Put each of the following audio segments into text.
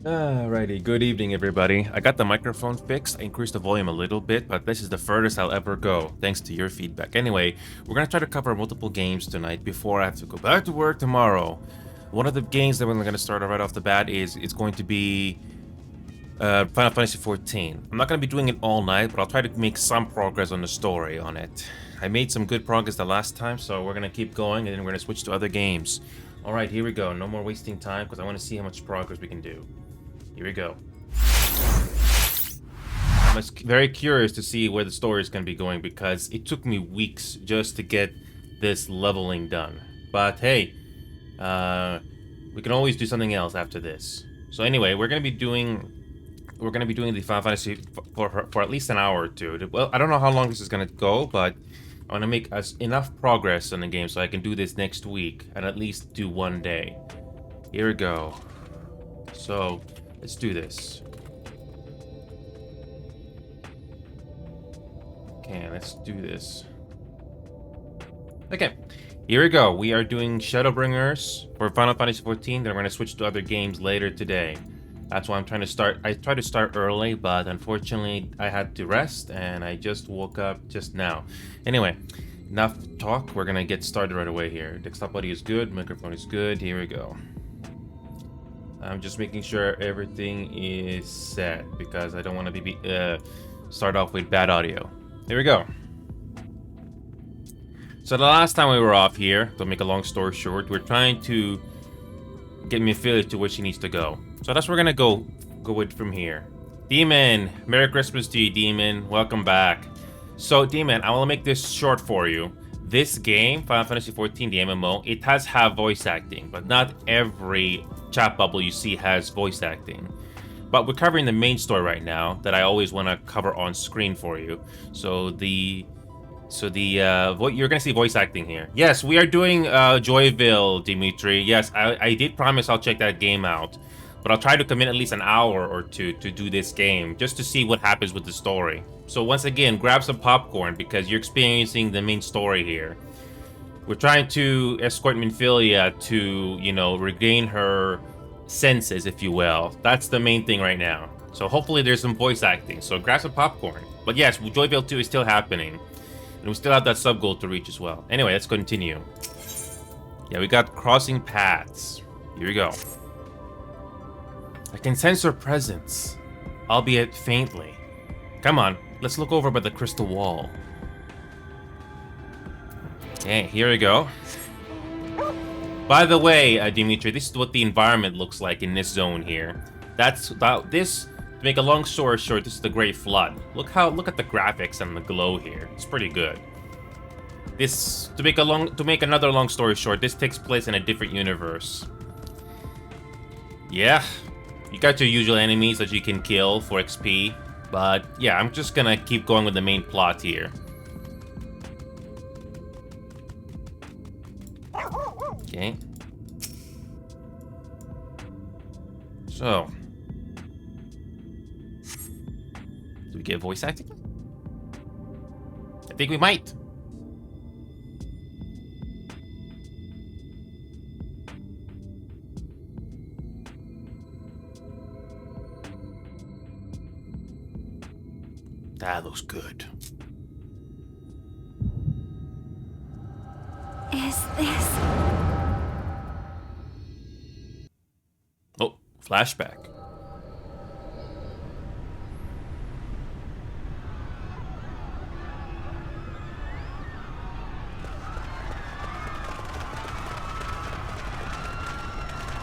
Alrighty, good evening everybody. I got the microphone fixed, I increased the volume a little bit, but this is the furthest I'll ever go, thanks to your feedback. Anyway, we're gonna try to cover multiple games tonight before I have to go back to work tomorrow. One of the games that we're gonna start right off the bat is it's going to be Final Fantasy XIV. I'm not gonna be doing it all night, but I'll try to make some progress on the story on it. I made some good progress the last time, so we're gonna keep going and then we're gonna switch to other games. Alright, here we go. No more wasting time because I want to see how much progress we can do. Here we go. I'm very curious to see where the story is going to be going because it took me weeks just to get this leveling done. But hey, we can always do something else after this. So anyway, we're going to be doing the Final Fantasy for at least an hour or two. Well, I don't know how long this is going to go, but I want to make enough progress on the game so I can do this next week and at least do one day. Here we go. So let's do this. Okay, let's do this. Okay, here we go. We are doing Shadowbringers for Final Fantasy XIV. Then we're going to switch to other games later today. That's why I'm trying to start. I tried to start early, but unfortunately I had to rest and I just woke up just now. Anyway, enough talk. We're going to get started right away here. Desktop audio is good. Microphone is good. Here we go. I'm just making sure everything is set because I don't want to start off with bad audio. Here we go. So the last time we were off here, to make a long story short, we're trying to get Mephilia to where she needs to go. So that's where we're gonna go with from here. Demon, Merry Christmas to you, Demon. Welcome back. So Demon, I will make this short for you. This game, Final Fantasy XIV, the MMO, it does have voice acting, but not every chat bubble you see has voice acting. But we're covering the main story right now that I always want to cover on screen for you. So you're gonna see voice acting here. Yes, we are doing Joyville, Dimitri. Yes, I did promise I'll check that game out, but I'll try to commit at least an hour or two to do this game just to see what happens with the story. So once again, grab some popcorn because you're experiencing the main story here. We're trying to escort Minfilia to, regain her senses, if you will. That's the main thing right now. So hopefully there's some voice acting. So grab some popcorn. But yes, Joyville 2 is still happening. And we still have that sub goal to reach as well. Anyway, let's continue. Yeah, we got crossing paths. Here we go. I can sense her presence, albeit faintly. Come on, let's look over by the crystal wall. Okay, here we go. By the way, Dimitri, this is what the environment looks like in this zone here. To make a long story short, this is the Great Flood. Look at the graphics and the glow here. It's pretty good. To make another long story short, this takes place in a different universe. Yeah, you got your usual enemies that you can kill for XP, but yeah, I'm just gonna keep going with the main plot here. Okay. So, do we get voice acting? I think we might. That looks good. Is this... Oh, flashback.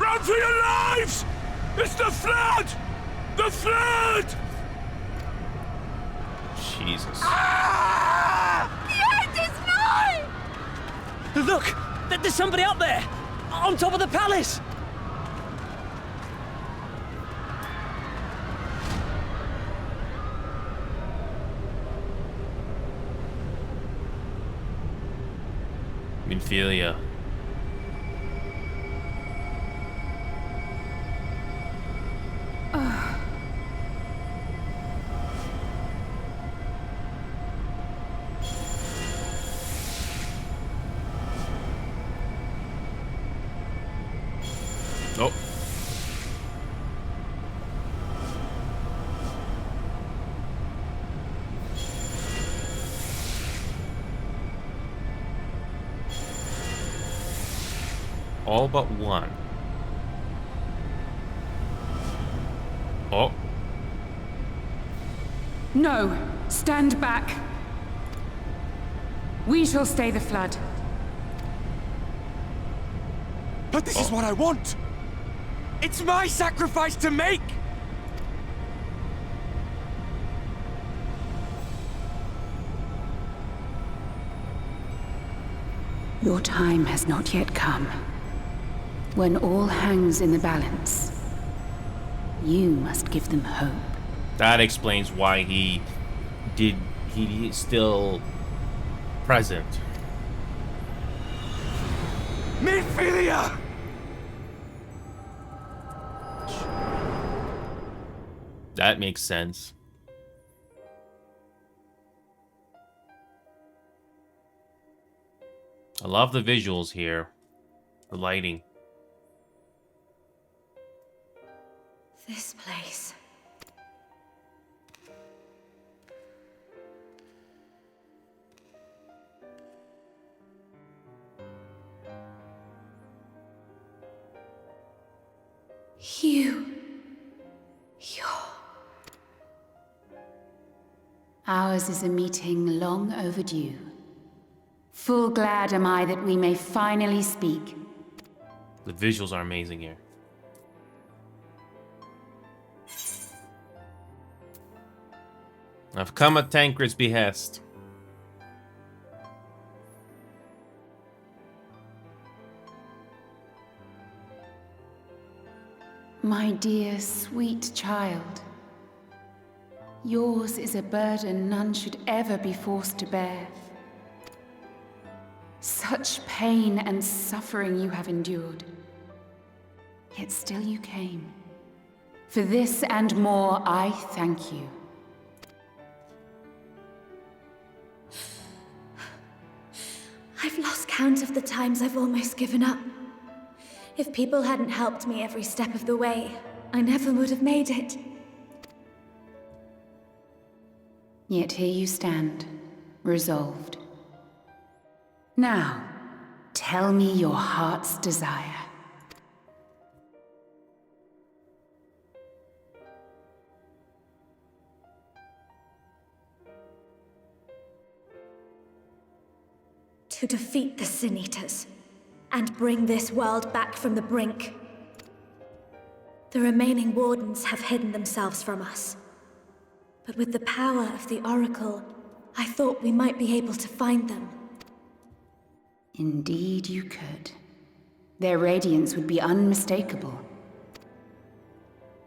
Run for your lives! It's the flood! The flood! Jesus. Ah! The end is nigh! Look! There's somebody up there! On top of the palace! Minfilia. Oh. All but one. Oh. No, stand back. We shall stay the flood. But this is what I want! It's my sacrifice to make! Your time has not yet come. When all hangs in the balance, you must give them hope. That explains why he's still present. Midphilia! That makes sense. I love the visuals here. The lighting. This place. You're... Ours is a meeting long overdue. Full glad am I that we may finally speak. The visuals are amazing here. I've come at Tancred's behest. My dear, sweet child. Yours is a burden none should ever be forced to bear. Such pain and suffering you have endured. Yet still you came. For this and more, I thank you. I've lost count of the times I've almost given up. If people hadn't helped me every step of the way, I never would have made it. Yet here you stand, resolved. Now, tell me your heart's desire. To defeat the Sin Eaters, and bring this world back from the brink. The remaining Wardens have hidden themselves from us. But with the power of the Oracle, I thought we might be able to find them. Indeed you could. Their radiance would be unmistakable.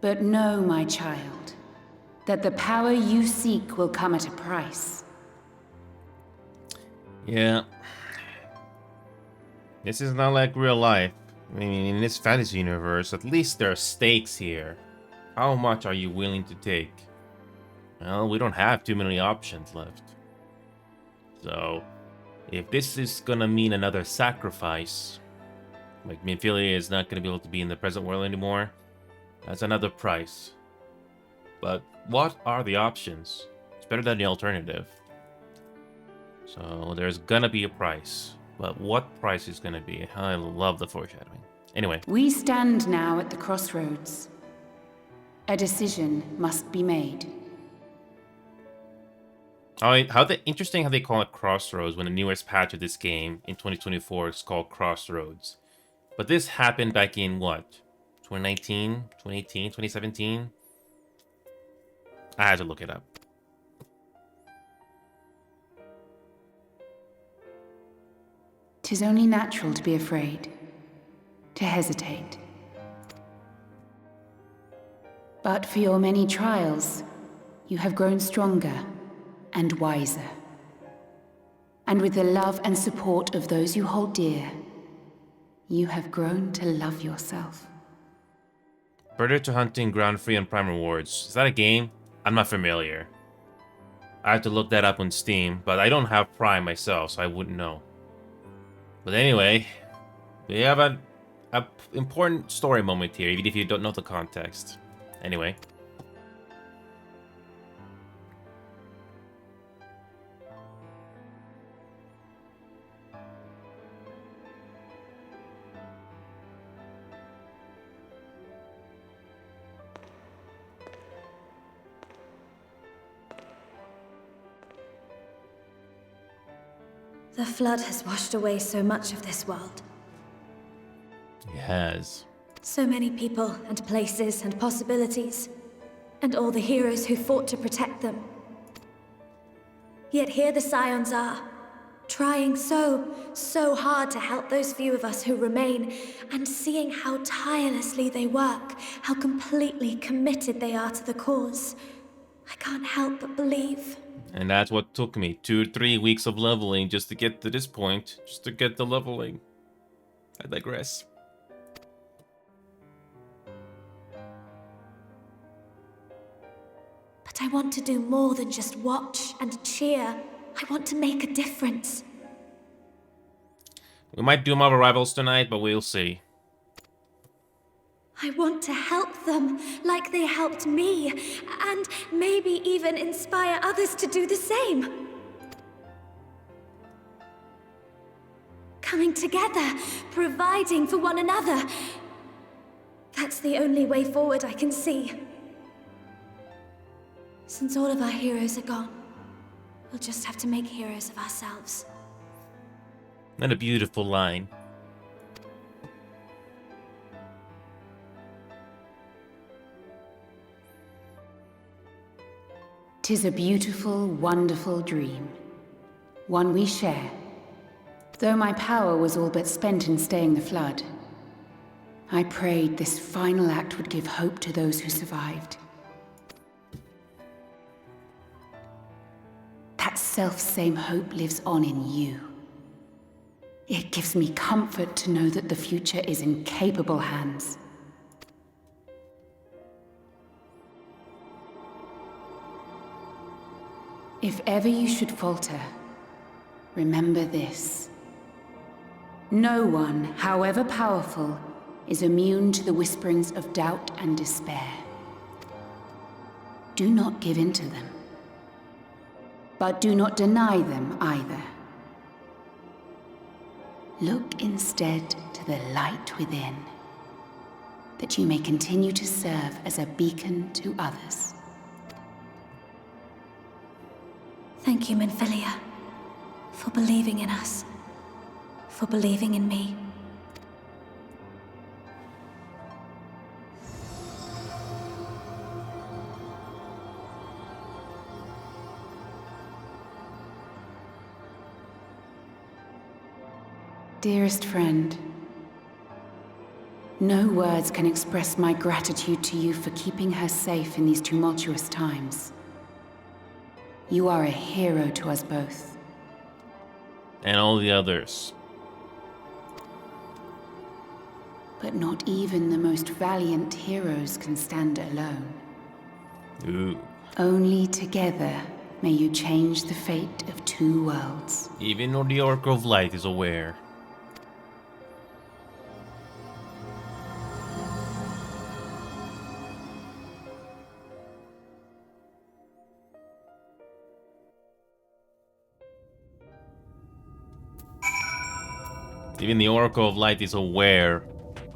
But know, my child, that the power you seek will come at a price. Yeah. This is not like real life. I mean, in this fantasy universe, at least there are stakes here. How much are you willing to take? Well, we don't have too many options left. So, if this is gonna mean another sacrifice, like Midphilia is not gonna be able to be in the present world anymore, that's another price. But what are the options? It's better than the alternative. So there's gonna be a price. But what price is gonna be? I love the foreshadowing. Anyway. We stand now at the crossroads. A decision must be made. Interesting how they call it Crossroads when the newest patch of this game in 2024 is called Crossroads. But this happened back in what? 2019, 2018, 2017? I had to look it up. "'Tis only natural to be afraid, to hesitate. But for your many trials, you have grown stronger and wiser. And with the love and support of those you hold dear, you have grown to love yourself." Predator to Hunting Ground Free and Prime Rewards. Is that a game? I'm not familiar. I have to look that up on Steam, but I don't have Prime myself, so I wouldn't know. But anyway, we have an important story moment here, even if you don't know the context. Anyway. The flood has washed away so much of this world. It has. So many people and places and possibilities. And all the heroes who fought to protect them. Yet here the Scions are, trying so hard to help those few of us who remain, and seeing how tirelessly they work, how completely committed they are to the cause. I can't help but believe. And that's what took me 2-3 weeks of leveling just to get to this point, just to get the leveling. I digress. But I want to do more than just watch and cheer. I want to make a difference. We might do mob arrivals tonight, but we'll see. I want to help them like they helped me, and maybe even inspire others to do the same. Coming together, providing for one another. That's the only way forward I can see. Since all of our heroes are gone, we'll just have to make heroes of ourselves. And a beautiful line. "'Tis a beautiful, wonderful dream. One we share. Though my power was all but spent in staying the flood, I prayed this final act would give hope to those who survived. That self-same hope lives on in you. It gives me comfort to know that the future is in capable hands. If ever you should falter, remember this. No one, however powerful, is immune to the whisperings of doubt and despair. Do not give in to them. But do not deny them either. Look instead to the light within, that you may continue to serve as a beacon to others." Thank you, Minfilia, for believing in us, for believing in me. Dearest friend, no words can express my gratitude to you for keeping her safe in these tumultuous times. You are a hero to us both. And all the others. But not even the most valiant heroes can stand alone. Ooh. Only together may you change the fate of two worlds. Even the Oracle of Light is aware. Even the Oracle of Light is aware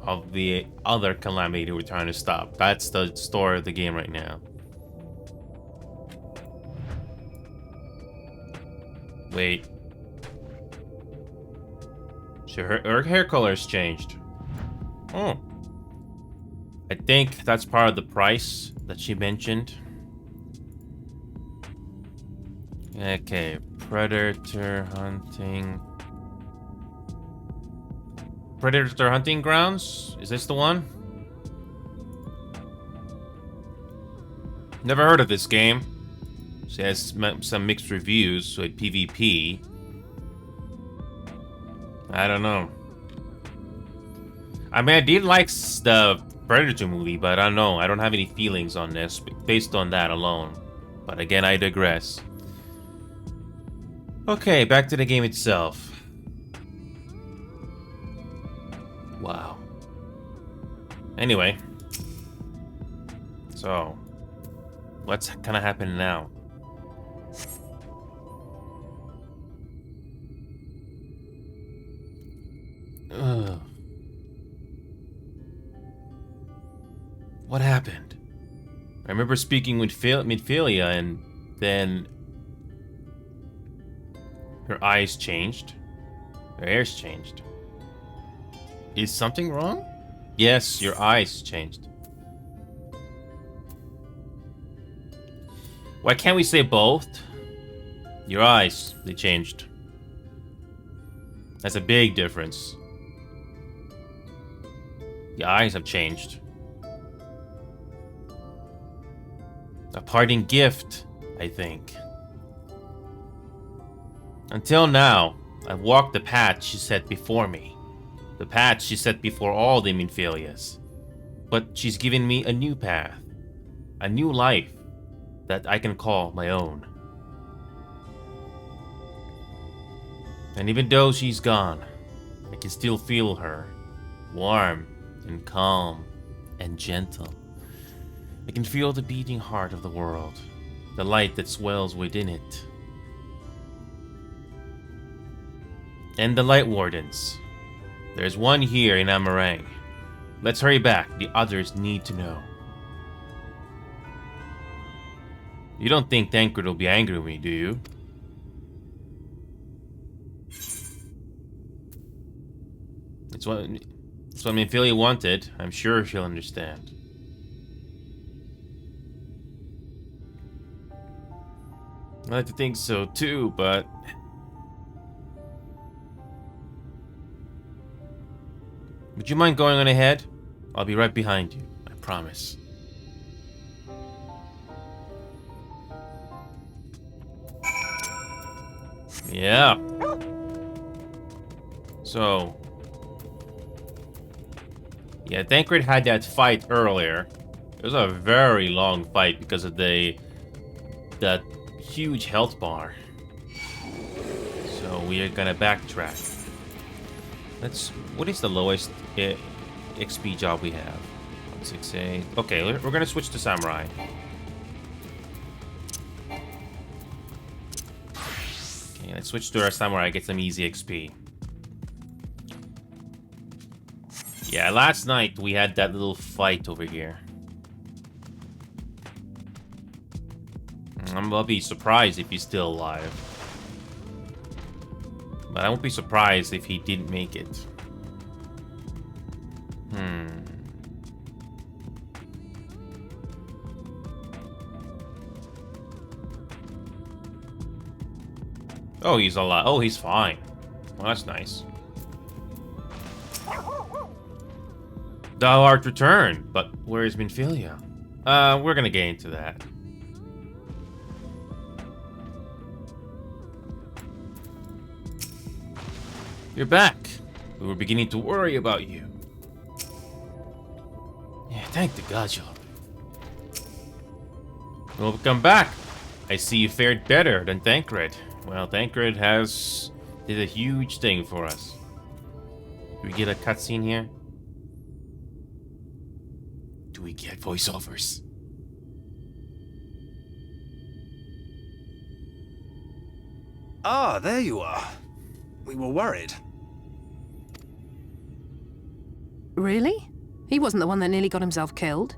of the other calamity we're trying to stop. That's the story of the game right now. Wait. So her hair color has changed. Oh. I think that's part of the price that she mentioned. Okay, predator hunting. Predator hunting grounds? Is this the one? Never heard of this game. She has some mixed reviews, so PvP. I don't know. I mean, I did like the Predator movie, but I don't know. I don't have any feelings on this based on that alone. But again, I digress. Okay, back to the game itself. Wow. Anyway. So, what's gonna happen now? Ugh. What happened? I remember speaking with Midphilia, and then I Your eyes changed. Your hair's changed. Is something wrong? Yes, your eyes changed. Why can't we say both? Your eyes, they changed. That's a big difference. The eyes have changed. A parting gift, I think. Until now, I've walked the path she set before me. The path she set before all the Minphilias. But she's given me a new path. A new life that I can call my own. And even though she's gone, I can still feel her. Warm and calm and gentle. I can feel the beating heart of the world. The light that swells within it. And the Light Wardens. There's one here in Amarang. Let's hurry back. The others need to know. You don't think Tancred will be angry with me, do you? It's what Minphilia wanted. I'm sure she'll understand. I like to think so too, but... Would you mind going on ahead? I'll be right behind you, I promise. Yeah. So... Yeah, Tancred had that fight earlier. It was a very long fight because of that huge health bar. So we are gonna backtrack. What is the lowest XP job we have? 168. Okay, we're gonna switch to Samurai. Okay, let's switch to our Samurai, get some easy XP. Yeah, last night we had that little fight over here. I'll be surprised if he's still alive. But I won't be surprised if he didn't make it. Oh, he's alive. Oh, he's fine. Well, that's nice. Thou art returned, but where is Minphilia? We're gonna get into that. You're back. We were beginning to worry about you. Yeah, thank the gods you're... Welcome back. I see you fared better than Tancred. Well, Tancred did a huge thing for us. Do we get a cutscene here? Do we get voiceovers? Ah, there you are. We were worried. Really? He wasn't the one that nearly got himself killed.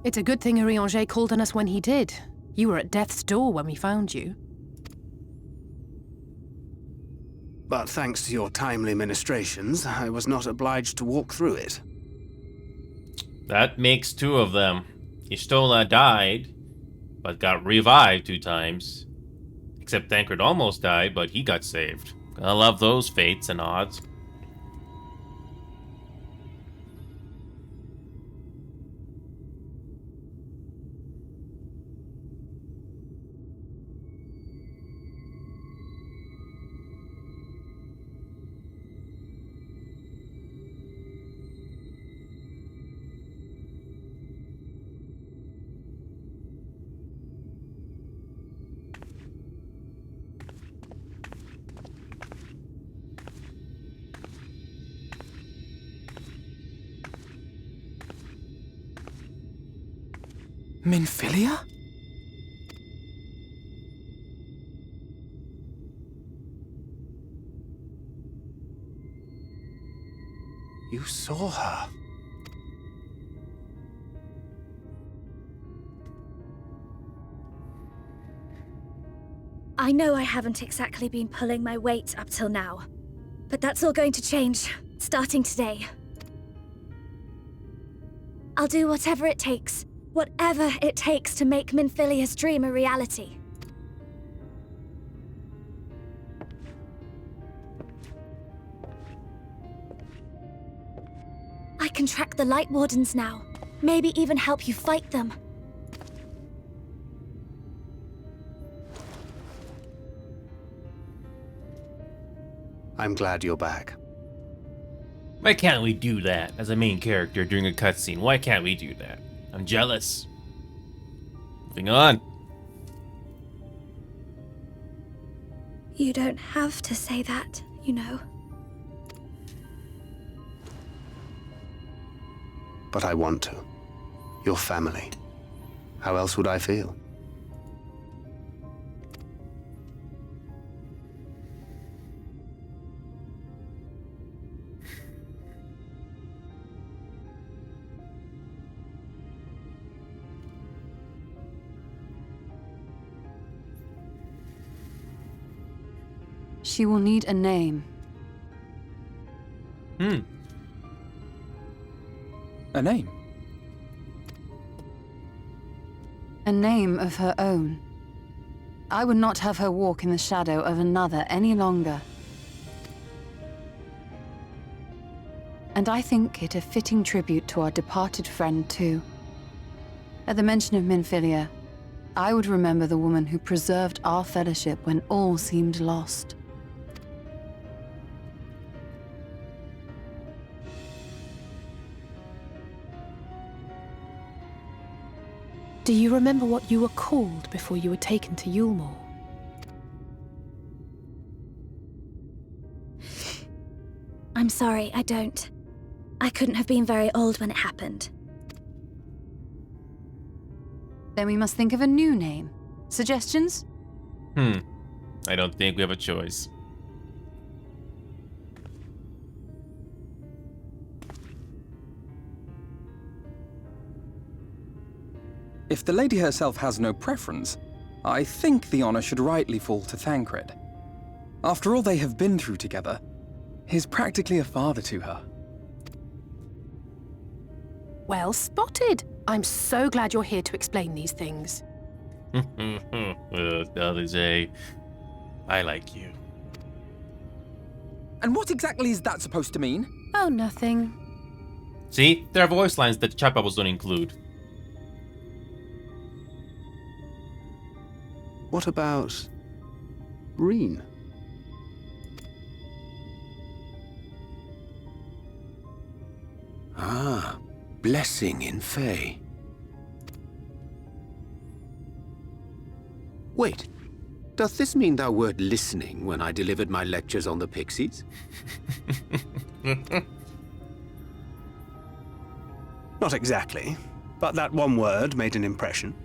It's a good thing Urianger called on us when he did. You were at death's door when we found you. But thanks to your timely ministrations, I was not obliged to walk through it. That makes two of them. Ishtola died, but got revived 2 times. Except Tancred almost died, but he got saved. I love those fates and odds. Minphilia? You saw her. I know I haven't exactly been pulling my weight up till now, but that's all going to change, starting today. I'll do whatever it takes to make Minfilia's dream a reality. I can track the Light Wardens now. Maybe even help you fight them. I'm glad you're back. Why can't we do that as a main character during a cutscene? Why can't we do that? I'm jealous. Moving on. You don't have to say that, you know. But I want to. Your family. How else would I feel? She will need a name. A name? A name of her own. I would not have her walk in the shadow of another any longer. And I think it a fitting tribute to our departed friend, too. At the mention of Minfilia, I would remember the woman who preserved our fellowship when all seemed lost. Do you remember what you were called before you were taken to Yulmore? I'm sorry, I don't. I couldn't have been very old when it happened. Then we must think of a new name. Suggestions? I don't think we have a choice. If the lady herself has no preference, I think the honor should rightly fall to Thancred. After all they have been through together, he's practically a father to her. Well spotted. I'm so glad you're here to explain these things. The other day, I like you. And what exactly is that supposed to mean? Oh, nothing. See, there are voice lines that chat bubbles don't include. What about Reen? Ah, blessing in Fae. Wait, doth this mean thou wert listening when I delivered my lectures on the Pixies? Not exactly, but that one word made an impression.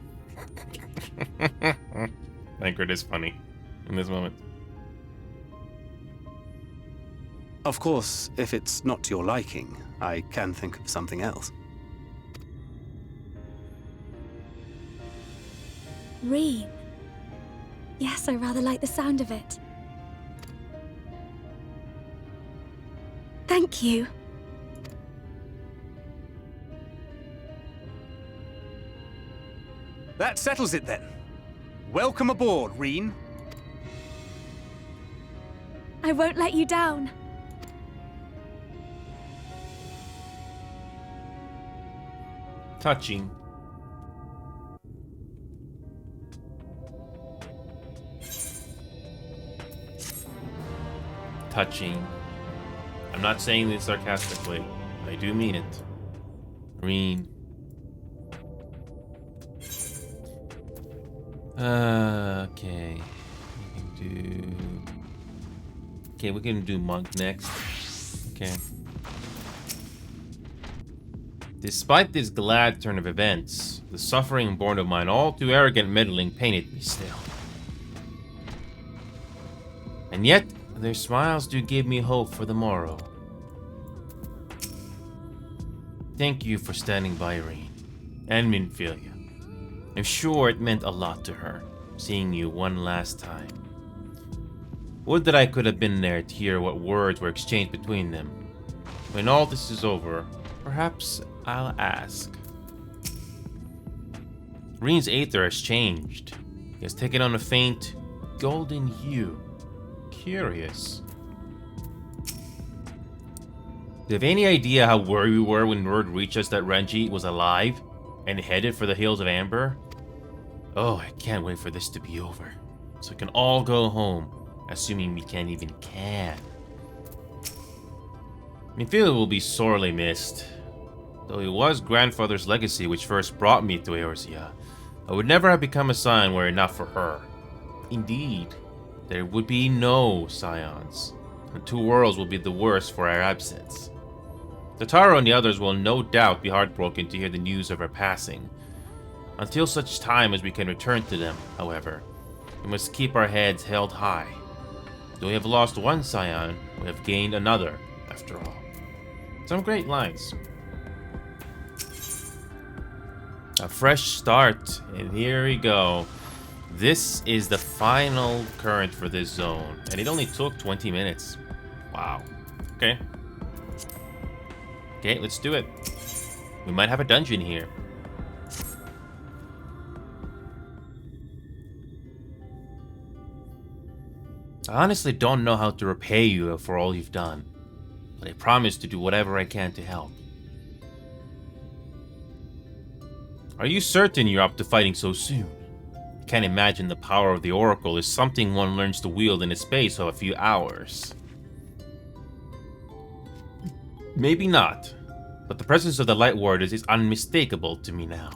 Thancred is funny in this moment. Of course, if it's not to your liking, I can think of something else. Reen. Yes, I rather like the sound of it. Thank you. That settles it then. Welcome aboard, Reen. I won't let you down. Touching. Touching. I'm not saying this sarcastically. I do mean it. Reen. Okay. We can do Monk next. Okay. Despite this glad turn of events, the suffering born of mine all too arrogant meddling pained me still. And yet, their smiles do give me hope for the morrow. Thank you for standing by Reen and Minfilia. I'm sure it meant a lot to her. seeing you one last time. Would that I could have been there to hear what words were exchanged between them. When all this is over, perhaps I'll ask. Reen's aether has changed. He has taken on a faint, golden hue. Curious. Do you have any idea how worried we were when word reached us that Renji was alive and headed for the Hills of Amber? Oh, I can't wait for this to be over, so we can all go home, assuming we can even can. Mifil will be sorely missed. Though it was grandfather's legacy which first brought me to Eorzea, I would never have become a scion were it not for her. Indeed, there would be no scions. The two worlds will be the worse for our absence. Totaro and the others will no doubt be heartbroken to hear the news of her passing. Until such time as we can return to them, however, we must keep our heads held high. Though we have lost one scion, we have gained another, after all. Some great lines. A fresh start, and here we go. This is the final current for this zone, and it only took 20 minutes. Wow. Okay. Okay, let's do it. We might have a dungeon here. I honestly don't know how to repay you for all you've done, but I promise to do whatever I can to help. Are you certain you're up to fighting so soon? I can't imagine the power of the Oracle is something one learns to wield in a space of a few hours. Maybe not, but the presence of the Light Warders is unmistakable to me now.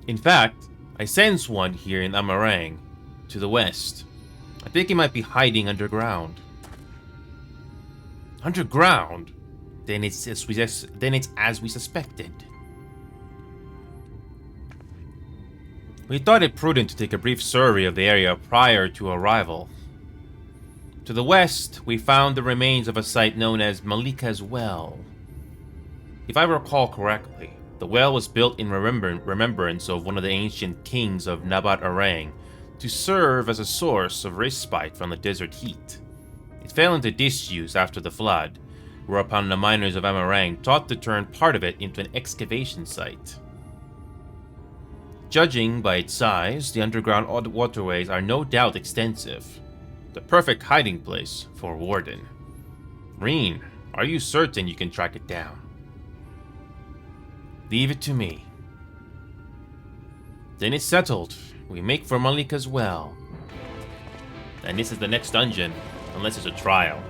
In fact, I sense one here in Amarang, to the west. I think he might be hiding underground. Underground? Then it's as we suspected. We thought it prudent to take a brief survey of the area prior to arrival. To the west, we found the remains of a site known as Malika's Well. If I recall correctly, the well was built in remembrance of one of the ancient kings of Nabat Arang to serve as a source of respite from the desert heat. It fell into disuse after the flood, whereupon the miners of Amarang thought to turn part of it into an excavation site. Judging by its size, the underground waterways are no doubt extensive. The perfect hiding place for Warden. Reen, are you certain you can track it down? Leave it to me. Then it's settled. We make for Malika's Well. And this is the next dungeon, unless it's a trial.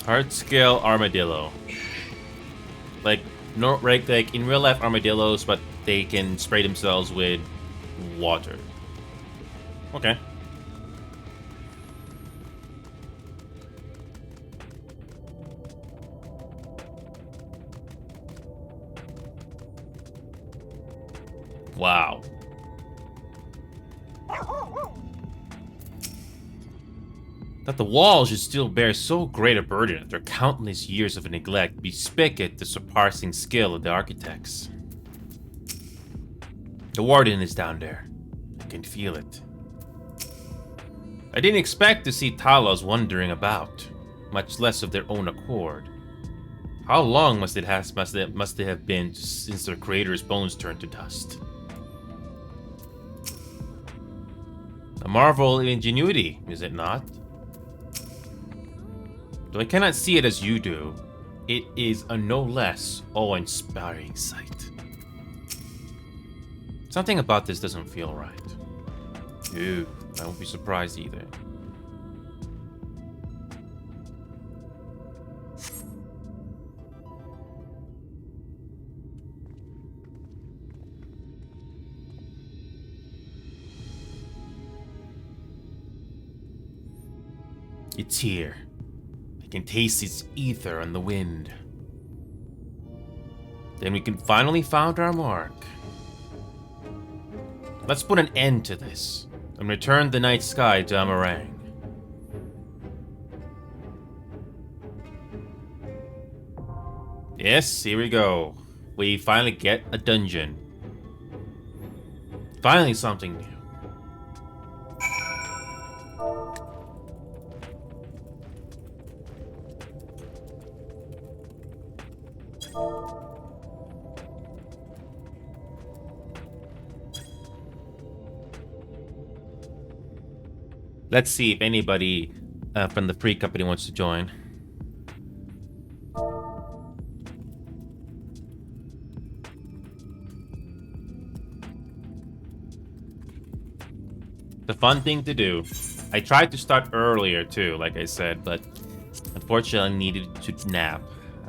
Hard scale armadillo. Like in real life armadillos, but they can spray themselves with water. Okay. Wow. That the walls should still bear so great a burden after countless years of neglect bespeak it the surpassing skill of the architects. The warden is down there. I can feel it. I didn't expect to see Talos wandering about, much less of their own accord. How long must it have been since their creator's bones turned to dust? A marvel of ingenuity, is it not? Though I cannot see it as you do, it is a no less awe-inspiring sight. Something about this doesn't feel right. Ew, I won't be surprised either. It's here. I can taste its ether on the wind. Then we can finally find our mark. Let's put an end to this and return the night sky to Amarang. Yes, here we go. We finally get a dungeon. Finally something new. Let's see if anybody from the free company wants to join. The fun thing to do. I tried to start earlier too, like I said, but unfortunately I needed to nap.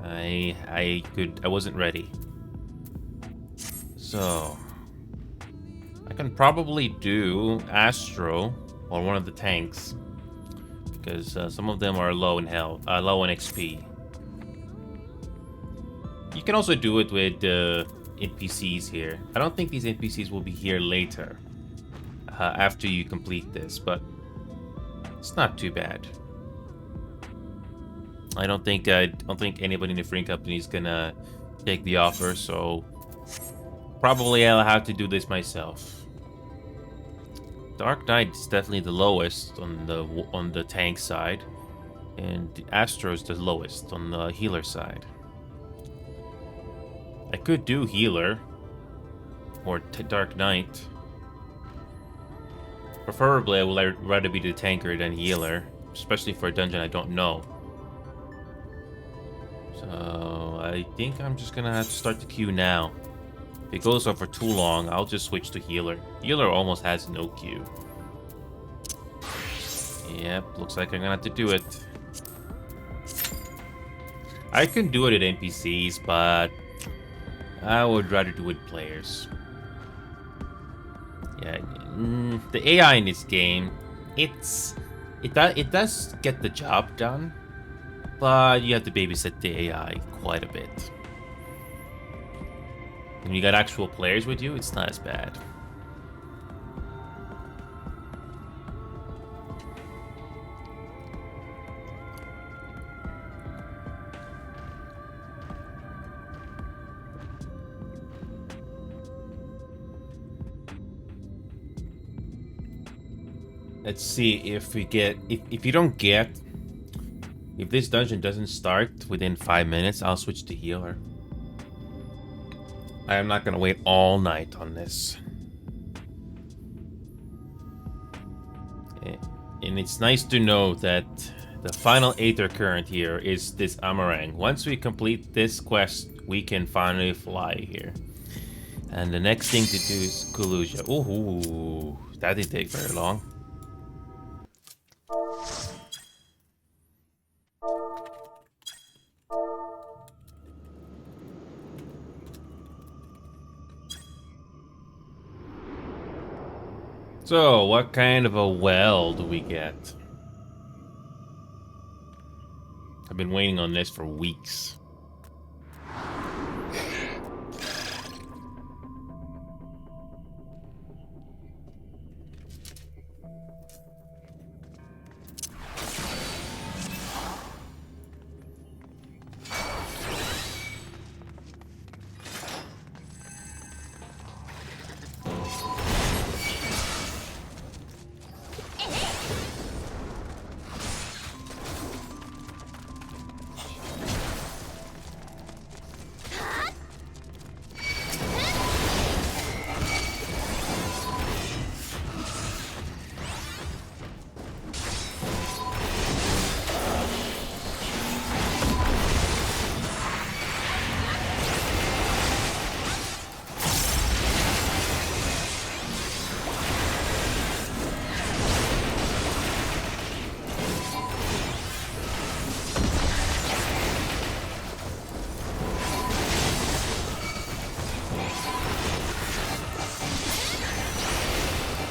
I wasn't ready. So I can probably do Astro or one of the tanks because some of them are low in health, low in XP. You can also do it with NPCs here. I don't think these NPCs will be here later. After you complete this, but it's not too bad. I don't think anybody in the free company is gonna take the offer, so probably I'll have to do this myself. Dark Knight is definitely the lowest on the tank side, and Astro is the lowest on the healer side. I could do healer or Dark Knight. Preferably, I would rather be the tanker than healer, especially for a dungeon I don't know. So I think I'm just gonna have to start the queue now. If it goes on for too long, I'll just switch to healer. Healer almost has no queue. Yep, looks like I'm gonna have to do it. I can do it at NPCs, but I would rather do it with players. Yeah, the AI in this game, it does get the job done, but you have to babysit the AI quite a bit. When you got actual players with you, it's not as bad. Let's see if we get... If you don't get... If this dungeon doesn't start within 5 minutes, I'll switch to healer. I am not going to wait all night on this. And it's nice to know that the final Aether current here is this Amarang. Once we complete this quest, we can finally fly here. And the next thing to do is Kuluja. Ooh, that didn't take very long. So, what kind of a well do we get? I've been waiting on this for weeks.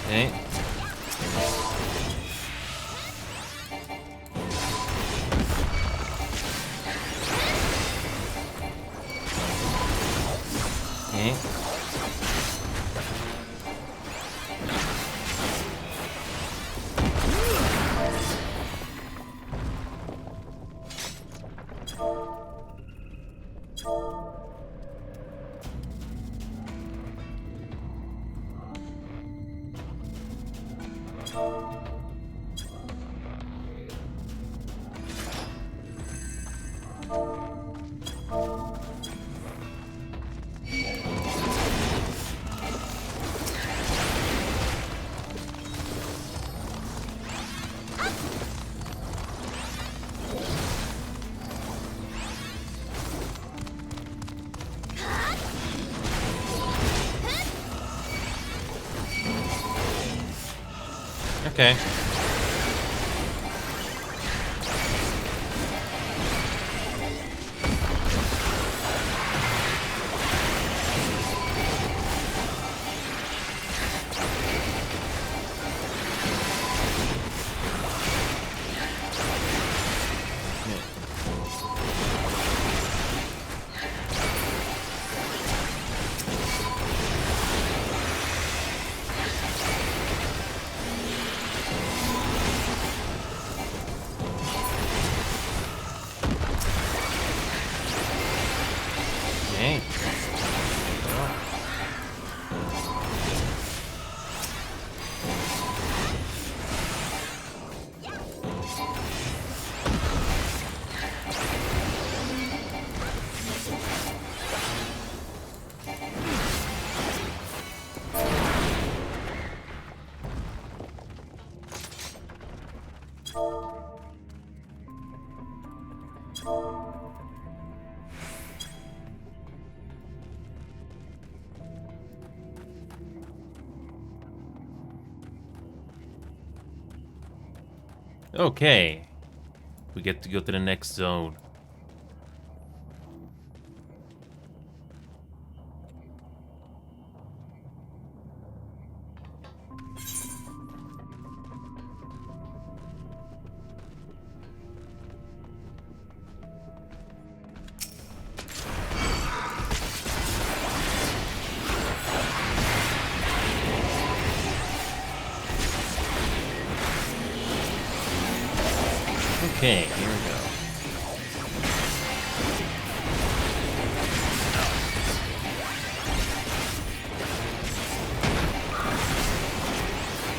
Okay. Okay. Okay. Okay. Okay. We get to go to the next zone. Okay, here we go.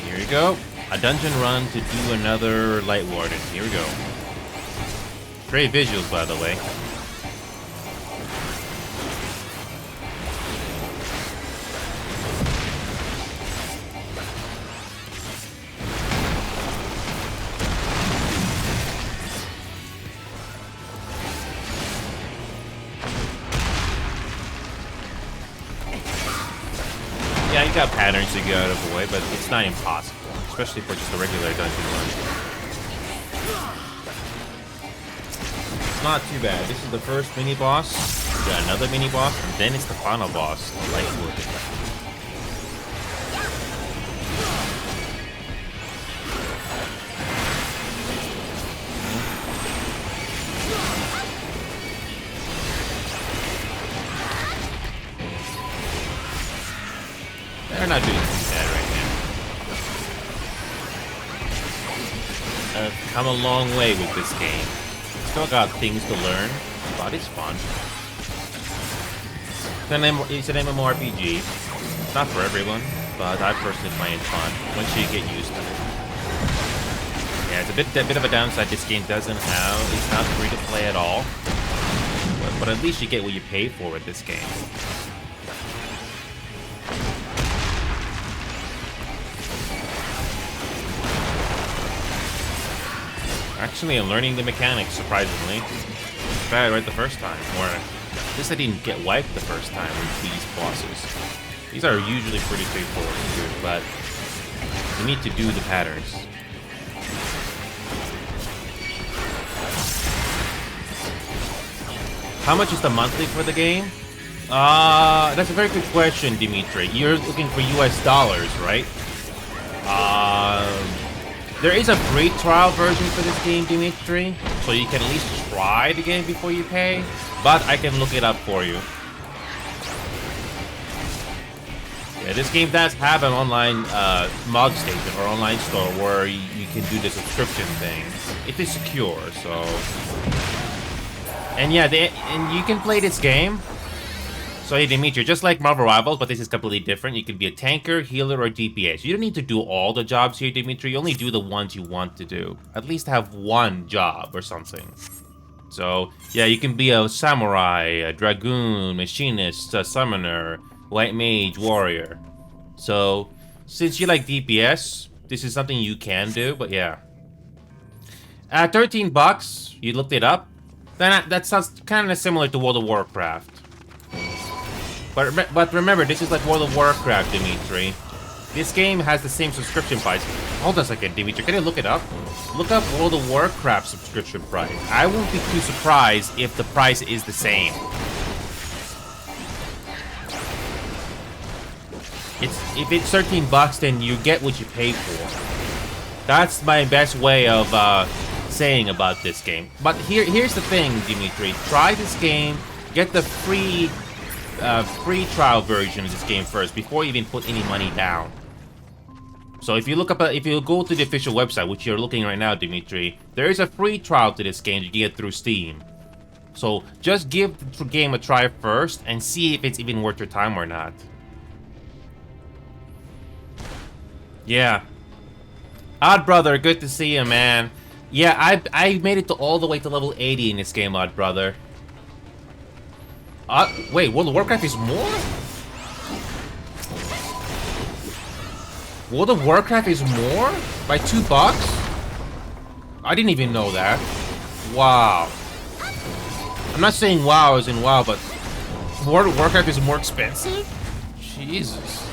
Here we go. A dungeon run to do another Light Warden. Here we go. Great visuals, by the way. Yeah, you got patterns to get out of the way, but it's not impossible, especially for just a regular dungeon run. It's not too bad. This is the first mini boss, we got another mini boss, and then it's the final boss, the Light Warden. They're not doing too bad right now. I've come a long way with this game. Still got things to learn, but it's fun. It's an MMORPG. It's not for everyone, but I personally find it fun once you get used to it. Yeah, it's a bit of a downside. This game doesn't have. It's not free to play at all, but at least you get what you pay for with this game. Actually, I'm learning the mechanics, surprisingly. Tried right the first time, or at least I didn't get wiped the first time with these bosses. These are usually pretty straightforward and good, but you need to do the patterns. How much is the monthly for the game? That's a very good question, Dimitri. You're looking for US dollars, right? There is a free trial version for this game, Dimitri, so you can at least try the game before you pay, but I can look it up for you. Yeah, this game does have an online mod station or online store where you can do the subscription thing. It is secure, so... And yeah, and you can play this game. So hey, Dimitri, just like Marvel Rivals, but this is completely different. You can be a tanker, healer, or DPS. You don't need to do all the jobs here, Dimitri. You only do the ones you want to do. At least have one job or something. So yeah, you can be a samurai, a dragoon, machinist, a summoner, white mage, warrior. So since you like DPS, this is something you can do. But yeah, at $13, you looked it up. Then that sounds kind of similar to World of Warcraft. But remember, this is like World of Warcraft, Dimitri. This game has the same subscription price. Hold on a second, Dimitri. Can I look it up? Look up World of Warcraft subscription price. I won't be too surprised if the price is the same. If it's $13, then you get what you pay for. That's my best way of saying about this game. But here's the thing, Dimitri. Try this game. Get the free trial version of this game first before you even put any money down. So if you look up, if you go to the official website, which you're looking right now, Dimitri, there is a free trial to this game you can get through Steam. So just give the game a try first and see if it's even worth your time or not. Yeah. Odd Brother, good to see you, man. Yeah, I made it to all the way to level 80 in this game, Odd Brother. Wait, World of Warcraft is more? World of Warcraft is more? By $2? I didn't even know that. Wow. I'm not saying wow as in wow, but World of Warcraft is more expensive? Jesus.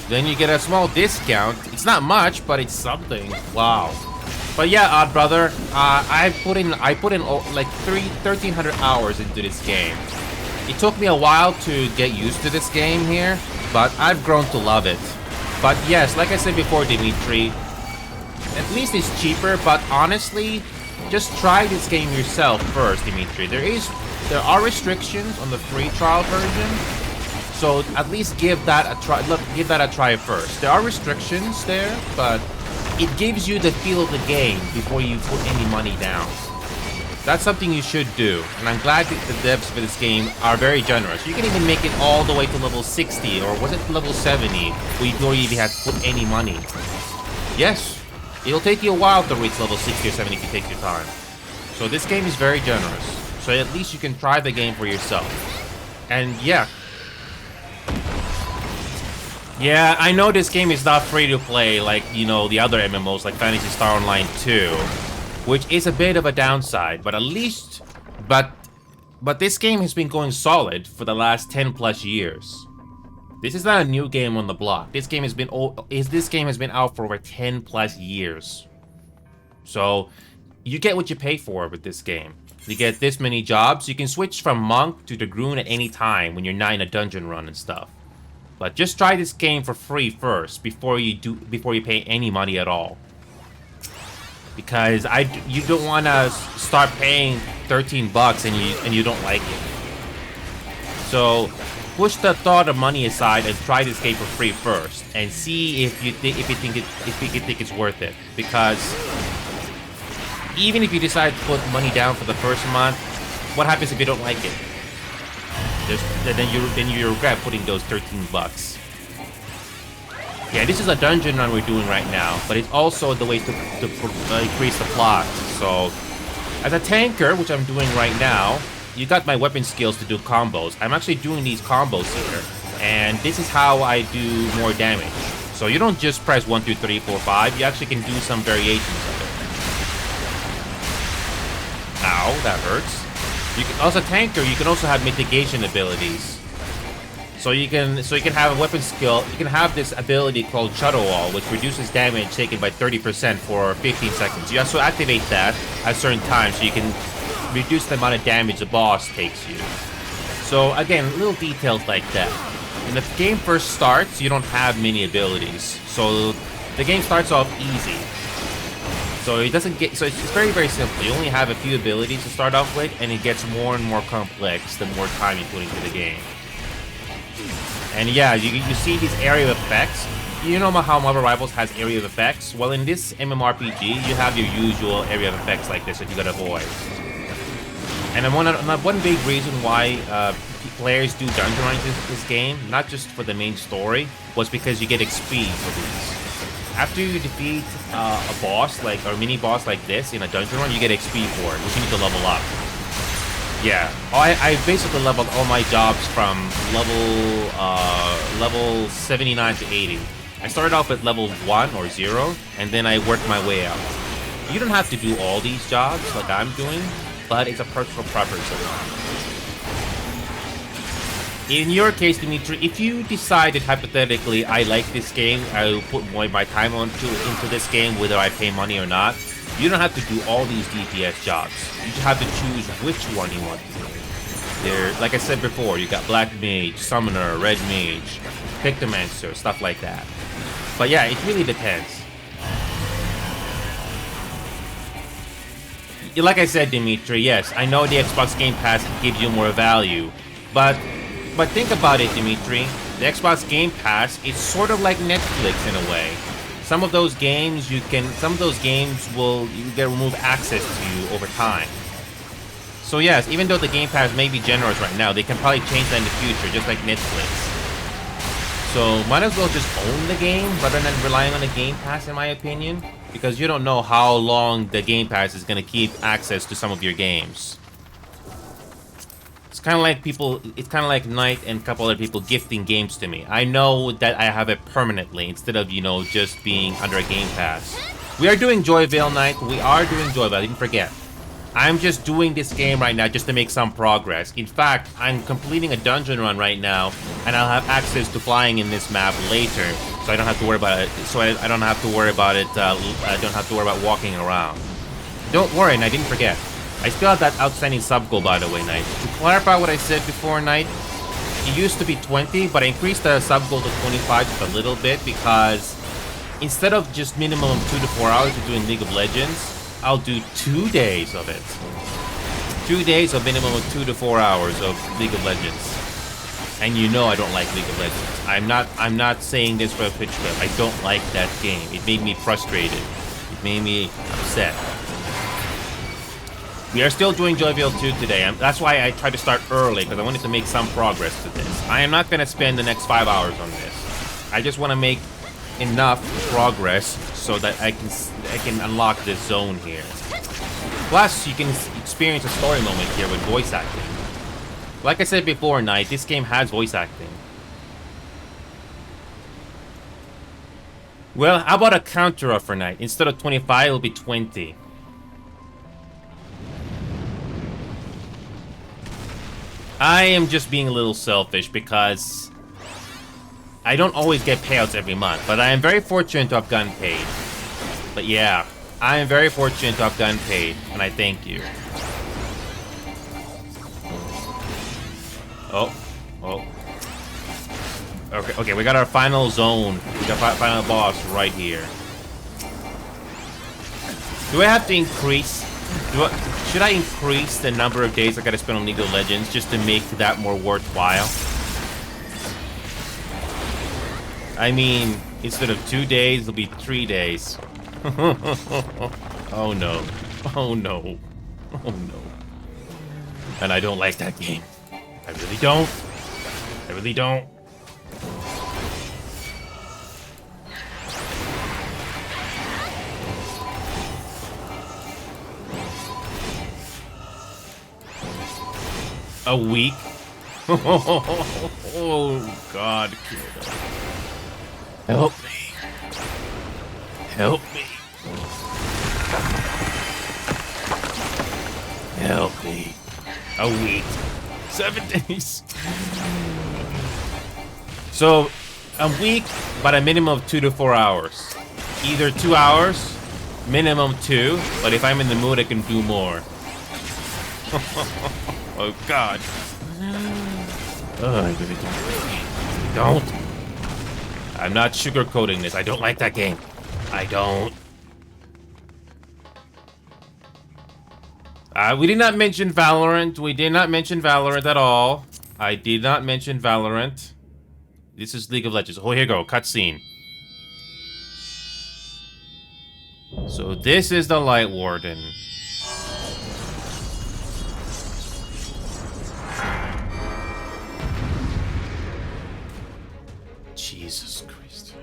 Then you get a small discount. It's not much, but it's something. Wow. But yeah, Odd Brother, I put in like 1,300 hours into this game. It took me a while to get used to this game here, but I've grown to love it. But yes, like I said before, Dimitri, at least it's cheaper, but honestly, just try this game yourself first, Dimitri. There are restrictions on the free trial version. So at least give that a try. Look, give that a try first. There are restrictions there, but it gives you the feel of the game before you put any money down. That's something you should do, and I'm glad that the devs for this game are very generous. You can even make it all the way to level 60, or was it level 70, before you even have to put any money. Yes, it'll take you a while to reach level 60 or 70 if you take your time. So this game is very generous, so at least you can try the game for yourself. And yeah. Yeah, I know this game is not free to play like, you know, the other MMOs like Phantasy Star Online 2, which is a bit of a downside, but at least, but this game has been going solid for the last 10 plus years. This is not a new game on the block. This game has been out for over 10 plus years. So you get what you pay for with this game. You get this many jobs. You can switch from monk to dragoon at any time when you're not in a dungeon run and stuff. But just try this game for free first before you pay any money at all. Because you don't want to start paying $13 and you don't like it. So push the thought of money aside and try this game for free first and see if you think it's worth it. Because even if you decide to put money down for the first month, what happens if you don't like it? Then you regret putting those $13. Yeah, this is a dungeon run we're doing right now, but it's also the way to increase the plot. So, as a tanker, which I'm doing right now, you got my weapon skills to do combos. I'm actually doing these combos here, and this is how I do more damage. So you don't just press 1, 2, 3, 4, 5. You actually can do some variations of it. Ow, that hurts. As a tanker, you can also have mitigation abilities. So you can have a weapon skill. You can have this ability called Shadow Wall, which reduces damage taken by 30% for 15 seconds. You also activate that at certain times, so you can reduce the amount of damage the boss takes you. So again, little details like that. When the game first starts, you don't have many abilities. So the game starts off easy. So it doesn't get, so it's very, very simple. You only have a few abilities to start off with, and it gets more and more complex the more time you put into the game. And yeah, you see these area effects. You know how Marvel Rivals has area of effects? Well, in this MMORPG, you have your usual area of effects like this that you gotta avoid. And one big reason why players do dungeon runs in this game, not just for the main story, was because you get XP for these. After you defeat a boss, like or mini boss like this in a dungeon run, you get XP for it, which you need to level up. Yeah, I basically leveled all my jobs from level 79 to 80. I started off at level 1 or 0, and then I worked my way up. You don't have to do all these jobs like I'm doing, but it's a personal preference of mine. In your case, Dimitri, if you decided hypothetically, I like this game, I will put more of my time into this game, whether I pay money or not, you don't have to do all these DPS jobs. You just have to choose which one you want to do. There, like I said before, you got Black Mage, Summoner, Red Mage, Pictomancer, stuff like that. But yeah, it really depends. Like I said, Dimitri, yes, I know the Xbox Game Pass gives you more value, but think about it, Dimitri. The Xbox Game Pass is sort of like Netflix in a way. Some of those games you get remove access to you over time. So yes, even though the Game Pass may be generous right now, they can probably change that in the future, just like Netflix. So might as well just own the game rather than relying on the Game Pass, in my opinion, because you don't know how long the Game Pass is going to keep access to some of your games. It's kind of like Knight and a couple other people gifting games to me. I know that I have it permanently instead of, you know, just being under a Game Pass. We are doing Joyville, Knight. We are doing Joyville. I didn't forget. I'm just doing this game right now just to make some progress. In fact, I'm completing a dungeon run right now, and I'll have access to flying in this map later, so I don't have to worry about it. So I don't have to worry about it. I don't have to worry about walking around. Don't worry, and I didn't forget. I still have that outstanding sub goal, by the way, Knight. To clarify what I said before, Knight, it used to be 20, but I increased the sub goal to 25 just a little bit because instead of just minimum 2 to 4 hours of doing League of Legends, I'll do 2 days of it. 2 days of minimum of 2 to 4 hours of League of Legends. And you know I don't like League of Legends. I'm not saying this for a pitch clip. I don't like that game. It made me frustrated. It made me upset. We are still doing Joyville 2 today. That's why I tried to start early, because I wanted to make some progress to this. I am not going to spend the next 5 hours on this. I just want to make enough progress so that I can unlock this zone here. Plus, you can experience a story moment here with voice acting. Like I said before, Knight, this game has voice acting. Well, how about a counter offer, Knight? Instead of 25, it'll be 20. I am just being a little selfish because I don't always get payouts every month, but I am very fortunate to have gotten paid. But yeah, I am very fortunate to have gotten paid, and I thank you. Oh. Okay, we got our final zone. We got our final boss right here. Do I have to increase? Should I increase the number of days I gotta spend on League of Legends just to make that more worthwhile? I mean, instead of 2 days, it'll be 3 days. Oh no. Oh no. Oh no. And I don't like that game. I really don't. I really don't. A week? Oh God, kiddo. Help me. Help me. Help me. A week. 7 days. So, a week, but a minimum of 2 to 4 hours. Either 2 hours, minimum 2, but if I'm in the mood, I can do more. Oh God. Oh, I really don't. I'm not sugarcoating this. I don't like that game. I don't. We did not mention Valorant. We did not mention Valorant at all. I did not mention Valorant. This is League of Legends. Oh, here you go. Cutscene. So this is the Light Warden. Jesus Christ.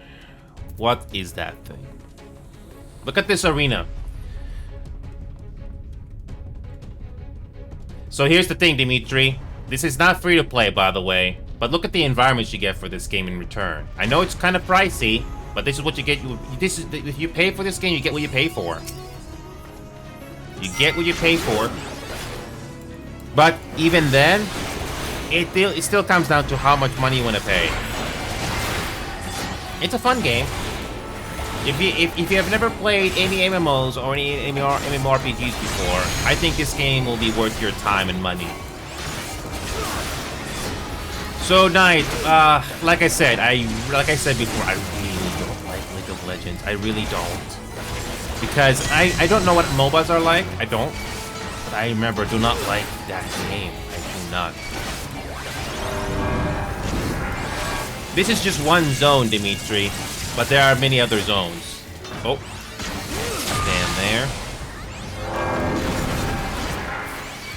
What is that thing? Look at this arena. So here's the thing, Dimitri. This is not free to play, by the way. But look at the environments you get for this game in return. I know it's kind of pricey, but this is what you get. If you pay for this game, you get what you pay for. You get what you pay for. But even then, it still comes down to how much money you want to pay. It's a fun game. If you have never played any MMOs or any MMORPGs before, I think this game will be worth your time and money. So, Knight, like I said before, I really don't like League of Legends. I really don't. Because I don't know what MOBAs are like. I don't. But I remember, do not like that game. I do not. This is just one zone, Dimitri. But there are many other zones. Oh. Stand there.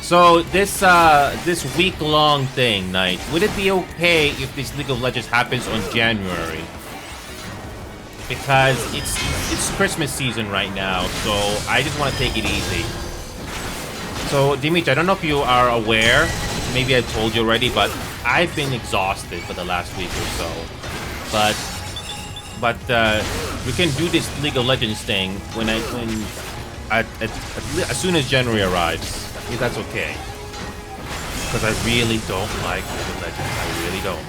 So, this week-long thing, Knight, would it be okay if this League of Legends happens on January? Because it's Christmas season right now, so I just want to take it easy. So, Dimitri, I don't know if you are aware, maybe I told you already, but I've been exhausted for the last week or so. But we can do this League of Legends thing as soon as January arrives, if that's okay. Because I really don't like League of Legends. I really don't.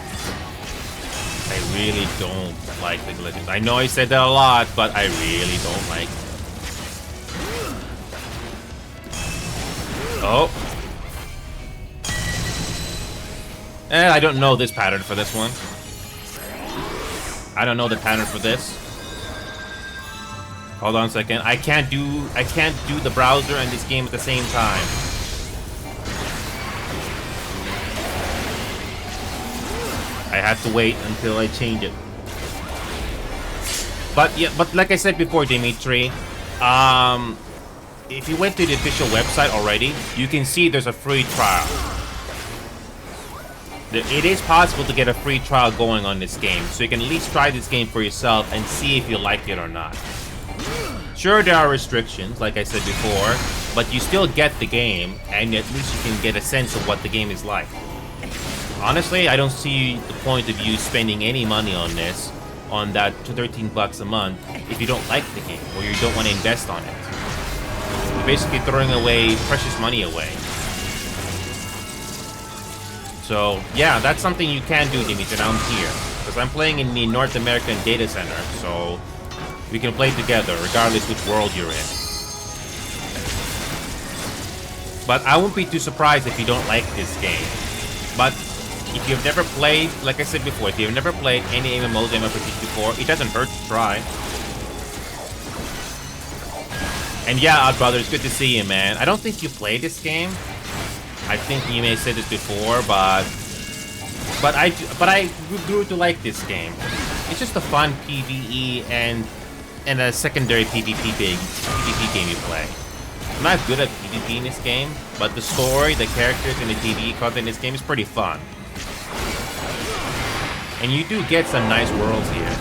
I really don't like League of Legends. I know I said that a lot, but I really don't like it. Oh. I don't know this pattern for this one. I don't know the pattern for this. Hold on a second. I can't do the browser and this game at the same time. I have to wait until I change it. But yeah, but like I said before, Dimitri, if you went to the official website already, you can see there's a free trial. It is possible to get a free trial going on this game, so you can at least try this game for yourself and see if you like it or not. Sure, there are restrictions, like I said before, but you still get the game, and at least you can get a sense of what the game is like. Honestly, I don't see the point of you spending any money on this, on that $13 a month, if you don't like the game, or you don't want to invest on it. You're basically throwing away precious money away. So, yeah, that's something you can do, Dimitri, and I'm here. Because I'm playing in the North American data center, so we can play together, regardless which world you're in. But I won't be too surprised if you don't like this game. But if you've never played, like I said before, if you've never played any MMOs, MMORPGs before, it doesn't hurt to try. And yeah, Odd Brother, it's good to see you, man. I don't think you played this game. I think you may have said this before, but I grew to like this game. It's just a fun PvE and a secondary PvP game you play. I'm not good at PvP in this game, but the story, the characters, and the PvE content in this game is pretty fun. And you do get some nice worlds here.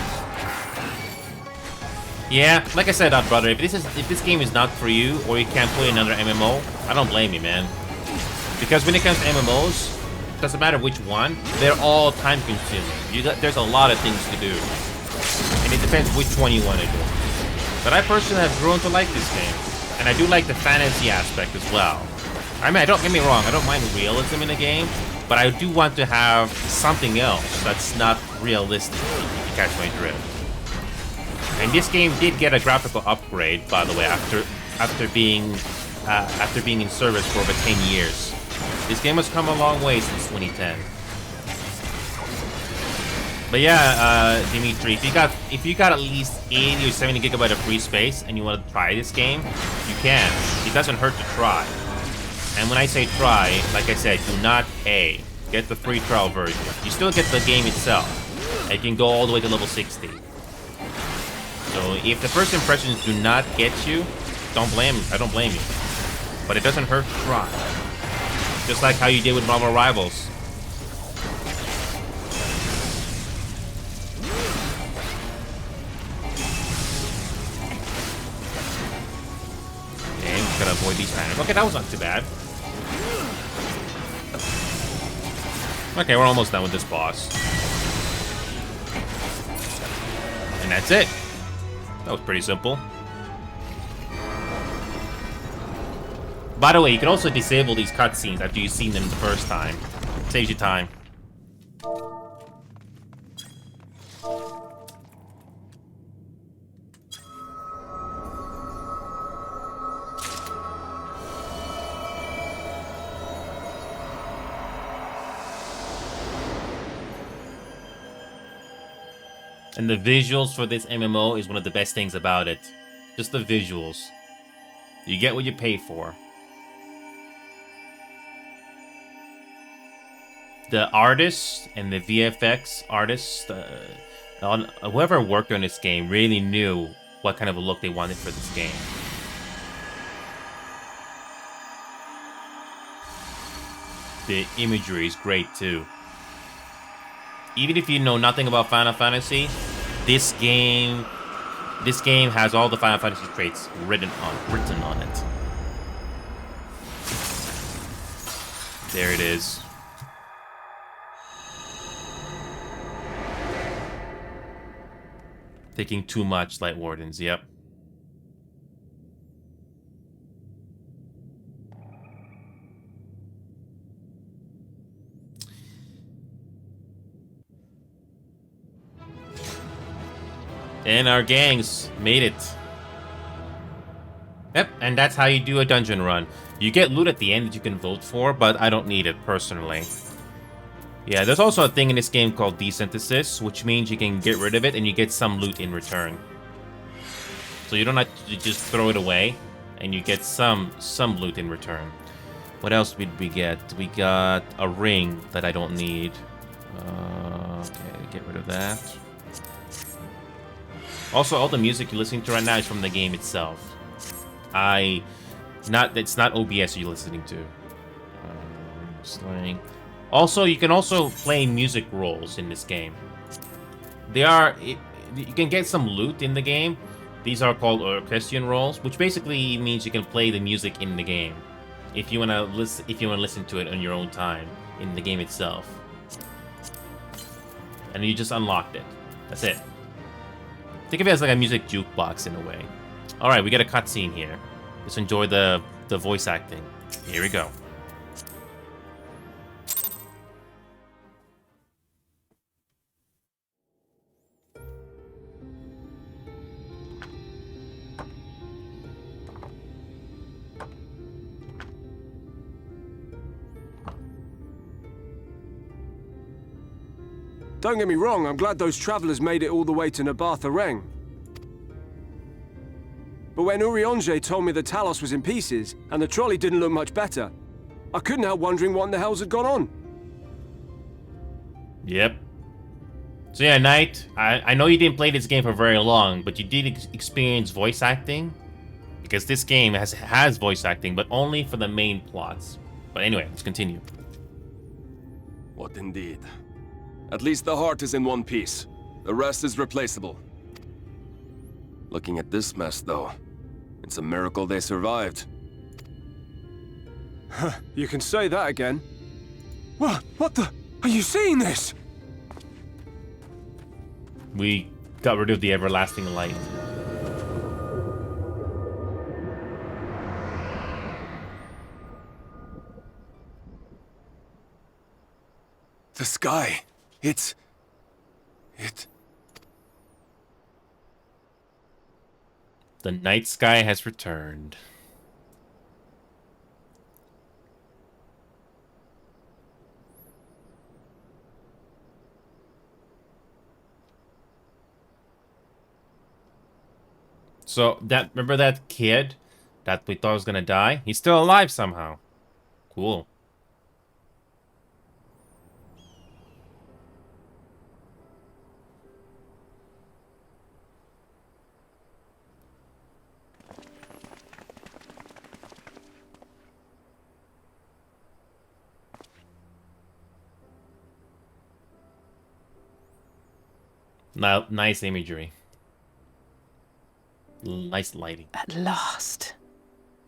Yeah, like I said, brother, if this game is not for you, or you can't play another MMO, I don't blame you, man. Because when it comes to MMOs, it doesn't matter which one, they're all time-consuming. There's a lot of things to do. And it depends which one you want to do. But I personally have grown to like this game. And I do like the fantasy aspect as well. I mean, don't get me wrong, I don't mind realism in a game, but I do want to have something else that's not realistic, if you catch my drift. And this game did get a graphical upgrade, by the way, after being in service for over 10 years. This game has come a long way since 2010. But yeah, Dimitri, if you got at least 80 or 70 gigabyte of free space and you want to try this game, you can. It doesn't hurt to try. And when I say try, like I said, do not pay. Get the free trial version. You still get the game itself. And you can go all the way to level 60. So if the first impressions do not get you, I don't blame you. But it doesn't hurt to try. Just like how you did with Marvel Rivals. Okay, I'm gonna avoid these patterns. Okay, that was not too bad. Okay, we're almost done with this boss. And that's it. That was pretty simple. By the way, you can also disable these cutscenes after you've seen them the first time. Saves you time. And the visuals for this MMO is one of the best things about it. Just the visuals. You get what you pay for. The artists and the VFX artists, whoever worked on this game really knew what kind of a look they wanted for this game. The imagery is great too. Even if you know nothing about Final Fantasy, this game has all the Final Fantasy traits written on it. There it is. Taking too much, Light Wardens, yep. And our gangs made it. Yep, and that's how you do a dungeon run. You get loot at the end that you can vote for, but I don't need it personally. Yeah, there's also a thing in this game called desynthesis, which means you can get rid of it and you get some loot in return. So you don't have to just throw it away, and you get some loot in return. What else did we get? We got a ring that I don't need. Okay, get rid of that. Also, all the music you're listening to right now is from the game itself. It's not OBS you're listening to. Also, you can also play music roles in this game. You can get some loot in the game. These are called orchestrion roles, which basically means you can play the music in the game if you wanna listen to it on your own time in the game itself. And you just unlocked it. That's it. Think of it as like a music jukebox in a way. Alright, we got a cutscene here. Let's enjoy the voice acting. Here we go. Don't get me wrong, I'm glad those travelers made it all the way to Nabartha Reng. But when Urianger told me the Talos was in pieces, and the trolley didn't look much better, I couldn't help wondering what in the hells had gone on. Yep. So yeah, Knight, I know you didn't play this game for very long, but you did experience voice acting? Because this game has voice acting, but only for the main plots. But anyway, let's continue. What indeed? At least the heart is in one piece. The rest is replaceable. Looking at this mess, though, it's a miracle they survived. You can say that again. What the? Are you seeing this? We got rid of the everlasting light. The sky. It... The night sky has returned. So, remember that kid that we thought was gonna die? He's still alive somehow. Cool. Now, nice imagery. Nice lighting. At last,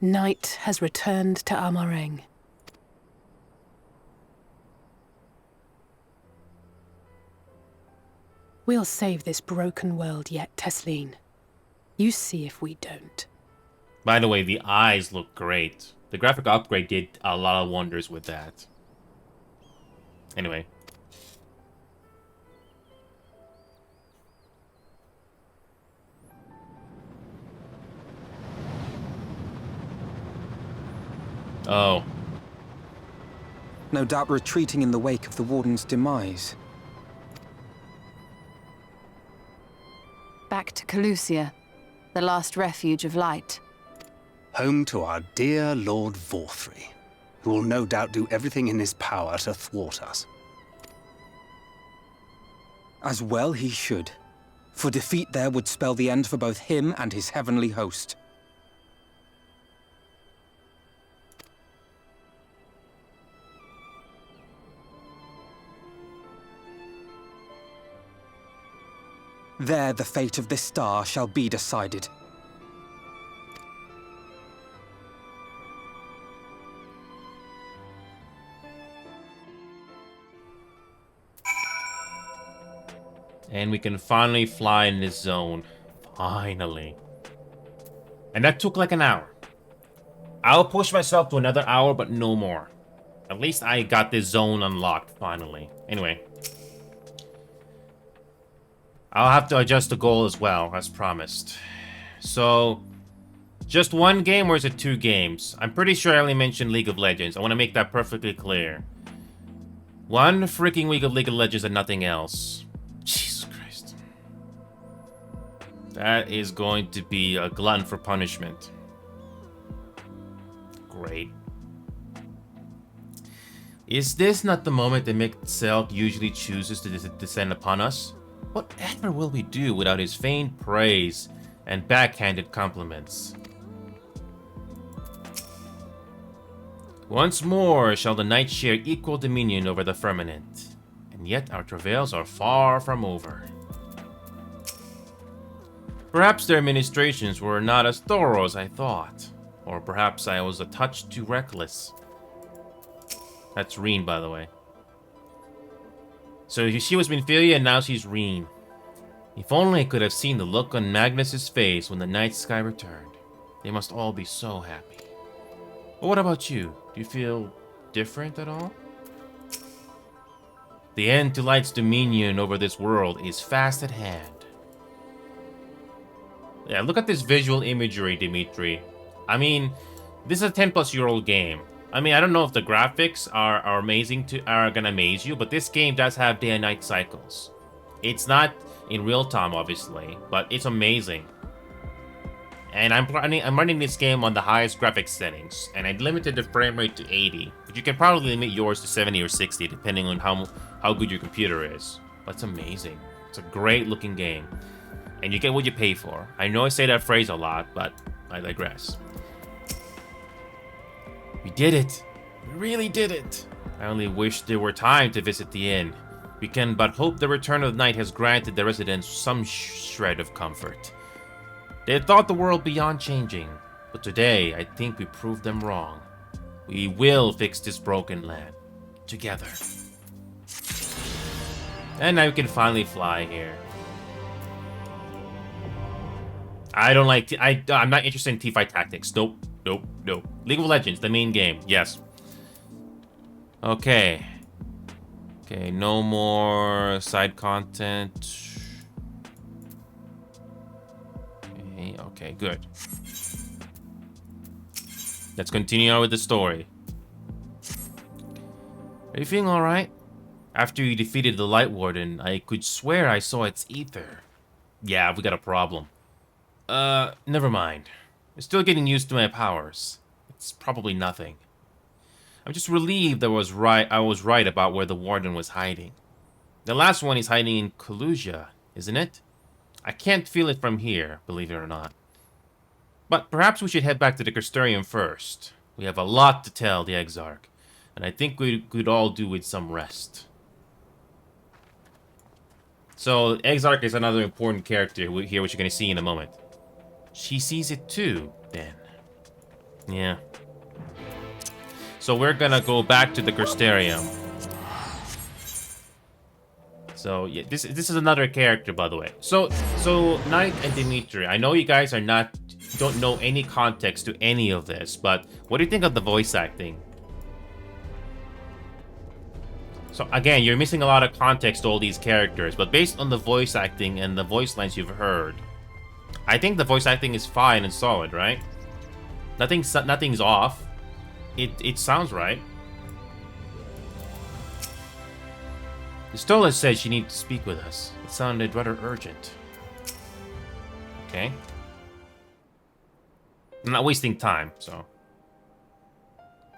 night has returned to Amareng. We'll save this broken world yet, Tesleen. You see if we don't. By the way, the eyes look great. The graphic upgrade did a lot of wonders with that. Anyway. Oh. No doubt retreating in the wake of the Warden's demise. Back to Calusia, the last refuge of light. Home to our dear Lord Vorthry, who will no doubt do everything in his power to thwart us. As well he should. For defeat there would spell the end for both him and his heavenly host. There the fate of this star shall be decided. And we can finally fly in this zone. Finally. And that took like an hour. I'll push myself to another hour, but no more. At least I got this zone unlocked, finally. Anyway. I'll have to adjust the goal as well, as promised. So, just one game or is it 2 games? I'm pretty sure I only mentioned League of Legends. I want to make that perfectly clear. One freaking week of League of Legends and nothing else. Jesus Christ. That is going to be a glutton for punishment. Great. Is this not the moment that Mixelk usually chooses to descend upon us? Whatever will we do without his feigned praise and backhanded compliments? Once more shall the night share equal dominion over the firmament, and yet our travails are far from over. Perhaps their ministrations were not as thorough as I thought, or perhaps I was a touch too reckless. That's Reen, by the way. So she was Minfilia and now she's Reen. If only I could have seen the look on Magnus's face when the night sky returned. They must all be so happy. But what about you? Do you feel different at all? The end to Light's dominion over this world is fast at hand. Yeah, look at this visual imagery, Dimitri. I mean, this is a 10-plus-year-old game. I mean, I don't know if the graphics are gonna amaze you, but this game does have day and night cycles. It's not in real time, obviously, but it's amazing. And I'm running this game on the highest graphics settings, and I limited the frame rate to 80. But you can probably limit yours to 70 or 60, depending on how good your computer is. But it's amazing. It's a great looking game. And you get what you pay for. I know I say that phrase a lot, but I digress. We did it! We really did it! I only wish there were time to visit the inn. We can but hope the return of the night has granted the residents some shred of comfort. They had thought the world beyond changing, but today I think we proved them wrong. We will fix this broken land. Together. And now we can finally fly here. I don't like... I'm not interested in teamfight tactics. Nope. Nope. Nope. League of Legends, the main game. Yes. Okay. Okay, no more side content. Okay, good. Let's continue on with the story. Are you feeling alright? After you defeated the Light Warden, I could swear I saw its ether. Yeah, we got a problem. Never mind. I'm still getting used to my powers. It's probably nothing. I'm just relieved I was right about where the Warden was hiding. The last one is hiding in Calusia, isn't it? I can't feel it from here, believe it or not. But perhaps we should head back to the Crystarium first. We have a lot to tell the Exarch, and I think we could all do with some rest. So, Exarch is another important character here, which you're going to see in a moment. She sees it too, then. Yeah. So we're gonna go back to the Crystarium. So yeah, this is another character, by the way. So Knight and Dimitri, I know you guys don't know any context to any of this, but what do you think of the voice acting? So again, you're missing a lot of context to all these characters, but based on the voice acting and the voice lines you've heard, I think the voice acting is fine and solid, right? Nothing's off. It sounds right. Stola said she needed to speak with us. It sounded rather urgent. Okay. I'm not wasting time, so.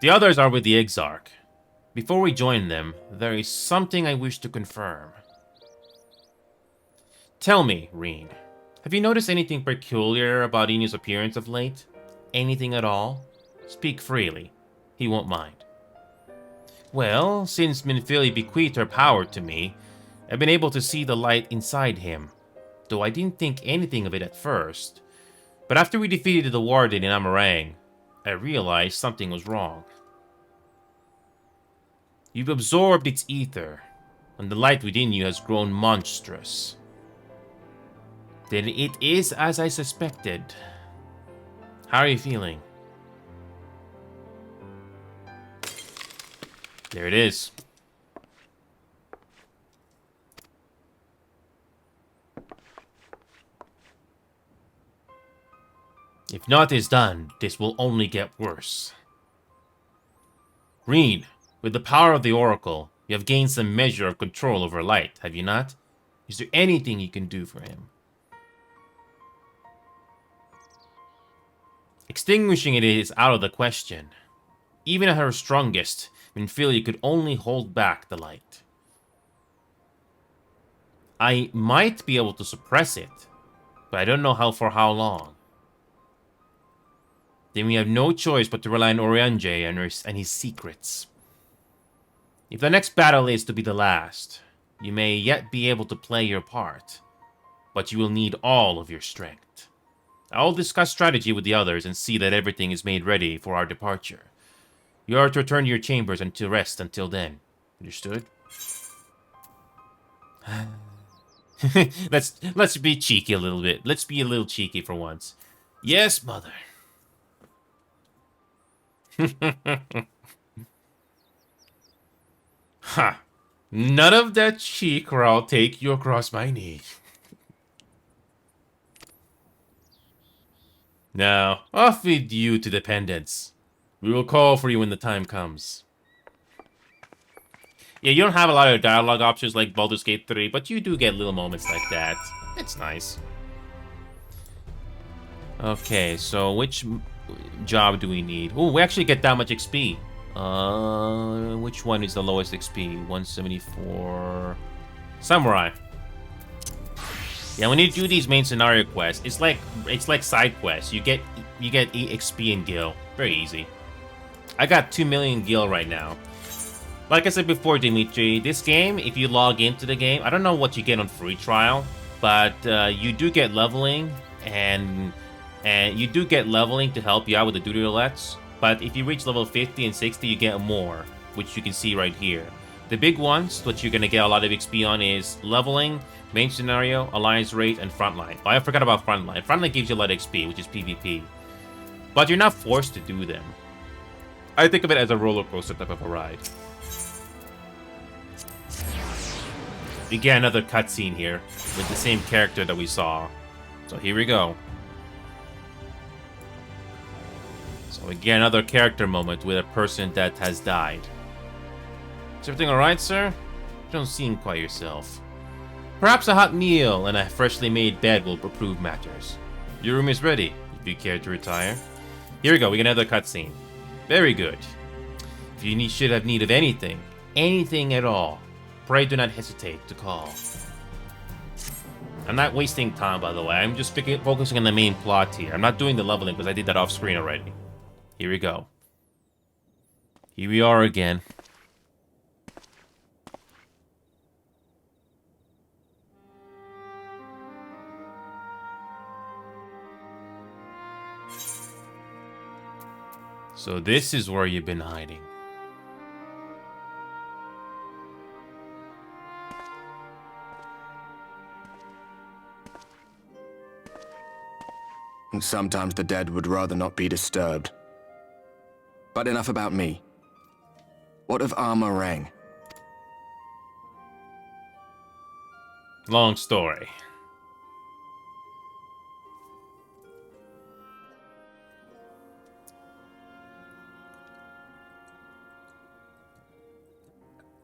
The others are with the Exarch. Before we join them, there is something I wish to confirm. Tell me, Reen, have you noticed anything peculiar about Inu's appearance of late? Anything at all? Speak freely. He won't mind. Well, since Minfili bequeathed her power to me, I've been able to see the light inside him, though I didn't think anything of it at first. But after we defeated the Warden in Amarang, I realized something was wrong. You've absorbed its ether, and the light within you has grown monstrous. Then it is as I suspected. How are you feeling? There it is. If naught is done, this will only get worse. Reen, with the power of the Oracle, you have gained some measure of control over light, have you not? Is there anything you can do for him? Extinguishing it is out of the question. Even at her strongest, Minfilia could only hold back the light. I might be able to suppress it, but I don't know for how long. Then we have no choice but to rely on Oriange and his secrets. If the next battle is to be the last, you may yet be able to play your part, but you will need all of your strength. I will discuss strategy with the others and see that everything is made ready for our departure. You are to return to your chambers and to rest until then. Understood? Let's be cheeky a little bit. Let's be a little cheeky for once. Yes, mother. Ha! None of that cheek or I'll take you across my knee. Now, off with you to the pendants. We will call for you when the time comes. Yeah, you don't have a lot of dialogue options like Baldur's Gate 3, but you do get little moments like that. It's nice. Okay, so which job do we need? Oh, we actually get that much XP. Which one is the lowest XP? 174. Samurai. Yeah, when you do these main scenario quests, it's like side quests. You get XP in Gil. Very easy. I got 2 million Gil right now. Like I said before, Dimitri, this game, if you log into the game, I don't know what you get on free trial, but you do get leveling, and you do get leveling to help you out with the duty roulettes. But if you reach level 50 and 60, you get more, which you can see right here. The big ones, what you're gonna get a lot of XP on, is leveling, main scenario, alliance rate, and frontline. Oh, I forgot about frontline. Frontline gives you a lot of XP, which is PvP. But you're not forced to do them. I think of it as a roller coaster type of a ride. We get another cutscene here with the same character that we saw. So here we go. So we get another character moment with a person that has died. Is everything alright, sir? You don't seem quite yourself. Perhaps a hot meal and a freshly made bed will improve matters. Your room is ready, if you care to retire. Here we go, we get another cutscene. Very good. If you should have need of anything at all, pray do not hesitate to call. I'm not wasting time, by the way. I'm just focusing on the main plot here. I'm not doing the leveling because I did that off screen already. Here we go. Here we are again. So this is where you've been hiding. Sometimes the dead would rather not be disturbed. But enough about me. What of Amarang? Long story.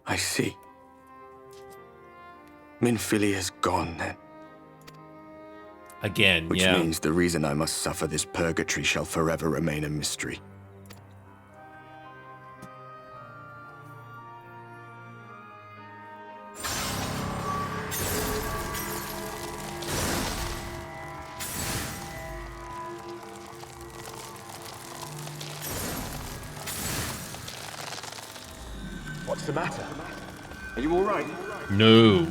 I see. Minfilia's gone then. Again, Which yeah. means the reason I must suffer this purgatory shall forever remain a mystery. What's the matter? Are you all right? No.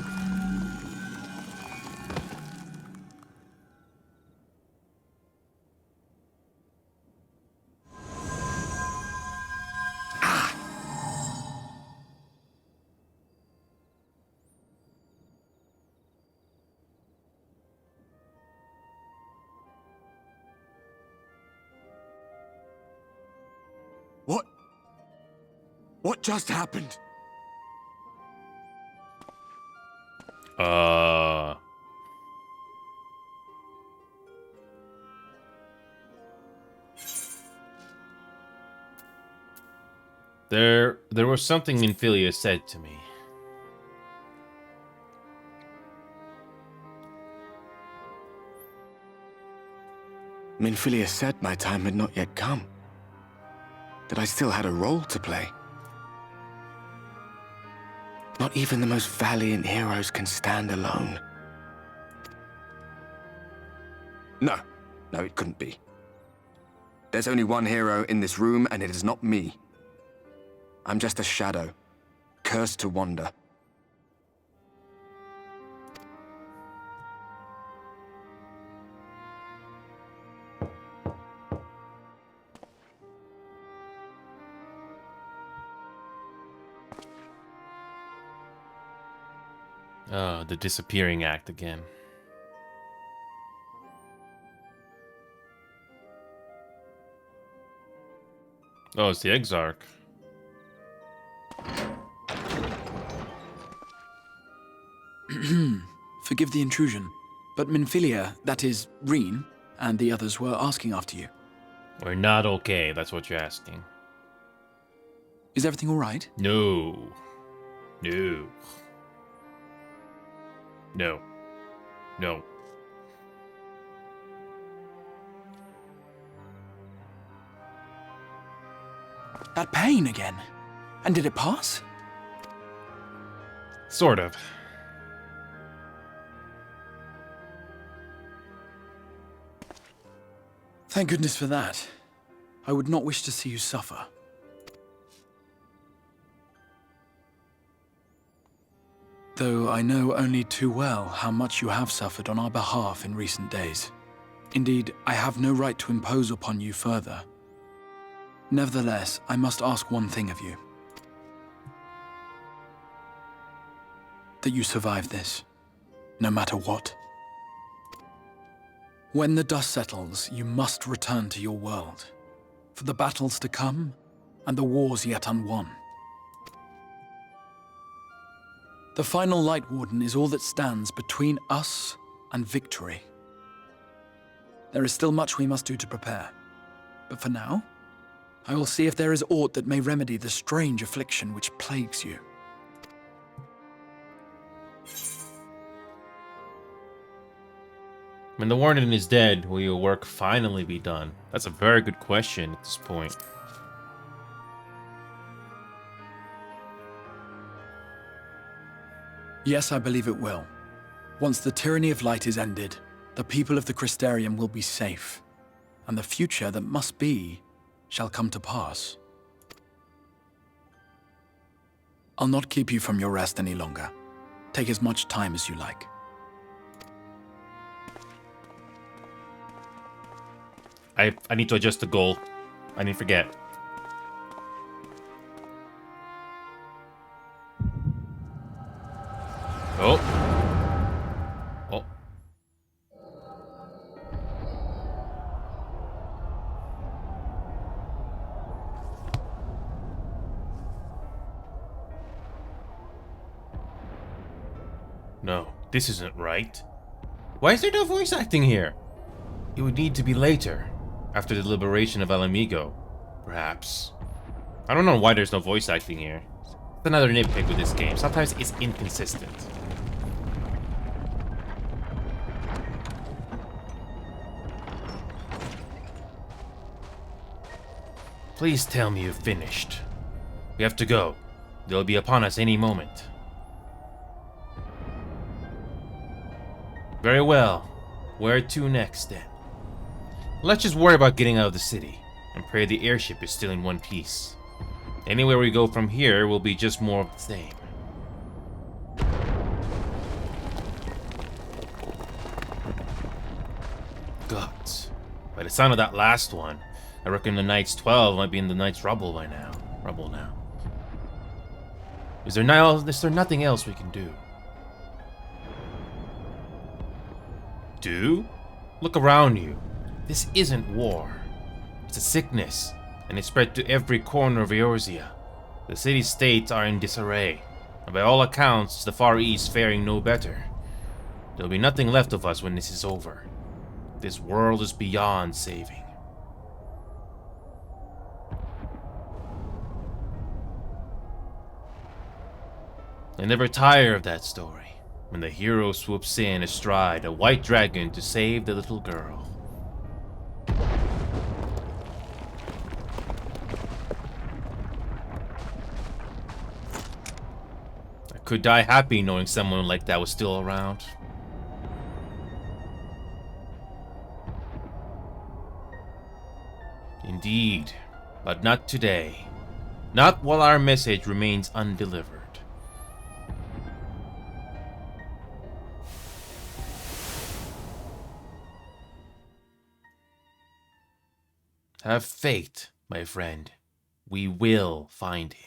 What just happened? There was something Minfilia said to me. Minfilia said my time had not yet come. That I still had a role to play. Not even the most valiant heroes can stand alone. No, it couldn't be. There's only one hero in this room, and it is not me. I'm just a shadow, cursed to wander. The disappearing act again. Oh, it's the Exarch. Forgive the intrusion, but Minfilia, that is, Reen, and the others were asking after you. We're not okay, that's what you're asking. Is everything all right? No. No. No. No. That pain again. And did it pass? Sort of. Thank goodness for that. I would not wish to see you suffer. Though I know only too well how much you have suffered on our behalf in recent days. Indeed, I have no right to impose upon you further. Nevertheless, I must ask one thing of you. That you survive this, no matter what. When the dust settles, you must return to your world, for the battles to come and the wars yet unwon. The final Light Warden is all that stands between us and victory. There is still much we must do to prepare, but for now, I will see if there is aught that may remedy the strange affliction which plagues you. When the Warden is dead, will your work finally be done? That's a very good question at this point. Yes, I believe it will. Once the tyranny of light is ended, the people of the Crystarium will be safe, and the future that must be shall come to pass. I'll not keep you from your rest any longer. Take as much time as you like. I need to adjust the goal. I didn't forget. Oh. Oh. No. This isn't right. Why is there no voice acting here? It would need to be later, after the liberation of Alamigo, perhaps. I don't know why there's no voice acting here. It's another nitpick with this game. Sometimes it's inconsistent. Please tell me you've finished. We have to go. They'll be upon us any moment. Very well. Where to next, then? Let's just worry about getting out of the city, and pray the airship is still in one piece. Anywhere we go from here will be just more of the same. Gods. By the sound of that last one, I reckon the Knight's 12 might be in the Knight's rubble by now. Is there nothing else we can do? Look around you. This isn't war. It's a sickness, and it's spread to every corner of Eorzea. The city-states are in disarray, and by all accounts, the Far East faring no better. There'll be nothing left of us when this is over. This world is beyond saving. I never tire of that story, when the hero swoops in astride a white dragon to save the little girl. I could die happy knowing someone like that was still around. Indeed, but not today. Not while our message remains undelivered. Have faith, my friend. We will find him.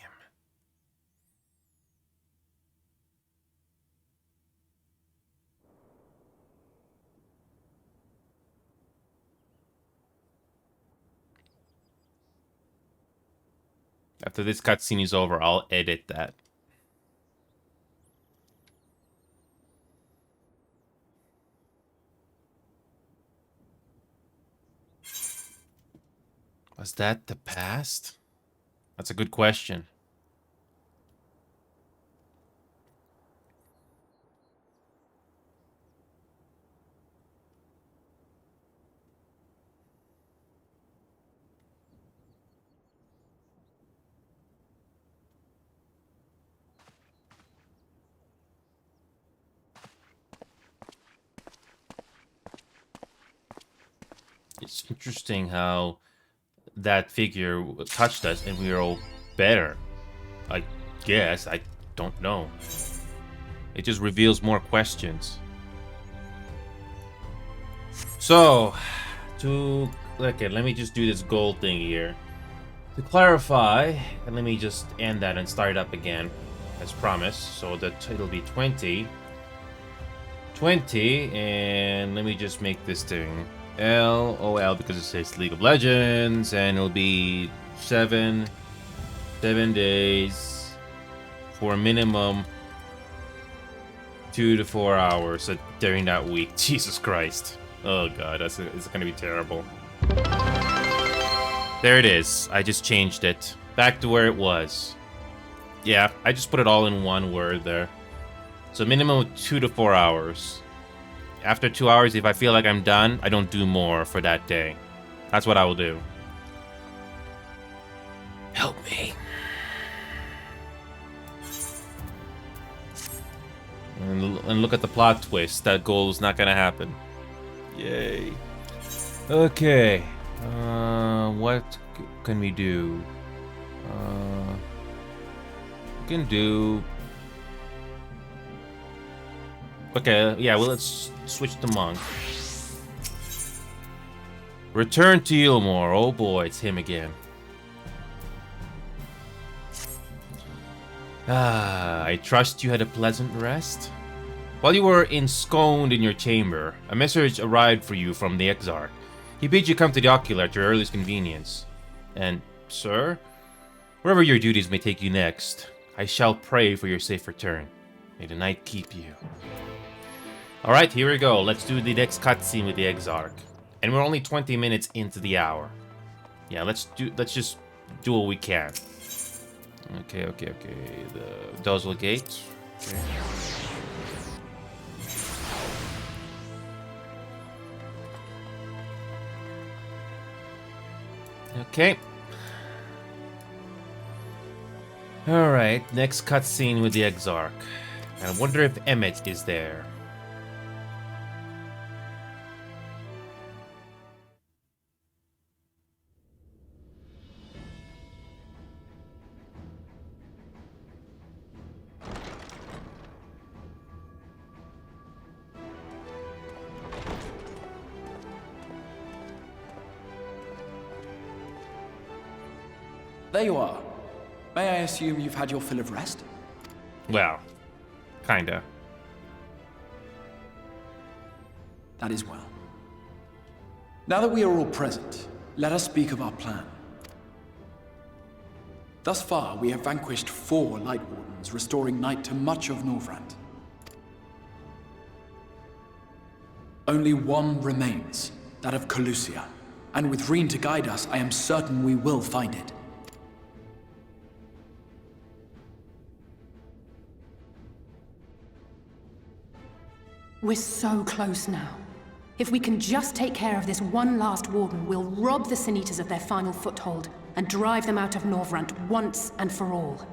After this cutscene is over, I'll edit that. Was that the past? That's a good question. It's interesting how that figure touched us and we were all better. I guess. I don't know. It just reveals more questions. So, okay, let me just do this gold thing here. To clarify, and let me just end that and start it up again, as promised. So that it'll be 20. 20, and let me just make this thing LOL because it says League of Legends, and it'll be 7 days for a minimum 2 to 4 hours during that week. Jesus Christ. Oh god, it's gonna be terrible. There it is. I just changed it back to where it was. Yeah, I just put it all in one word there. So minimum of 2 to 4 hours. After 2 hours, if I feel like I'm done, I don't do more for that day. That's what I will do. Help me. And look at the plot twist. That goal is not gonna happen. Yay. Okay. What can we do? We can do... Okay, yeah, well, let's switch to Monk. Return to Ilmore. Oh boy, it's him again. I trust you had a pleasant rest? While you were ensconced in your chamber, a message arrived for you from the Exarch. He bid you come to the Ocular at your earliest convenience. And, sir, wherever your duties may take you next, I shall pray for your safe return. May the night keep you. Alright, here we go. Let's do the next cutscene with the Exarch. And we're only 20 minutes into the hour. Yeah, let's just do what we can. Okay. The Dozle Gate. Okay. Alright, next cutscene with the Exarch. And I wonder if Emmet is there. There you are. May I assume you've had your fill of rest? Well, kinda. That is well. Now that we are all present, let us speak of our plan. Thus far, we have vanquished 4 Light Wardens, restoring night to much of Norvrant. Only one remains, that of Calusia. And with Reen to guide us, I am certain we will find it. We're so close now. If we can just take care of this one last warden, we'll rob the Sin Eaters of their final foothold and drive them out of Norvrant once and for all.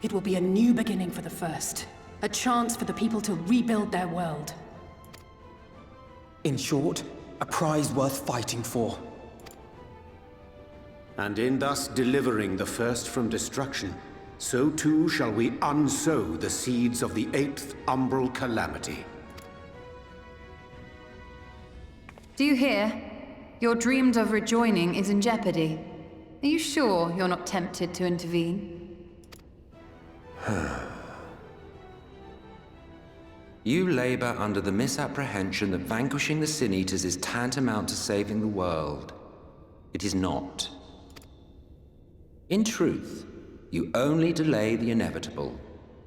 It will be a new beginning for the First. A chance for the people to rebuild their world. In short, a prize worth fighting for. And in thus delivering the First from destruction, so too shall we unsow the seeds of the 8th Umbral Calamity. Do you hear? Your dreamed of rejoining is in jeopardy. Are you sure you're not tempted to intervene? You labor under the misapprehension that vanquishing the Sin Eaters is tantamount to saving the world. It is not. In truth, you only delay the inevitable,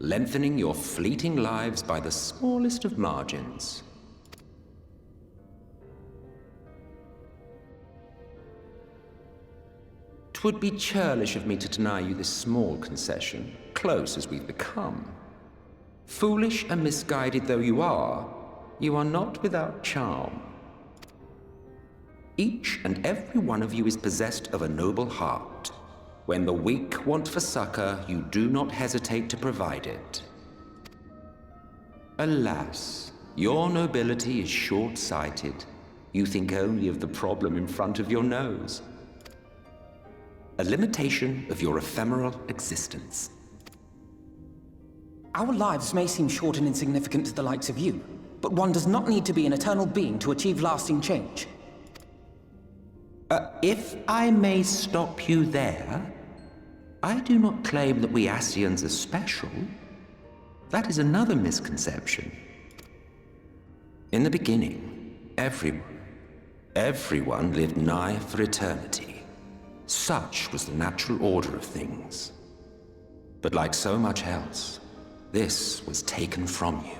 lengthening your fleeting lives by the smallest of margins. Twould be churlish of me to deny you this small concession, close as we've become. Foolish and misguided though you are not without charm. Each and every one of you is possessed of a noble heart. When the weak want for succor, you do not hesitate to provide it. Alas, your nobility is short-sighted. You think only of the problem in front of your nose. A limitation of your ephemeral existence. Our lives may seem short and insignificant to the likes of you, but one does not need to be an eternal being to achieve lasting change. If I may stop you there, I do not claim that we Ascians are special. That is another misconception. In the beginning, everyone lived nigh for eternity. Such was the natural order of things. But like so much else, this was taken from you.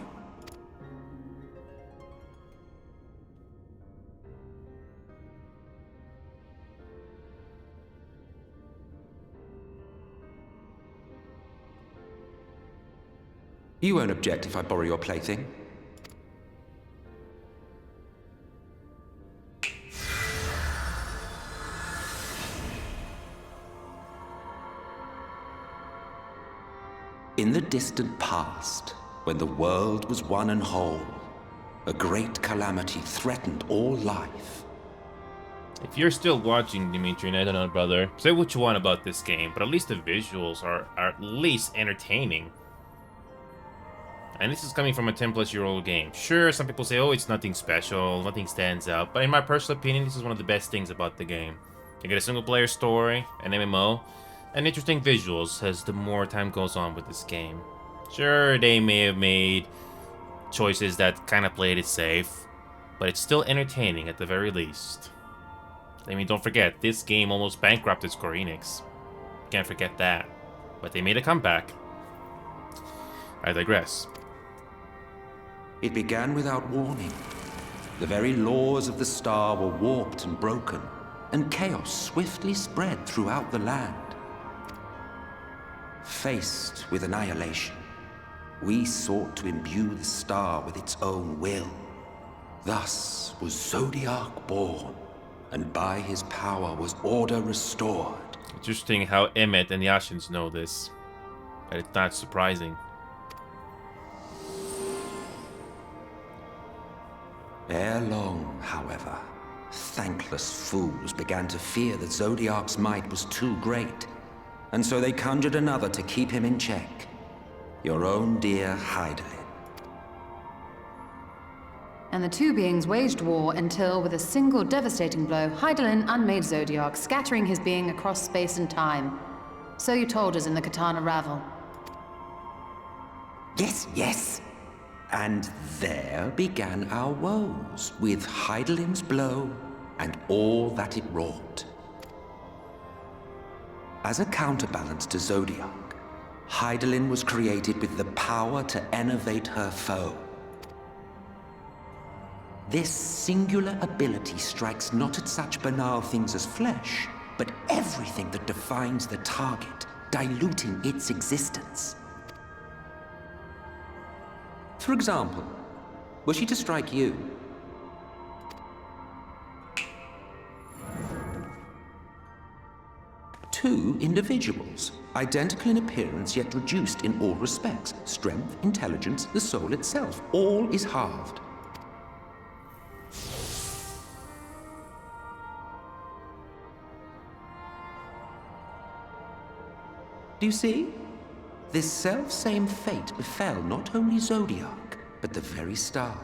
You won't object if I borrow your plaything? In the distant past, when the world was one and whole, a great calamity threatened all life. If you're still watching, Dimitri, and I don't know, brother, say what you want about this game, but at least the visuals are at least entertaining. And this is coming from a 10-plus-year-old game. Sure, some people say, oh, it's nothing special, nothing stands out, but in my personal opinion, this is one of the best things about the game. You get a single-player story, an MMO, and interesting visuals as the more time goes on with this game. Sure, they may have made choices that kind of played it safe, but it's still entertaining at the very least. I mean, don't forget, this game almost bankrupted Square Enix. Can't forget that. But they made a comeback. I digress. It began without warning. The very laws of the star were warped and broken, and chaos swiftly spread throughout the land. Faced with annihilation, we sought to imbue the star with its own will. Thus was Zodiac born, and by his power was order restored. Interesting how Emmett and Yashins know this, but it's not surprising. Ere long, however, thankless fools began to fear that Zodiac's might was too great, and so they conjured another to keep him in check. Your own dear Hydaelyn. And the two beings waged war until, with a single devastating blow, Hydaelyn unmade Zodiac, scattering his being across space and time. So you told us in the Katana Ravel. Yes, yes. And there began our woes, with Hydaelyn's blow and all that it wrought. As a counterbalance to Zodiac, Hydaelyn was created with the power to enervate her foe. This singular ability strikes not at such banal things as flesh, but everything that defines the target, diluting its existence. For example, were she to strike you, two individuals, identical in appearance yet reduced in all respects, strength, intelligence, the soul itself, all is halved. Do you see? This self-same fate befell not only Zodiac, but the very star.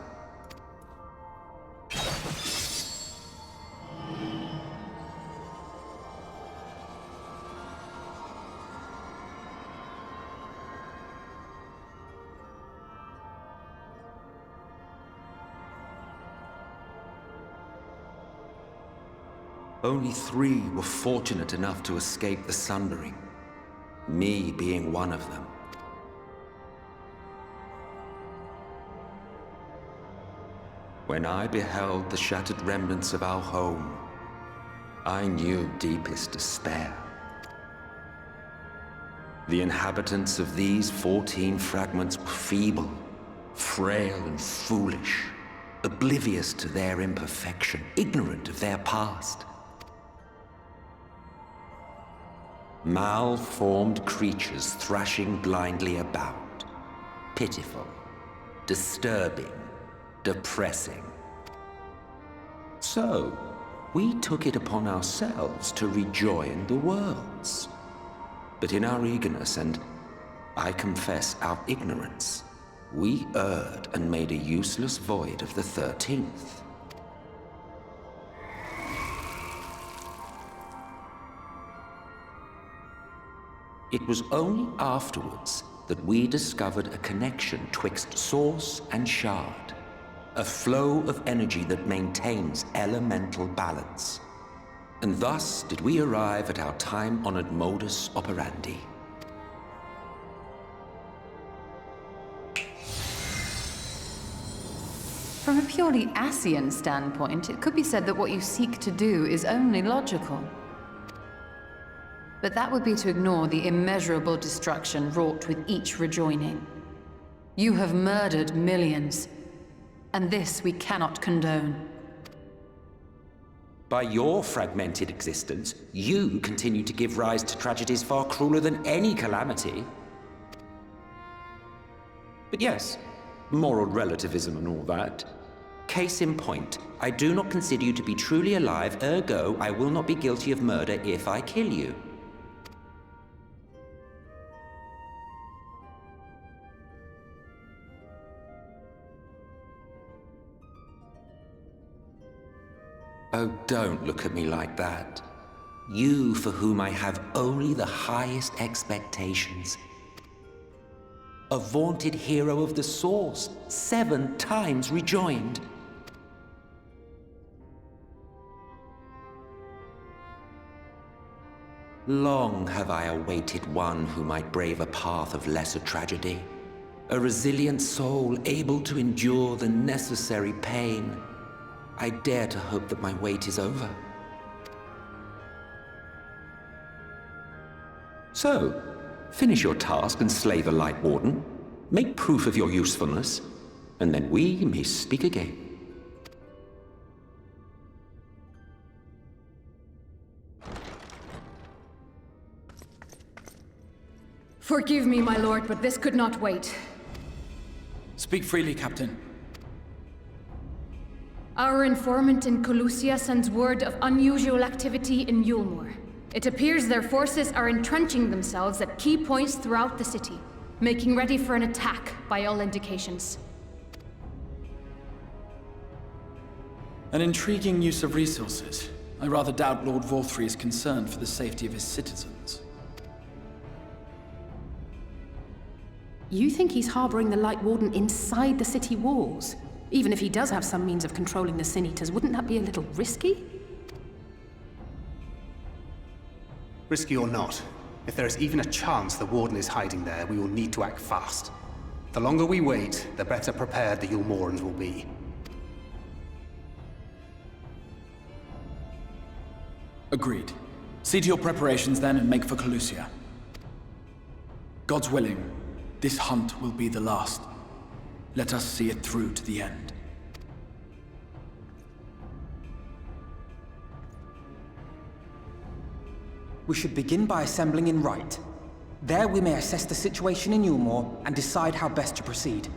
Only 3 were fortunate enough to escape the sundering. Me being one of them. When I beheld the shattered remnants of our home, I knew deepest despair. The inhabitants of these 14 fragments were feeble, frail and foolish, oblivious to their imperfection, ignorant of their past. Malformed creatures thrashing blindly about. Pitiful, disturbing, depressing. So, we took it upon ourselves to rejoin the worlds. But in our eagerness and, I confess, our ignorance, we erred and made a useless void of the 13th. It was only afterwards that we discovered a connection twixt source and shard, a flow of energy that maintains elemental balance. And thus did we arrive at our time-honored modus operandi. From a purely Asian standpoint, it could be said that what you seek to do is only logical. But that would be to ignore the immeasurable destruction wrought with each rejoining. You have murdered millions, and this we cannot condone. By your fragmented existence, you continue to give rise to tragedies far crueler than any calamity. But yes, moral relativism and all that. Case in point, I do not consider you to be truly alive, ergo I will not be guilty of murder if I kill you. Oh, don't look at me like that. You for whom I have only the highest expectations. A vaunted hero of the Source, 7 times rejoined. Long have I awaited one who might brave a path of lesser tragedy. A resilient soul able to endure the necessary pain. I dare to hope that my wait is over. So, finish your task and slay the Light Warden. Make proof of your usefulness, and then we may speak again. Forgive me, my lord, but this could not wait. Speak freely, Captain. Our informant in Colusia sends word of unusual activity in Yulmore. It appears their forces are entrenching themselves at key points throughout the city, making ready for an attack by all indications. An intriguing use of resources. I rather doubt Lord Vorthry is concerned for the safety of his citizens. You think he's harboring the Light Warden inside the city walls? Even if he does have some means of controlling the Sin Eaters, wouldn't that be a little risky? Risky or not, if there is even a chance the Warden is hiding there, we will need to act fast. The longer we wait, the better prepared the Yulmorans will be. Agreed. See to your preparations then and make for Colusia. God's willing, this hunt will be the last. Let us see it through to the end. We should begin by assembling in Rite. There we may assess the situation in Yulmore and decide how best to proceed.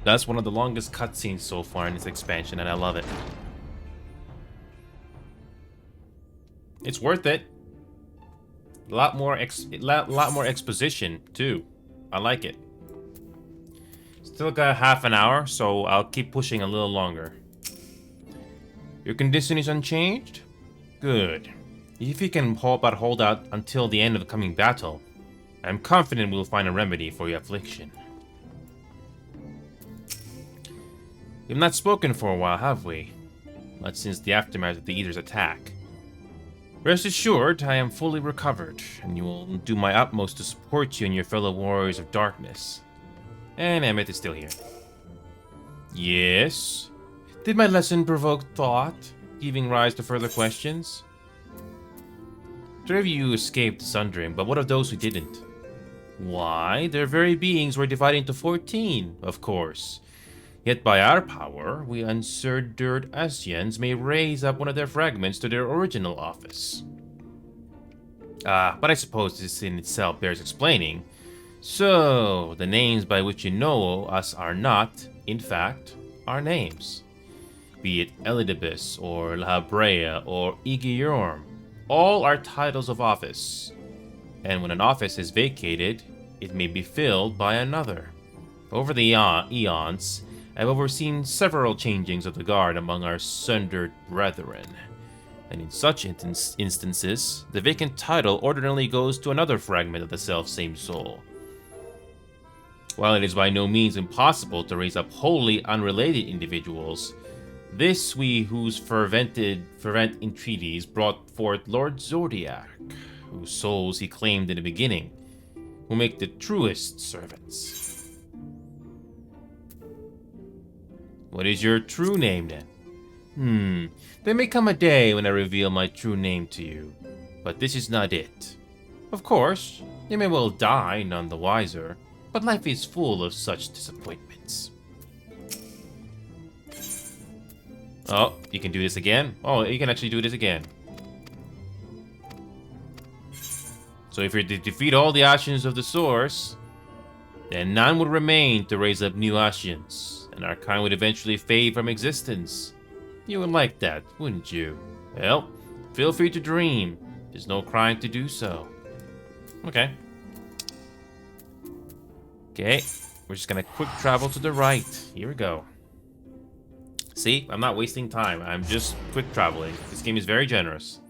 That's one of the longest cutscenes so far in this expansion, and I love it. It's worth it. A lot more exposition too. I like it. Still got half an hour, so I'll keep pushing a little longer. Your condition is unchanged? Good. If you can hold out until the end of the coming battle, I'm confident we'll find a remedy for your affliction. We've not spoken for a while, have we? Not since the aftermath of the Eater's attack. Rest assured, I am fully recovered, and you will do my utmost to support you and your fellow warriors of darkness. And Emmett is still here. Yes? Did my lesson provoke thought, giving rise to further questions? 3 of you escaped sundering, but what of those who didn't? Why, their very beings were divided into 14, of course. Yet by our power, we unsurdered Asians may raise up one of their fragments to their original office. But I suppose this in itself bears explaining. So, the names by which you know us are not, in fact, our names. Be it Elidibus, or La Brea, or Igiorm, all are titles of office. And when an office is vacated, it may be filled by another. Over the eons, I've overseen several changings of the guard among our sundered brethren, and in such instances, the vacant title ordinarily goes to another fragment of the self-same soul. While it is by no means impossible to raise up wholly unrelated individuals, this we whose fervent entreaties brought forth Lord Zodiac, whose souls he claimed in the beginning, who make the truest servants. What is your true name, then? There may come a day when I reveal my true name to you, but this is not it. Of course, you may well die none the wiser, but life is full of such disappointments. Oh, you can do this again? Oh, you can actually do this again. So if you defeat all the Ashians of the Source, then none would remain to raise up new Ashians, and our kind would eventually fade from existence. You would like that, wouldn't you? Well, feel free to dream. There's no crime to do so. Okay. Okay, we're just gonna quick travel to the right. Here we go. See, I'm not wasting time. I'm just quick traveling. This game is very generous.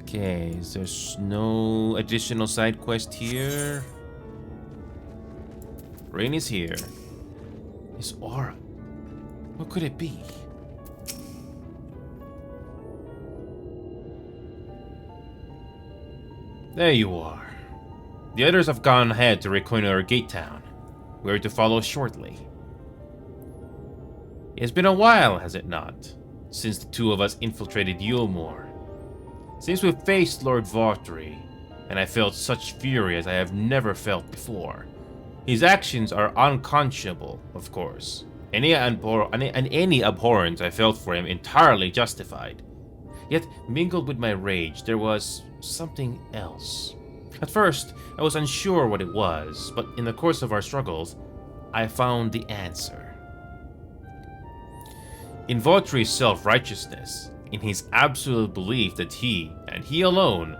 Okay, there's no additional side quest here. Rain is here. His aura. What could it be? There you are. The others have gone ahead to reconnoiter Gate Town. We are to follow shortly. It has been a while, has it not, since the two of us infiltrated Yulmore. Since we faced Lord Vaughtry, and I felt such fury as I have never felt before. His actions are unconscionable, of course. Any abhorrence I felt for him entirely justified. Yet, mingled with my rage, there was something else. At first, I was unsure what it was, but in the course of our struggles, I found the answer. In Vaughtry's self-righteousness, in his absolute belief that he, and he alone,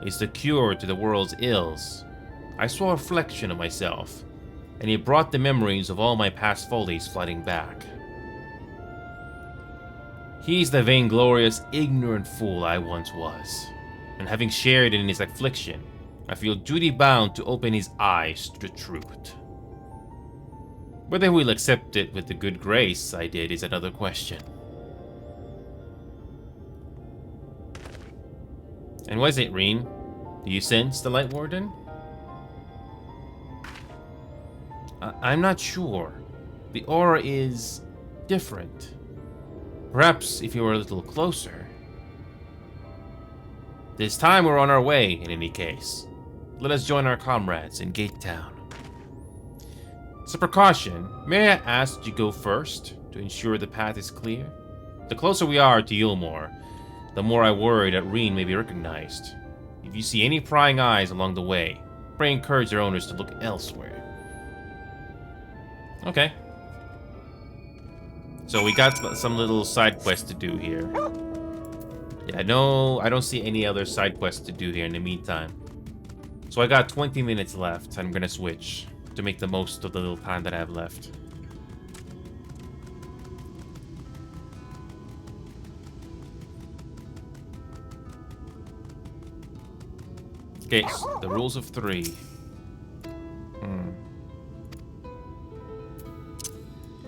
is the cure to the world's ills, I saw a reflection of myself, and it brought the memories of all my past follies flooding back. He is the vainglorious, ignorant fool I once was, and having shared in his affliction, I feel duty-bound to open his eyes to the truth. Whether he will accept it with the good grace I did is another question. And what is it, Reen? Do you sense the Light Warden? I'm not sure. The aura is different. Perhaps if you were a little closer. This time we're on our way, in any case. Let us join our comrades in Gate Town. As a precaution, may I ask that you go first to ensure the path is clear? The closer we are to Yulmore, the more I worry that Reen may be recognized. If you see any prying eyes along the way, pray encourage their owners to look elsewhere. Okay. So we got some little side quests to do here. Yeah, no, I don't see any other side quests to do here in the meantime. So I got 20 minutes left. I'm gonna switch to make the most of the little time that I have left. Okay, so the rules of 3.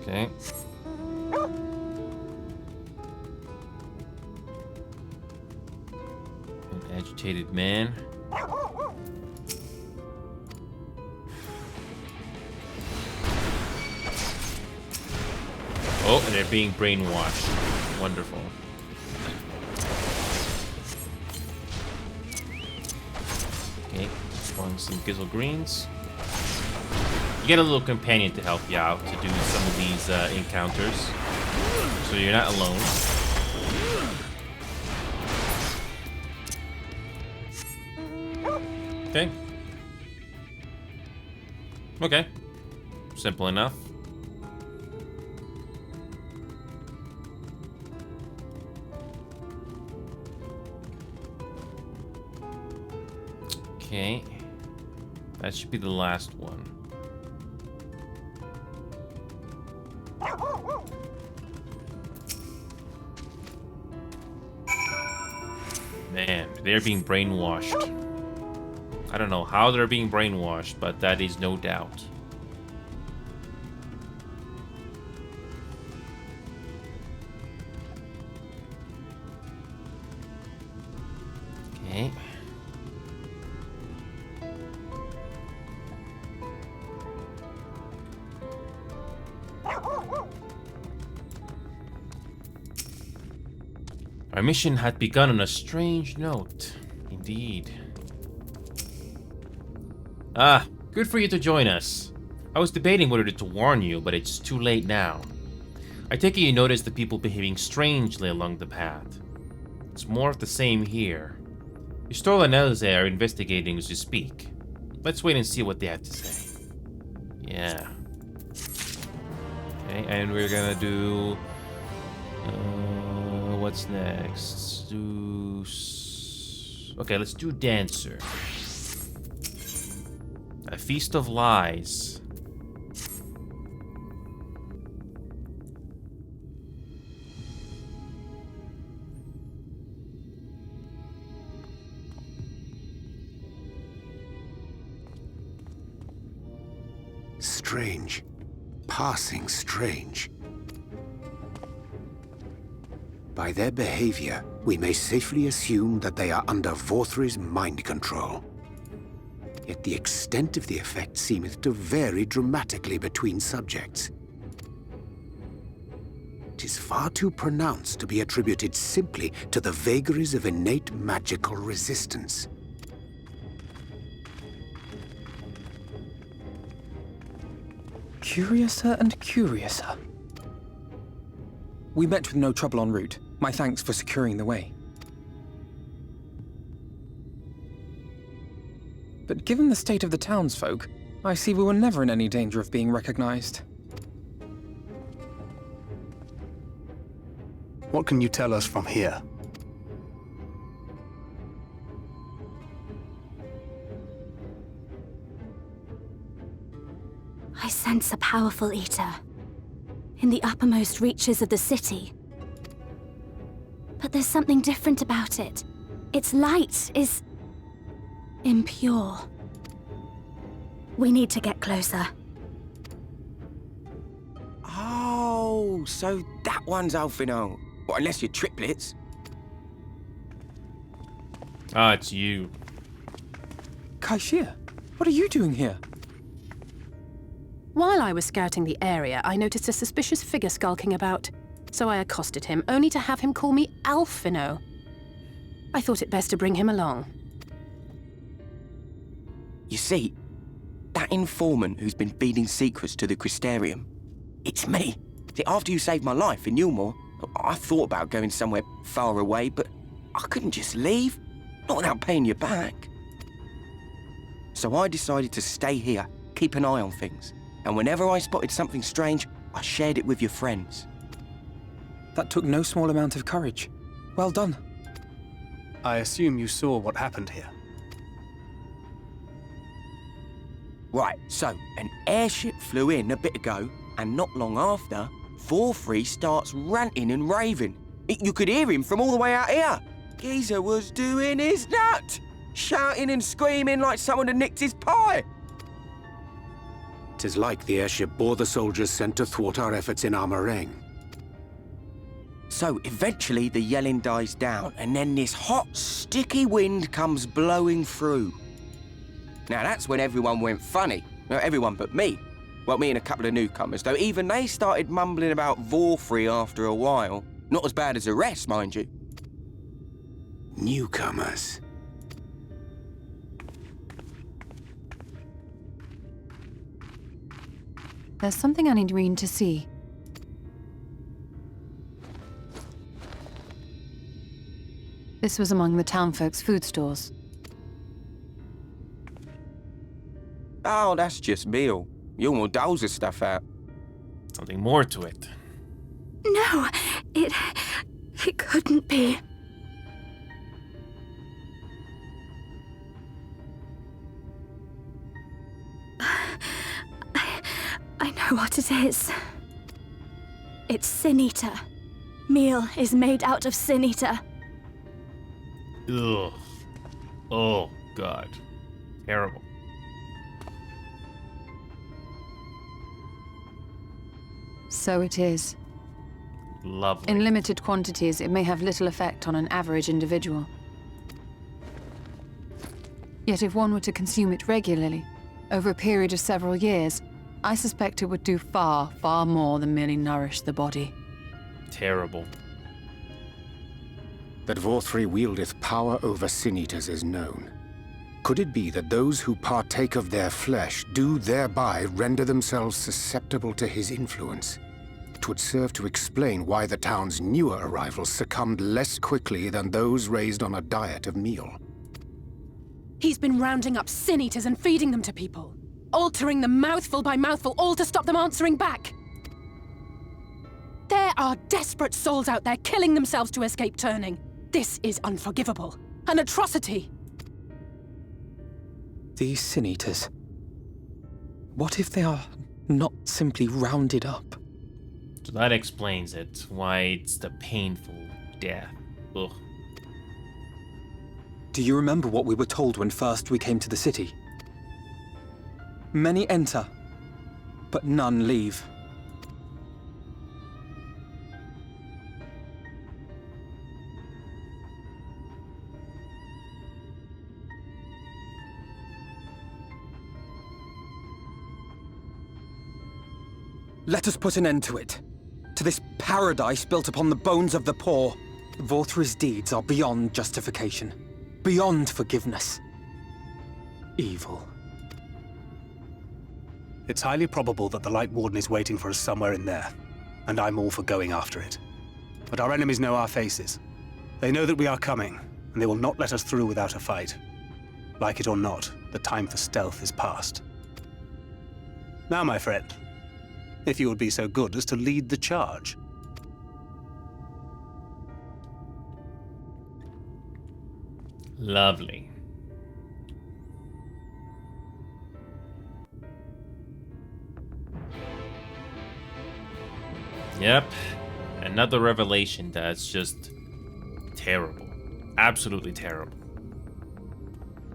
Okay. An agitated man. Oh, and they're being brainwashed. Wonderful. Okay, spawn some Gizzle Greens. You get a little companion to help you out to do some of these encounters, so you're not alone. Okay. Okay. Simple enough. Okay. That should be the last one. Man, they're being brainwashed. I don't know how they're being brainwashed, but that is no doubt. Okay. Our mission had begun on a strange note, indeed. Ah, good for you to join us. I was debating whether to warn you, but it's too late now. I take it you noticed the people behaving strangely along the path. It's more of the same here. Ystola and Elze are investigating as you speak. Let's wait and see what they have to say. Yeah. Okay, and we're gonna do... what's next? Okay, let's do Dancer. A Feast of Lies. Strange. Passing strange. By their behavior, we may safely assume that they are under Vorthri's mind control. Yet the extent of the effect seemeth to vary dramatically between subjects. It is far too pronounced to be attributed simply to the vagaries of innate magical resistance. Curiouser and curiouser. We met with no trouble en route. My thanks for securing the way. But given the state of the townsfolk, I see we were never in any danger of being recognized. What can you tell us from here? I sense a powerful eater in the uppermost reaches of the city. But there's something different about it. Its light is impure. We need to get closer. Oh, so that one's Alphino. Well, unless you're triplets. Ah, it's you. Kaishir, what are you doing here? While I was scouting the area, I noticed a suspicious figure skulking about. So I accosted him, only to have him call me Alphino. I thought it best to bring him along. You see, that informant who's been feeding secrets to the Crystarium, it's me. See, after you saved my life in Yulmore, I thought about going somewhere far away, but I couldn't just leave. Not without paying you back. So I decided to stay here, keep an eye on things. And whenever I spotted something strange, I shared it with your friends. That took no small amount of courage. Well done. I assume you saw what happened here. Right, so an airship flew in a bit ago, and not long after, Vorthri starts ranting and raving. You could hear him from all the way out here. Geezer was doing his nut, shouting and screaming like someone had nicked his pie. 'Tis like the airship bore the soldiers sent to thwart our efforts in Armorang. So eventually the yelling dies down, and then this hot, sticky wind comes blowing through. Now that's when everyone went funny. No, everyone but me. Well, me and a couple of newcomers, though even they started mumbling about Vorthri after a while. Not as bad as the rest, mind you. Newcomers. There's something I need Reen to see. This was among the townfolk's food stores. Oh, that's just meal. Yulmore doles the stuff out. Something more to it. No, it couldn't be. I know what it is. It's Sin Eater. Meal is made out of Sin Eater. Ugh. Oh, God. Terrible. So it is. Lovely. In limited quantities, it may have little effect on an average individual. Yet if one were to consume it regularly, over a period of several years, I suspect it would do far, far more than merely nourish the body. Terrible. That Vorthri wieldeth power over Sin-Eaters is known. Could it be that those who partake of their flesh do thereby render themselves susceptible to his influence? It would serve to explain why the town's newer arrivals succumbed less quickly than those raised on a diet of meal. He's been rounding up Sin-Eaters and feeding them to people. Altering them mouthful by mouthful, all to stop them answering back. There are desperate souls out there killing themselves to escape turning. This is unforgivable. An atrocity. These Sin-Eaters. What if they are not simply rounded up? So that explains it. Why it's the painful death. Ugh. Do you remember what we were told when first we came to the city? Many enter, but none leave. Let us put an end to it. To this paradise built upon the bones of the poor. Vorthri's deeds are beyond justification. Beyond forgiveness. Evil. It's highly probable that the Light Warden is waiting for us somewhere in there, and I'm all for going after it. But our enemies know our faces. They know that we are coming, and they will not let us through without a fight. Like it or not, the time for stealth is past. Now, my friend, if you would be so good as to lead the charge. Lovely. Yep. Another revelation that's just terrible. Absolutely terrible.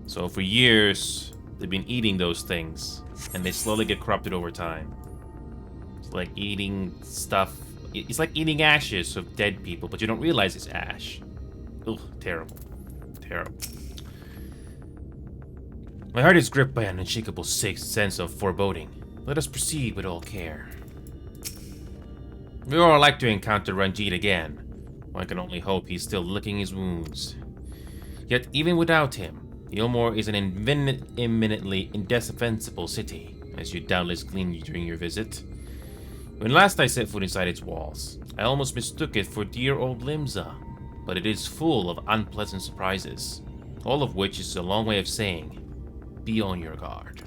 So for years, they've been eating those things, and they slowly get corrupted over time. It's like eating stuff. It's like eating ashes of dead people, but you don't realize it's ash. Ugh, terrible. Terrible. My heart is gripped by an unshakable sixth sense of foreboding. Let us proceed with all care. We all like to encounter Ranjit again. One can only hope he's still licking his wounds. Yet even without him, Yulmore is an imminently indefensible city, as you doubtless gleaned during your visit. When last I set foot inside its walls, I almost mistook it for dear old Limsa, but it is full of unpleasant surprises, all of which is a long way of saying, be on your guard.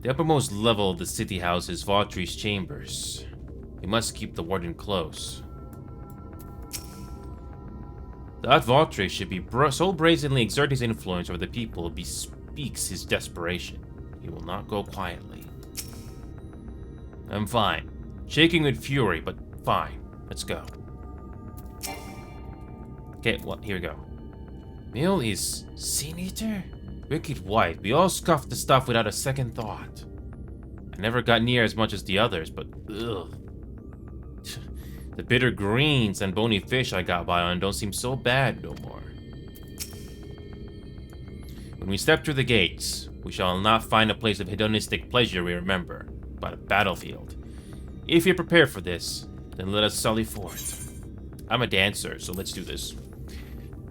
The uppermost level of the city houses Vorthri's chambers. We must keep the warden close. That Vorthri should be so brazenly exert his influence over the people bespeaks his desperation. He will not go quietly. I'm fine. Shaking with fury, but fine. Let's go. Okay, well, here we go. Mill is Sin Eater? Wicked white. We all scuffed the stuff without a second thought. I never got near as much as the others, but ugh. The bitter greens and bony fish I got by on don't seem so bad no more. When we step through the gates, we shall not find a place of hedonistic pleasure we remember, but a battlefield. If you're prepared for this, then let us sally forth. I'm a dancer, so let's do this.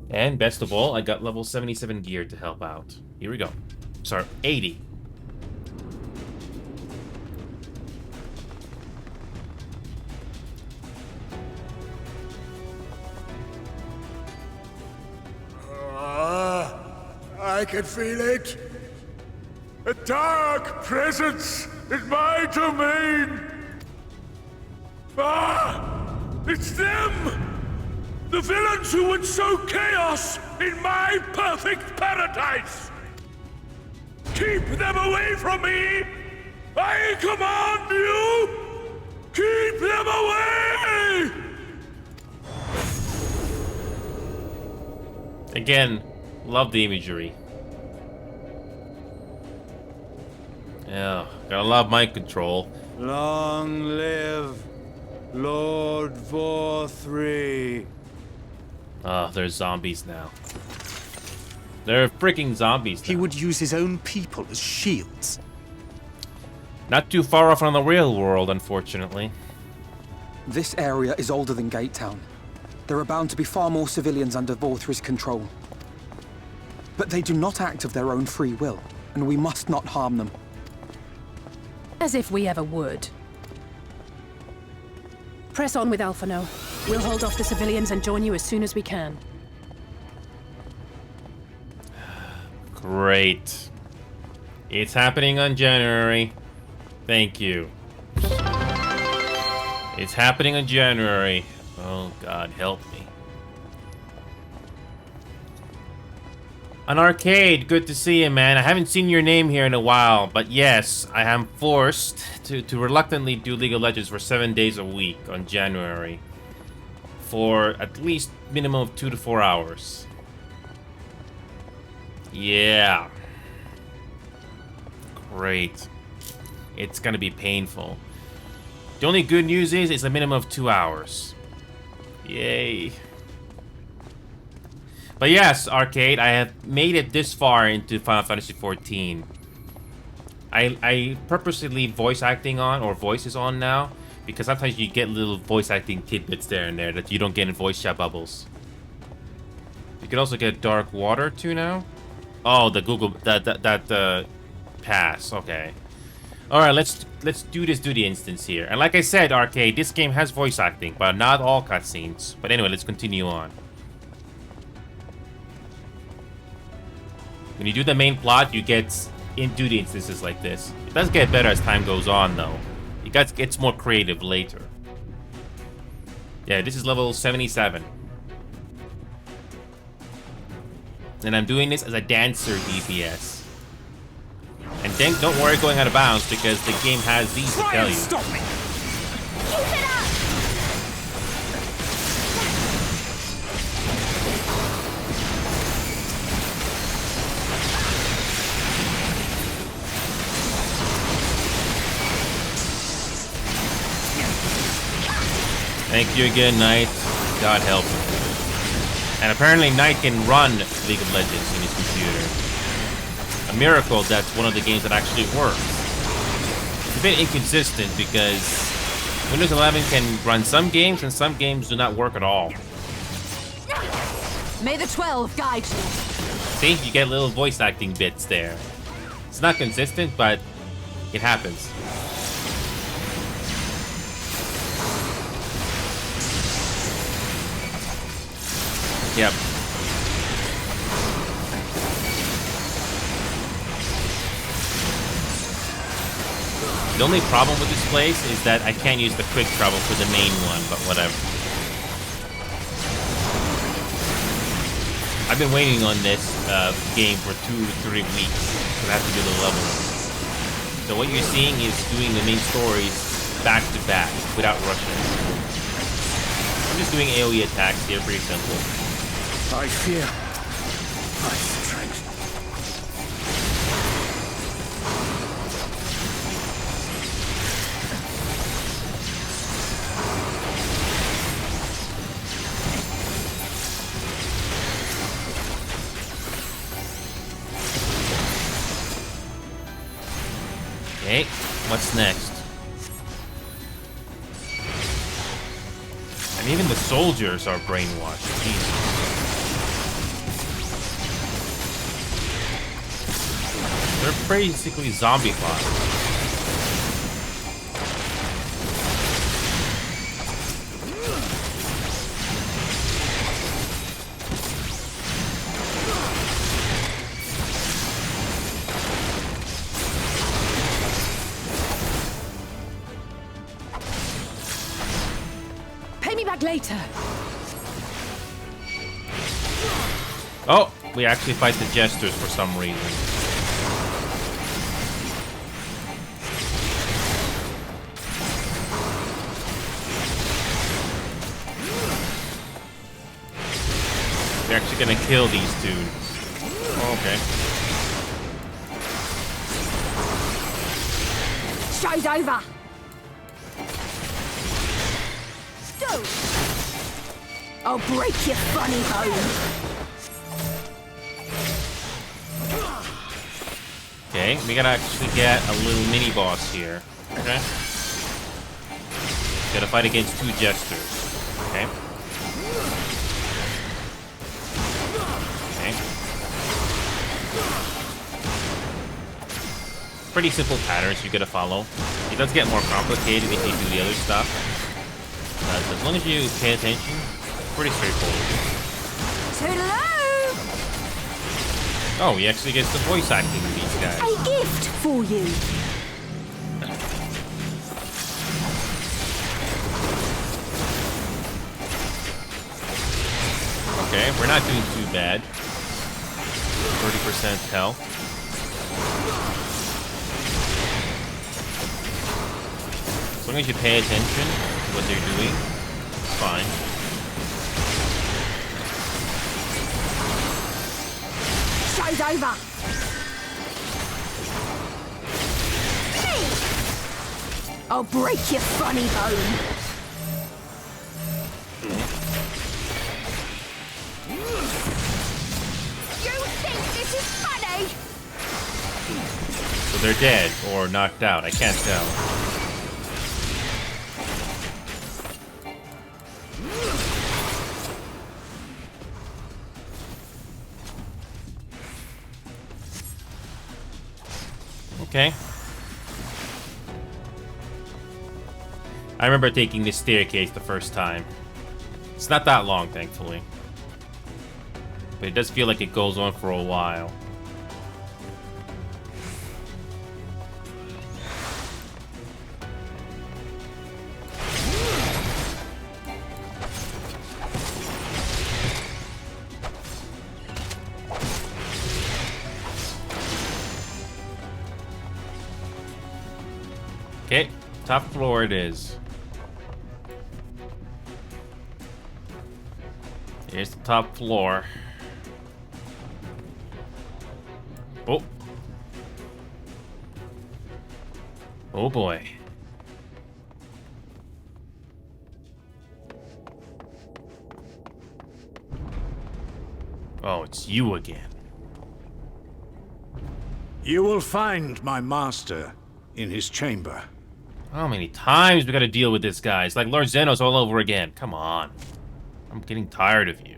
And best of all, I got level 77 gear to help out. Here we go. Sorry, 80. I can feel it. A dark presence in my domain. Ah! It's them! The villains who would sow chaos in my perfect paradise! Keep them away from me! I command you! Keep them away! Again, love the imagery. Yeah, gotta love mind control. Long live Lord Vorthri. Ah, they're zombies now. They're freaking zombies now. He would use his own people as shields. Not too far off from the real world, unfortunately. This area is older than Gatetown. There are bound to be far more civilians under Vorthri's control. But they do not act of their own free will, and we must not harm them. As if we ever would. Press on with Alphano. We'll hold off the civilians and join you as soon as we can. Great. It's happening on January. Thank you. It's happening in January. Oh, God, help me. An arcade, good to see you, man. I haven't seen your name here in a while, but yes, I am forced to reluctantly do League of Legends for 7 days a week on January. For at least minimum of 2 to 4 hours. Yeah. Great. It's gonna be painful. The only good news is it's a minimum of 2 hours. Yay. But yes, Arcade, I have made it this far into Final Fantasy XIV. I purposely leave voice acting on or voices on now because sometimes you get little voice acting tidbits there and there that you don't get in voice chat bubbles. You can also get dark water too now. Oh, the Google that pass. Okay. All right, let's do the instance here. And like I said, Arcade, this game has voice acting, but not all cutscenes. But anyway, let's continue on. When you do the main plot, you get into the instances like this. It does get better as time goes on, though. It gets more creative later. Yeah, this is level 77. And I'm doing this as a dancer DPS. And then don't worry going out of bounds because the game has these to tell you. Stop me! Keep it up! Thank you again, Knight. God help him. And apparently Knight can run League of Legends in his computer. A miracle that's one of the games that actually works. It's a bit inconsistent because Windows 11 can run some games and some games do not work at all. May the 12 guide you. See, you get little voice acting bits there. It's not consistent, but it happens. Yep. The only problem with this place is that I can't use the quick travel for the main one, but whatever. I've been waiting on this game for 2 to 3 weeks, so I have to do the level. So what you're seeing is doing the main stories back to back without rushing. I'm just doing AoE attacks here, pretty simple. I fear my strength. Okay, what's next? And even the soldiers are brainwashed. Jesus. They're basically zombified. Pay me back later. Oh, we actually fight the jesters for some reason. We're actually gonna kill these two. Oh, okay. Show's over. I'll break your funny bone. Okay, we gotta actually get a little mini boss here. Okay. Gotta fight against 2 jesters. Okay. Okay. Pretty simple patterns you gotta follow. It does get more complicated if you do the other stuff. But as long as you pay attention, it's pretty straightforward. Toodaloo! Oh, he actually gets the voice acting with these guys. A gift for you. Okay, we're not doing too bad. 30% health. As long as you pay attention to what they're doing, it's fine. Show's over. I'll break your funny bone. You think this is funny? So they're dead or knocked out. I can't tell. Okay. I remember taking this staircase the first time. It's not that long, thankfully. But it does feel like it goes on for a while. Okay, top floor it is. Here's the top floor. Oh. Oh boy. Oh, it's you again. You will find my master in his chamber. How many times we gotta deal with this guy? It's like Lord Xenos all over again. Come on. I'm getting tired of you.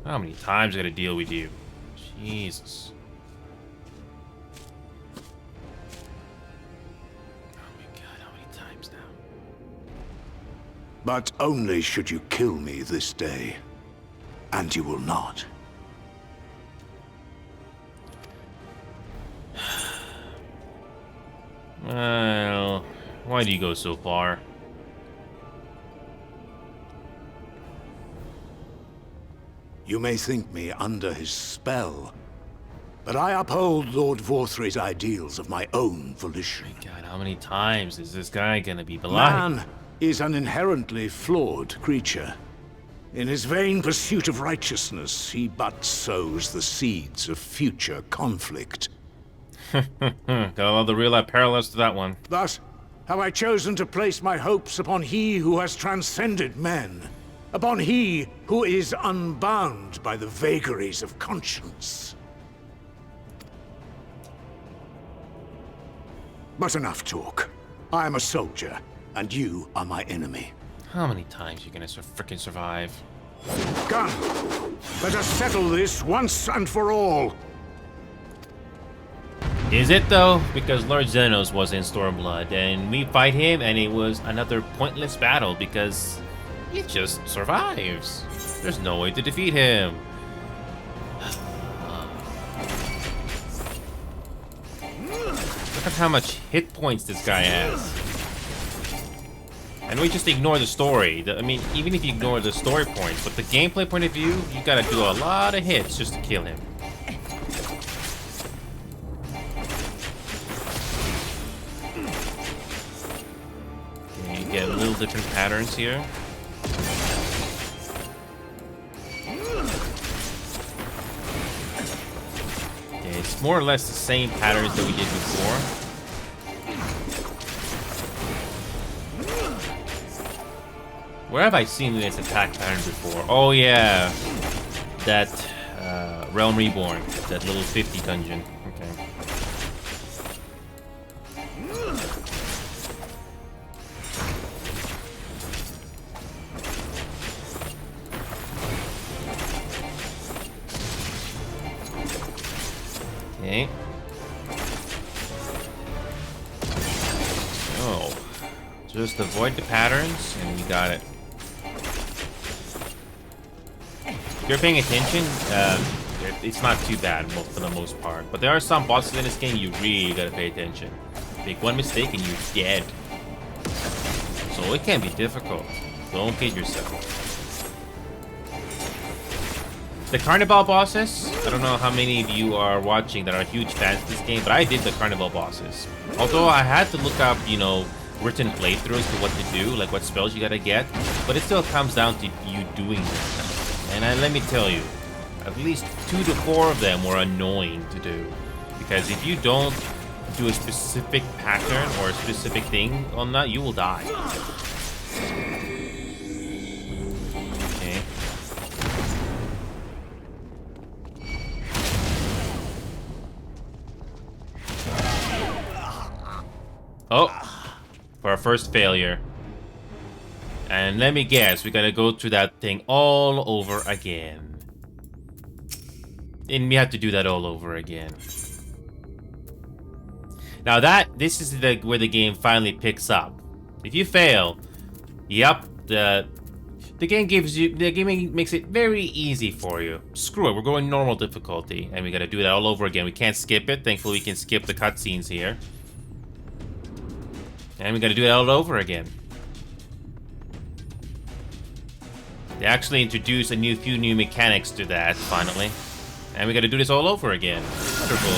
How many times I gotta deal with you? Jesus. Oh my god, how many times now? But only should you kill me this day. And you will not. Well, why do you go so far? You may think me under his spell, but I uphold Lord Vorthry's ideals of my own volition. God, how many times is this guy gonna be blind? Man is an inherently flawed creature. In his vain pursuit of righteousness, he but sows the seeds of future conflict. Got all the real life parallels to that one. Thus, have I chosen to place my hopes upon he who has transcended men, upon he who is unbound by the vagaries of conscience. But enough talk. I am a soldier, and you are my enemy. How many times are you gonna frickin' survive? Come, let us settle this once and for all. Is it though? Because Lord Xenos was in Stormblood, and we fight him, and it was another pointless battle because he just survives. There's no way to defeat him. Look at how much hit points this guy has. And we just ignore the story. I mean, even if you ignore the story points, but the gameplay point of view, you gotta do a lot of hits just to kill him. Okay, you get little different patterns here. Okay, it's more or less the same patterns that we did before. Where have I seen this attack pattern before? Oh yeah, that Realm Reborn, that little 50 dungeon. Okay. Okay. Oh, just avoid the patterns, and we got it. If you're paying attention, it's not too bad for the most part. But there are some bosses in this game you really gotta pay attention. Make one mistake and you're dead. So it can be difficult. Don't kid yourself. The Carnival bosses, I don't know how many of you are watching that are huge fans of this game, but I did the Carnival bosses. Although I had to look up, you know, written playthroughs to what to do, like what spells you gotta get, but it still comes down to you doing them. And let me tell you, at least 2 to 4 of them were annoying to do. Because if you don't do a specific pattern or a specific thing on that, you will die. Okay. Oh, for our first failure. And let me guess, we gotta go through that thing all over again. And we have to do that all over again. Now this is where the game finally picks up. If you fail, yep, the game makes it very easy for you. Screw it, we're going normal difficulty, and we gotta do that all over again. We can't skip it. Thankfully, we can skip the cutscenes here. And we gotta do it all over again. They actually introduced a few new mechanics to that, finally. And we gotta do this all over again. Wonderful.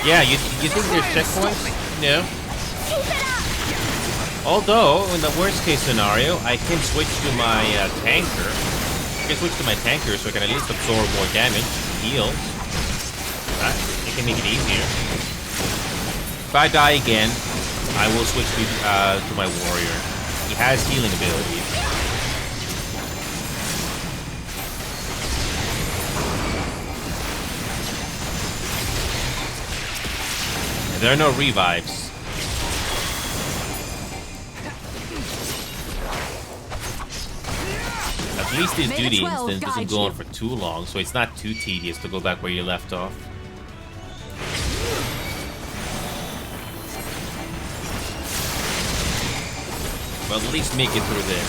Yeah, you think there's checkpoints? No. Although, in the worst case scenario, I can switch to my tanker. I can switch to my tanker so I can at least absorb more damage, heal. It can make it easier. If I die again, I will switch to my warrior. He has healing abilities. There are no revives. At least this duty instance doesn't go on for too long, so it's not too tedious to go back where you left off. Well, at least make it through this.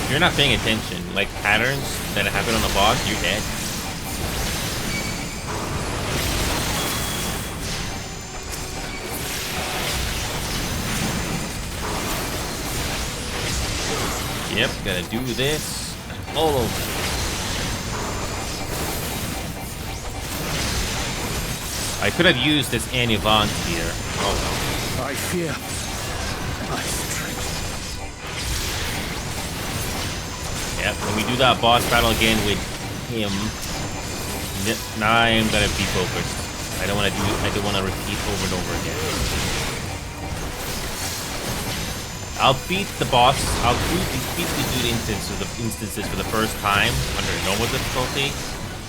If you're not paying attention, like patterns that happen on the boss, you're dead. Yep, gotta do this all over. I could have used this Annie Vaughn here. Oh no. I fear my strength. Yep, when we do that boss battle again with him, now I am gonna be focused. I don't want to repeat over and over again. I'll beat the boss. I'll beat the dude instances for the first time under normal difficulty.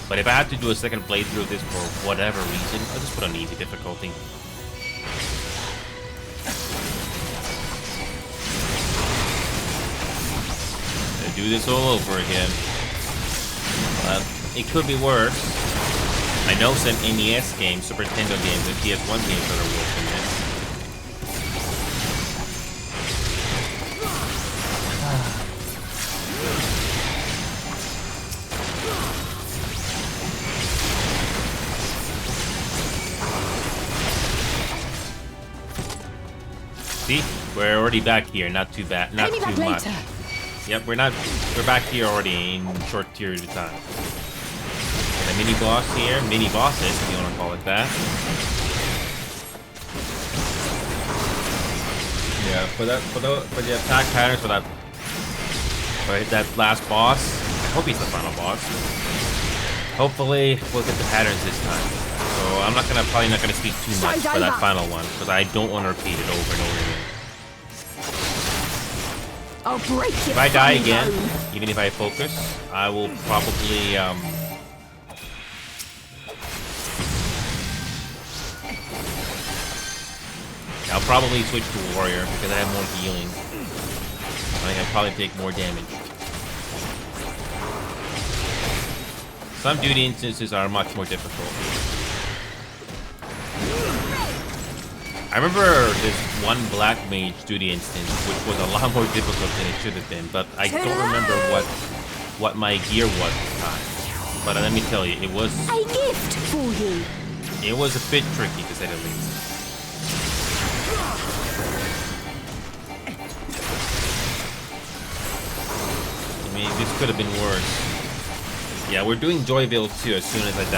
But if I have to do a second playthrough of this for whatever reason, I'll just put on easy difficulty. Do this all over again. It could be worse. I know some NES games, Super Nintendo games, and PS1 games that are worse than this. See? We're already back here, not too bad, not too much. Later. Yep, we're back here already in a short period of time. And a mini boss here, mini bosses, if you want to call it that. Yeah, for the attack patterns for that last boss. I hope he's the final boss. Hopefully we'll get the patterns this time. So I'm probably not gonna speak too much for that final one, because I don't want to repeat it over and over again. I'll break if I die again, even if I focus, I will probably I'll probably switch to warrior because I have more healing. I can probably take more damage. Some duty instances are much more difficult. I remember this one black mage duty instance, which was a lot more difficult than it should have been, but I don't remember what my gear was at the time. But let me tell you, it was a gift for you. It was a bit tricky to say the least. I mean, this could have been worse. Yeah, we're doing Joyville too as soon as I'm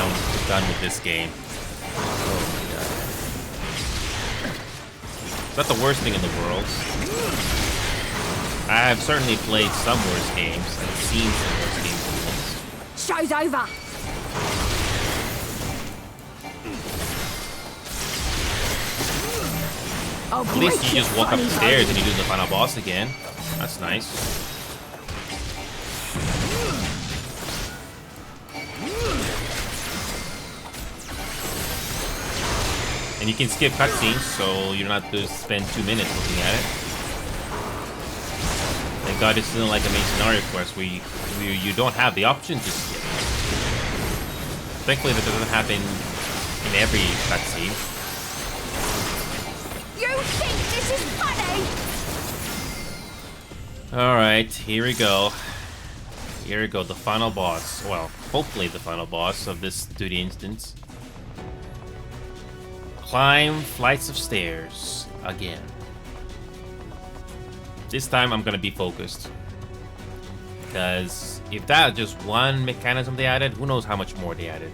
done with this game. It's not the worst thing in the world. I have certainly played some worse games and seen some worse games. Show's over. At least you just walk up the stairs and you do the final boss again. That's nice. And you can skip cutscenes, so you're not to spend 2 minutes looking at it. Thank God it's not like a main scenario quest where you don't have the option to skip. Thankfully that doesn't happen in every cutscene. You think this is funny? Alright, here we go. Here we go, the final boss. Well, hopefully the final boss of this 2D instance. Climb flights of stairs again. This time I'm gonna be focused. Because if that just one mechanism they added, who knows how much more they added.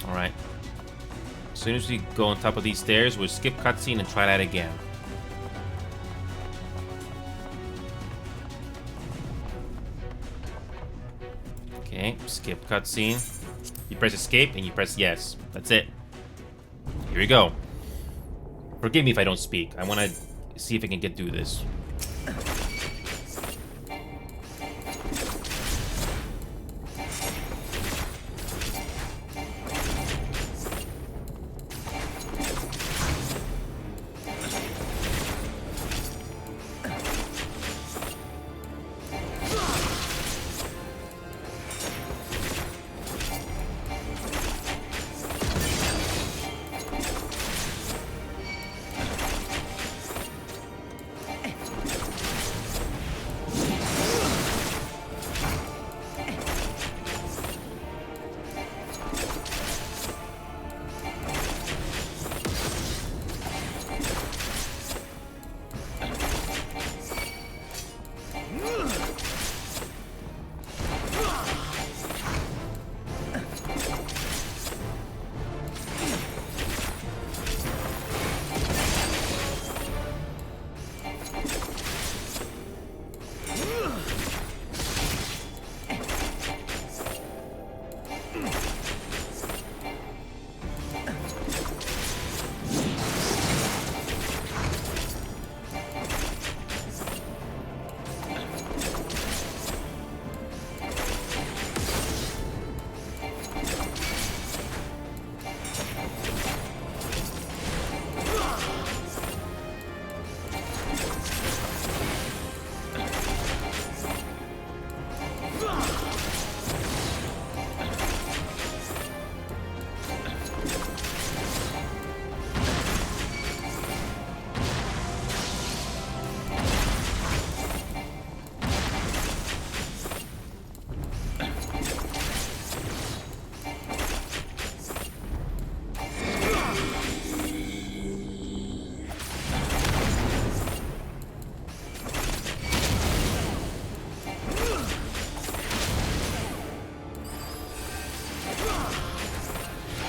Alright. As soon as we go on top of these stairs, we'll skip cutscene and try that again. Okay, skip cutscene. You press escape and you press yes. That's it. Here we go. Forgive me if I don't speak. I want to see if I can get through this.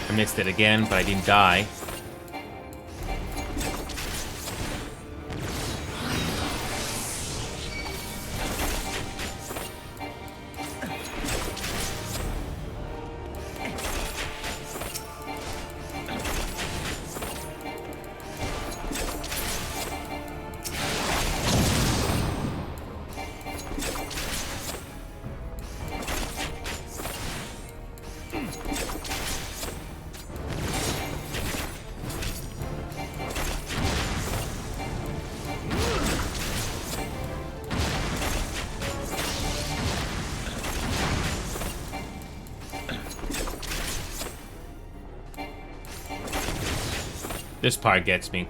I missed it again, but I didn't die. This part gets me.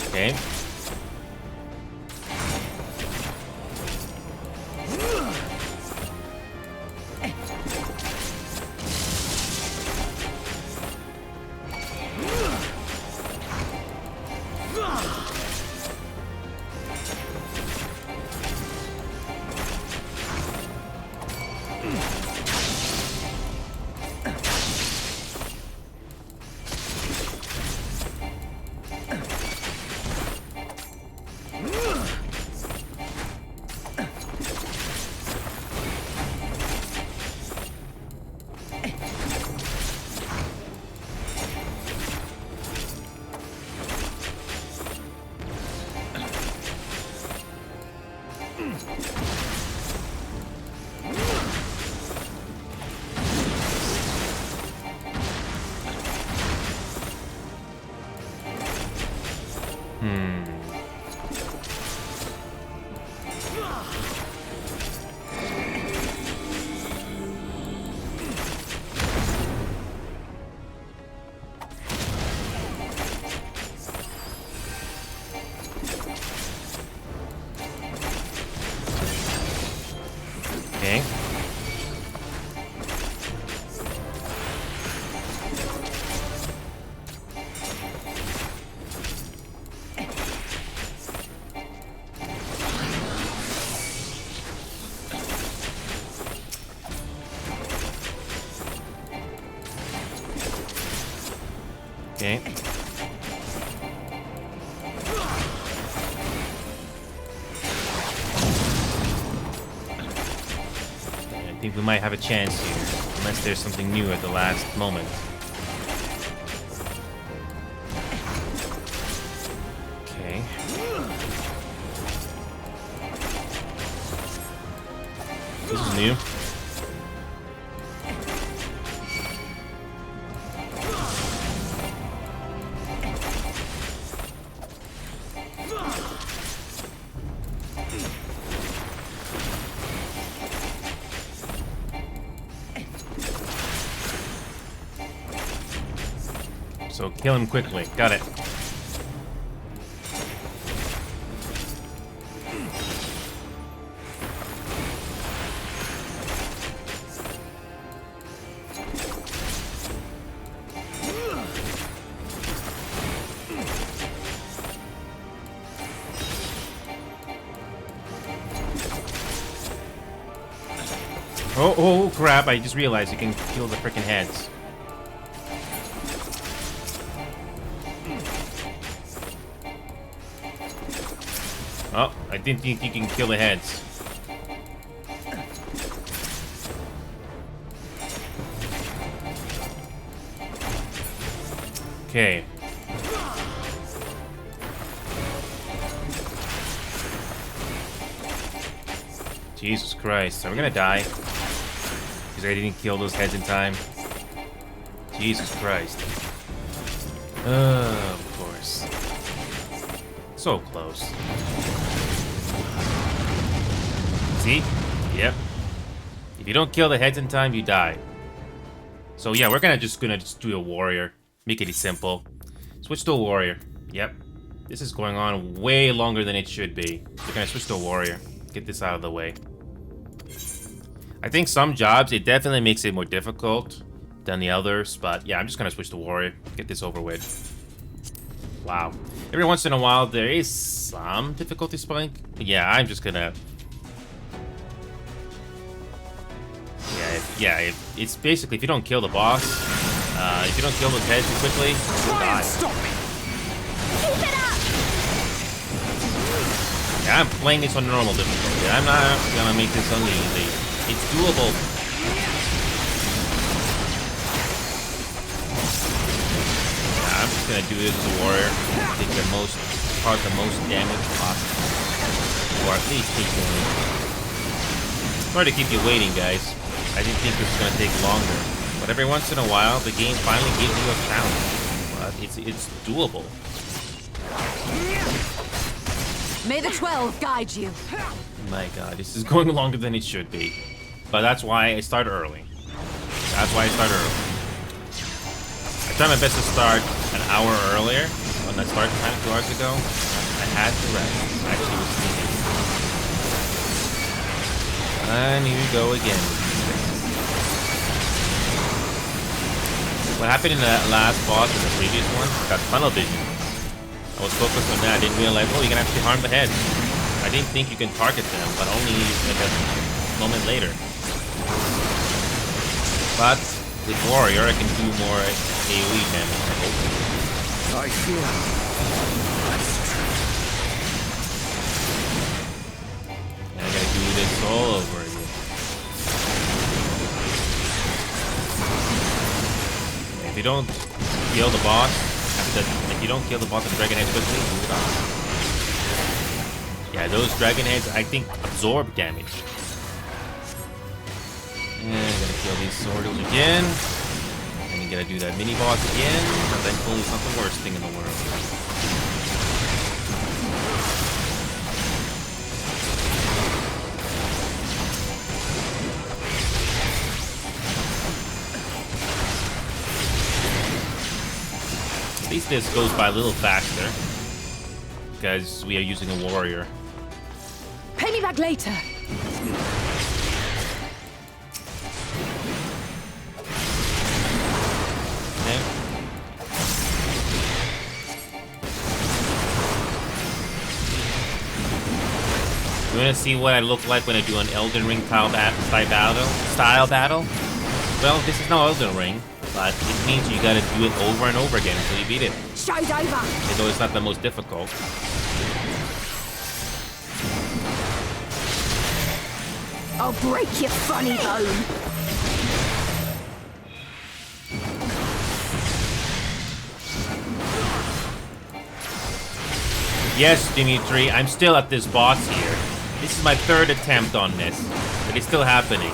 Okay. Okay. Okay. I think we might have a chance here, unless there's something new at the last moment. Okay. This is new. So kill him quickly. Got it. Oh crap, I just realized you can kill the freaking heads. Oh, I didn't think you can kill the heads. Okay. Jesus Christ, are we gonna die? Because I didn't kill those heads in time. Jesus Christ. Of course. So close. See? Yep. If you don't kill the heads in time, you die. So yeah, we're gonna just do a warrior. Make it simple. Switch to a warrior. Yep. This is going on way longer than it should be. We're gonna switch to a warrior. Get this out of the way. I think some jobs, it definitely makes it more difficult than the others, but yeah, I'm just gonna switch to warrior. Get this over with. Wow. Every once in a while, there is some difficulty spike. But yeah, I'm just gonna... It's basically, if you don't kill the boss, if you don't kill those heads too quickly, you'll die. Stop me! Keep it up! Yeah, I'm playing this on normal difficulty. I'm not gonna make this on easy. It's doable. Yeah, I'm just gonna do this as a warrior. Take the most damage possible. Or at least take damage. Sorry to keep you waiting, guys. I didn't think this was gonna take longer. But every once in a while, the game finally gives you a challenge. But it's doable. May the 12 guide you. My god, this is going longer than it should be. But that's why I start early. That's why I start early. I tried my best to start an hour earlier. When I started time 2 hours ago, I had to rest. I actually was sleeping. And here we go again. What happened in the last boss in the previous one? Got tunnel vision. I was focused on that. I didn't realize, oh, you can actually harm the heads. I didn't think you can target them, but only like a moment later. But with warrior, I can do more AoE damage, I hope. I fear that's true. And I gotta do this all over again. If you don't kill the boss, if you don't kill the boss of dragon heads quickly, you die. Yeah, those dragon heads, I think, absorb damage. And I'm gonna kill these soldiers again. And I'm gonna do that mini boss again. And thankfully, it's not the worst thing in the world. least this goes by a little faster. Because we are using a warrior. Pay me back later. You wanna see what I look like when I do an Elden Ring style battle? Well, this is no Elden Ring, but it means you gotta do it over and over again until you beat it. Show's over. Although it's not the most difficult. I'll break your funny bone. Yes, Dimitri, I'm still at this boss here. This is my 3rd attempt on this, but it's still happening.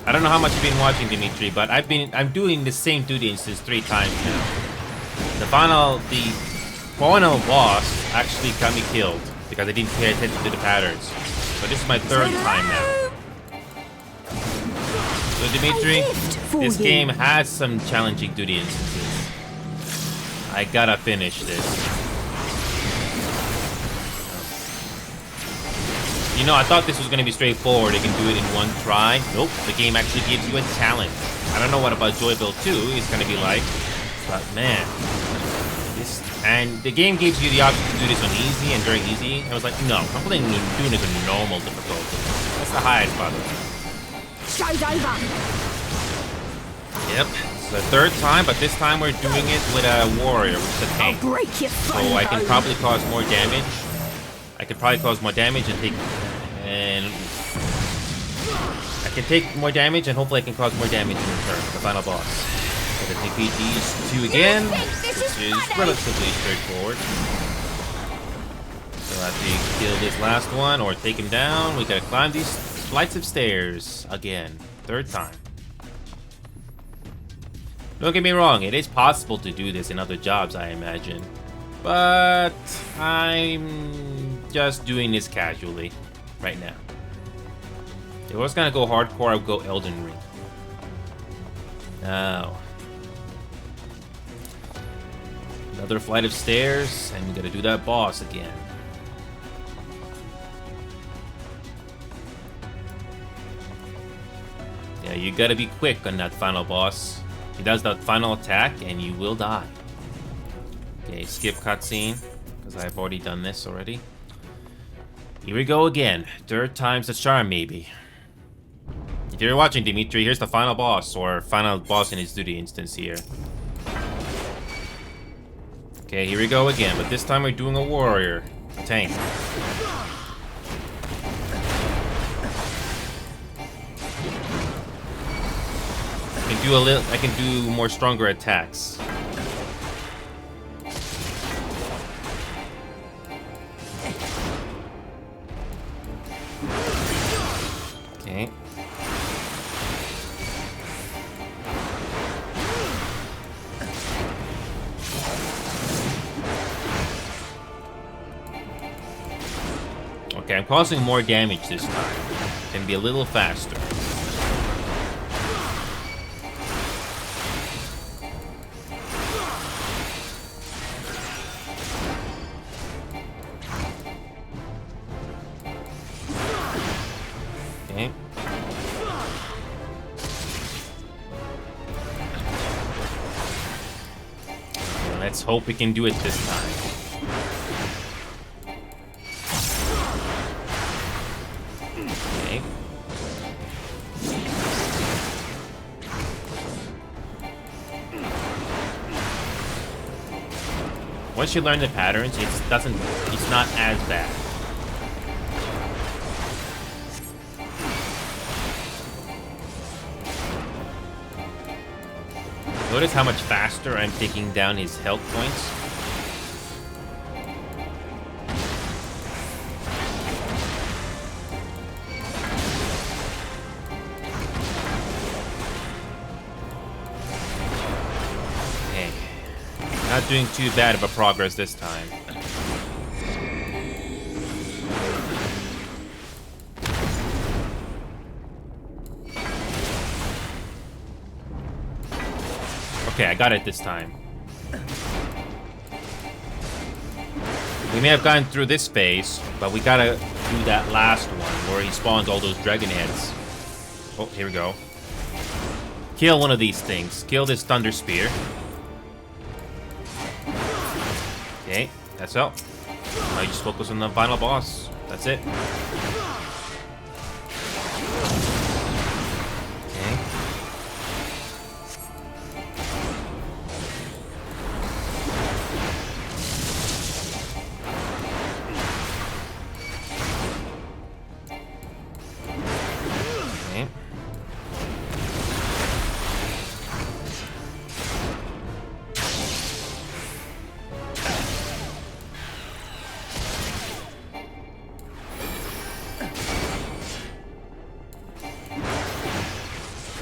I don't know how much you've been watching, Dimitri, but I'm doing the same duty instance 3 times now. The final boss actually got me killed because I didn't pay attention to the patterns. So this is my 3rd time now. So Dimitri, this game has some challenging duty instances. I gotta finish this. You know, I thought this was going to be straightforward. You can do it in one try. Nope, the game actually gives you a challenge. I don't know what about Joyville 2 is going to be like, but man. And the game gives you the option to do this on easy and very easy. I was like, no, I'm doing this on normal difficulty. That's the highest, by the way. Show's over. Yep, it's the 3rd time, but this time we're doing it with a warrior, which is a tank. I'll break your So I can probably cause more damage. I can take more damage and hopefully I can cause more damage in return. The final boss. So to defeat these 2 again, which is relatively straightforward. So after you kill this last one or take him down, we gotta climb these flights of stairs again. 3rd time. Don't get me wrong, it is possible to do this in other jobs, I imagine. But I'm just doing this casually right now. If I was gonna go hardcore, I would go Elden Ring. Now, another flight of stairs, and we gotta do that boss again. Yeah, you gotta be quick on that final boss. He does that final attack, and you will die. Okay, skip cutscene, because I've already done this already. Here we go again. 3rd time's the charm, maybe. If you're watching, Dimitri, here's the final boss, or final boss in his duty instance here. Okay, here we go again, but this time we're doing a warrior. A tank. I can do more stronger attacks. Okay. Okay, I'm causing more damage this time. Can be a little faster. Okay. Let's hope we can do it this time. Okay. Once you learn the patterns, it's not as bad. Notice how much faster I'm taking down his health points. Okay. Not doing too bad of a progress this time. Okay, I got it this time. We may have gotten through this phase, but we gotta do that last one where he spawns all those dragon heads. Oh, here we go. Kill one of these things. Kill this thunder spear. Okay, that's all. Now you just focus on the final boss. That's it. Okay. Okay.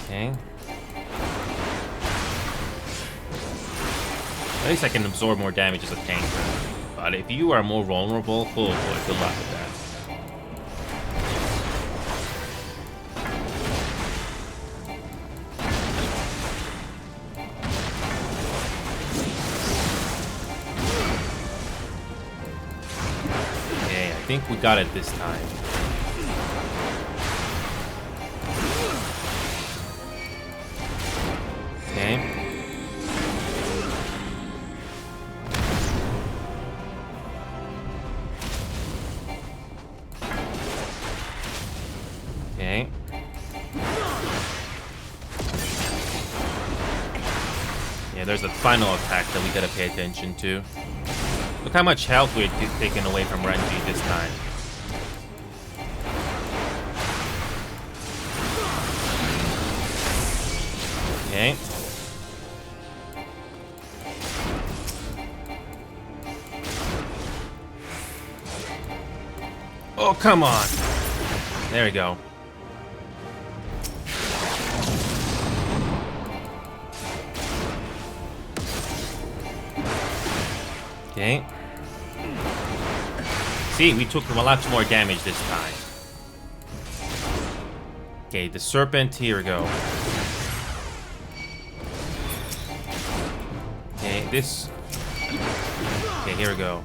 Okay. At least I can absorb more damage as a tanker. But if you are more vulnerable, oh boy, good luck with that. Okay, I think we got it this time. Okay. Okay. Yeah, there's the final attack that we gotta pay attention to. Look how much health we're taking away from Renji this time. Okay. Oh, come on. There we go. Okay. See, we took a lot more damage this time. Okay, the serpent, here we go. Okay, this... Okay, here we go.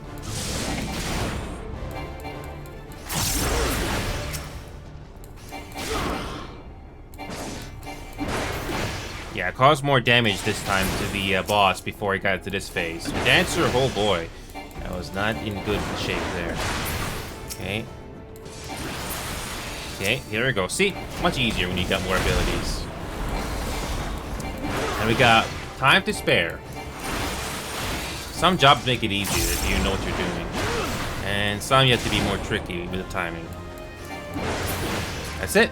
Yeah, it caused more damage this time to the boss before he got to this phase. The dancer, oh boy. That was not in good shape there. Okay. Okay, here we go. See? Much easier when you got more abilities. And we got time to spare. Some jobs make it easier if you know what you're doing. And some you have to be more tricky with the timing. That's it.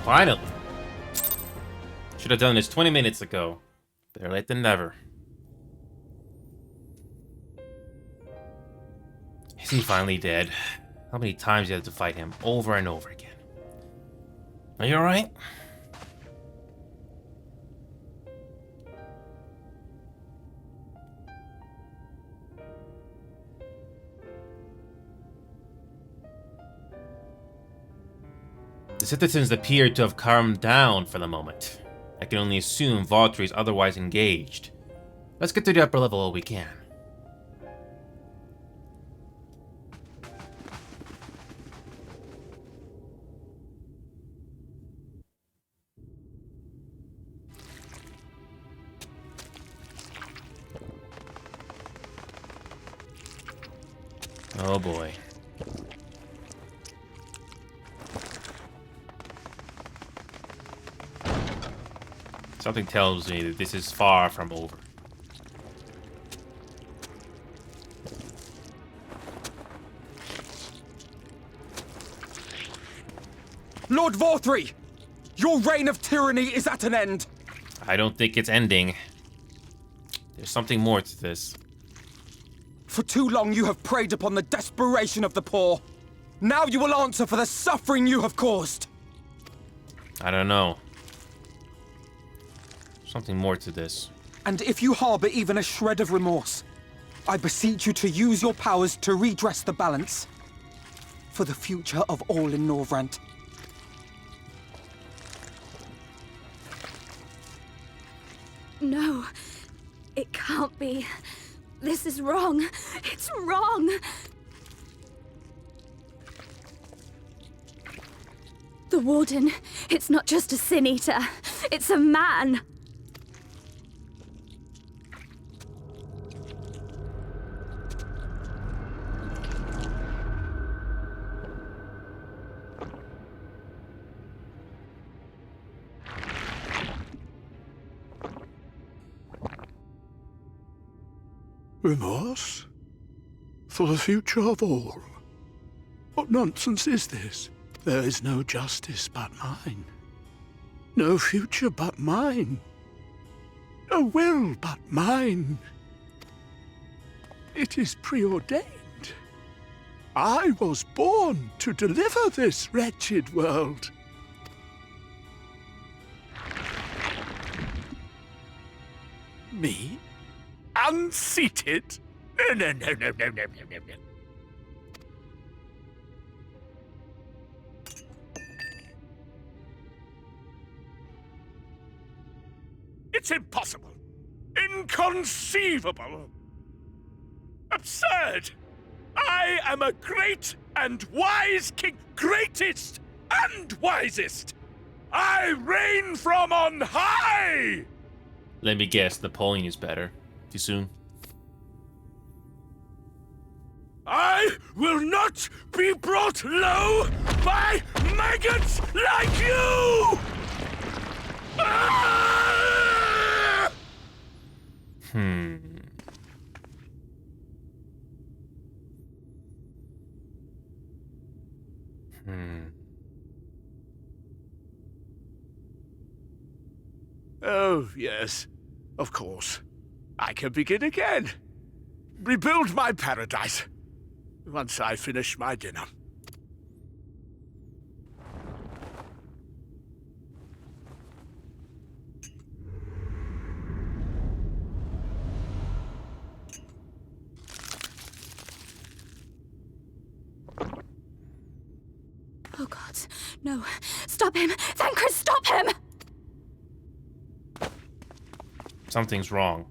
Finally. Should have done this 20 minutes ago. Better late than never. Is he finally dead? How many times do you have to fight him over and over again? Are you alright? The citizens appear to have calmed down for the moment. I can only assume Valtteri is otherwise engaged. Let's get to the upper level while we can. Oh boy. Something tells me that this is far from over. Lord Valtteri! Your reign of tyranny is at an end! I don't think it's ending. There's something more to this. For too long you have preyed upon the desperation of the poor. Now you will answer for the suffering you have caused. I don't know. Something more to this. And if you harbor even a shred of remorse, I beseech you to use your powers to redress the balance. For the future of all in Norvrant. No, it can't be. This is wrong. It's wrong. The Warden, it's not just a Sin Eater. It's a man. Remorse? For the future of all? What nonsense is this? There is no justice but mine. No future but mine. No will but mine. It is preordained. I was born to deliver this wretched world. Me? Unseated? No. It's impossible. Inconceivable. Absurd. I am a great and wise king. Greatest and wisest. I reign from on high. Let me guess, Napoleon is better. Too soon? I will not be brought low by maggots like you! Ah! Oh, yes. Of course. I can begin again. Rebuild my paradise. Once I finish my dinner. Oh God, no. Stop him! Thancred, stop him! Something's wrong.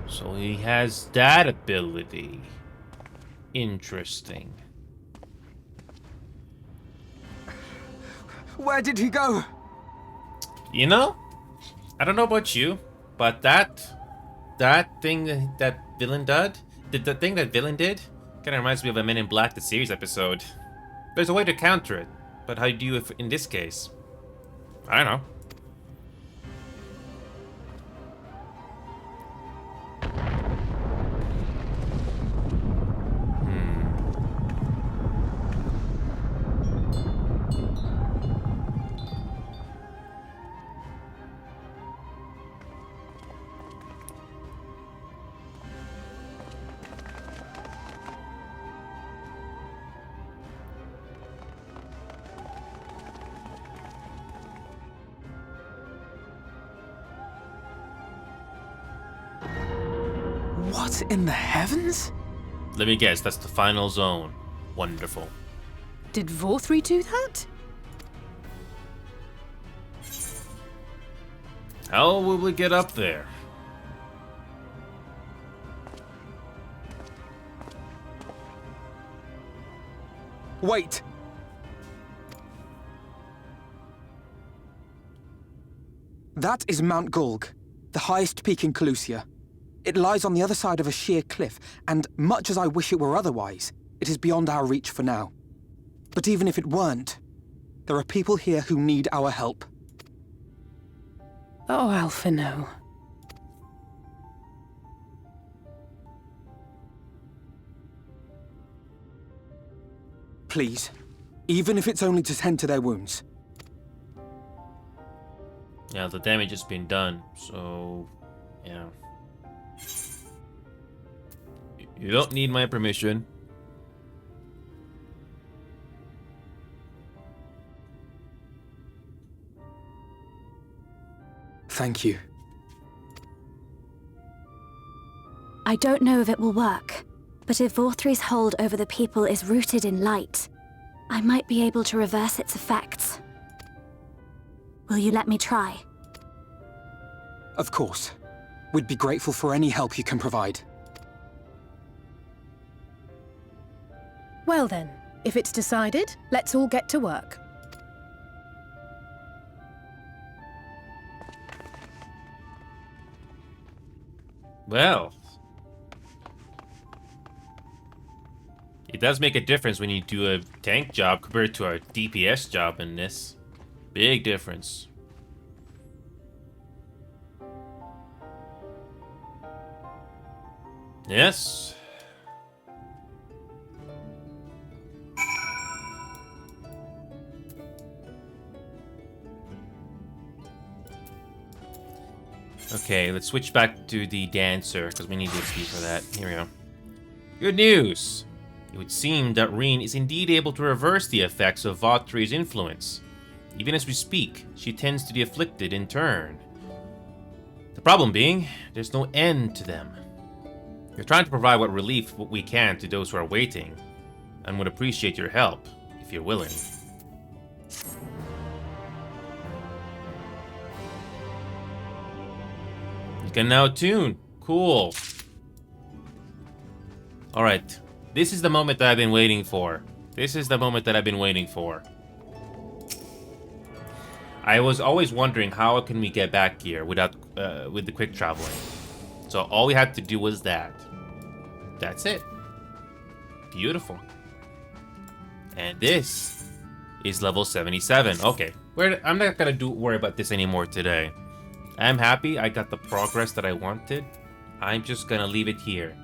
So he has that ability. Interesting. Where did he go? You know, I don't know about you, but that thing that villain did, the thing that villain did, kind of reminds me of a Men in Black the series episode. There's a way to counter it, but how do you in this case? I don't know. What in the heavens? Let me guess, that's the final zone. Wonderful. Did Vorthri do that? How will we get up there? Wait! That is Mount Golg, the highest peak in Calusia. It lies on the other side of a sheer cliff, and much as I wish it were otherwise, it is beyond our reach for now. But even if it weren't, there are people here who need our help. Oh, Alphino. Please, even if it's only to tend to their wounds. Yeah, the damage has been done, so yeah. You don't need my permission. Thank you. I don't know if it will work, but if Vorthri's hold over the people is rooted in light, I might be able to reverse its effects. Will you let me try? Of course. We'd be grateful for any help you can provide. Well then, if it's decided, let's all get to work. Well, it does make a difference when you do a tank job compared to a DPS job in this. Big difference. Yes. Okay, let's switch back to the dancer, because we need the XP for that. Here we go. Good news! It would seem that Reen is indeed able to reverse the effects of Votri's influence. Even as we speak, she tends to the afflicted in turn. The problem being, there's no end to them. We're trying to provide what relief we can to those who are waiting, and would appreciate your help, if you're willing. You can now tune. Cool. Alright. This is the moment that I've been waiting for. This is the moment that I've been waiting for. I was always wondering how can we get back here without with the quick traveling. So all we had to do was that. That's it. Beautiful. And this is level 77. Okay. I'm not gonna worry about this anymore today. I'm happy I got the progress that I wanted. I'm just gonna leave it here.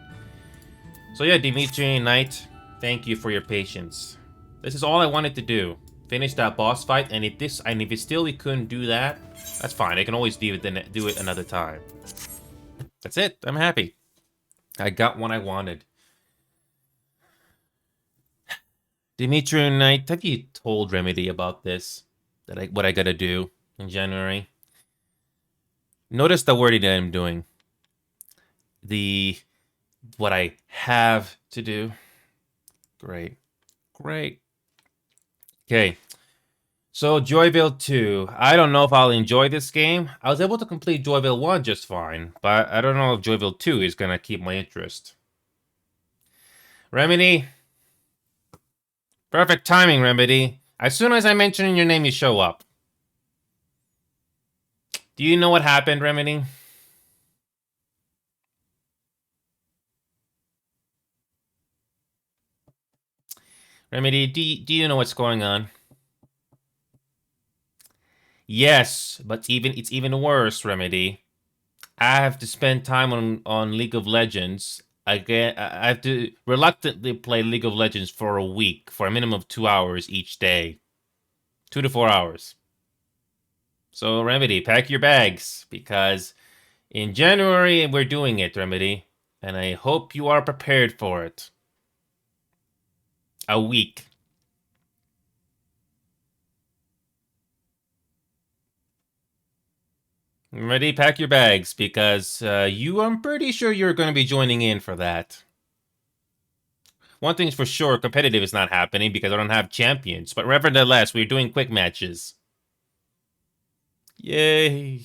So yeah, Dimitri Knight, thank you for your patience. This is all I wanted to do. Finish that boss fight, and if we still couldn't do that, that's fine. I can always do it another time. That's it. I'm happy. I got what I wanted. Dimitri Knight, have you told Remedy about this? What I gotta do in January? Notice the wording that I'm doing. What I have to do. Great. Great. Okay. So, Joyville 2. I don't know if I'll enjoy this game. I was able to complete Joyville 1 just fine, but I don't know if Joyville 2 is gonna keep my interest. Remedy. Perfect timing, Remedy. As soon as I mention your name, you show up. Do you know what happened, Remedy? Remedy, do you know what's going on? Yes, but it's even worse, Remedy. I have to spend time on League of Legends. I have to reluctantly play League of Legends for a week, for a minimum of 2 hours each day. 2 to 4 hours. So, Remedy, pack your bags, because in January we're doing it, Remedy. And I hope you are prepared for it. A week. Ready? Pack your bags, because I'm pretty sure you're going to be joining in for that. One thing's for sure, competitive is not happening because I don't have champions. But nevertheless, we're doing quick matches. Yay.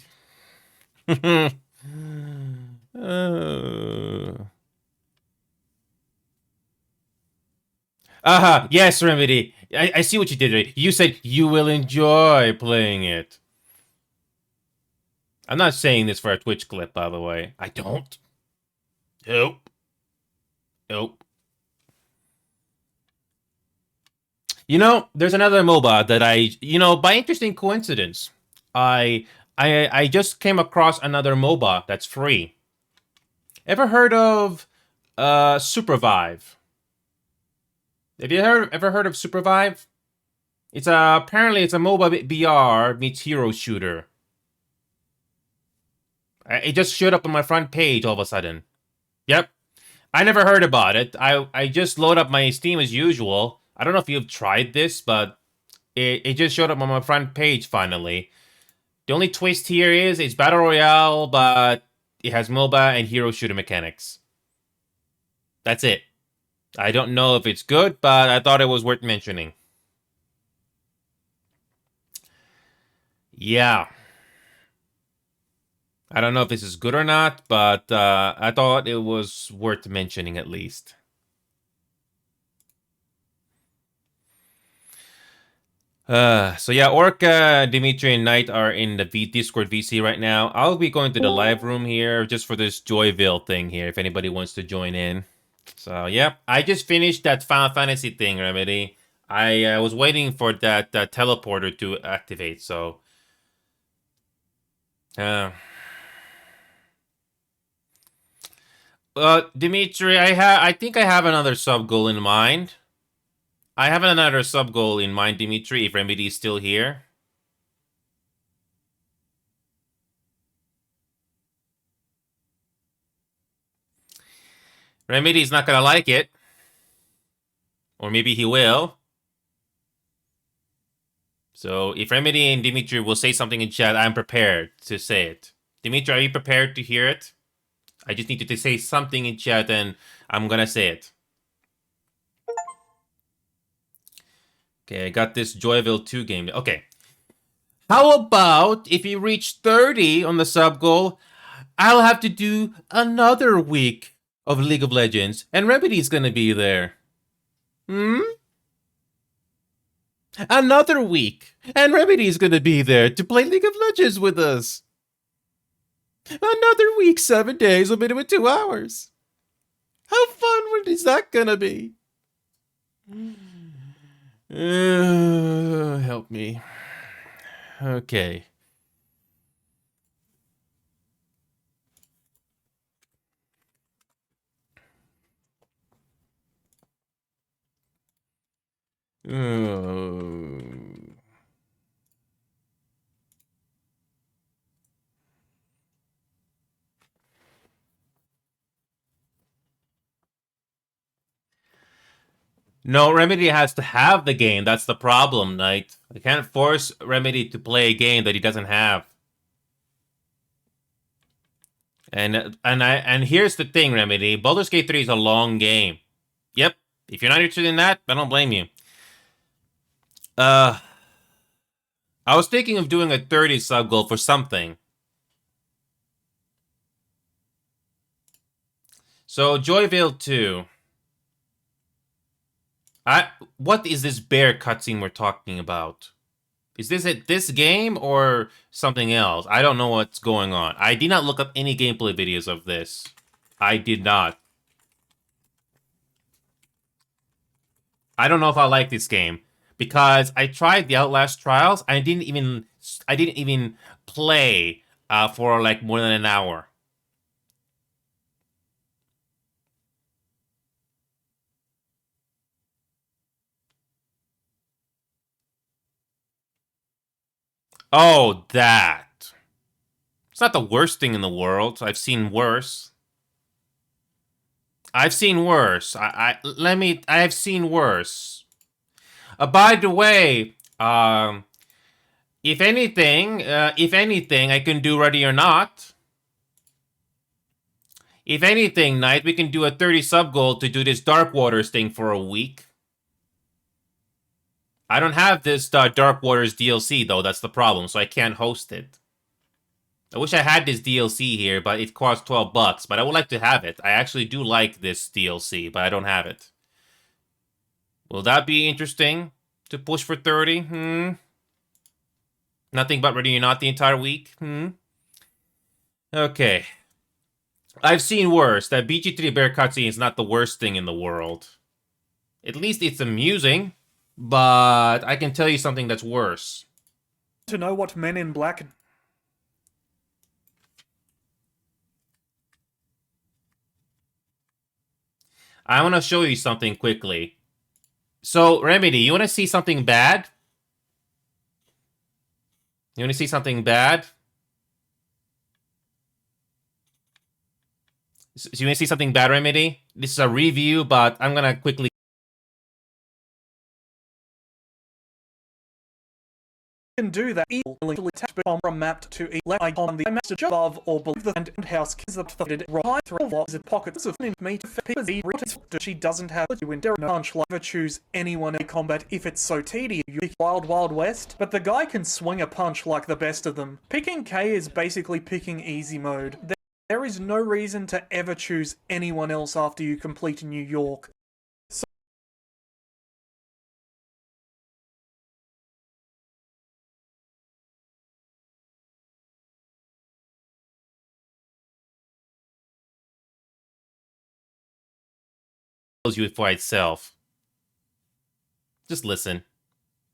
Aha, yes, Remedy. I see what you did. You said you will enjoy playing it. I'm not saying this for a Twitch clip, by the way. I don't. Nope. Nope. You know, there's another MOBA that by interesting coincidence, I just came across another MOBA that's free. Ever heard of Supervive? Have you ever heard of Supervive? Apparently it's a MOBA BR meets hero shooter. It just showed up on my front page all of a sudden. Yep. I never heard about it. I just load up my Steam as usual. I don't know if you've tried this, but it just showed up on my front page finally. The only twist here is it's Battle Royale, but it has MOBA and hero shooter mechanics. That's it. I don't know if it's good, but I thought it was worth mentioning. Yeah. I don't know if this is good or not, but I thought it was worth mentioning at least. So yeah, Orca, Dimitri, and Knight are in the Discord VC right now. I'll be going to the live room here just for this Joyville thing here, if anybody wants to join in. So yeah, I just finished that Final Fantasy thing, Remedy. I was waiting for that teleporter to activate, so... Dimitri, I think I have another sub-goal in mind. I have another sub-goal in mind, Dimitri, if Remedy is still here. Remedy's not gonna like it. Or maybe he will. So if Remedy and Dimitri will say something in chat, I'm prepared to say it. Dimitri, are you prepared to hear it? I just need you to say something in chat and I'm gonna say it. Okay, I got this Joyville 2 game. Okay. How about if you reach 30 on the sub goal, I'll have to do another week of League of Legends, and Remedy's gonna be there. Another week, and Remedy's gonna be there to play League of Legends with us. Another week, 7 days, a minute with 2 hours. How fun is that gonna be? Help me. Okay. No, Remedy has to have the game. That's the problem, Knight. I can't force Remedy to play a game that he doesn't have. And here's the thing, Remedy. Baldur's Gate 3 is a long game. Yep. If you're not interested in that, I don't blame you. I was thinking of doing a 30 sub goal for something. So, Joyville 2. What is this bear cutscene we're talking about? Is this this game or something else? I don't know what's going on. I did not look up any gameplay videos of this. I did not. I don't know if I like this game because I tried the Outlast trials. I didn't even play for like more than an hour. Oh, that. It's not the worst thing in the world. I've seen worse. I've seen worse. I've seen worse. By the way, if anything, I can do Ready or Not. If anything, Knight, we can do a 30 sub goal to do this Dark Waters thing for a week. I don't have this Dark Waters DLC, though. That's the problem, so I can't host it. I wish I had this DLC here, but it costs $12. But I would like to have it. I actually do like this DLC, but I don't have it. Will that be interesting to push for 30? Nothing but Ready or Not the entire week? Okay. I've seen worse. That BG3 bear cutscene is not the worst thing in the world. At least it's amusing, but I can tell you something that's worse. To know what Men in Black... I want to show you something quickly. So, Remedy, you want to see something bad? You want to see something bad? So you want to see something bad, Remedy? This is a review, but I'm gonna quickly. Can do that easily tap from mapped to each icon the master above or below the and house is the threaded right through was it pockets of me to she doesn't have to in punch like choose anyone in combat if it's so tedious you pick Wild West, but the guy can swing a punch like the best of them. Picking K is basically picking easy mode. There is no reason to ever choose anyone else after you complete New York. You for itself. Just listen.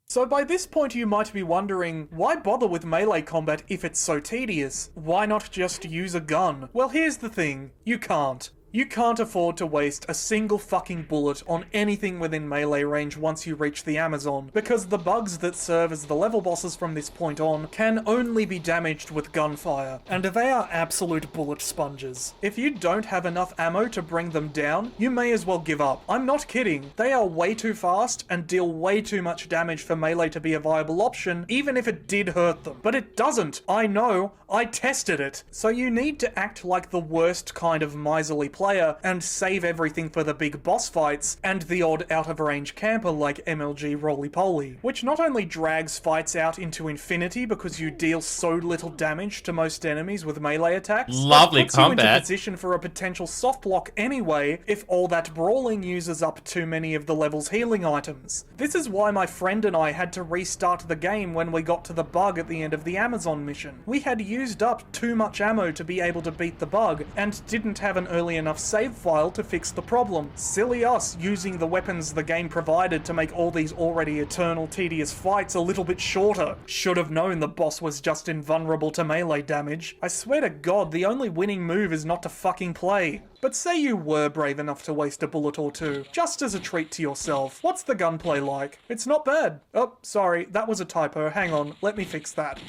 So by this point you might be wondering, why bother with melee combat if it's so tedious? Why not just use a gun? Well, here's the thing, you can't. You can't afford to waste a single fucking bullet on anything within melee range once you reach the Amazon, because the bugs that serve as the level bosses from this point on can only be damaged with gunfire, and they are absolute bullet sponges. If you don't have enough ammo to bring them down, you may as well give up. I'm not kidding, they are way too fast and deal way too much damage for melee to be a viable option, even if it did hurt them. But it doesn't, I know, I tested it. So you need to act like the worst kind of miserly player and save everything for the big boss fights and the odd out-of-range camper like MLG Roly-Poly, which not only drags fights out into infinity because you deal so little damage to most enemies with melee attacks, lovely puts combat. you into position for a potential soft block anyway if all that brawling uses up too many of the level's healing items. This is why my friend and I had to restart the game when we got to the bug at the end of the Amazon mission. We had used up too much ammo to be able to beat the bug and didn't have an early enough save file to fix the problem. Silly us using the weapons the game provided to make all these already eternal tedious fights a little bit shorter. Should have known the boss was just invulnerable to melee damage. I swear to God, the only winning move is not to fucking play. But say you were brave enough to waste a bullet or two, just as a treat to yourself. What's the gunplay like? It's not bad. Oh, sorry, that was a typo. Hang on, let me fix that.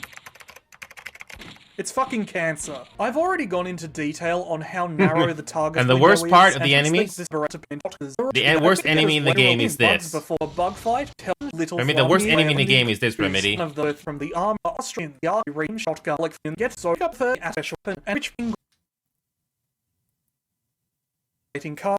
It's fucking cancer. I've already gone into detail on how narrow the target and the window worst part is, of the enemies? The worst enemy in the game is this. Before a bug fight, little Remedy, the worst enemy in the game is this, Remedy. Of the from the arm Austrian the army range shotgun like get so up the at a shotgun and which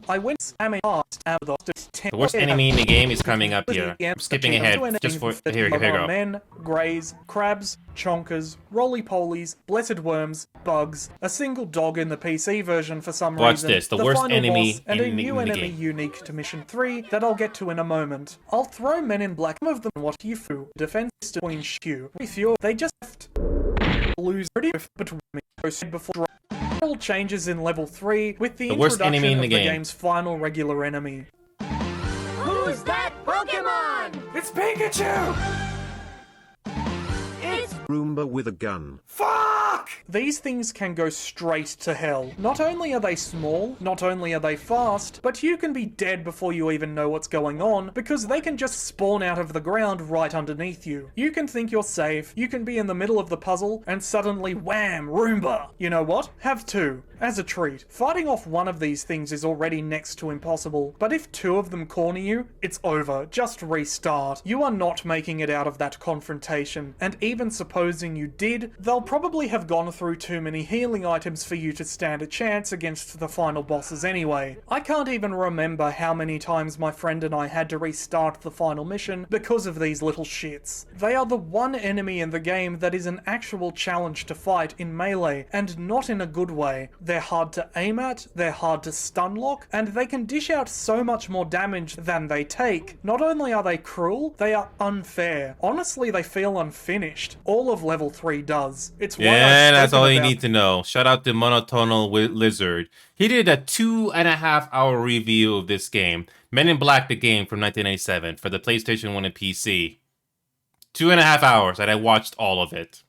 I went the worst enemy in the game is coming up here. I'm skipping ahead just for here we go. Men, greys, crabs, chonkers, roly-polies, blessed worms, bugs, a single dog in the PC version for some reason. Watch this, the worst enemy boss, and a new enemy unique to Mission 3 that I'll get to in a moment. I'll throw Men in Black. Some of them what you foo. Defense between skew. With you, they just lose but before all changes in level 3 with the worst introduction enemy in the of game. the game's final regular enemy. Who's that Pokemon? It's Pikachu! It's Roomba with a gun. Fuck! These things can go straight to hell. Not only are they small, not only are they fast, but you can be dead before you even know what's going on because they can just spawn out of the ground right underneath you. You can think you're safe, you can be in the middle of the puzzle, and suddenly wham, Roomba! You know what? Have two. As a treat. Fighting off one of these things is already next to impossible, but if two of them corner you, it's over. Just restart. You are not making it out of that confrontation, and even supposing you did, they'll probably have gone through too many healing items for you to stand a chance against the final bosses anyway. I can't even remember how many times my friend and I had to restart the final mission because of these little shits. They are the one enemy in the game that is an actual challenge to fight in melee, and not in a good way. They're hard to aim at, they're hard to stun lock, and they can dish out so much more damage than they take. Not only are they cruel, they are unfair. Honestly, they feel unfinished. All of level 3 does. It's why that's all you need to know. Shout out to Monotonal Lizard. He did a 2.5-hour review of this game. Men in Black, the game from 1987 for the PlayStation 1 and PC. 2.5 hours, and I watched all of it.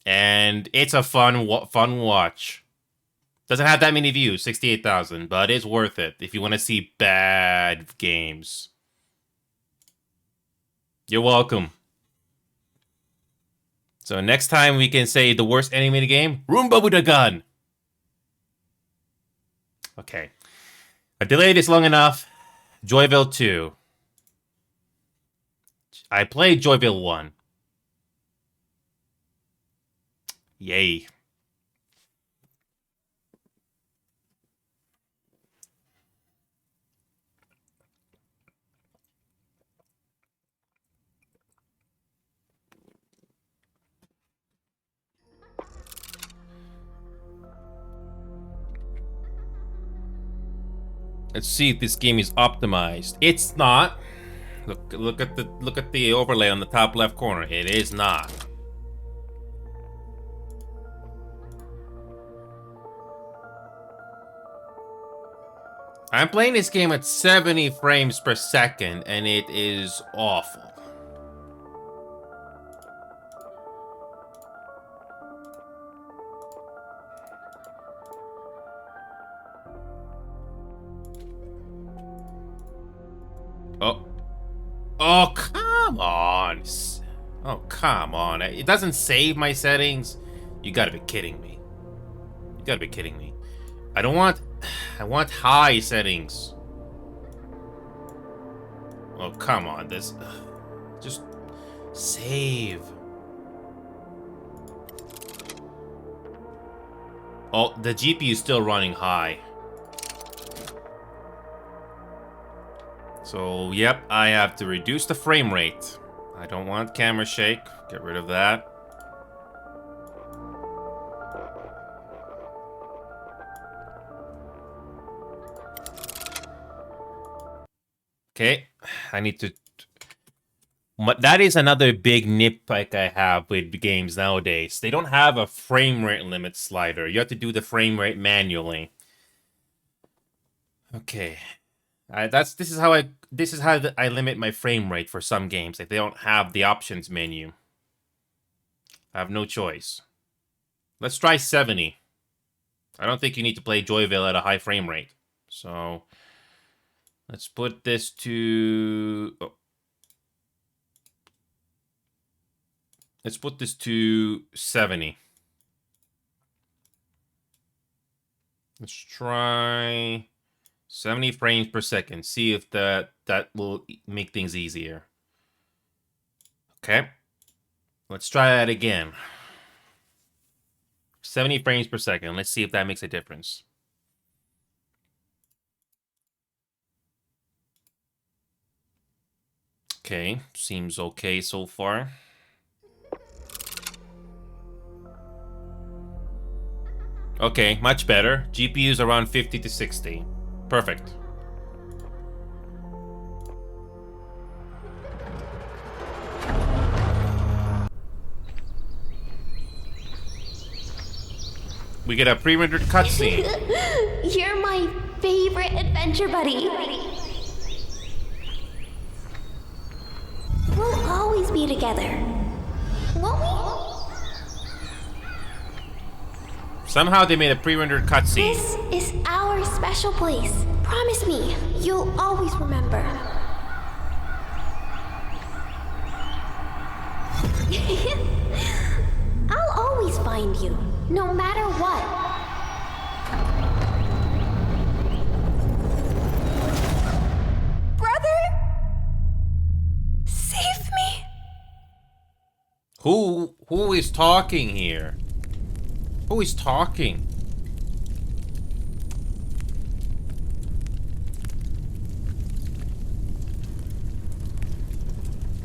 And it's a fun watch. Doesn't have that many views, 68,000, but it's worth it if you want to see bad games. You're welcome. So next time we can say the worst enemy in the game, Roomba with a gun. Okay. I delayed this long enough. Joyville 2. I played Joyville 1. Yay. Let's see if this game is optimized. It's not. Look at the overlay on the top left corner. It is not. I'm playing this game at 70 frames per second, and it is awful. Oh. Oh, come on. Oh, come on. It doesn't save my settings. You gotta be kidding me. You gotta be kidding me. I want high settings. Oh, come on. Just save. Oh, the GPU is still running high. So, yep, I have to reduce the frame rate. I don't want camera shake. Get rid of that. Okay, I need to... That is another big nitpick I have with games nowadays. They don't have a frame rate limit slider. You have to do the frame rate manually. Okay. This is how I limit my frame rate for some games if they don't have the options menu. I have no choice. Let's try 70. I don't think you need to play Joyville at a high frame rate. So let's put this to... Oh. Let's put this to 70. Let's try 70 frames per second. See if that will make things easier. Okay. Let's try that again. 70 frames per second. Let's see if that makes a difference. Okay, seems okay so far. Okay, much better. GPU's around 50 to 60. Perfect. We get a pre-rendered cutscene. You're my favorite adventure buddy. We'll always be together. Won't we? Somehow they made a pre-rendered cutscene. This is our special place. Promise me, you'll always remember. I'll always find you, no matter what. Brother? Save me! Who is talking here? Who is talking?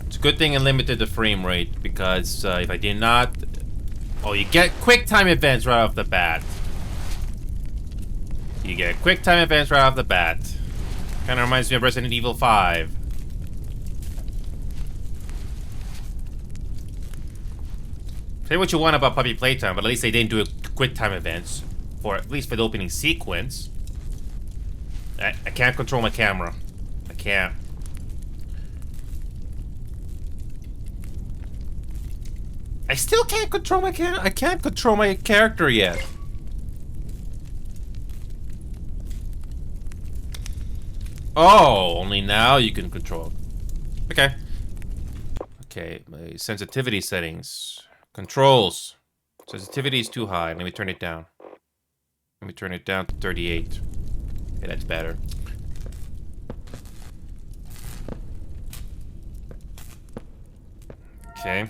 It's a good thing I limited the frame rate because if I did not... Oh, you get quick time events right off the bat. You get quick time events right off the bat. Kind of reminds me of Resident Evil 5. Say what you want about Puppy Playtime, but at least they didn't do a quick time events. At least for the opening sequence. I can't control my camera. I can't. I still can't control my camera. I can't control my character yet. Oh, only now you can control. Okay. Okay, my sensitivity settings. Controls. Sensitivity is too high. Let me turn it down. Let me turn it down to 38. Okay, that's better. Okay.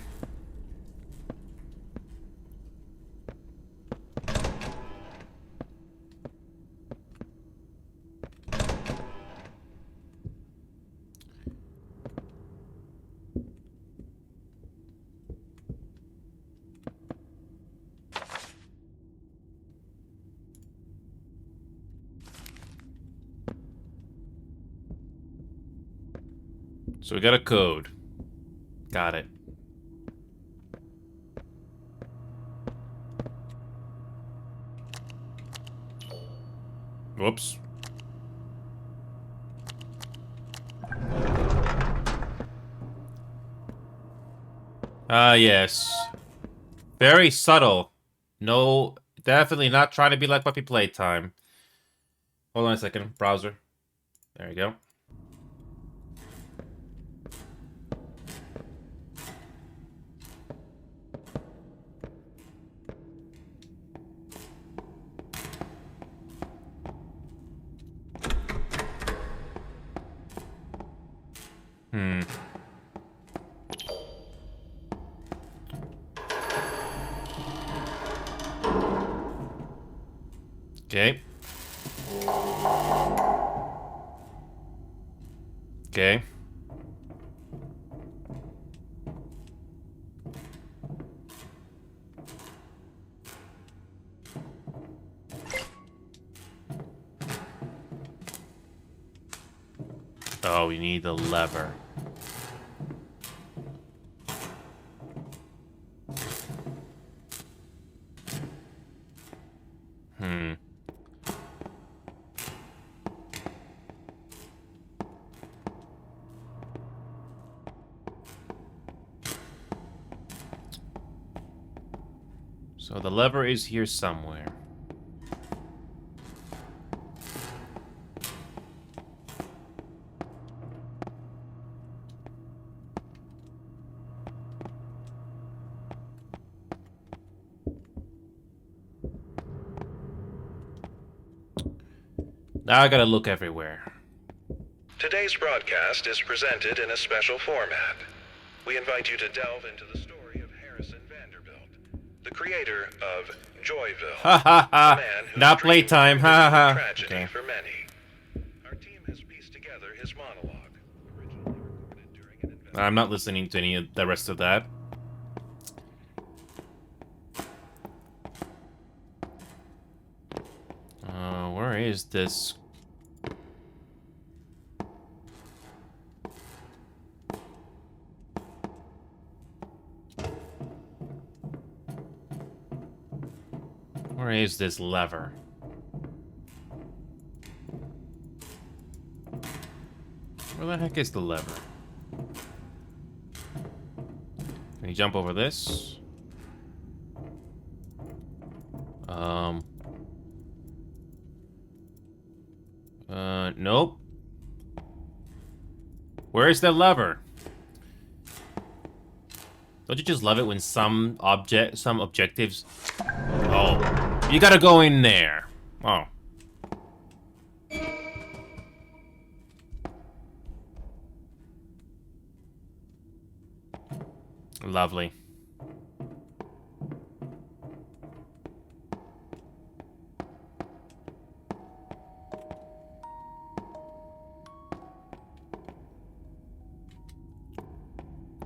So we got a code. Got it. Whoops. Ah, yes. Very subtle. No, definitely not trying to be like Puppy Playtime. Hold on a second, browser. There you go. Hmm. Okay. Okay. Oh, we need the lever. Hmm. So the lever is here somewhere. Now I gotta look everywhere. Today's broadcast is presented in a special format. We invite you to delve into the story of Harrison Vanderbilt, the creator of Joyville. Ha ha ha! A man whose Not dream playtime. Ha proved ha a ha. tragedy Okay. for many. Our team has pieced together his monologue, originally recorded during an investigation. I'm not listening to any of the rest of that. Where is this? Where is this lever? Where the heck is the lever? Can you jump over this? Nope. Where's the lever? Don't you just love it when some objectives... Oh, you gotta go in there. Oh. Lovely.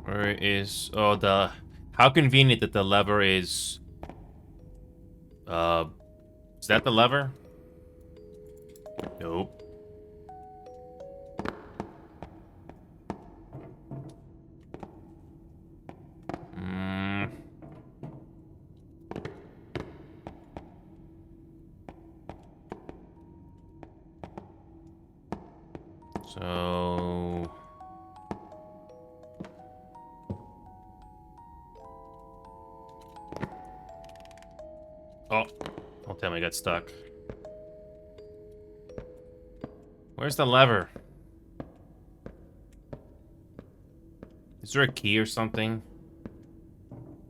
Where is... Oh, the... How convenient that the lever is... Is that the lever? Nope. So... Oh, don't tell me I got stuck. Where's the lever? Is there a key or something?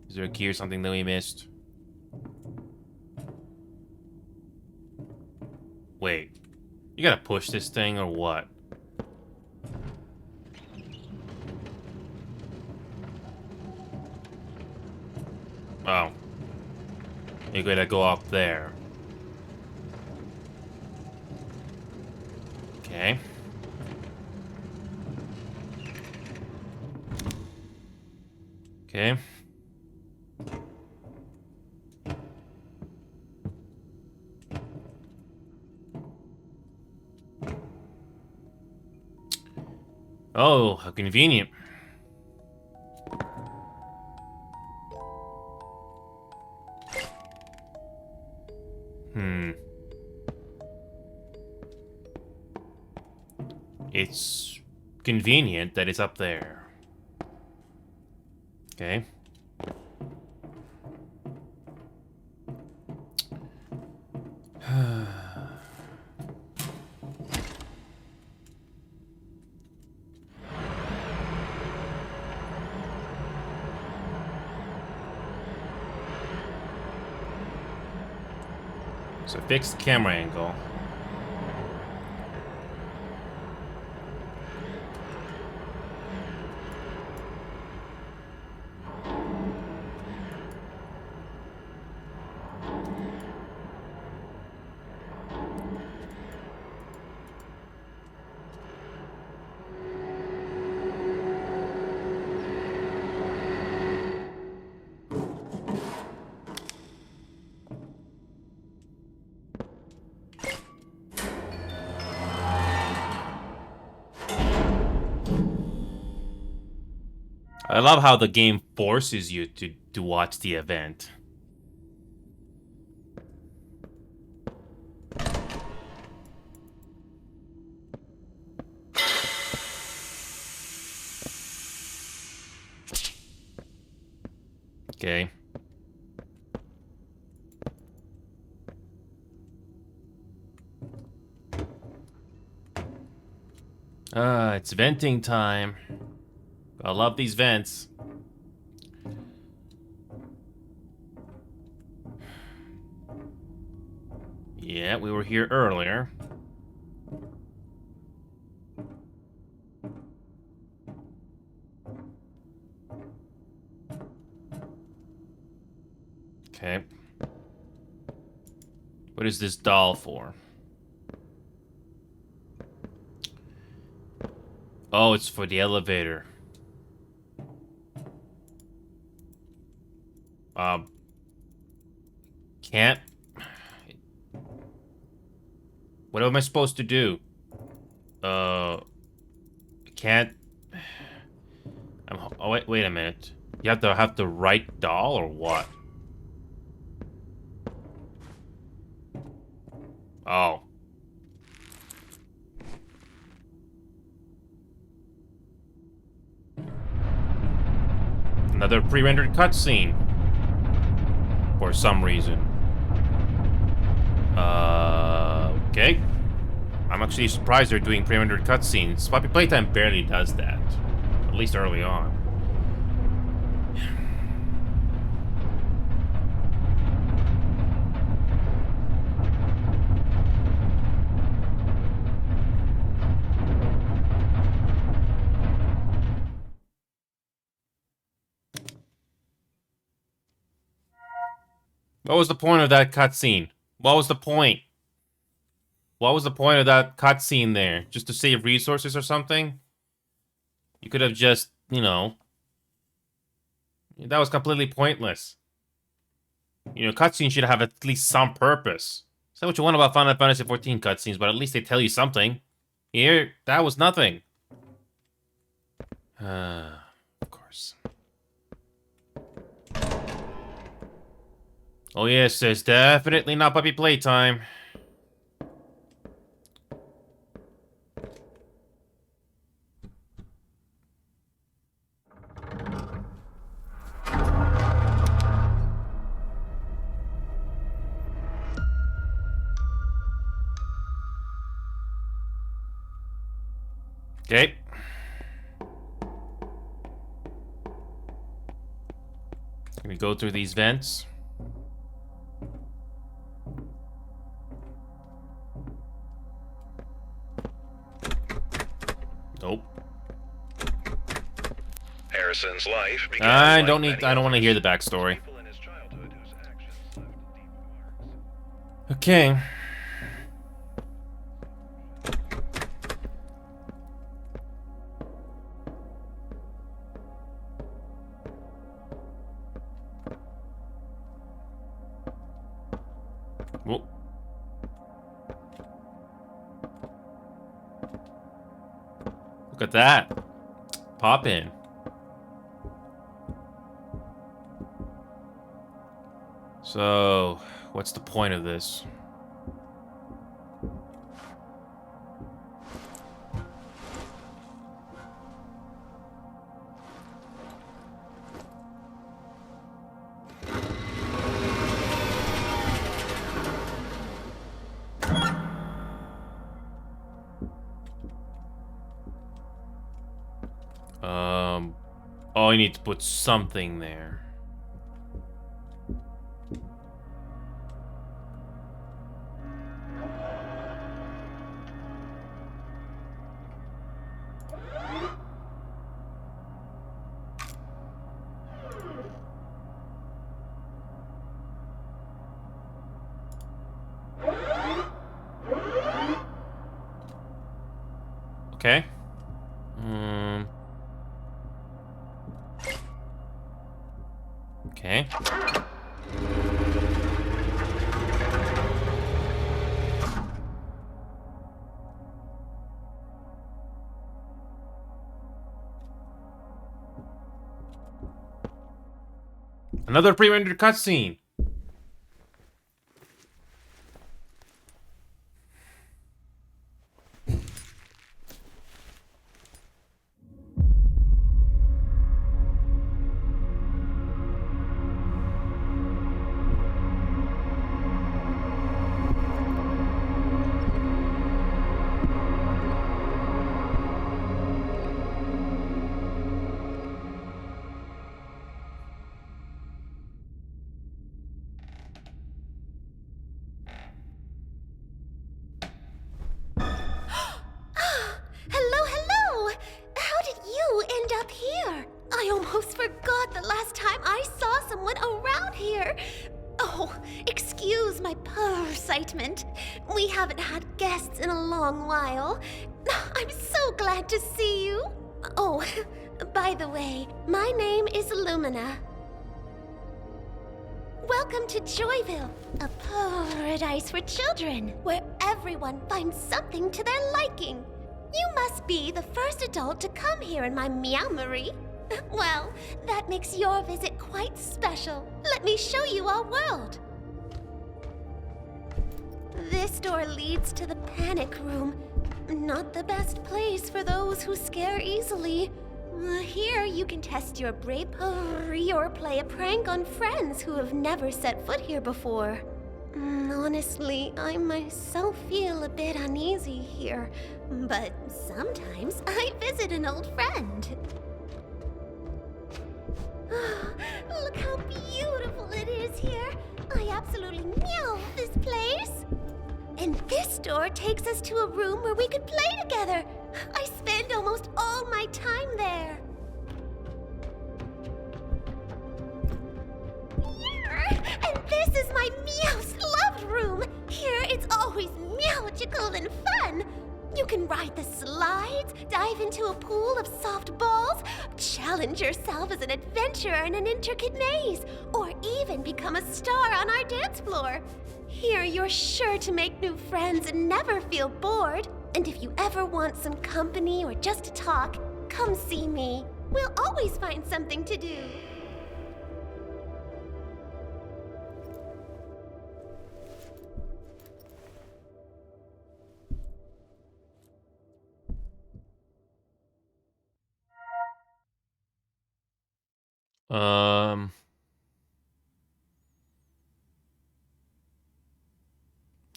Is there a key or something that we missed? Wait. You gotta push this thing or what? Oh. You're gonna go up there. Okay. Okay. Oh, how convenient. It's convenient that it's up there. Okay. So fix the camera angle. I love how the game forces you to watch the event. Okay. It's venting time. I love these vents. Yeah, we were here earlier. Okay. What is this doll for? Oh, it's for the elevator. Can't. What am I supposed to do? Can't. Oh, wait a minute. You have the right doll or what? Oh. Another pre-rendered cutscene. For some reason. Okay. I'm actually surprised they're doing pre-rendered cutscenes. Poppy Playtime barely does that. At least early on. What was the point of that cutscene? What was the point? What was the point of that cutscene there? Just to save resources or something? You could have just, you know... That was completely pointless. You know, cutscenes should have at least some purpose. Say what you want about Final Fantasy XIV cutscenes, but at least they tell you something. Here, that was nothing. Of course. Oh yes, it's definitely not puppy playtime. Okay. Can we go through these vents? Nope. Harrison's life began. I don't want to hear the backstory. Okay. Whoa. Look at that. Pop in. So, what's the point of this? Oh, I need to put something there. Okay. Okay. Another pre-rendered cutscene. Hello, hello! How did you end up here? I almost forgot the last time I saw someone around here. Oh, excuse my poor excitement. We haven't had guests in a long while. I'm so glad to see you. Oh, by the way, my name is Lumina. Welcome to Joyville, a paradise for children, where everyone finds something to their liking. You must be the first adult to come here in my meowmery. Well, that makes your visit quite special. Let me show you our world. This door leads to the panic room. Not the best place for those who scare easily. Here you can test your bravery or play a prank on friends who have never set foot here before. Honestly, I myself feel a bit uneasy here, but sometimes I visit an old friend. Look how beautiful it is here. I absolutely love this place. And this door takes us to a room where we could play together. I spend almost all my time there. And this is my Meow's loved room. Here it's always meowgical and fun. You can ride the slides, dive into a pool of soft balls, challenge yourself as an adventurer in an intricate maze, or even become a star on our dance floor. Here you're sure to make new friends and never feel bored. And if you ever want some company or just to talk, come see me. We'll always find something to do.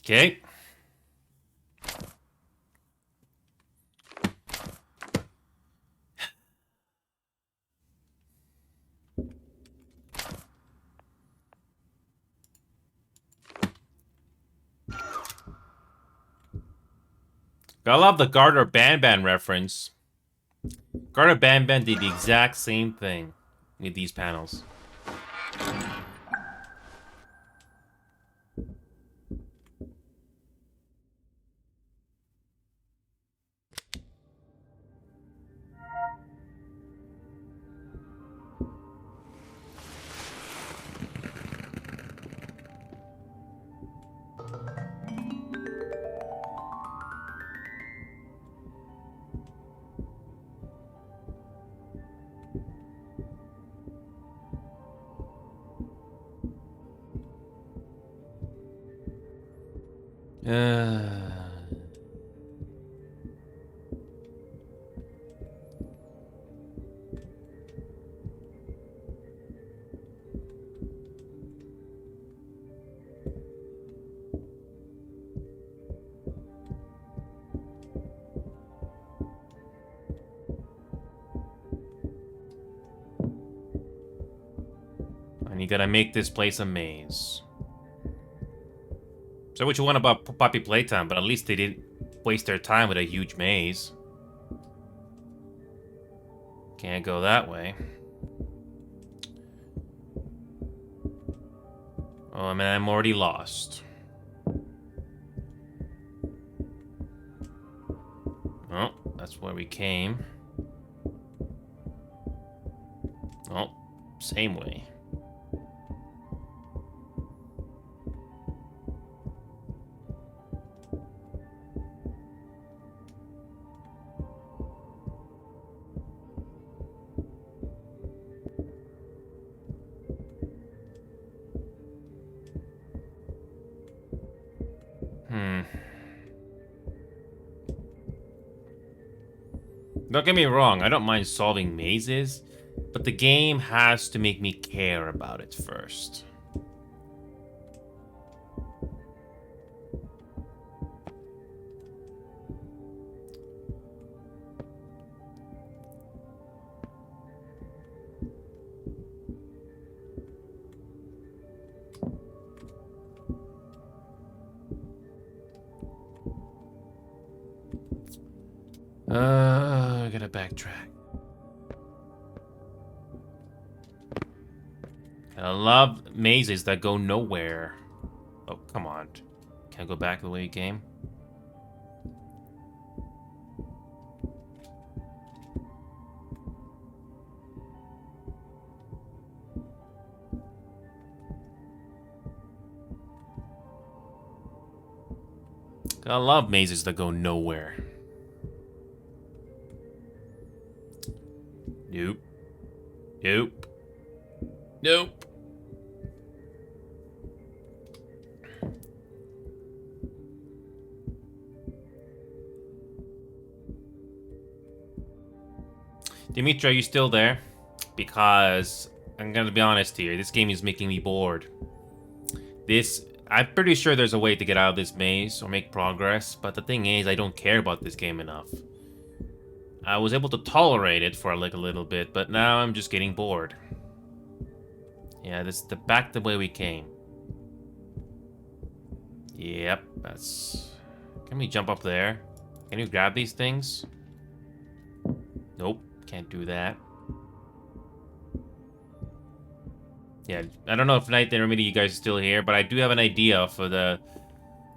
Okay. I love the Gardner Ban reference. Garda Bam Bam did the exact same thing with these panels. And you gotta make this place a maze. Say what you want about Poppy Playtime, but at least they didn't waste their time with a huge maze. Can't go that way. Oh, I mean, I'm already lost. Oh, that's where we came. Oh, same way. Don't get me wrong, I don't mind solving mazes, but the game has to make me care about it first. I gotta backtrack. I love mazes that go nowhere. Oh, come on. Can't go back the way you came? I love mazes that go nowhere. Nope. Nope. Nope. Dimitri, are you still there? Because I'm gonna be honest here, this game is making me bored. I'm pretty sure there's a way to get out of this maze or make progress, but the thing is, I don't care about this game enough. I was able to tolerate it for like a little bit, but now I'm just getting bored. Yeah, this is back the way we came. Yep, that's... Can we jump up there? Can you grab these things? Nope, can't do that. Yeah, I don't know if Night and Remedy, you guys are still here, but I do have an idea for the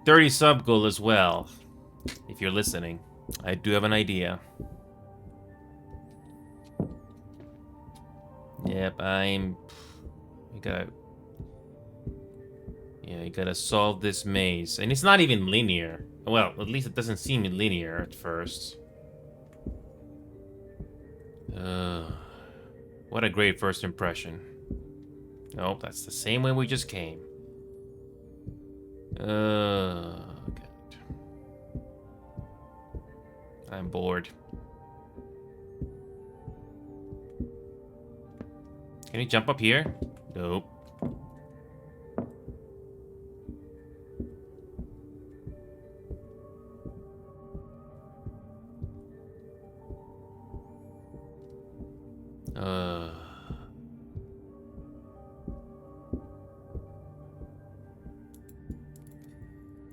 30 sub goal as well. If you're listening, I do have an idea. Yep, you gotta solve this maze. And it's not even linear. Well, at least it doesn't seem linear at first. What a great first impression. Nope, that's the same way we just came. God. I'm bored. Can you jump up here? Nope.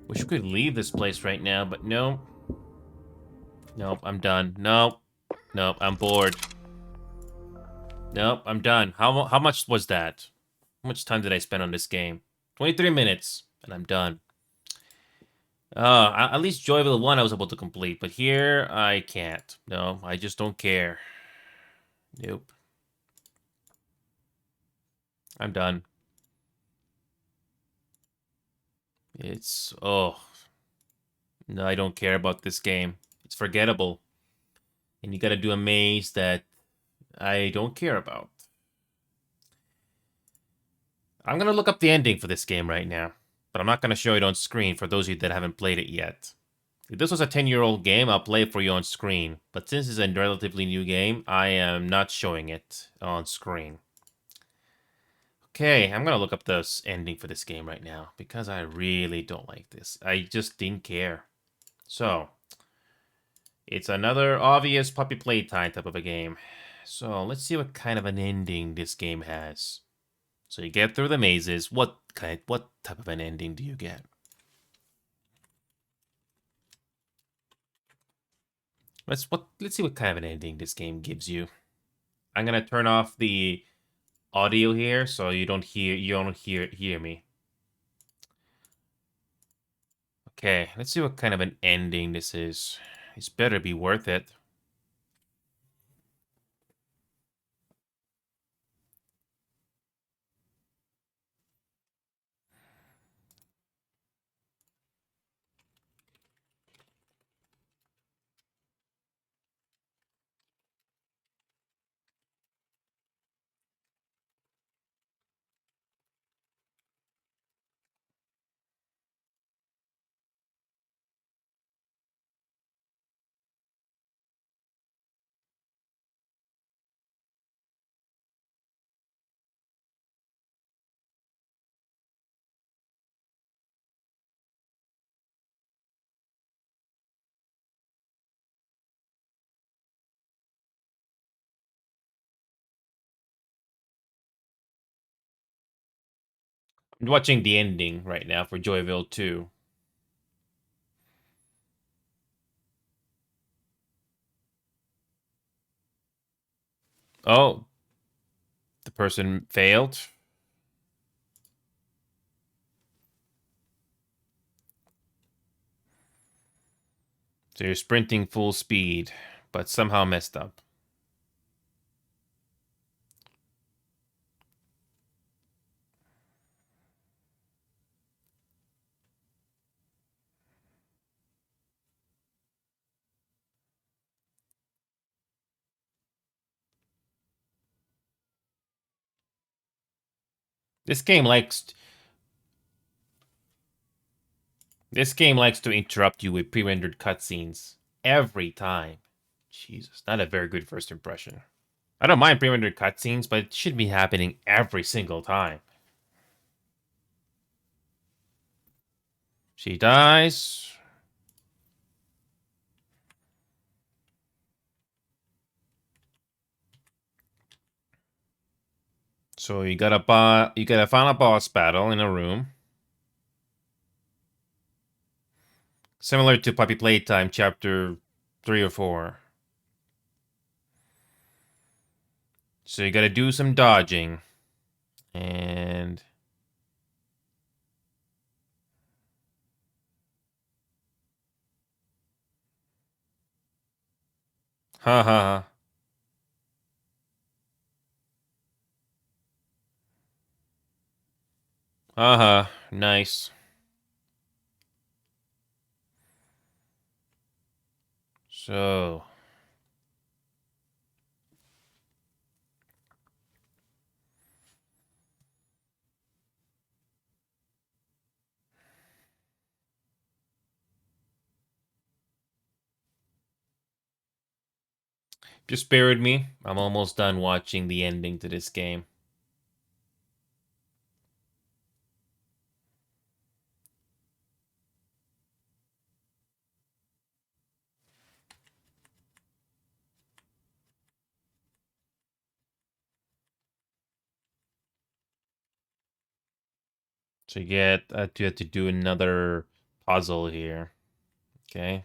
Wish we could leave this place right now, but no. Nope, I'm done. Nope. Nope, I'm bored. Nope, I'm done. How much was that? How much time did I spend on this game? 23 minutes, and I'm done. At least Joyville 1 I was able to complete, but here I can't. No, I just don't care. Nope. I'm done. Oh. No, I don't care about this game. It's forgettable. And you gotta do a maze that I don't care about. I'm gonna look up the ending for this game right now, but I'm not gonna show it on screen for those of you that haven't played it yet. If this was a 10-year-old game, I'll play it for you on screen. But since it's a relatively new game, I am not showing it on screen. Okay, I'm gonna look up the ending for this game right now, because I really don't like this. I just didn't care. So, it's another obvious puppy playtime type of a game. So, let's see what kind of an ending this game has. So you get through the mazes. What type of an ending do you get? Let's see what kind of an ending this game gives you. I'm gonna turn off the audio here so you don't hear me. Okay, let's see what kind of an ending this is. It's better be worth it. I'm watching the ending right now for Joyville 2. Oh, the person failed. So you're sprinting full speed, but somehow messed up. This game likes to interrupt you with pre-rendered cutscenes every time. Jesus, not a very good first impression. I don't mind pre-rendered cutscenes, but it should be happening every single time. She dies. So you got a final boss battle in a room. Similar to Puppy Playtime chapter 3 or 4. So you gotta do some dodging. And ha ha. Uh-huh. Nice. So just bear with me. I'm almost done watching the ending to this game. So you have to do another puzzle here. Okay.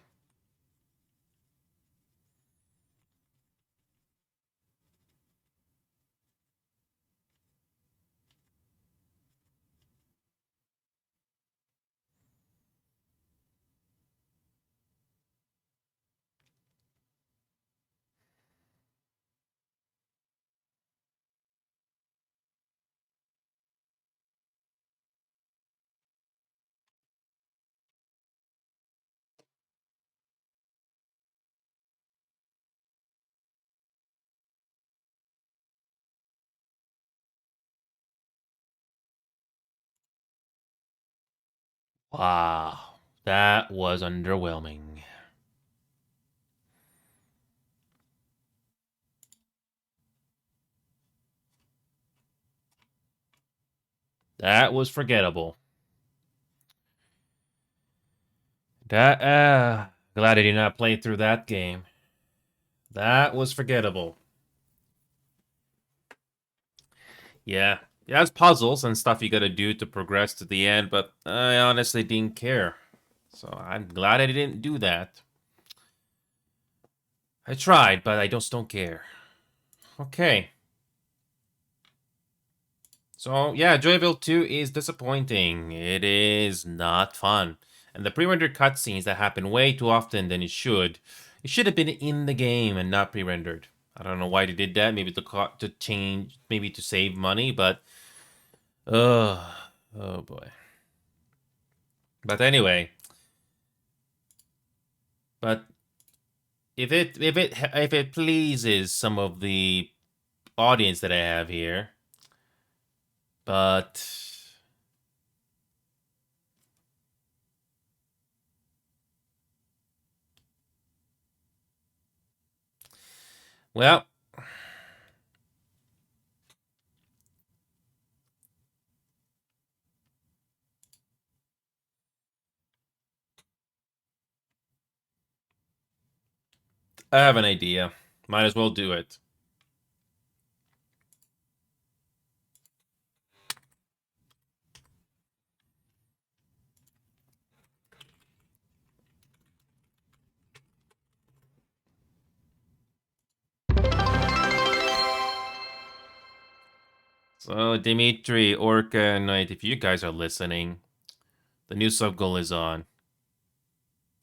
Wow, that was underwhelming. That was forgettable. That, glad I did not play through that game. That was forgettable. Yeah. It has puzzles and stuff you gotta do to progress to the end, but I honestly didn't care. So I'm glad I didn't do that. I tried, but I just don't care. Okay. So, yeah, Joyville 2 is disappointing. It is not fun. And the pre-rendered cutscenes that happen way too often than it should have been in the game and not pre-rendered. I don't know why they did that. Maybe to change, maybe to save money, but... oh boy. But anyway. But if it pleases some of the audience that I have here, but... well... I have an idea. Might as well do it. So, Dimitri, Orca, and Knight, if you guys are listening, the new sub goal is on.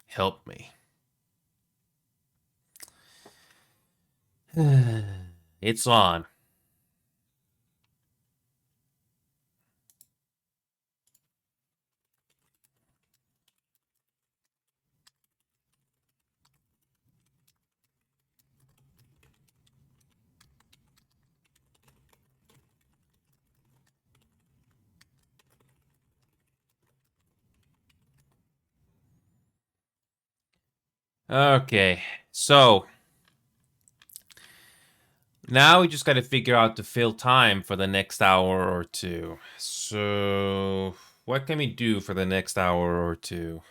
Help me. It's on. Okay, so now we just got to figure out to fill time for the next hour or two. So, what can we do for the next hour or two?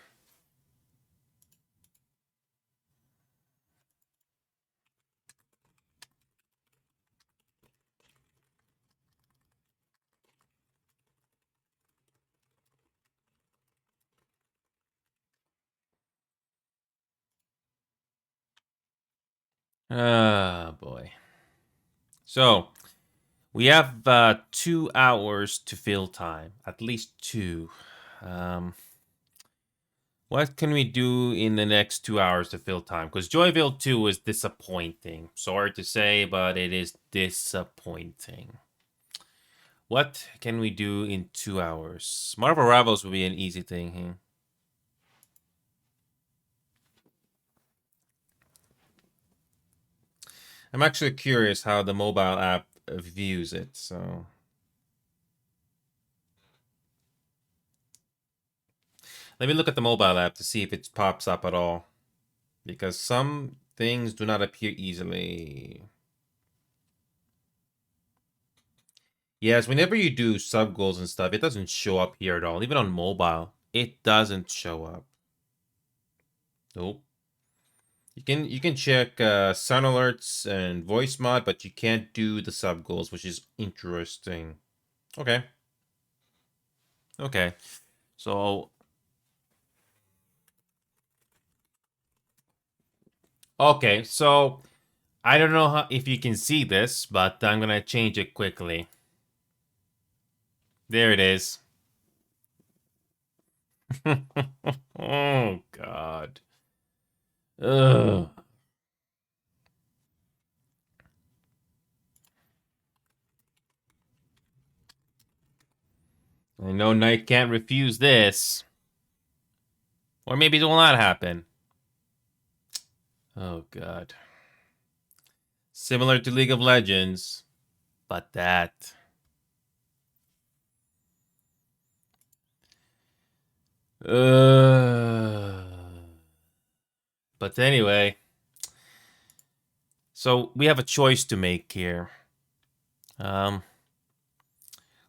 Ah, boy. So, we have 2 hours to fill time. At least 2. What can we do in the next 2 hours to fill time? Because Joyville 2 is disappointing. Sorry to say, but it is disappointing. What can we do in 2 hours? Marvel Rivals would be an easy thing here. I'm actually curious how the mobile app views it, so... let me look at the mobile app to see if it pops up at all. Because some things do not appear easily. Yes, whenever you do sub goals and stuff, it doesn't show up here at all. Even on mobile, it doesn't show up. Nope. You can check sound alerts and voice mod, but you can't do the sub goals, which is interesting. Okay. Okay. So okay, so I don't know if you can see this, but I'm gonna change it quickly. There it is. Oh God. Ugh. I know Knight can't refuse this. Or maybe it will not happen. Oh God. Similar to League of Legends, but that. But anyway, so we have a choice to make here.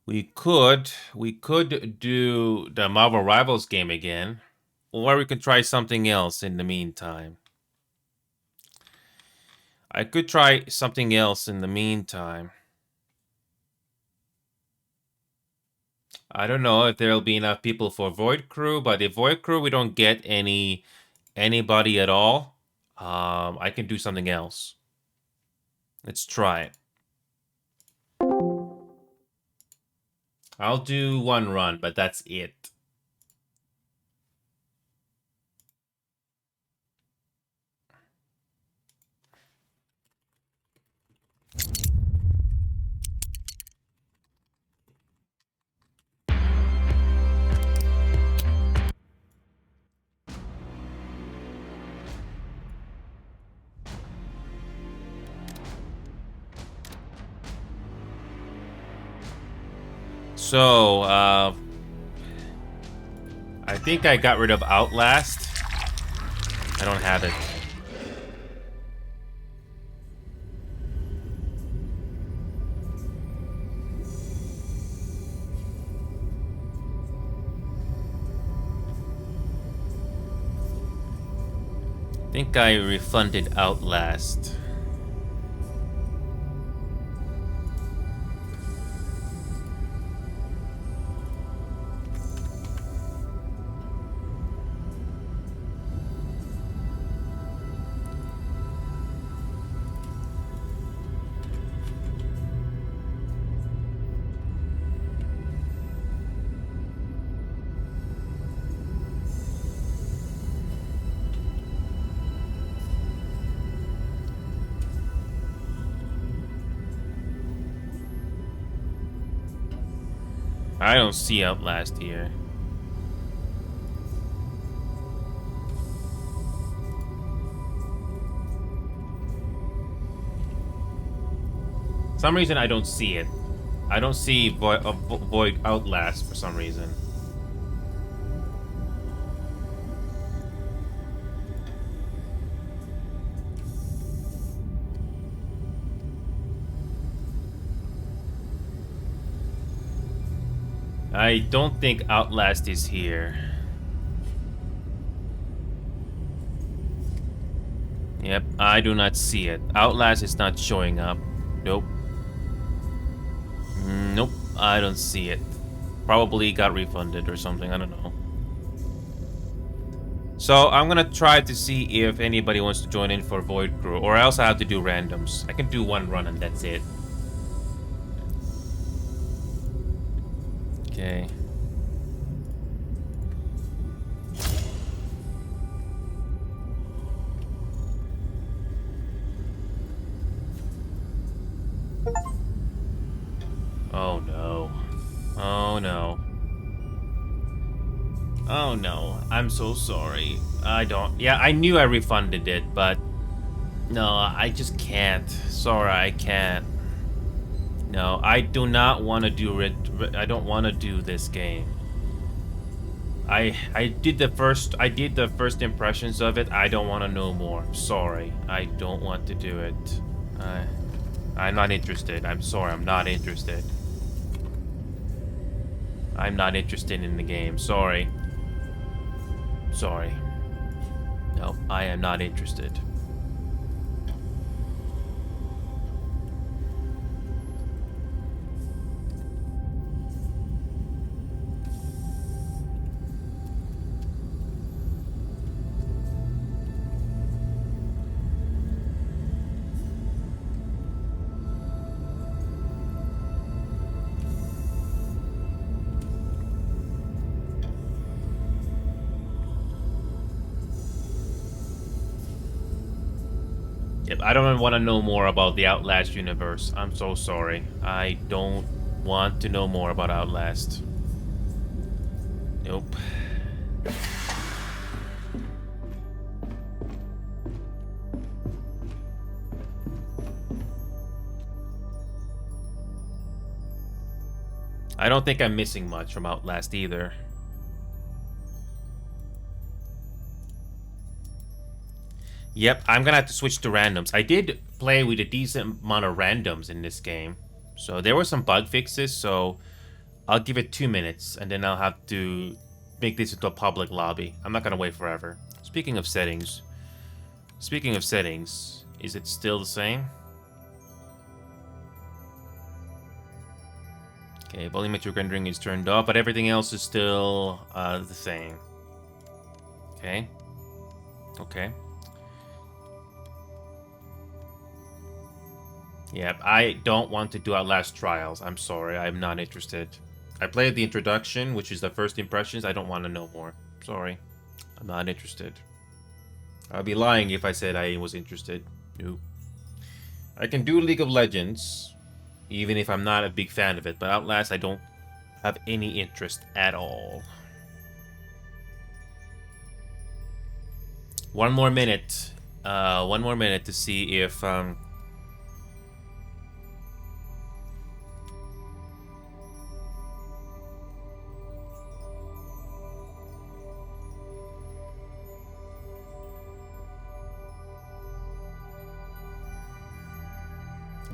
We could do the Marvel Rivals game again, or we could try something else in the meantime. I could try something else in the meantime. I don't know if there'll be enough people for Void Crew, but if Void Crew we don't get anybody at all, I can do something else. Let's try it. I'll do one run, but that's it. So, I think I got rid of Outlast. I don't have it. I think I refunded Outlast. I don't see Outlast here. For some reason I don't see it. I don't see Void Outlast for some reason. I don't think Outlast is here. Yep, I do not see it. Outlast is not showing up. Nope. Nope, I don't see it. Probably got refunded or something, I don't know. So I'm gonna try to see if anybody wants to join in for Void Crew, or else I have to do randoms. I can do one run and that's it. Okay. Oh no. Oh no. Oh no. I'm so sorry. I don't. Yeah, I knew I refunded it, but no, I just can't. Sorry, I can't. No, I do not want to do it. I don't want to do this game. I did the first impressions of it. I don't want to know more. I'm sorry. I don't want to do it. I'm not interested. I'm sorry. I'm not interested. I'm not interested in the game. Sorry. Sorry. No, I am not interested. Yep, I don't want to know more about the Outlast universe. I'm so sorry. I don't want to know more about Outlast. Nope. I don't think I'm missing much from Outlast either. Yep, I'm gonna have to switch to randoms. I did play with a decent amount of randoms in this game. So there were some bug fixes, so I'll give it 2 minutes and then I'll have to make this into a public lobby. I'm not gonna wait forever. Speaking of settings, is it still the same? Okay, volumetric rendering is turned off, but everything else is still the same. Okay. Okay. Yep, I don't want to do Outlast Trials. I'm sorry, I'm not interested. I played the introduction, which is the first impressions. I don't want to know more. Sorry. I'm not interested. I'd be lying if I said I was interested. Nope. I can do League of Legends, even if I'm not a big fan of it, but Outlast I don't have any interest at all. 1 more minute. 1 more minute to see if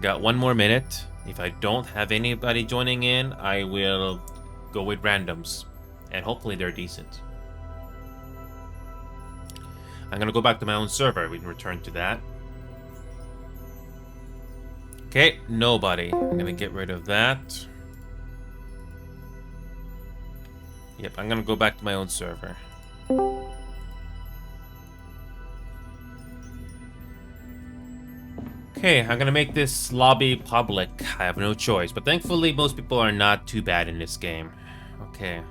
got 1 more minute. If I don't have anybody joining in, I will go with randoms. And hopefully they're decent. I'm gonna go back to my own server. We can return to that. Okay, nobody. I'm gonna get rid of that. Yep, I'm gonna go back to my own server. Okay, I'm gonna make this lobby public. I have no choice, but thankfully most people are not too bad in this game. Okay.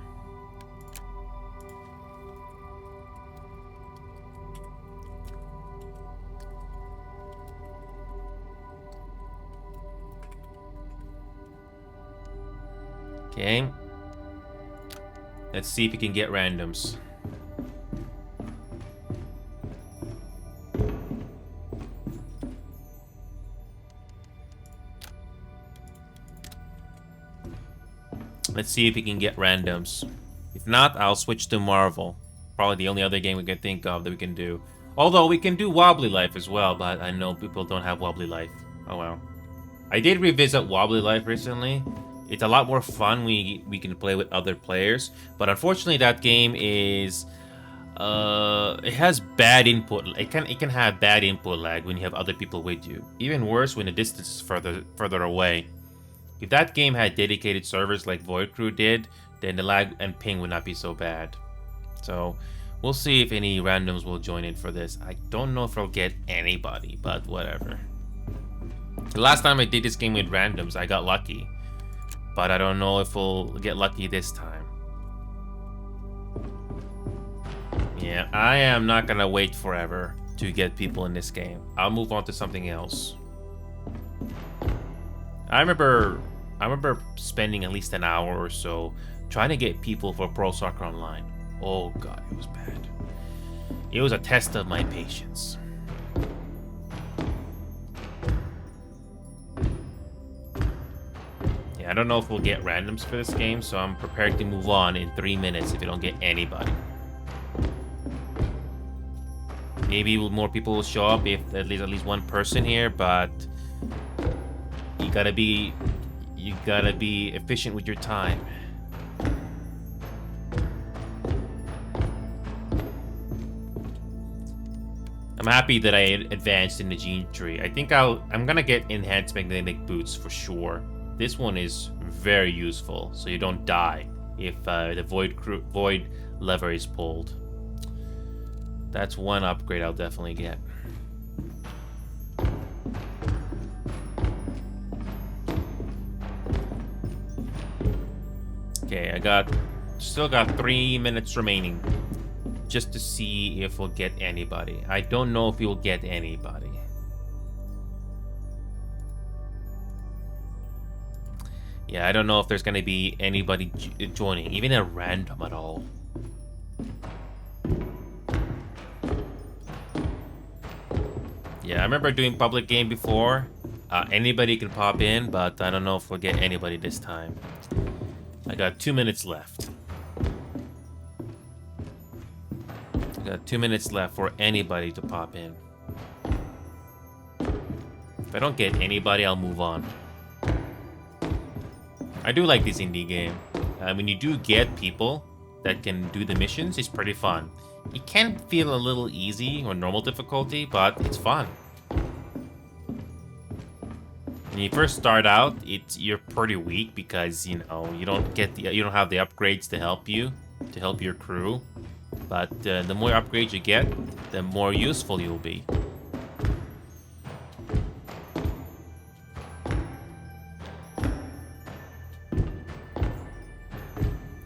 Okay. Let's see if we can get randoms. Let's see if we can get randoms. If not, I'll switch to Marvel. Probably the only other game we can think of that we can do. Although we can do Wobbly Life as well, but I know people don't have Wobbly Life. Oh well. I did revisit Wobbly Life recently. It's a lot more fun. We can play with other players, but unfortunately that game is it has bad input. It can have bad input lag when you have other people with you. Even worse when the distance is further away. If that game had dedicated servers like Void Crew did, then the lag and ping would not be so bad. So we'll see if any randoms will join in for this. I don't know if I'll get anybody, but whatever. The last time I did this game with randoms, I got lucky. But I don't know if we'll get lucky this time. Yeah, I am not gonna wait forever to get people in this game. I'll move on to something else. I remember spending at least an hour or so trying to get people for Pro Soccer Online. Oh god, it was bad. It was a test of my patience. Yeah, I don't know if we'll get randoms for this game, so I'm prepared to move on in 3 minutes if we don't get anybody. Maybe more people will show up if at least one person here, but you gotta be efficient with your time. I'm happy that I advanced in the gene tree. I think I'm gonna get enhanced magnetic boots for sure. This one is very useful, so you don't die if the void lever is pulled. That's one upgrade I'll definitely get. Okay, still got 3 minutes remaining just to see if we'll get anybody. I don't know if we'll get anybody. Yeah, I don't know if there's gonna be anybody joining, even a random at all. Yeah, I remember doing public game before. Anybody can pop in, but I don't know if we'll get anybody this time. I got 2 minutes left. I got 2 minutes left for anybody to pop in. If I don't get anybody, I'll move on. I do like this indie game. When you do get people that can do the missions, it's pretty fun. It can feel a little easy or normal difficulty, but it's fun. When you first start out, you're pretty weak because you don't have the upgrades to help your crew. But the more upgrades you get, the more useful you'll be.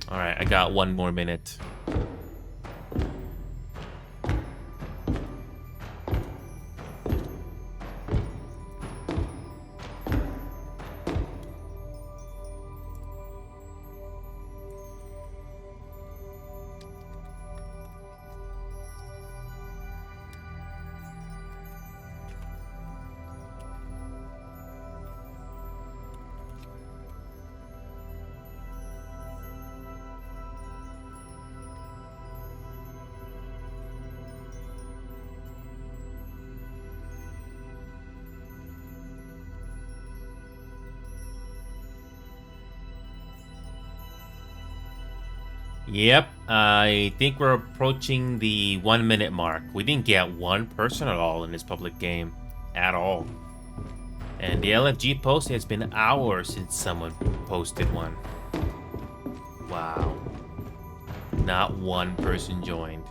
All right, I got 1 more minute. Yep, I think we're approaching the 1 minute mark. We didn't get one person at all in this public game. At all. And the LFG post has been hours since someone posted one. Wow. Not one person joined.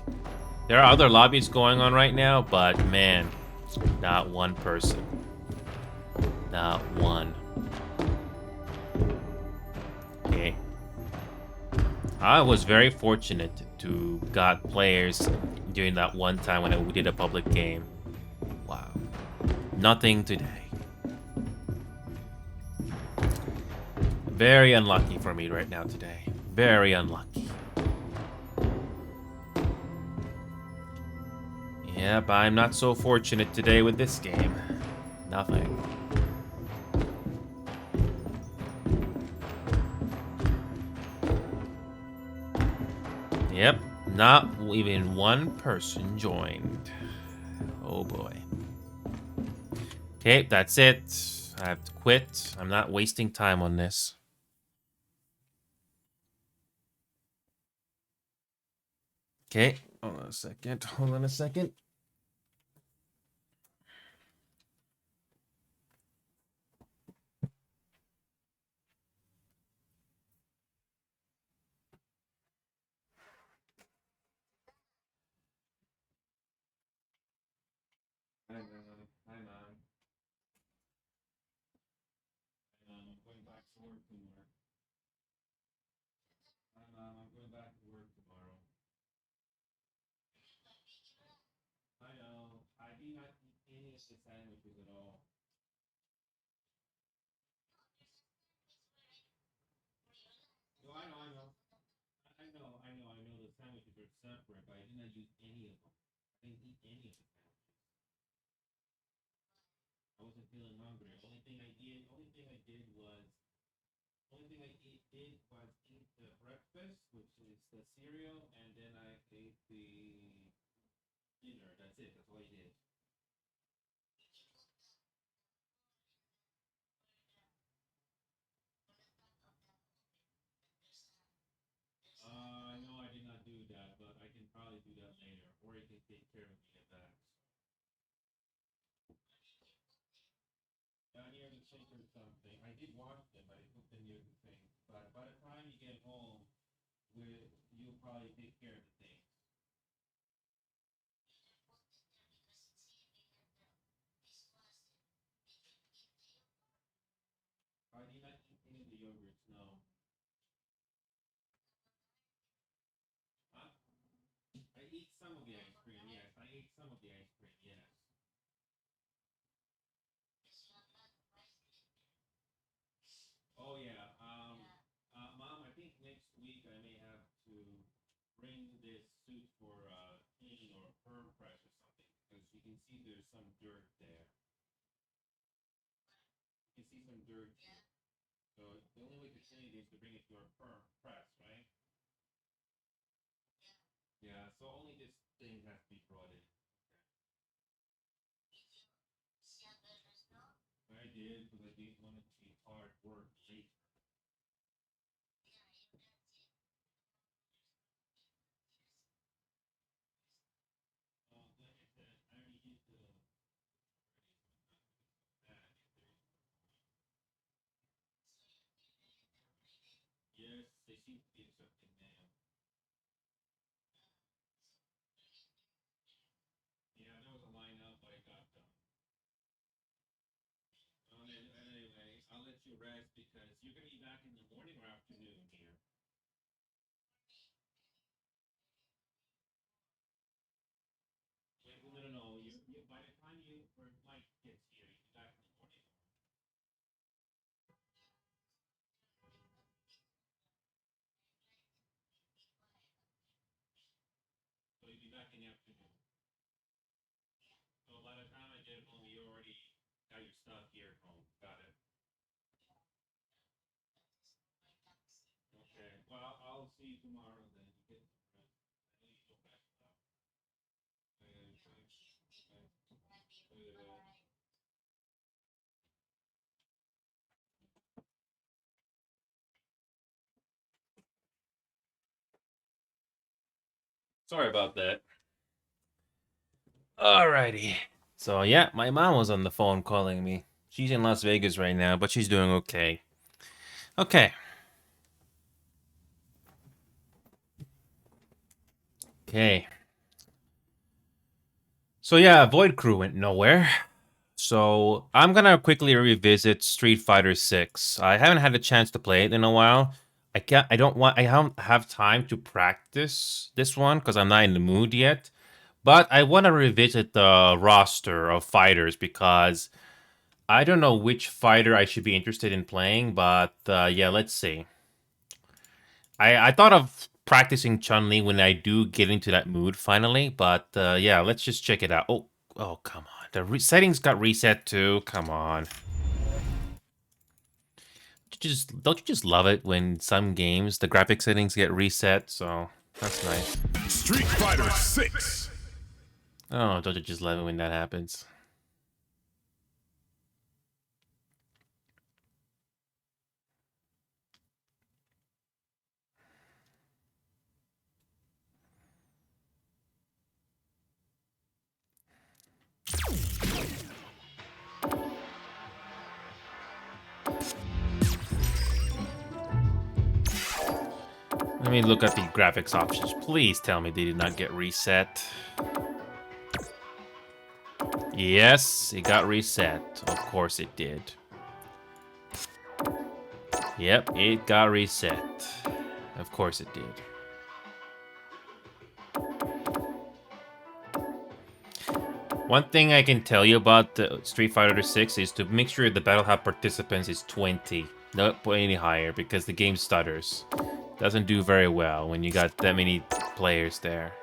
There are other lobbies going on right now, but man, not one person. Not one. Okay. I was very fortunate to got players during that one time when we did a public game. Wow. Nothing today. Very unlucky for me right now today. Very unlucky. Yep, I'm not so fortunate today with this game. Nothing. Yep, not even one person joined. Oh boy. Okay, that's it. I have to quit. I'm not wasting time on this. Okay, hold on a second. Hold on a second. Hi, Mom. Hi, Mom. I'm going back to work tomorrow. Hi, Mom. I'm going back to work tomorrow. I know. I did not eat any of the sandwiches at all. No, I know, I know. I know the sandwiches are separate, but I did not use any of them. I didn't eat any of the sandwiches. I wasn't feeling hungry. Only thing I did was eat the breakfast, which is the cereal, and then I ate the dinner. That's it. That's all I did. No, I did not do that, but I can probably do that later, or you can take care of me at that. Near the sink or something. I did wash them, but I put them near the sink. But by the time you get home, you'll probably take care of the things. I did not eat any of the yogurts, no. Huh? I eat some of the ice cream, yes. I ate some of the ice cream, yes. Oh yeah. Mom, I think next week I may have to bring this suit for cleaning or perm press or something because you can see there's some dirt there. You can see some dirt here. So the only way to clean it is to bring it to a perm press, right? Yeah. So only this thing has to be brought in. did because I didn't want it to be hard work later. Yes, they seem to be accepting now. Yeah, there was a lineup, but it got done. Anyway, I'll let you rest because you're gonna be back in the morning or afternoon here. Wait, no. By the time or Mike gets here, you'll be back in the morning. So you'll be back in the afternoon. So by the time I get home, you already got your stuff here at home. Got it. Okay. Well, I'll see you tomorrow then. You get some rest. I know you go back up. Sorry about that. Alrighty. So yeah, my mom was on the phone calling me. She's in Las Vegas right now, but she's doing okay. Okay. Okay. So yeah, Void Crew went nowhere. So I'm gonna quickly revisit Street Fighter 6. I haven't had a chance to play it in a while. I don't have time to practice this one because I'm not in the mood yet. But I want to revisit the roster of fighters because I don't know which fighter I should be interested in playing, but yeah, let's see. I thought of practicing Chun-Li when I do get into that mood finally, but yeah, let's just check it out. Oh, come on. The settings got reset too. Come on. Don't you just love it when some games the graphic settings get reset? So that's nice. Street Fighter 6. Oh, don't you just love it when that happens? Let me look at the graphics options. Please tell me they did not get reset. Yes, it got reset. Of course it did. Yep, it got reset. Of course it did. One thing I can tell you about Street Fighter 6 is to make sure the Battle Hub participants is 20. Don't put any higher because the game stutters. Doesn't do very well when you got that many players there.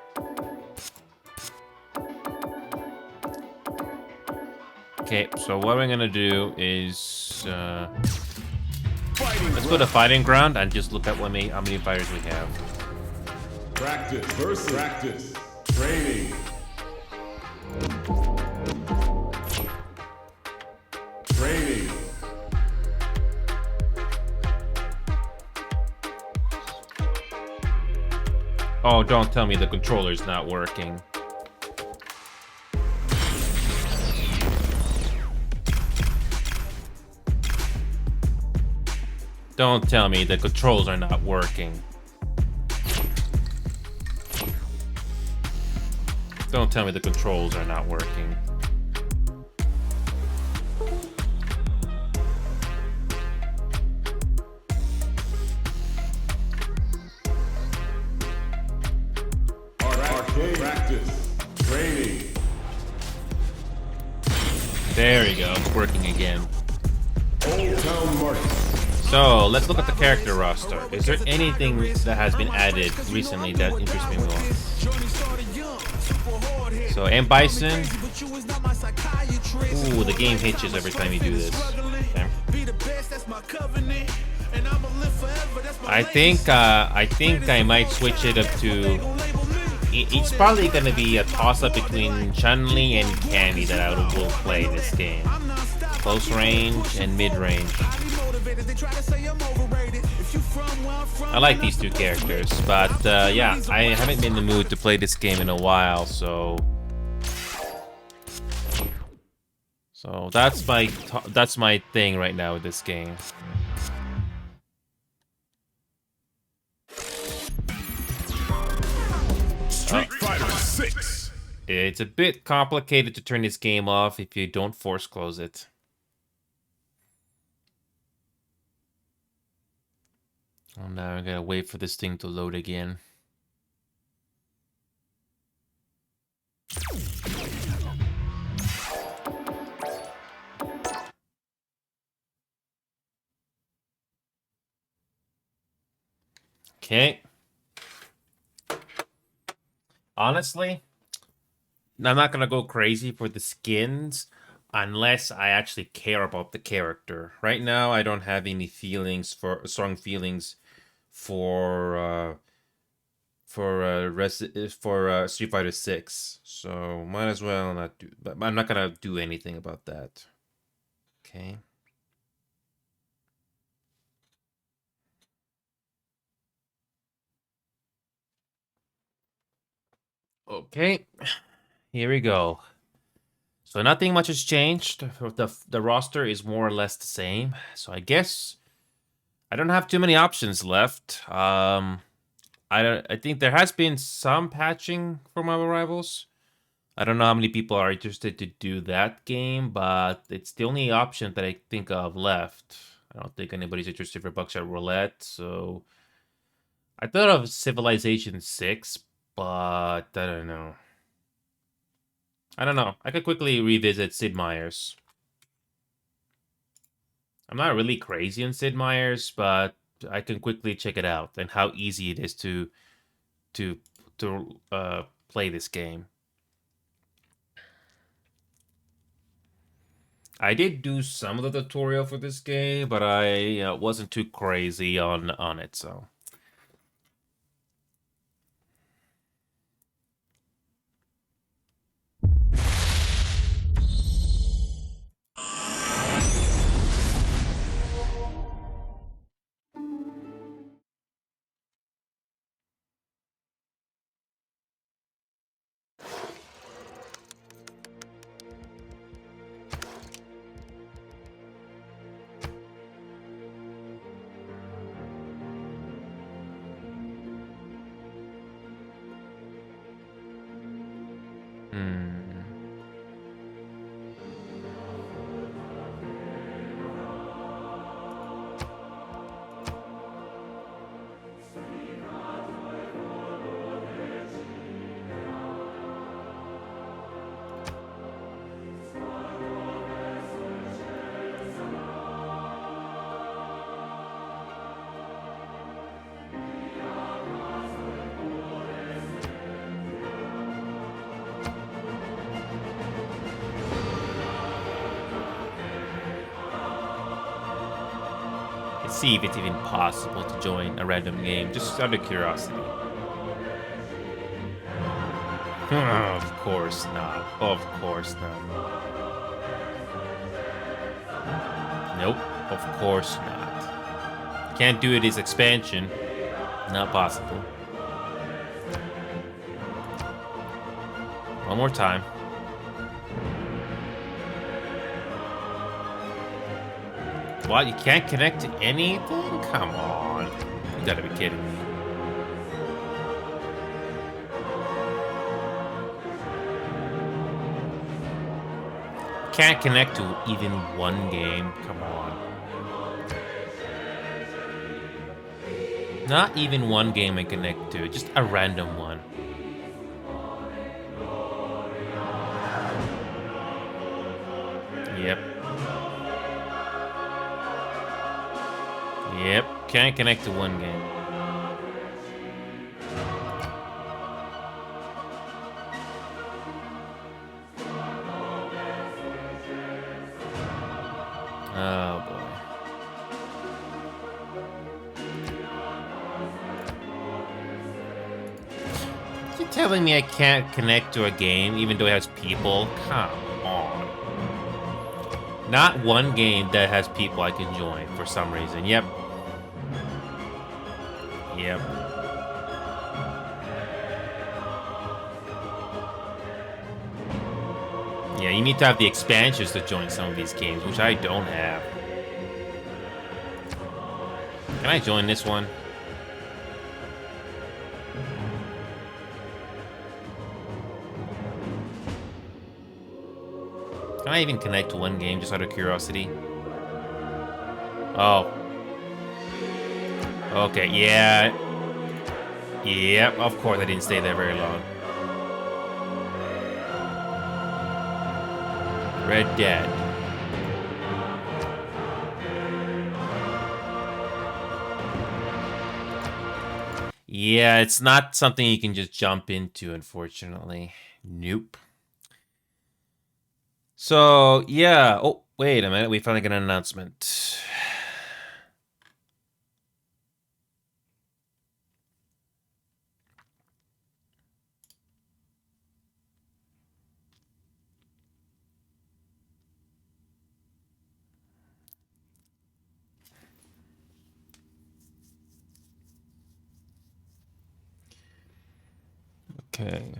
Okay, so what we're gonna do is let's go to Fighting Ground and just look at how many fighters we have. Practice versus practice. Training. Training. Oh, don't tell me the controller's not working. Don't tell me the controls are not working. Don't tell me the controls are not working. Practice. Training. There you go, it's working again. Old Town Market. So, let's look at the character roster. Is there anything that has been added recently that interests me more? So, M. Bison. Ooh, the game hitches every time you do this. Okay. I think I might switch it up to... It's probably going to be a toss-up between Chun-Li and Cammy that I will play this game. close range and mid range. I like these two characters, but yeah, I haven't been in the mood to play this game in a while, so that's my thing right now with this game. Street Fighter 6. It's a bit complicated to turn this game off if you don't force close it. Oh, now I gotta wait for this thing to load again. Okay. Honestly, I'm not gonna go crazy for the skins unless I actually care about the character. Right now, I don't have any strong feelings for Street Fighter 6. So might as well not do. But I'm not gonna do anything about that. Okay. Okay, here we go. So nothing much has changed. The roster is more or less the same. So I guess I don't have too many options left. I think there has been some patching for Marvel Rivals. I don't know how many people are interested to do that game, but it's the only option that I think of left. I don't think anybody's interested for Buckshot Roulette, so I thought of Civilization 6, but I don't know. I could quickly revisit Sid Meier's. I'm not really crazy on Sid Meier's, but I can quickly check it out and how easy it is to play this game. I did do some of the tutorial for this game, but I wasn't too crazy on it, so. See if it's even possible to join a random game, just out of curiosity. Of course not. Of course not. Nope. Of course not. Can't do it as expansion. Not possible. One more time. What? You can't connect to anything? Come on. You gotta be kidding me. Can't connect to even one game? Come on. Not even one game I connect to, just a random one. Yep. Yep, can't connect to one game. Oh boy. You're telling me I can't connect to a game even though it has people? Come on. Not one game that has people I can join for some reason. Yep. Yep. Yeah, you need to have the expansions to join some of these games, which I don't have. Can I join this one? Can I even connect to one game just out of curiosity? Oh. Okay, yeah. Yep, of course I didn't stay there very long. Red Dead. Yeah, it's not something you can just jump into, unfortunately. Nope. So, yeah. Oh, wait a minute. We finally got an announcement. Okay.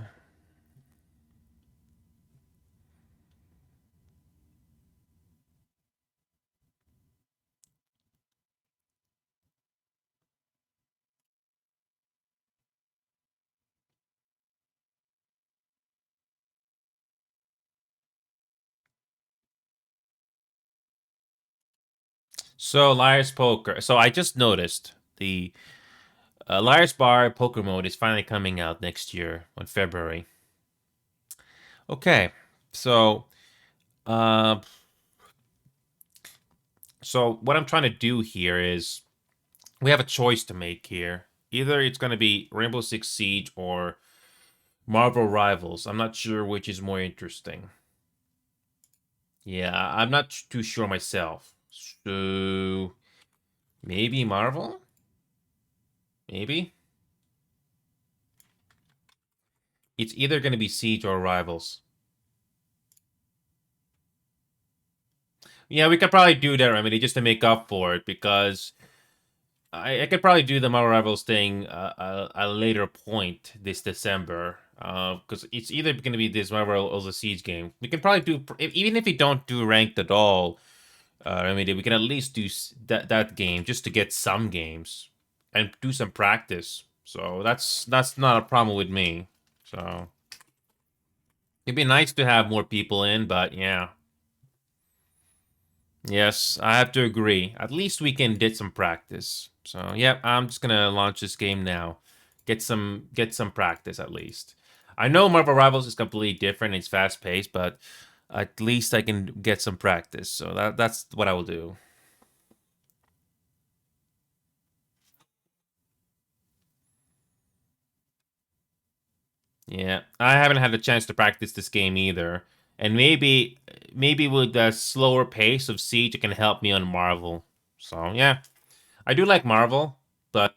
So, Liar's Poker. So, I just noticed the Liar's Bar Poker Mode is finally coming out next year on February. Okay. So, uh, so what I'm trying to do here is we have a choice to make here. Either it's going to be Rainbow Six Siege or Marvel Rivals. I'm not sure which is more interesting. Yeah, I'm not too sure myself. So maybe Marvel? Maybe? It's either going to be Siege or Rivals. Yeah, we could probably do that, Remedy, just to make up for it, because I could probably do the Marvel Rivals thing a later point this December. Because it's either going to be this Marvel or the Siege game. We can probably do, even if we don't do ranked at all, Remedy, we can at least do that game just to get some games and do some practice. So that's not a problem with me. So it'd be nice to have more people in, but yeah. Yes, I have to agree. At least we can get some practice. So yeah, I'm just gonna launch this game now. Get some practice at least. I know Marvel Rivals is completely different, it's fast paced, but at least I can get some practice. So that's what I will do. Yeah, I haven't had a chance to practice this game either. And maybe with the slower pace of Siege, it can help me on Marvel. So yeah, I do like Marvel, but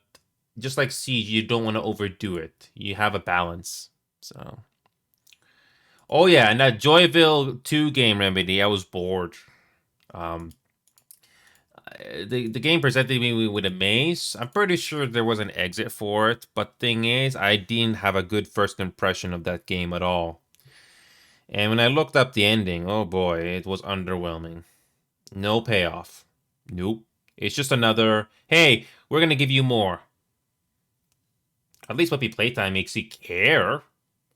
just like Siege, you don't want to overdo it. You have a balance. So, oh yeah, and that Joyville 2 game, Remedy, I was bored. Um, the game presented me with a maze. I'm pretty sure there was an exit for it, but thing is, I didn't have a good first impression of that game at all. And when I looked up the ending, oh boy, it was underwhelming. No payoff. Nope. It's just another, hey, we're gonna give you more. At least Puppy Playtime makes you care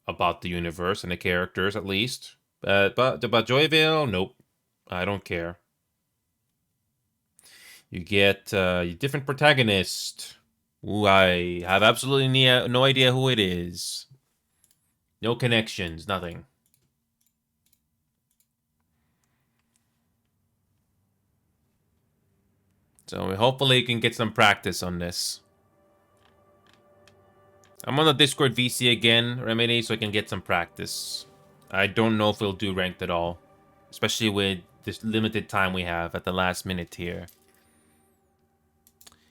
about the universe and the characters, at least. But about Joyville, nope. I don't care. You get a different protagonist. Ooh, I have absolutely no idea who it is. No connections, nothing. So hopefully you can get some practice on this. I'm on the Discord VC again, Remedy, so I can get some practice. I don't know if we'll do ranked at all. Especially with this limited time we have at the last minute here.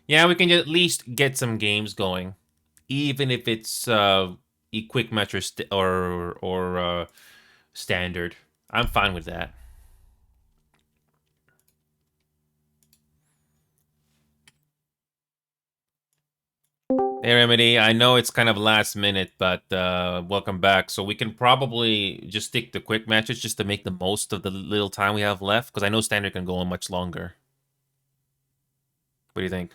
Yeah, we can at least get some games going. Even if it's a quick match or standard. I'm fine with that. Hey Remedy, I know it's kind of last minute, but welcome back. So we can probably just stick to quick matches just to make the most of the little time we have left, because I know Standard can go on much longer. What do you think?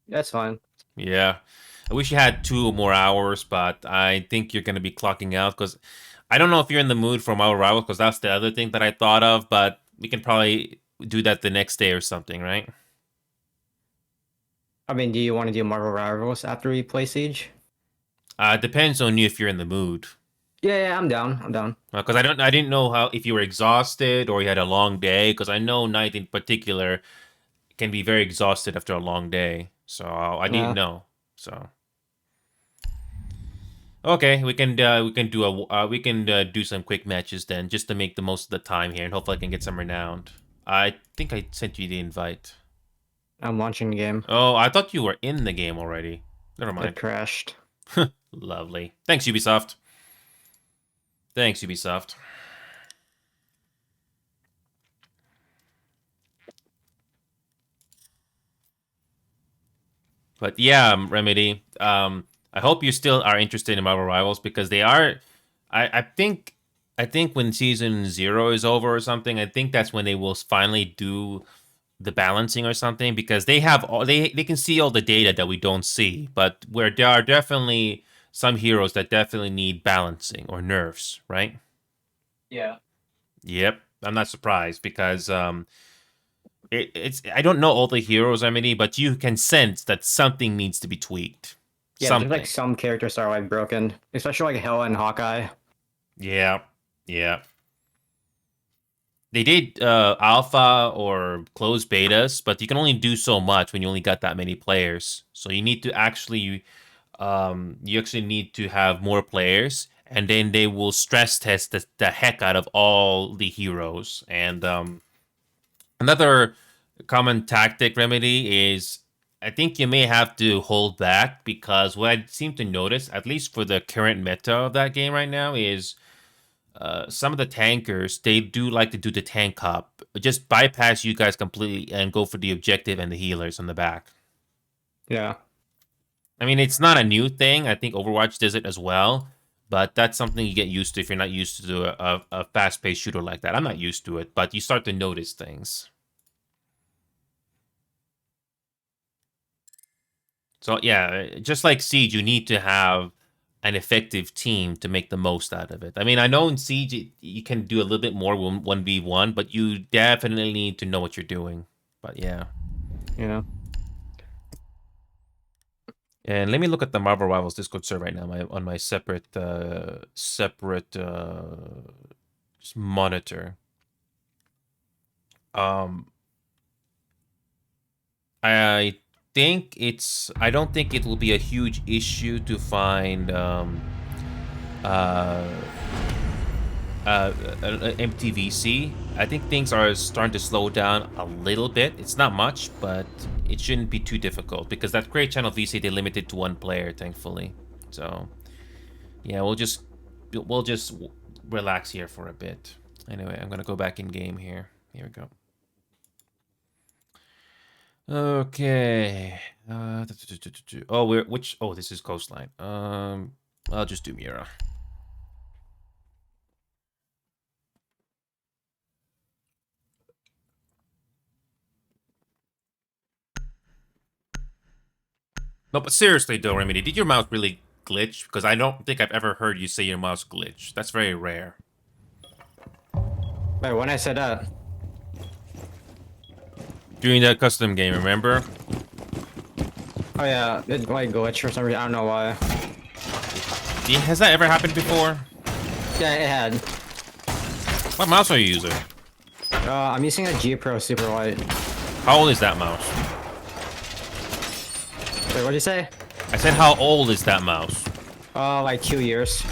That's fine. Yeah. I wish you had 2 more hours, but I think you're going to be clocking out, because I don't know if you're in the mood for Marvel Rivals, because that's the other thing that I thought of, but we can probably do that the next day or something, right? I mean, do you want to do Marvel Rivals after we play Siege? Depends on you if you're in the mood. Yeah, I'm down. I'm down. Because I didn't know how if you were exhausted or you had a long day. Because I know Knight in particular can be very exhausted after a long day. So I didn't know. So okay, we can do some quick matches then, just to make the most of the time here, and hopefully I can get some renowned. I think I sent you the invite. I'm launching the game. Oh, I thought you were in the game already. Never mind. It crashed. Lovely. Thanks, Ubisoft. Thanks, Ubisoft. But yeah, Remedy. I hope you still are interested in Marvel Rivals, because they are. I think when season 0 is over or something, I think that's when they will finally do the balancing or something, because they have all they can see all the data that we don't see, but where there are definitely some heroes that definitely need balancing or nerfs, right? Yeah. Yep, I'm not surprised, because it's I don't know all the heroes, Remedy, but you can sense that something needs to be tweaked. Yeah, something. there's like some characters that are like broken, especially like Hela and Hawkeye. Yeah, yeah. They did alpha or closed betas, but you can only do so much when you only got that many players. So you need to actually, you actually need to have more players, and then they will stress test the heck out of all the heroes. And another common tactic, Remedy, is I think you may have to hold back, because what I seem to notice, at least for the current meta of that game right now, is some of the tankers, they do like to do the tank hop. Just bypass you guys completely and go for the objective and the healers on the back. Yeah. I mean, it's not a new thing. I think Overwatch does it as well. But that's something you get used to if you're not used to a fast-paced shooter like that. I'm not used to it, but you start to notice things. So yeah, just like Siege, you need to have an effective team to make the most out of it. I mean, I know in Siege you can do a little bit more 1v1, but you definitely need to know what you're doing. But yeah. Yeah. And let me look at the Marvel Rivals Discord server right now on my separate monitor. I don't think it will be a huge issue to find MTVC. I think things are starting to slow down a little bit. It's not much, but it shouldn't be too difficult, because that Create Channel VC, they limited to 1 player, thankfully. So yeah, we'll just relax here for a bit. Anyway, I'm gonna go back in game here. Here we go. Okay. Oh, this is Coastline. I'll just do Mira. No, but seriously though, Remedy, did your mouse really glitch? Because I don't think I've ever heard you say your mouse glitch. That's very rare. Wait, when I said that? During that custom game, remember? Oh yeah, it like glitch for some reason. I don't know why. Has that ever happened before? Yeah, it had. What mouse are you using? I'm using a G Pro Super Light. How old is that mouse? Wait, what'd you say? I said, how old is that mouse? Like 2 years.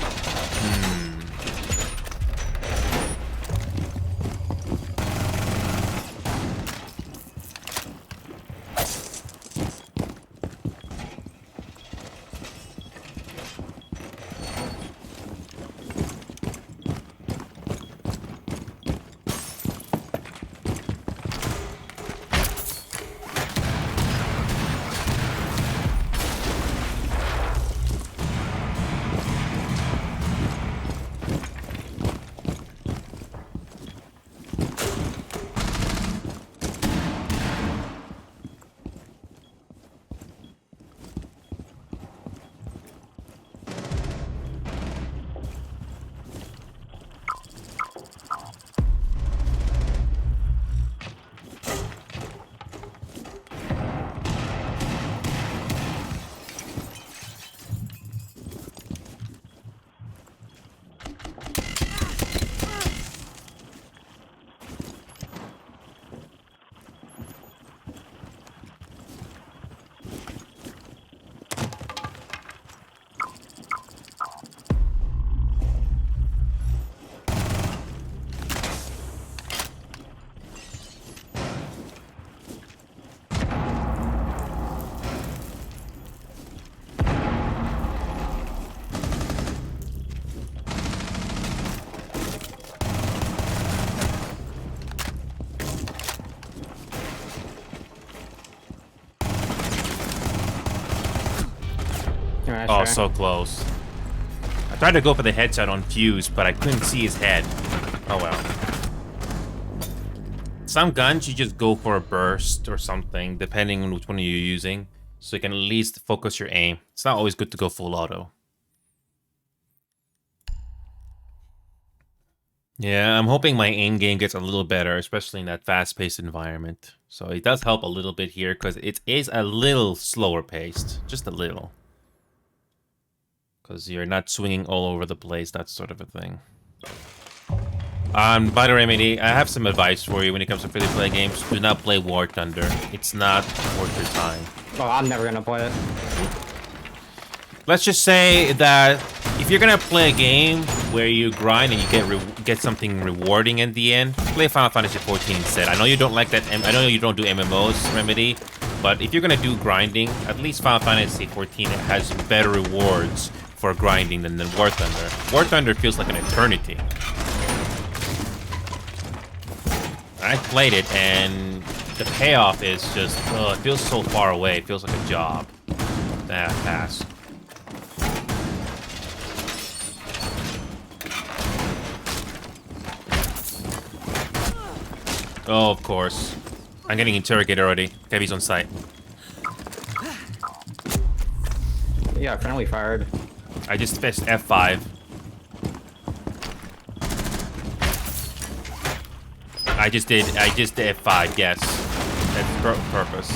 Oh, so close. I tried to go for the headshot on Fuse, but I couldn't see his head. Oh well. Some guns, you just go for a burst or something, depending on which one you're using. So you can at least focus your aim. It's not always good to go full auto. Yeah, I'm hoping my aim game gets a little better, especially in that fast-paced environment. So it does help a little bit here, because it is a little slower paced. Just a little. Because you're not swinging all over the place, that sort of a thing. By the way, Remedy, I have some advice for you when it comes to free-to-play games. Do not play War Thunder. It's not worth your time. Oh, I'm never gonna play it. Let's just say that if you're gonna play a game where you grind and you get something rewarding in the end, play Final Fantasy XIV instead. I know you don't like that. I know you don't do MMOs, Remedy, but if you're gonna do grinding, at least Final Fantasy XIV has better rewards for grinding than War Thunder. War Thunder feels like an eternity. I played it, and the payoff is just, it feels so far away. It feels like a job. Pass. Oh, of course. I'm getting interrogated already. Kevy's on site. Yeah, friendly fired. I just pressed F5. I just did F5, yes. That's purpose.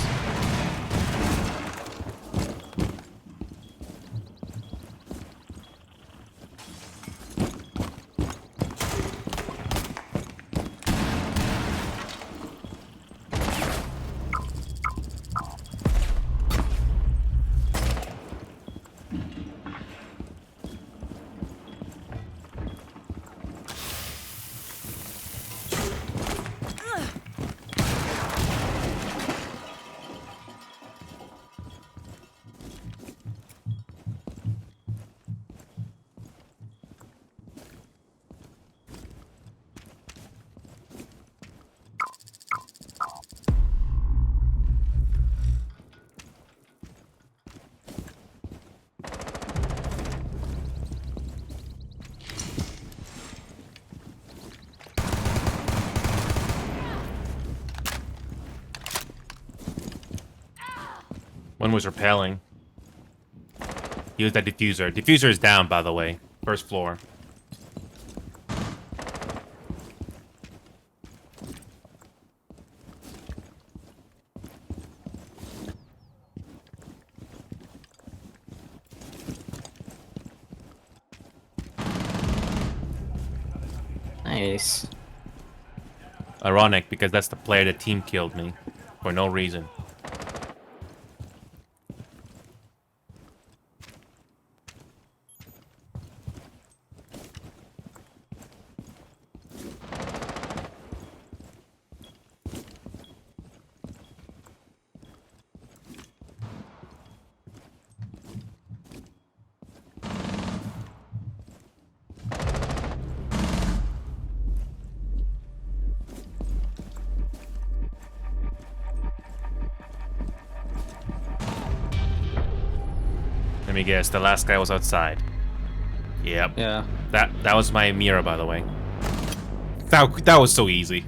One was repelling. He was that diffuser. Diffuser is down, by the way. First floor. Nice. Ironic, because that's the player the team killed me. For no reason. Let me guess, the last guy was outside. Yep. Yeah. That was my Mira, by the way. That was so easy.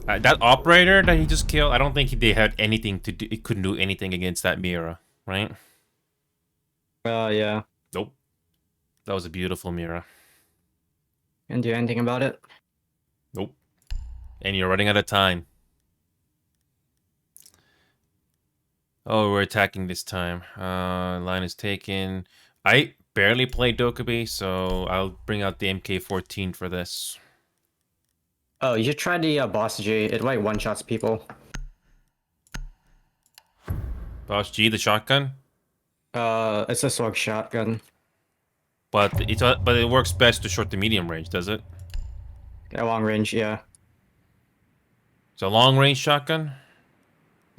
That operator that he just killed, I don't think they had anything to do. It couldn't do anything against that Mira, right? Yeah. Nope. That was a beautiful Mira. Can't do anything about it. Nope. And you're running out of time. Oh, we're attacking this time. Line is taken. I barely played Dokkaebi, so I'll bring out the MK14 for this. Oh, you should try the Boss G. It like one-shots people. Boss G, the shotgun? It's a sword shotgun. But it works best to short to medium range, does it? At long range, yeah. It's a long range shotgun?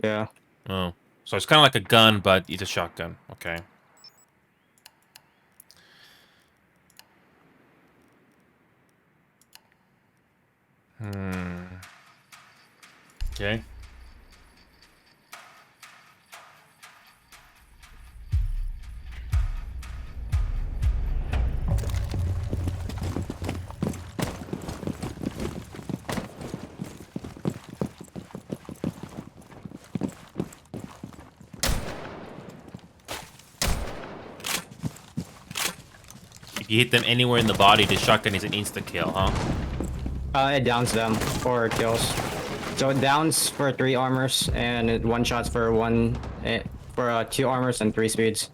Yeah. Oh. So it's kind of like a gun, but it's a shotgun. Okay. Okay. If you hit them anywhere in the body, the shotgun is an insta-kill, huh? It downs them for kills. So it downs for 3 armors, and it one-shots for 2 armors and 3 speeds.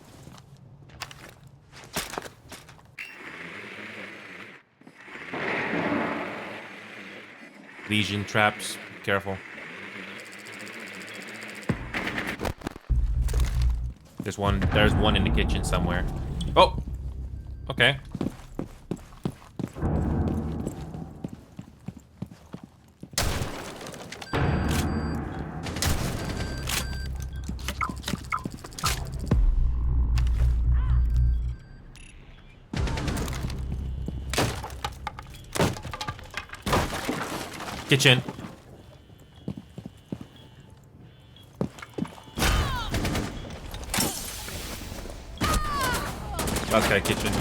Legion traps. Careful. There's one in the kitchen somewhere. Oh! Okay. Kitchen. Okay, kitchen.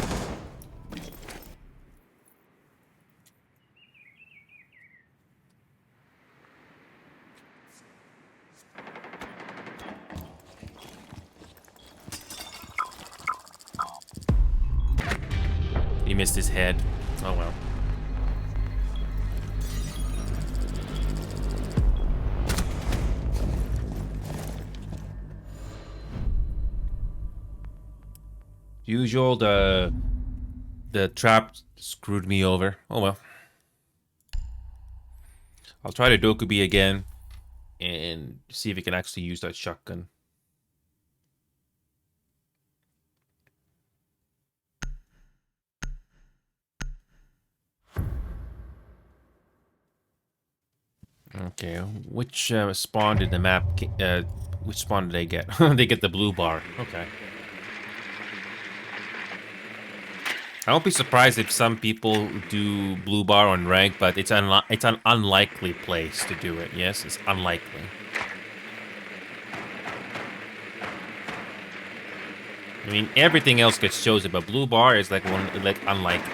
He missed his head. Oh well. Usual, the trap screwed me over. Oh well. I'll try the Dokubi again and see if we can actually use that shotgun. Okay, which spawn did the map? Which spawn did they get? They get the blue bar. Okay. I won't be surprised if some people do blue bar on rank, but it's an unlikely place to do it. Yes, it's unlikely. I mean, everything else gets chosen, but blue bar is like unlikely.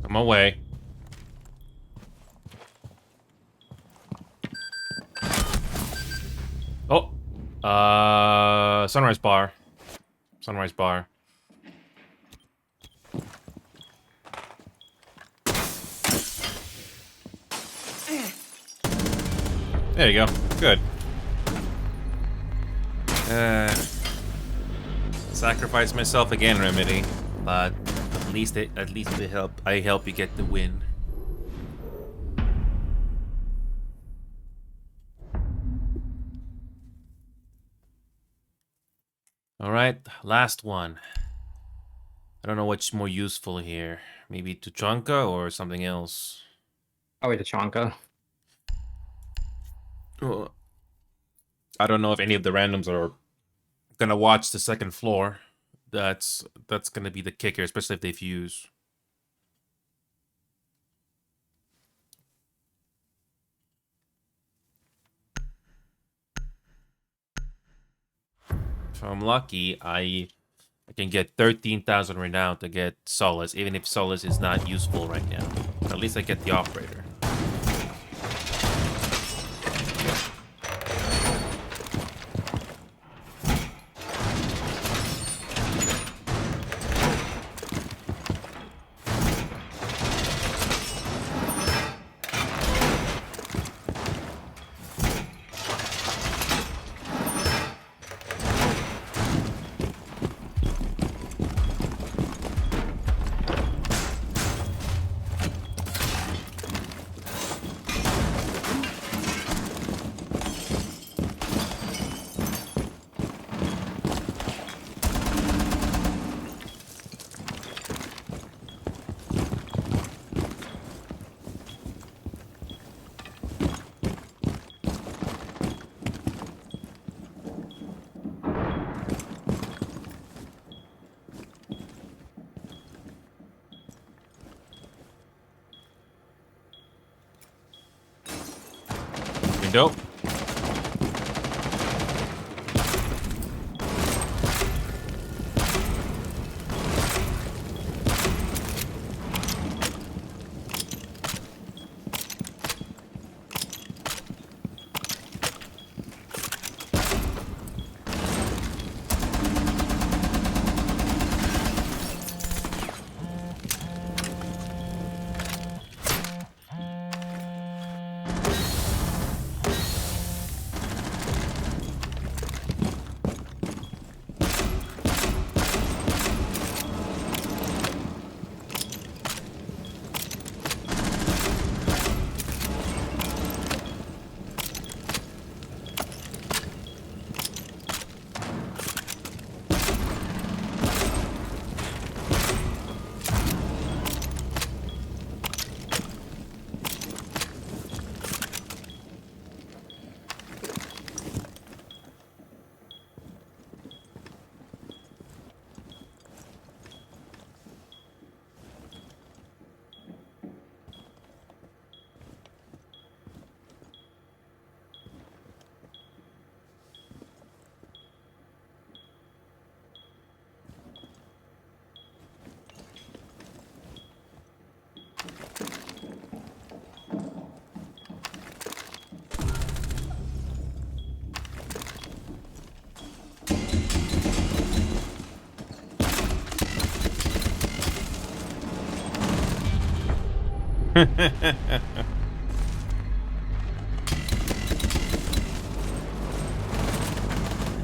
I'm away. Oh, Sunrise Bar. Sunrise Bar. There you go. Good. Sacrifice myself again, Remedy, but at least I help you get the win. Alright, last one. I don't know what's more useful here. Maybe Tuchanka or something else. Probably Tuchanka. I don't know if any of the randoms are gonna watch the second floor. That's gonna be the kicker, especially if they fuse. If I'm lucky, I can get 13,000 renown to get Solace, even if Solace is not useful right now. At least I get the operator. Window.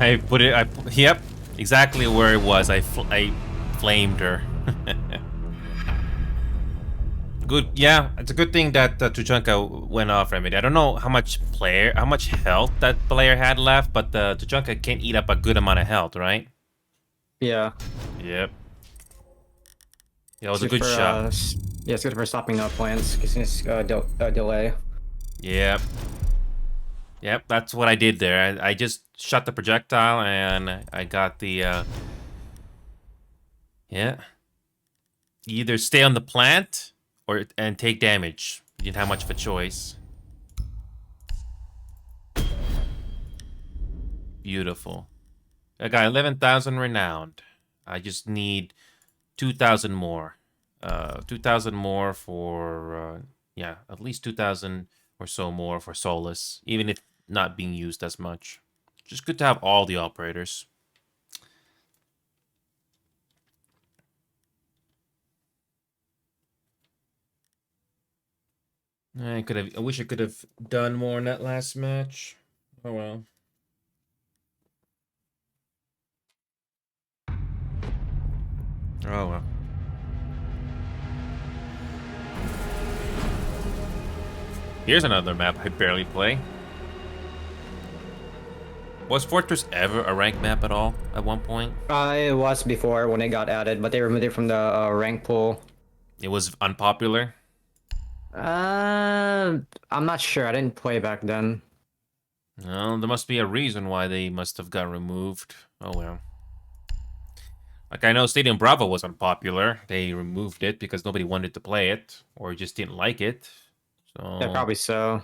I put it. Yep, exactly where it was. I flamed her. Good. Yeah, it's a good thing that Tuchanka went off Remedy. I don't know how much health that player had left, but the Tuchanka can eat up a good amount of health, right? Yeah. Yep. Yeah, it was a good shot. Yeah, it's good for stopping up plans, because delay. Yep. Yep, that's what I did there. I just shot the projectile and I got the, yeah. You either stay on the plant and take damage. You didn't have much of a choice. Beautiful. I got 11,000 renowned. I just need 2,000 more. 2,000 more for, yeah, at least 2,000 or so more for Solace, even if not being used as much. Just good to have all the operators. I wish I could have done more in that last match. Oh well. Oh well. Here's another map I barely play. Was Fortress ever a rank map at all at one point? It was before when it got added, but they removed it from the rank pool. It was unpopular? I'm not sure. I didn't play back then. Well, there must be a reason why they must have got removed. Oh well. Like, I know Stadium Bravo was unpopular. They removed it because nobody wanted to play it, or just didn't like it. So Yeah, probably so.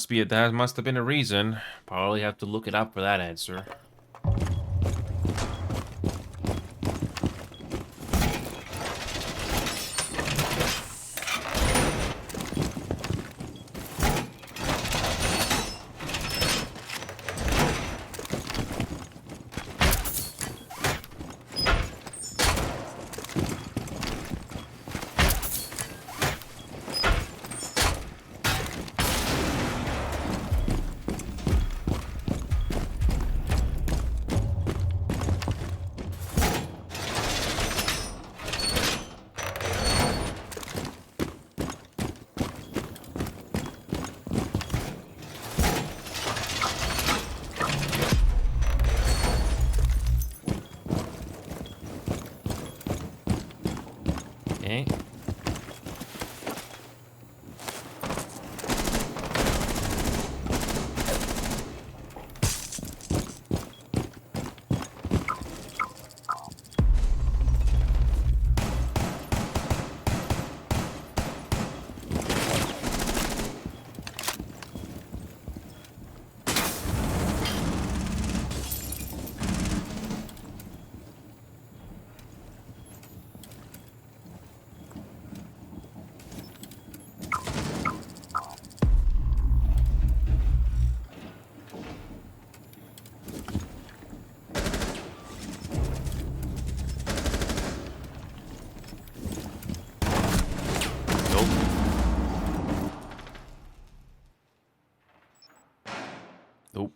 yeah, that must have been a reason. Probably have to look it up for that answer. Okay. Nope.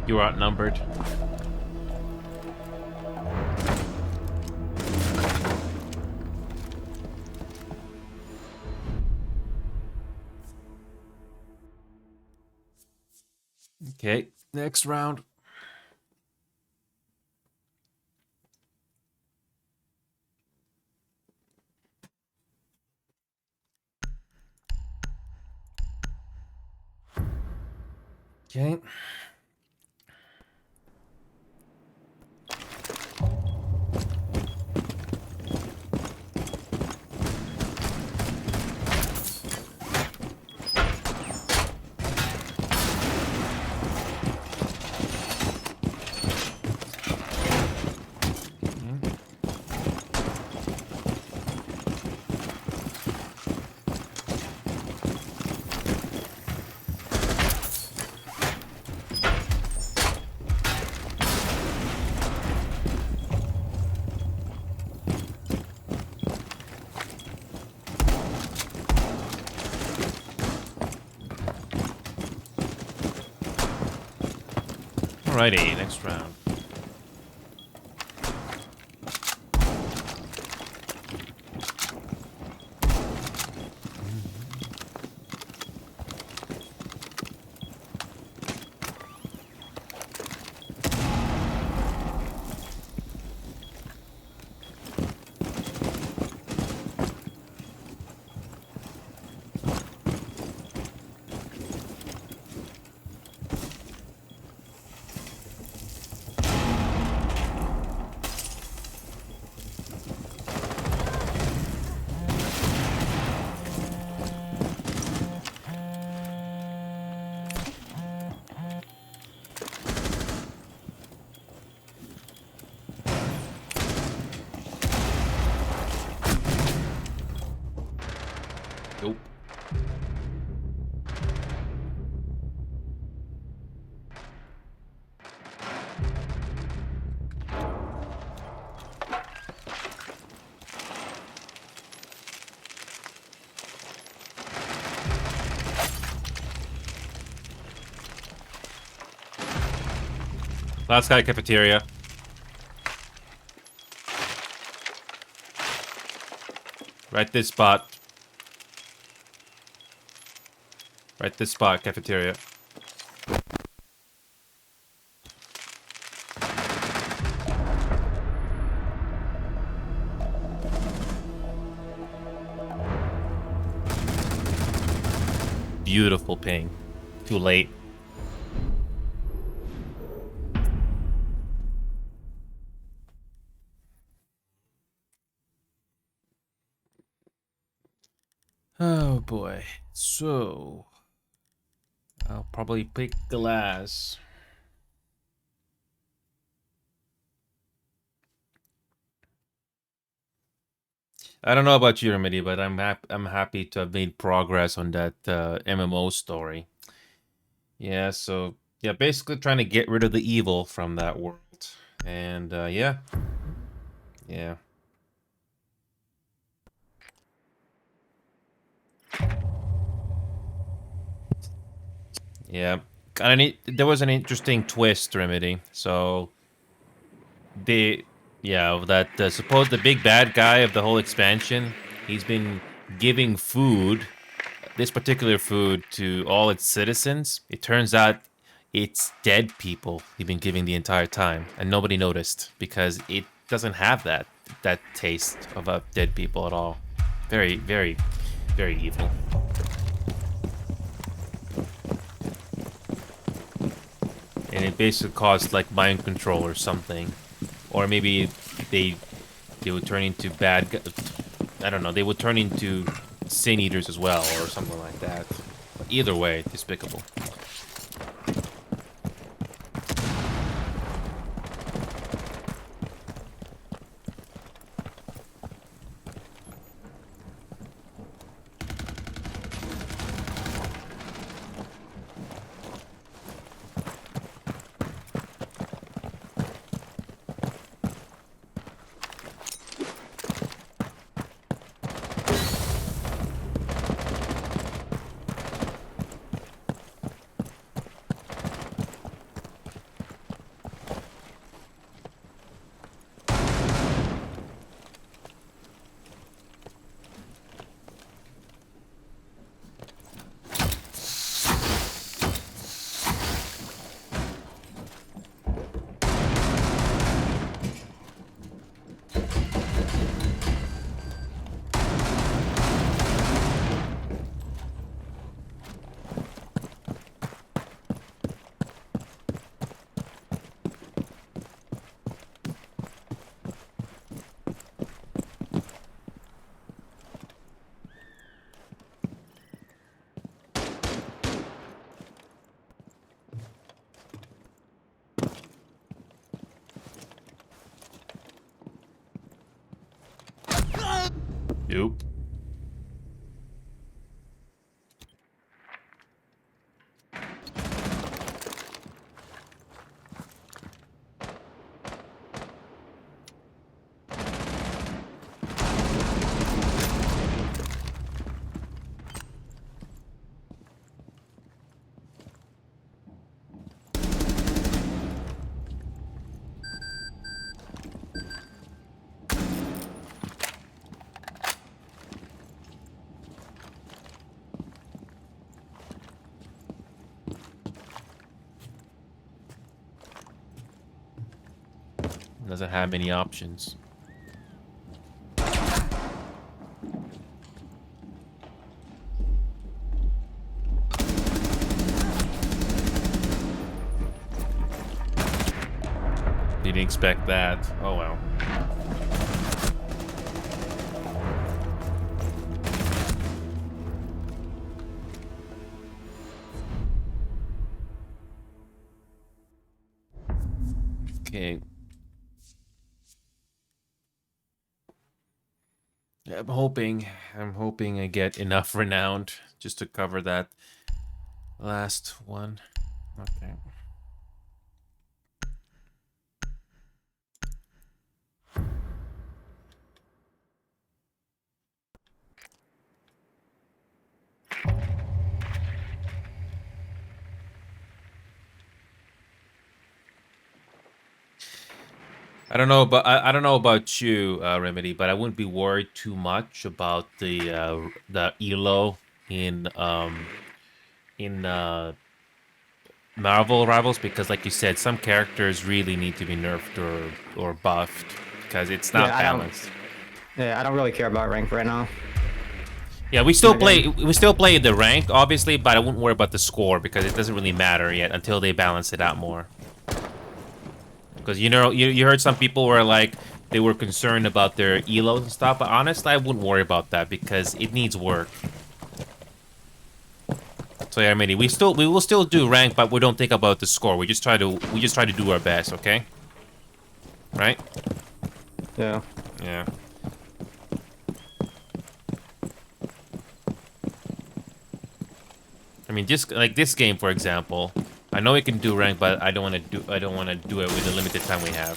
You were outnumbered. Okay, next round. Okay. Alrighty, next round. Last guy, cafeteria. Right this spot. Right this spot, cafeteria. Beautiful ping. Too late. Oh boy. So I'll probably pick glass. I don't know about you, Remedy, but I'm happy to have made progress on that MMO story. Yeah, so yeah, basically trying to get rid of the evil from that world, and yeah, yeah. Yeah, kind of neat. There was an interesting twist, Remedy. So that suppose the big bad guy of the whole expansion, he's been giving food, this particular food, to all its citizens. It turns out it's dead people he's been giving the entire time, and nobody noticed because it doesn't have that taste of dead people at all. Very, very, very evil. And it basically caused like mind control or something, or maybe they would turn into I don't know. They would turn into sin eaters as well, or something like that. But either way, despicable. Nope. Doesn't have many options. Didn't expect that. Oh well. Okay. I'm hoping I get enough renowned just to cover that last one. Okay. I don't know, but I don't know about you, Remedy, but I wouldn't be worried too much about the elo in Marvel Rivals because, like you said, some characters really need to be nerfed or buffed because it's not balanced. I don't really care about rank right now. Yeah, we still play the rank, obviously, but I wouldn't worry about the score because it doesn't really matter yet until they balance it out more. Because you heard some people were like they were concerned about their elos and stuff, but honestly, I wouldn't worry about that because it needs work. So yeah, Mitty, we will still do rank, but we don't think about the score. We just try to do our best, okay? Right? Yeah. Yeah. I mean, just like this game, for example, I know we can do rank, but I don't want to do it with the limited time we have.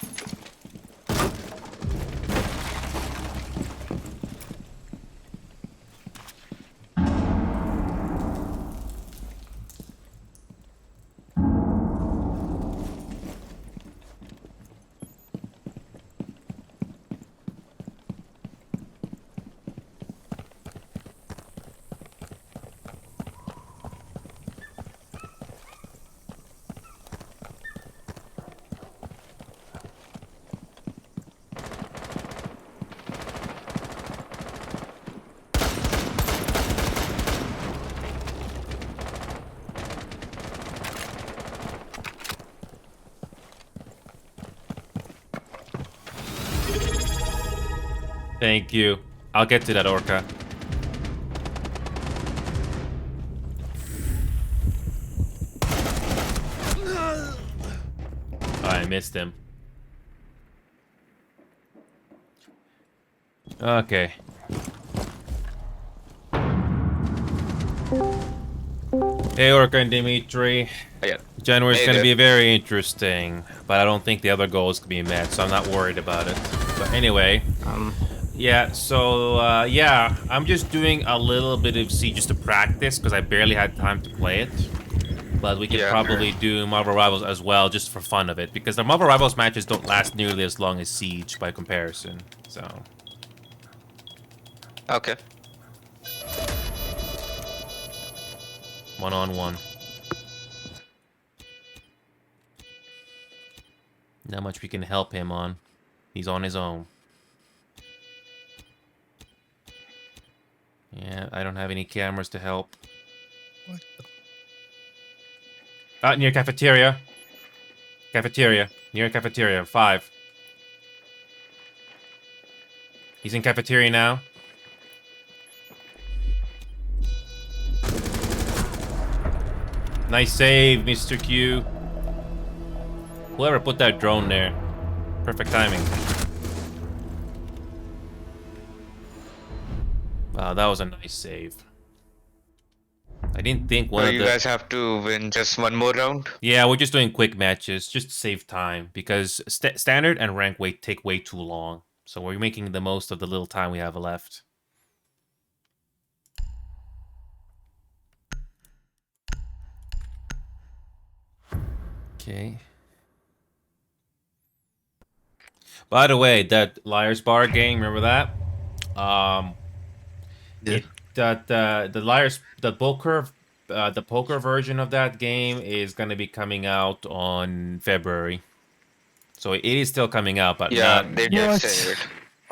Thank you. I'll get to that, Orca. Oh, I missed him. Okay. Hey, Orca and Dimitri. Yeah. January's Hey gonna there. be very interesting, but I don't think the other goals can be met, so I'm not worried about it. But anyway, yeah. So yeah, I'm just doing a little bit of Siege just to practice because I barely had time to play it. But we can probably do Marvel Rivals as well, just for fun of it, because the Marvel Rivals matches don't last nearly as long as Siege by comparison. So. Okay. 1-on-1. Not much we can help him on. He's on his own. Yeah, I don't have any cameras to help. What the? Near cafeteria. Cafeteria. Near cafeteria. 5. He's in cafeteria now. Nice save, Mr. Q. Whoever put that drone there. Perfect timing. Wow, that was a nice save. I didn't think one So of you guys have to win just one more round? Yeah, we're just doing quick matches, just to save time, because standard and rank take way too long. So we're making the most of the little time we have left. Okay. By the way, that Liar's Bar game, remember that? The poker version of that game is gonna be coming out on February. So it is still coming out, but Yeah, not. they did say it.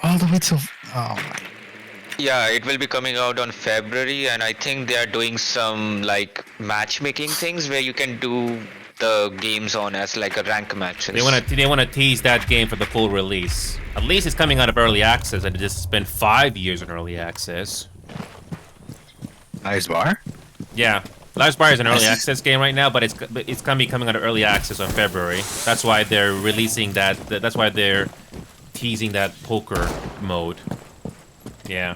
All the way to... Oh my. Yeah, it will be coming out on February, and I think they are doing some like matchmaking things where you can do the games on as like a rank matches. They wanna tease that game for the full release. At least it's coming out of early access, and it just spent 5 years in early access. Liar's Bar? Yeah, Liar's Bar is an early access game right now, but it's gonna be coming out of early access on February. That's why they're releasing that. That's why they're teasing that poker mode. Yeah.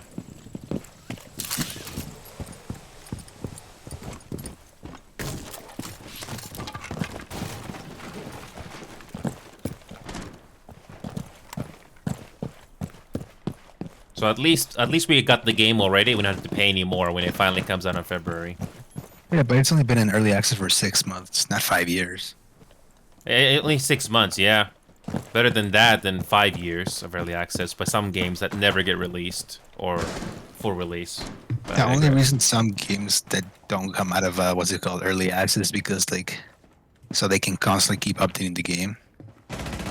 So at least we got the game already. We don't have to pay any more when it finally comes out in February. Yeah, but it's only been in early access for 6 months, not 5 years. At least 6 months, yeah. Better than that than 5 years of early access by some games that never get released or full release. But The I only digress. reason some games that don't come out of what's it called, early access, is because like, so they can constantly keep updating the game.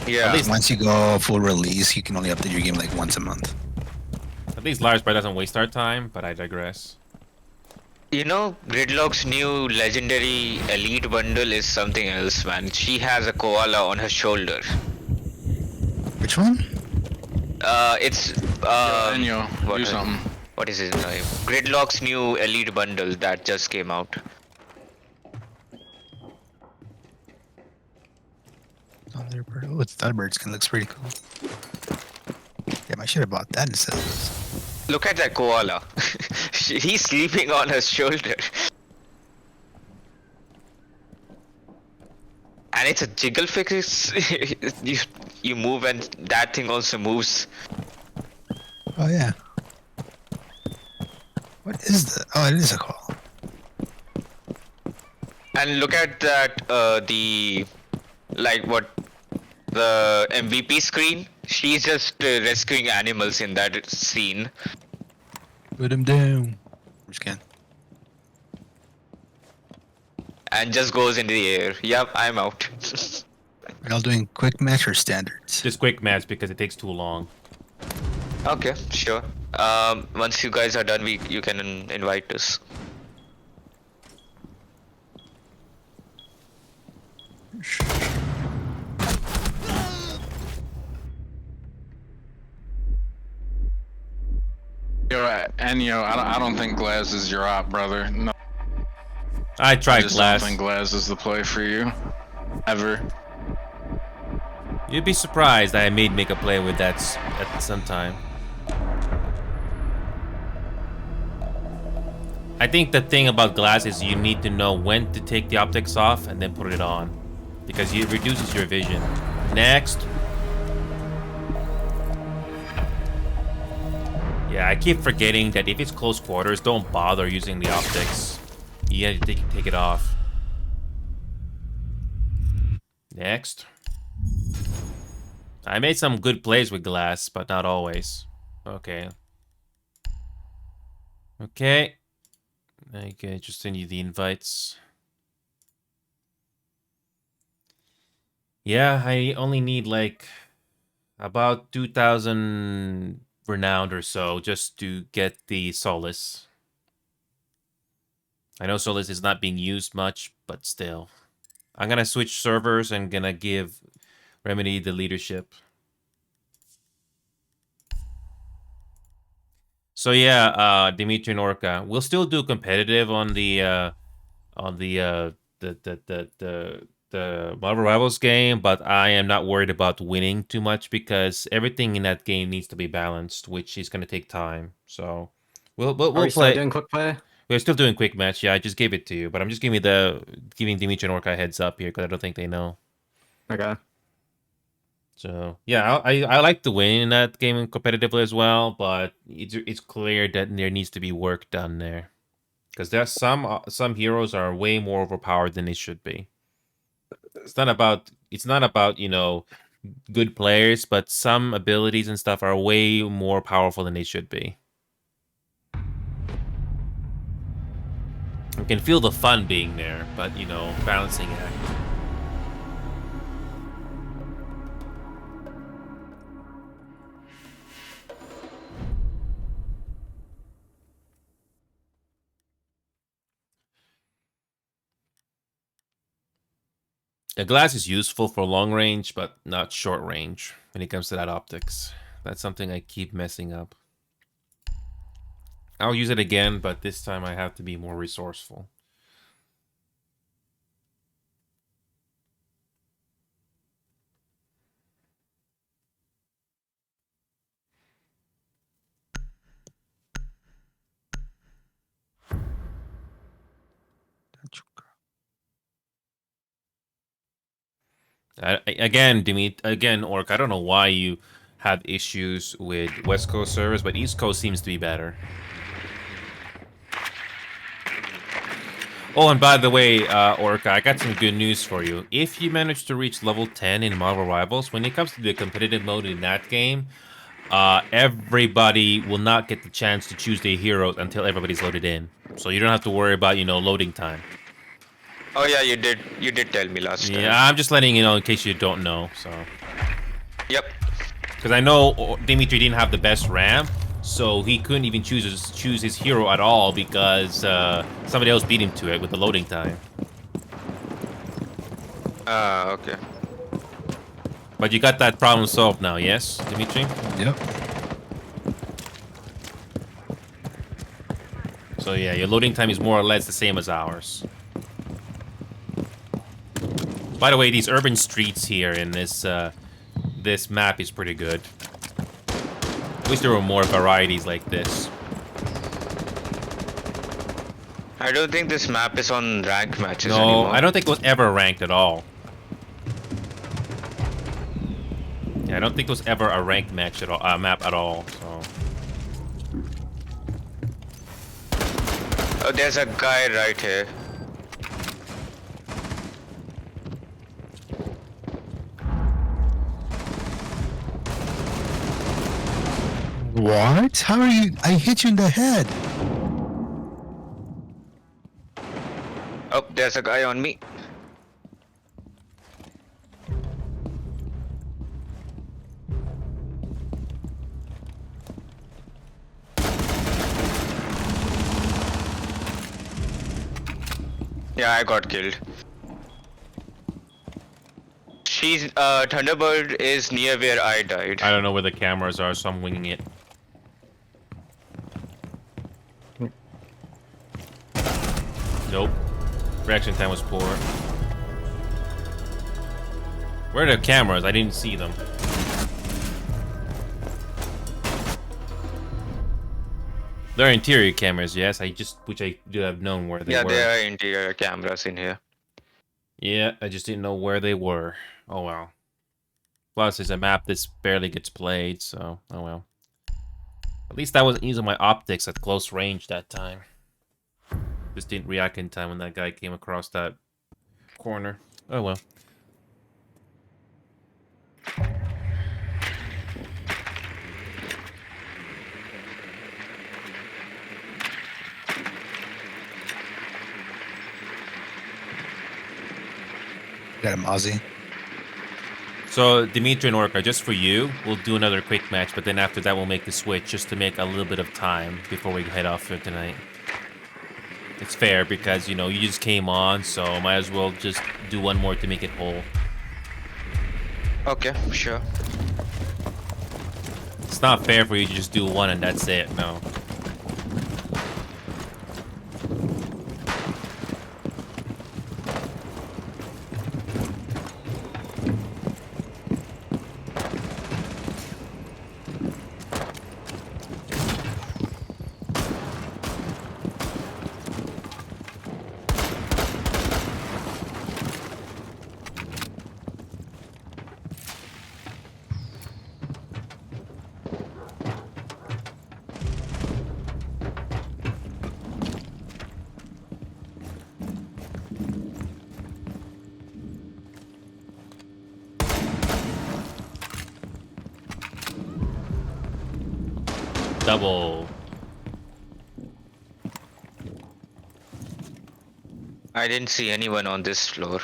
Yeah. At least once you go full release, you can only update your game like once a month. At least Lars Bar doesn't waste our time, but I digress. You know, Gridlock's new legendary elite bundle is something else, man. She has a koala on her shoulder. Which one? It's Enyo, do is- something. What is his name? Gridlock's new elite bundle that just came out. Thunderbird. Oh, it's Thunderbird skin. Looks pretty cool. Damn, I should have bought that instead of this. Look at that koala. He's sleeping on her shoulder. And it's a jiggle fix. you move and that thing also moves. Oh yeah. What is that? Oh, it is a call. And look at that, the MVP screen. She's just rescuing animals in that scene. Put him down. Which can? And just goes into the air. Yep, I'm out. Are y'all doing quick match or standards? Just quick match because it takes too long. Okay, sure. Once you guys are done, you can invite us. Yo, Enyo, I don't think Glaz is your op, brother. No. I tried just Glass. don't think Glaz is the play for you. Ever. You'd be surprised I may make a play with that at some time. I think the thing about Glass is you need to know when to take the optics off and then put it on, because it reduces your vision. Next. Yeah, I keep forgetting that if it's close quarters, don't bother using the optics. You have to take it off. Next. I made some good plays with Glass, but not always. Okay. Okay. Okay, just send you the invites. Yeah, I only need like about 2,000 renowned or so just to get the Solace. I know Solace is not being used much, but still. I'm gonna switch servers and gonna give Remedy the leadership. So yeah, Dimitri and Orca, we'll still do competitive on the Marvel Rivals game, but I am not worried about winning too much because everything in that game needs to be balanced, which is going to take time. So we'll Are we still play. doing quick play? We're still doing quick match. Yeah, I just gave it to you, but I'm just giving Dimitri and Orca a heads up here because I don't think they know. Okay. So yeah, I like to win in that game competitively as well, but it's clear that there needs to be work done there, because there's some heroes are way more overpowered than they should be. It's not about good players, but some abilities and stuff are way more powerful than they should be. You can feel the fun being there, but balancing act. The glass is useful for long range, but not short range when it comes to that optics. That's something I keep messing up. I'll use it again, but this time I have to be more resourceful. Again, Orc, I don't know why you have issues with West Coast servers, but East Coast seems to be better. Oh, and by the way, Orca, I got some good news for you. If you manage to reach level 10 in Marvel Rivals, when it comes to the competitive mode in that game, everybody will not get the chance to choose their heroes until everybody's loaded in. So you don't have to worry about, loading time. Oh yeah, you did tell me last time. Yeah, I'm just letting you know in case you don't know, so. Yep. Because I know Dimitri didn't have the best RAM, so he couldn't even choose his hero at all because somebody else beat him to it with the loading time. Okay. But you got that problem solved now, yes, Dimitri? Yep. So yeah, your loading time is more or less the same as ours. By the way, these urban streets here in this this map is pretty good. I wish there were more varieties like this. I don't think this map is on ranked matches No, anymore. I don't think it was ever ranked at all. Yeah, I don't think it was ever a ranked match at all, map at all. So. Oh, there's a guy right here. What? How are you? I hit you in the head. Oh, there's a guy on me. Yeah, I got killed. She's Thunderbird is near where I died. I don't know where the cameras are, so I'm winging it. Nope. Reaction time was poor. Where are the cameras? I didn't see them. They're interior cameras, yes. I wish I do have known where they were. Yeah, there are interior cameras in here. Yeah, I just didn't know where they were. Oh well. Plus, it's a map that barely gets played, so oh well. At least I wasn't using my optics at close range that time. Just didn't react in time when that guy came across that corner. Oh well. Got him, Ozzy. So, Dimitri and Orca, just for you, we'll do another quick match, but then after that we'll make the switch just to make a little bit of time before we head off for tonight. It's fair because, you just came on, so might as well just do one more to make it whole. Okay, sure. It's not fair for you to just do one and that's it, no. Double. I didn't see anyone on this floor.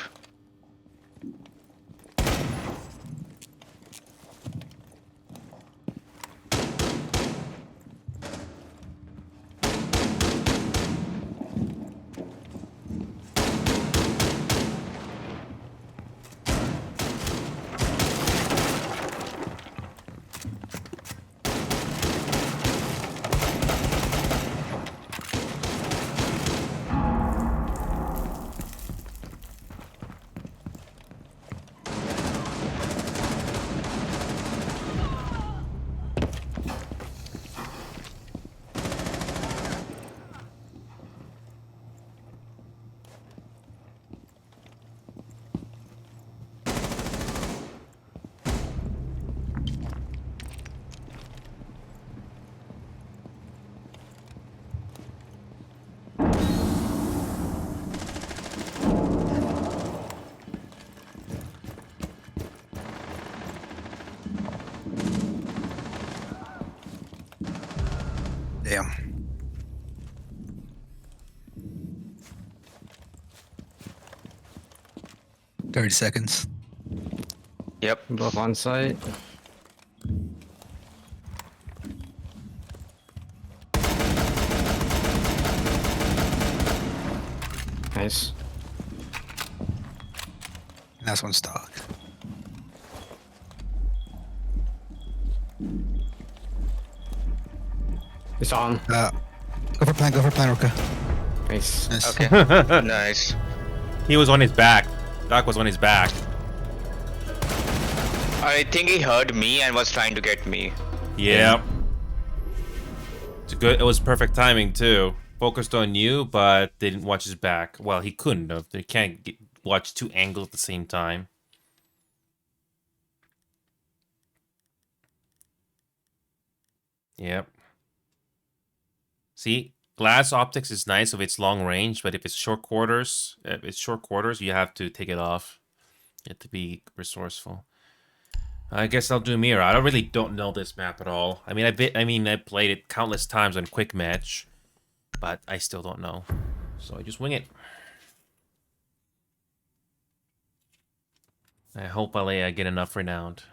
Damn. "30 seconds." Yep. Both on site. Nice. Last one stock. We saw him. Go for plan, Roka. Nice. Okay. Nice. He was on his back. Doc was on his back. I think he heard me and was trying to get me. Yeah. It's good. It was perfect timing too. Focused on you, but didn't watch his back. Well, he couldn't have. They can't watch two angles at the same time. Yep. See, glass optics is nice if it's long range, but if it's short quarters, you have to take it off. You have to be resourceful. I guess I'll do Mira. I really don't know this map at all. I mean, I played it countless times on quick match, but I still don't know. So I just wing it. I hope I get enough renowned.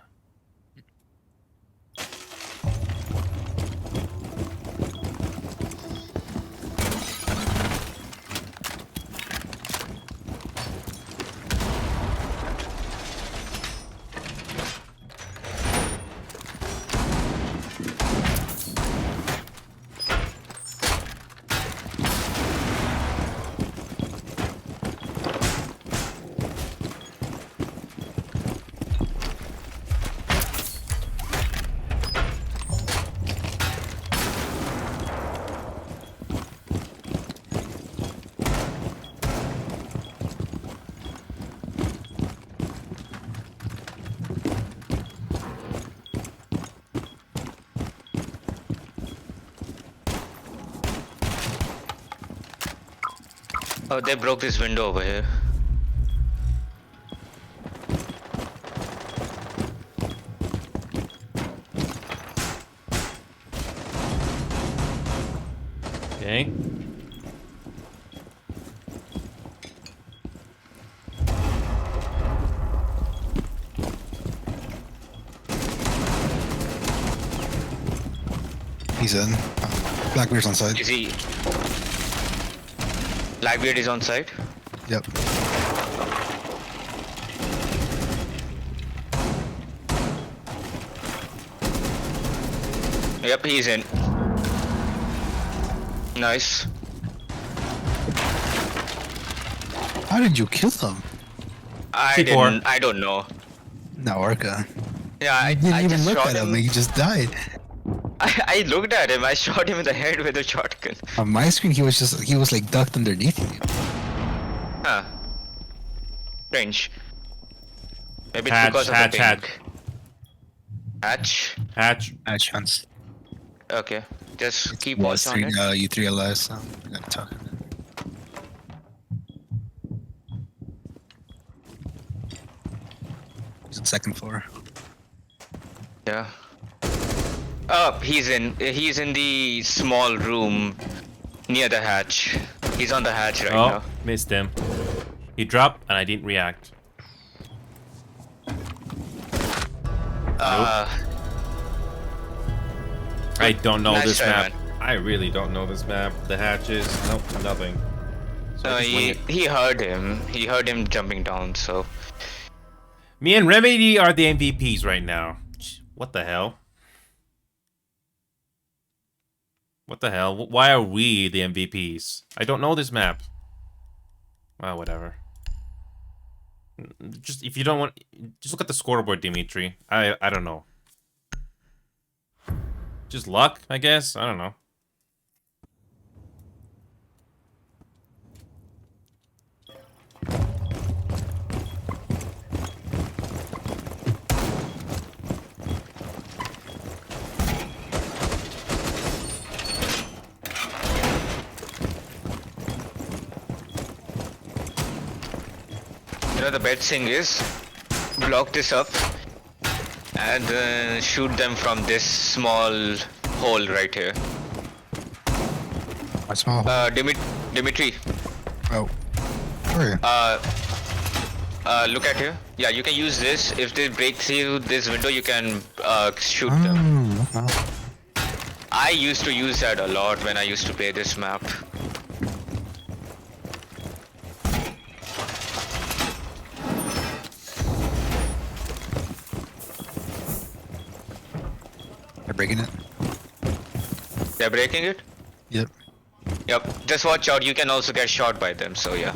Oh, they broke this window over here. Okay. He's in. Blackbeard's on side. Is he? Blackbeard is on site? Yep. Yep, he's in. Nice. How did you kill him? I don't know. No, Orca. Yeah, I You didn't even just look shot at him. him. He just died. I looked at him. I shot him in the head with a shotgun. On my screen, he was like ducked underneath you. Huh. Strange. Maybe it's Hatch, because of hatch, the hatch. pink. Hatch? Hatch. Hatch hunts. Okay. Just keep Was watch on it. you three alive, so I gotta talk. He's on second floor. Yeah. Oh, he's in the small room near the hatch. He's on the hatch right now. Missed him. He dropped and I didn't react. I don't know nice this try, map. man. I really don't know this map. The hatches, nope, nothing. So I just wing it. He heard him. He heard him jumping down, so. Me and Remedy are the MVPs right now. What the hell? What the hell? Why are we the MVPs? I don't know this map. Well, whatever. Just if you don't want, just look at the scoreboard, Dimitri. I don't know. Just luck, I guess. I don't know. You know, the best thing is block this up and shoot them from this small hole right here. A small hole. Dimitri. Oh. Where? Look at here. Yeah, you can use this. If they break through this window, you can shoot them. Oh. I used to use that a lot when I used to play this map. They're breaking it. They're breaking it? Yep. Yep. Just watch out. You can also get shot by them, so yeah.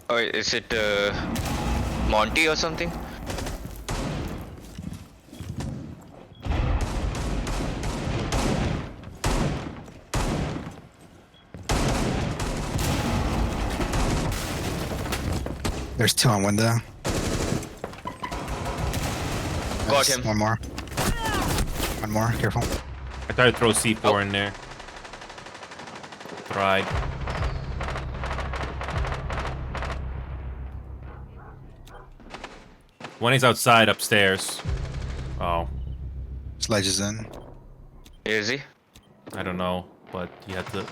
Oh, is it Monty or something? There's 2 on window. Got him. One more. One more. Careful. I tried to throw C4 in there. Tried. One is outside upstairs. Oh. Sledge is in. Is he? I don't know, but you have to.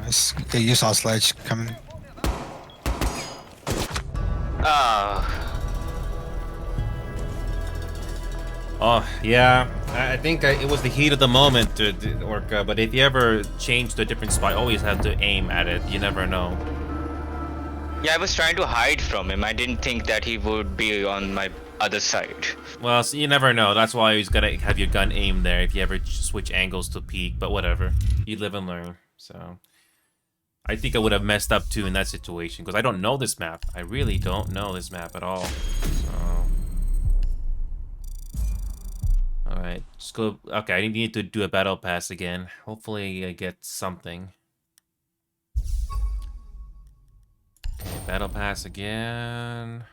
Nice. Yeah, you saw Sledge coming. Oh, yeah. I think it was the heat of the moment, Orca, but if you ever change to a different spot, always have to aim at it. You never know. Yeah, I was trying to hide from him. I didn't think that he would be on my other side. Well, so you never know. That's why you always gotta have your gun aimed there if you ever switch angles to peek, but whatever. You live and learn, so... I think I would have messed up too in that situation, because I don't know this map. I really don't know this map at all. So... Alright, just go... Okay, I need to do a battle pass again. Hopefully I get something. Okay, battle pass again.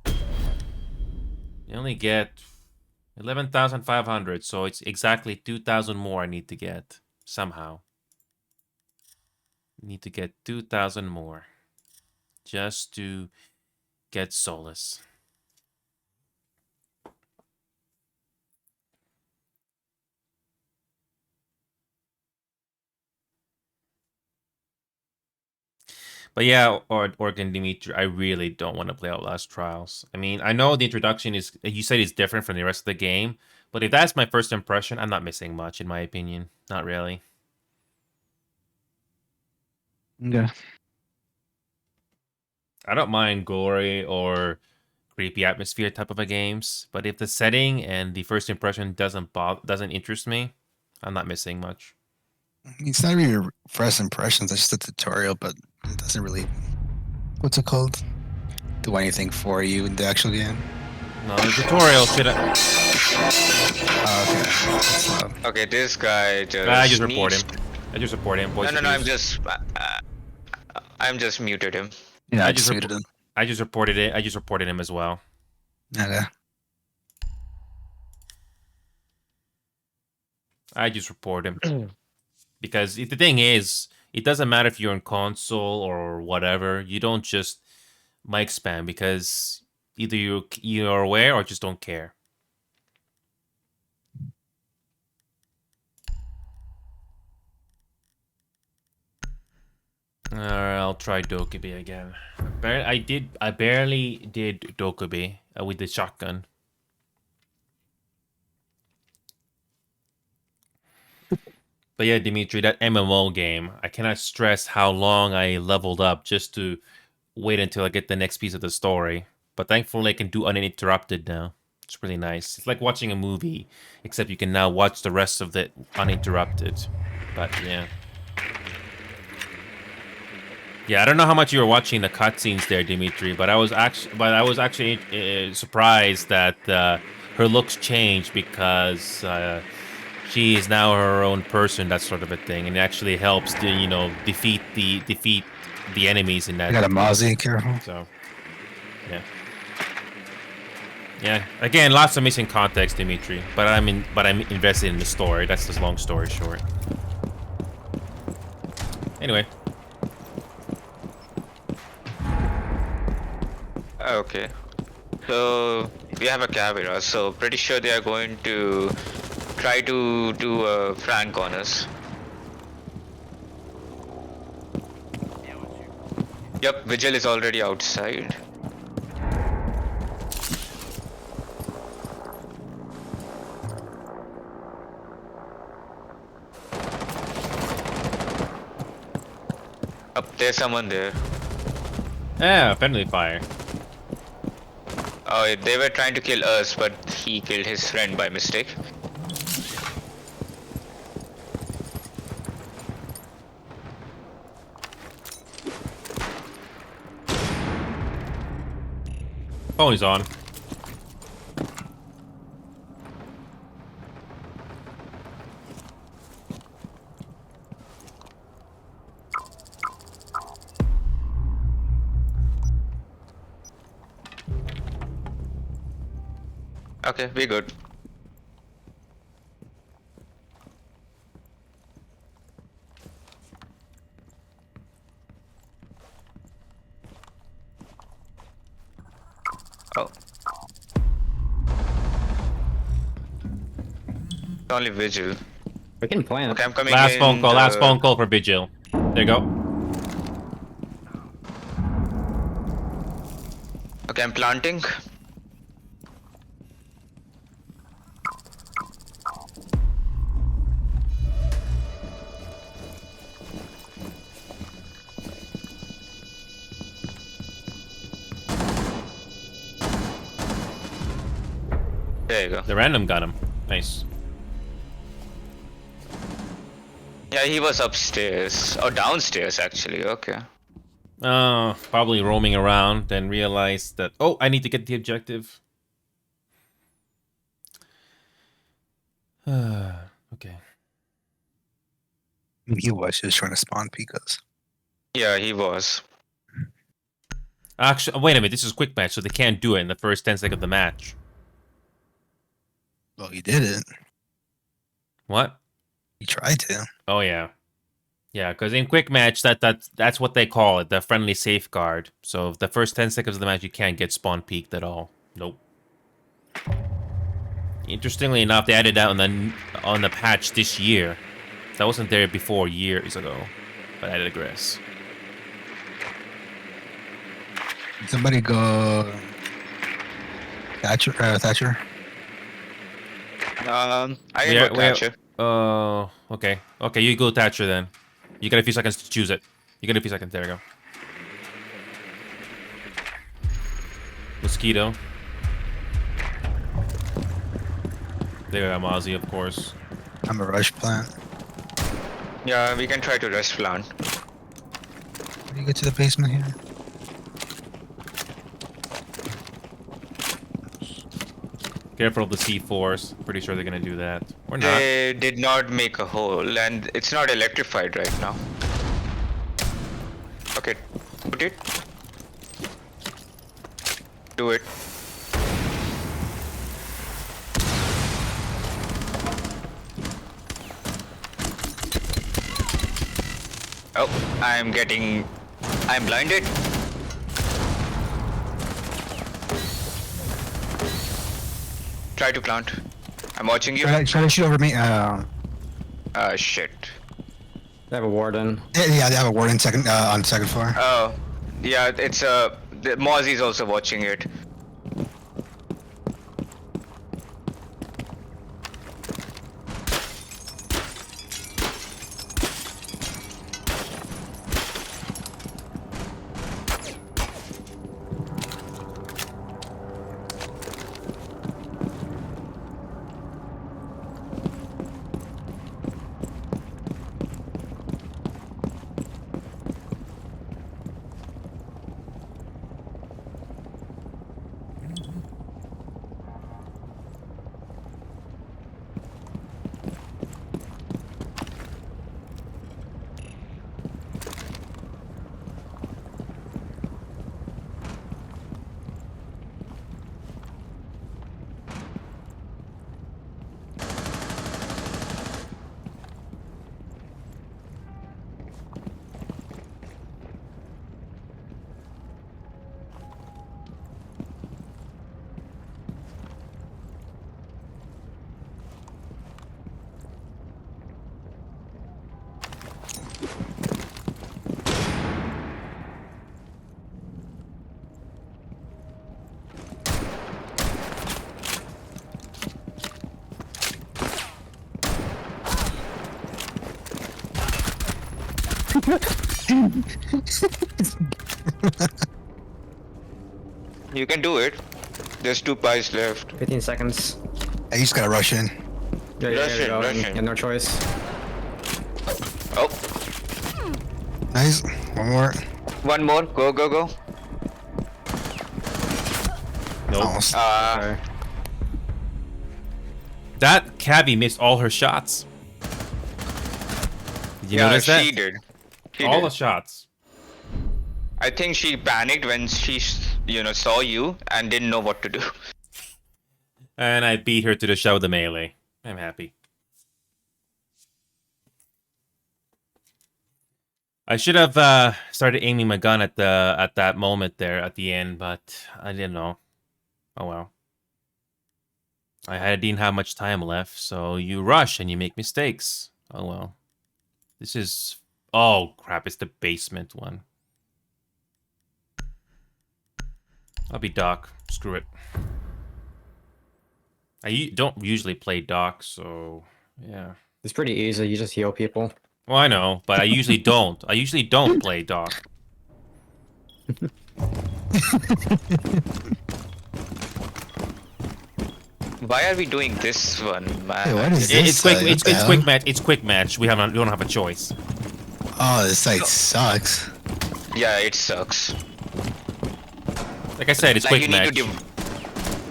You only get 11,500, so it's exactly 2,000 more I need to get. Somehow. Need to get 2,000 more. Just to get Solace. But yeah, Organ Dimitri, I really don't want to play Outlast Trials. I mean, I know the introduction is, you said it's different from the rest of the game, but if that's my first impression, I'm not missing much, in my opinion. Not really. Yeah. I don't mind gory or creepy atmosphere type of a games, but if the setting and the first impression doesn't interest me, I'm not missing much. It's not really first impressions. It's just a tutorial, but it doesn't really, what's it called, do anything for you in the actual game. No, the tutorial should have... Oh, okay. Okay, this guy just... I just report him. I just report him. No, I'm just muted him. Yeah, I just reported it. I just reported him as well. Okay. I just report him. Because the thing is, it doesn't matter if you're on console or whatever. You don't just mic spam because either you're aware or just don't care. Alright, I'll try Dokubi again. I barely did Dokubi with the shotgun. But yeah, Dimitri, that MMO game, I cannot stress how long I leveled up just to wait until I get the next piece of the story. But thankfully, I can do uninterrupted now. It's really nice. It's like watching a movie, except you can now watch the rest of it uninterrupted. But yeah. Yeah, I don't know how much you were watching the cutscenes there, Dimitri, but I was actually surprised that her looks changed because she is now her own person, that sort of a thing, and it actually helps to defeat the enemies in that. You got a Mozzie, careful. So, yeah. Yeah. Again, lots of missing context, Dimitri, but I'm invested in the story. That's the long story short. Anyway. Okay. So we have a camera, so pretty sure they are going to try to do a prank on us. Yep, Vigil is already outside. Up there's someone there. Yeah, friendly fire. Oh, they were trying to kill us, but he killed his friend by mistake. Phone is on. Okay, we good. Oh. Only Vigil. We can plan. Okay, I'm coming Last in phone call. Last the- phone call for Vigil. There you go. Okay, I'm planting. There you go. The random got him. Nice. Yeah, he was upstairs. Or downstairs, actually. Okay. Probably roaming around, then realized that, oh, I need to get the objective. Okay. He was just trying to spawn Picos. Yeah, he was. Actually, wait a minute. This is a quick match, so they can't do it in the first 10 seconds of the match. Well, he didn't. What? He tried to. Oh yeah, yeah. Because in quick match, that's what they call it, the friendly safeguard. So the first 10 seconds of the match, you can't get spawn peeked at all. Nope. Interestingly enough, they added that on the patch this year. That wasn't there before years ago, but I digress. Did somebody go Thatcher? Thatcher? I can go Thatcher. Okay. Okay, you go Thatcher then. You got a few seconds to choose it. You got a few seconds. There we go. Mosquito. There we go, Mozzie, of course. I'm a rush plant. Yeah, we can try to rush plant. How do you get to the basement here? Careful of the C4s. Pretty sure they're gonna do that. Or not. They did not make a hole, and it's not electrified right now. Okay, put it. Do it. Oh, I'm blinded. Try to plant. I'm watching you. Try to shoot over me. Shit. They have a warden. Yeah, they have a warden on the second floor. Oh, yeah, it's Mozzie's also watching it. You can do it. There's 2 pies left. 15 seconds. I just gotta rush in. Yeah, Rush there you in, go. rush You in. have no choice. Oh, Nice. One more. one more. Go, go, go. Nope. Almost. That Cabby missed all her shots. Did you notice that? She did. She all did. the shots. I think she panicked when she, saw you and didn't know what to do. And I beat her to the show with the melee. I'm happy. I should have started aiming my gun at that moment there at the end, but I didn't know. Oh well. Didn't have much time left, so you rush and you make mistakes. Oh well. This is... Oh crap, it's the basement one. I'll be Doc. Screw it. I don't usually play Doc, so yeah. It's pretty easy. You just heal people. Well, I know, but I usually don't. I usually don't play Doc. Why are we doing this one, man? Hey, what is this? It's quick. What It's the hell? quick match. It's quick match. We don't have a choice. Oh, this site sucks. Yeah, it sucks. Like I said, it's Like quick match.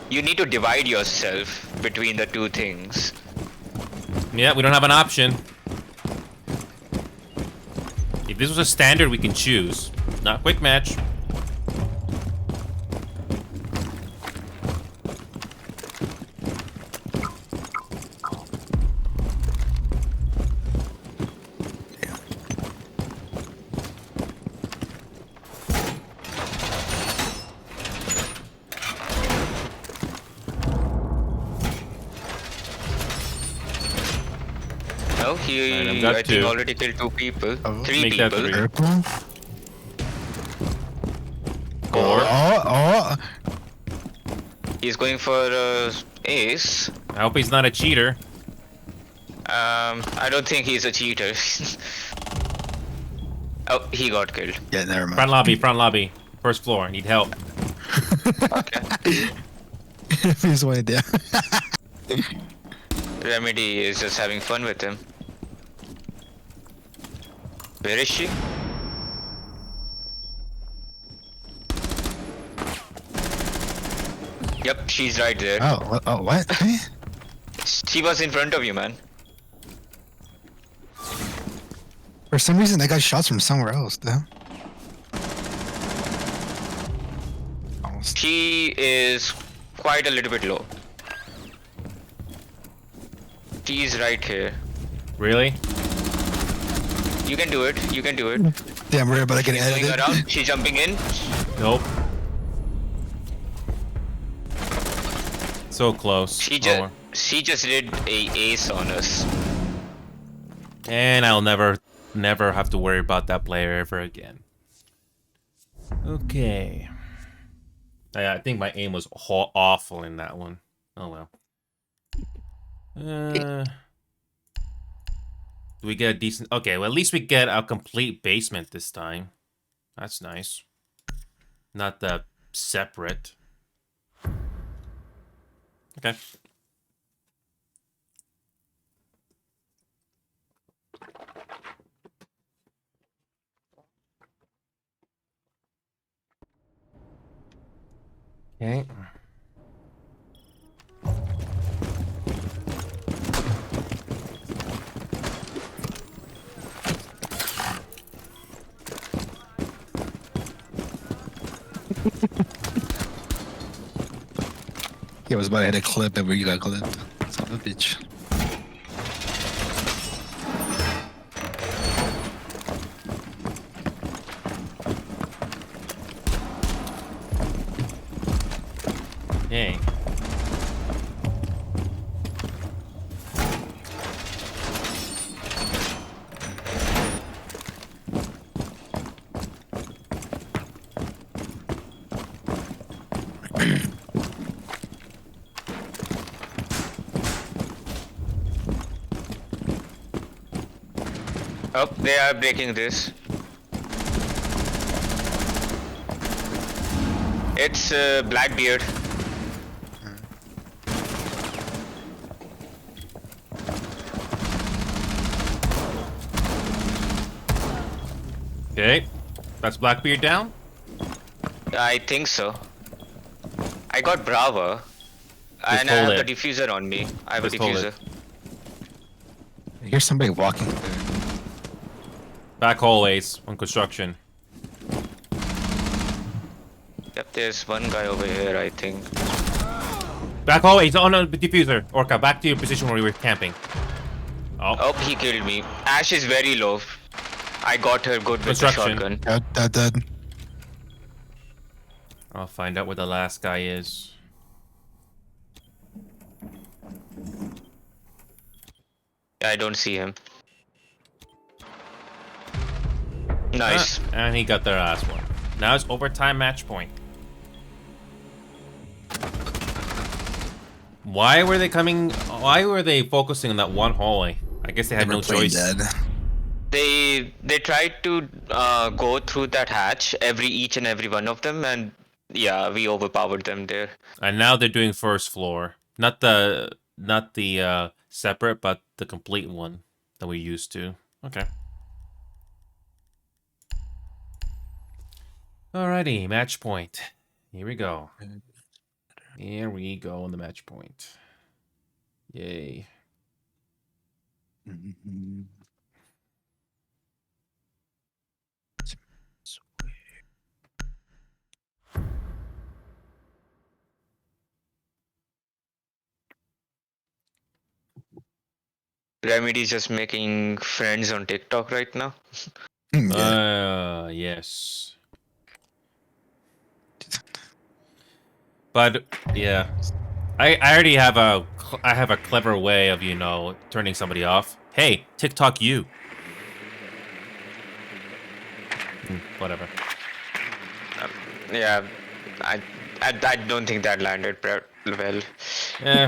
you need to divide yourself between the two things. Yeah, we don't have an option. If this was a standard, we can choose. Not quick match. No, And I've he got I two. think already killed 2 people. 3 Make that people. 3. Purple? Or Oh. He's going for ace. I hope he's not a cheater. I don't think he's a cheater. Oh, he got killed. Yeah, never mind. Front lobby. First floor. Need help. Okay. He's way down. Remedy is just having fun with him. Where is she? Yep, she's right there. Oh, what? She was in front of you, man. For some reason, I got shots from somewhere else, though. She is quite a little bit low. She's right here. Really? You can do it. You can do it. Damn, we're about to get She's going edited. around. She's jumping in. Nope. So close. She just did a ace on us. And I'll never have to worry about that player ever again. Okay. I think my aim was awful in that one. Oh well. Do we get a decent... Okay, well at least we get a complete basement this time. That's nice. Not the separate. Okay. Okay. He was about to hit a clip and we got clipped. Son of a bitch. Dang. Oh, they are breaking this. It's Blackbeard. Okay, that's Blackbeard down. I think so. I got Bravo. Just And I hold have the it. diffuser on me. I have Just a hold diffuser. it. I hear somebody walking through. Back hallways on construction. Yep, there's one guy over here, I think. Back hallways on a diffuser. Orca, back to your position where you were camping. Oh, he killed me. Ash is very low. I got her good with the shotgun. Dead. I'll find out where the last guy is. I don't see him. Nice. And he got their last one. Now it's overtime match point. Why were they coming? Why were they focusing on that one hallway? I guess they had no choice. They tried to go through that hatch, each and every one of them, and yeah, we overpowered them there. And now they're doing first floor, not the separate, but the complete one that we used to. Okay. Alrighty, match point. Here we go. Here we go on the match point. Yay. Remedy's just making friends on TikTok right now. Yes. But yeah, I already have a clever way of turning somebody off. Hey, TikTok you. Whatever. Yeah, I don't think that landed well.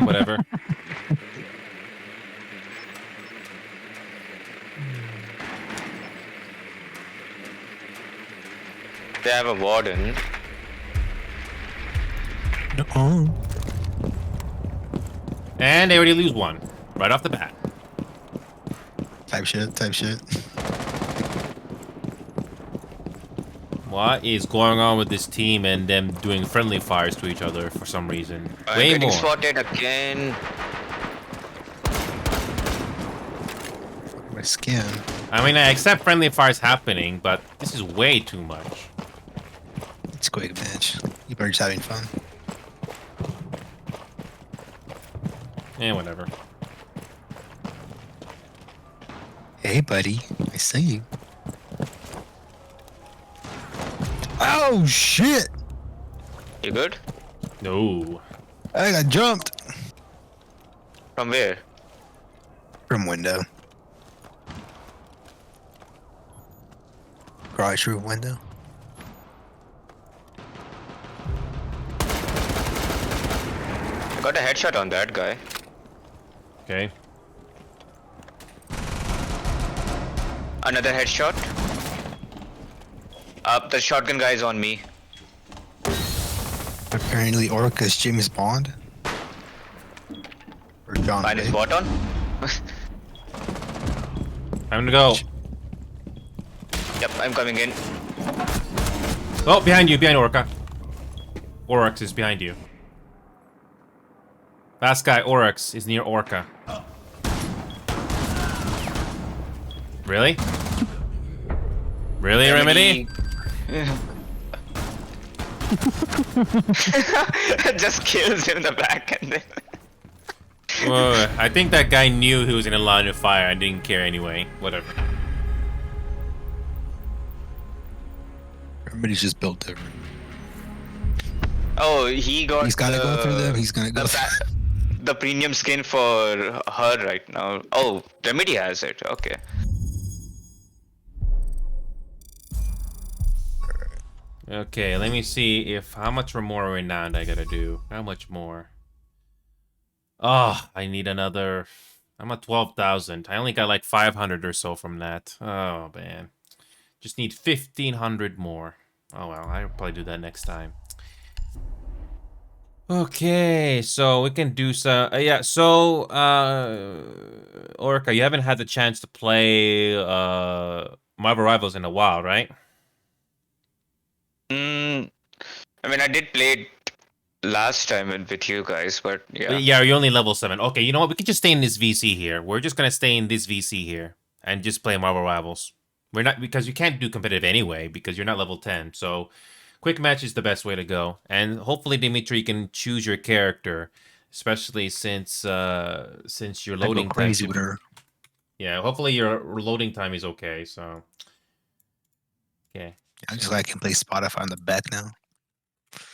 Whatever. They have a warden. And they already lose one right off the bat. Type shit. What is going on with this team and them doing friendly fires to each other for some reason? I'm Way getting more. spotted again. My skin. I mean, I accept friendly fires happening, but this is way too much. It's quick, bitch. You better just having fun. Whatever. Hey, buddy. I see you. Oh, shit! You good? No. I got jumped. From where? From window. Garage roof window. Got a headshot on that guy. Okay. Another headshot. The shotgun guy is on me. Apparently, Orca's James Bond. Or John Mine is Wick. bot on. Time to go. Yep, I'm coming in. Oh, behind you, behind Orca. Oryx is behind you. Last guy, Oryx, is near Orca. Really? Really, Remedy? Just kills him in the back and then... Well, I think that guy knew he was in a line of fire and didn't care anyway. Whatever. Everybody's just built different. Oh, he's gotta go through them. He's gonna go through. The premium skin for her right now. Oh, Remedy has it. Okay. Okay, let me see if how much more renowned I gotta do. How much more? Oh, I need another I'm at 12,000. I only got like 500 or so from that. Oh, man. Just need 1,500 more. Oh, well, I'll probably do that next time. Okay, so we can do some... yeah, so... Orca, you haven't had the chance to play Marvel Rivals in a while, right? I mean, I did play it last time with you guys, but yeah. Yeah, you're only level 7. Okay, you know what? We can just stay in this VC here. We're just gonna stay in this VC here and just play Marvel Rivals. We're not, because you can't do competitive anyway because you're not level 10. So quick match is the best way to go. And hopefully, Dimitri, you can choose your character, especially since your loading time should be... Yeah, hopefully your loading time is okay. So okay. I'm just glad I can play Spotify on the back now.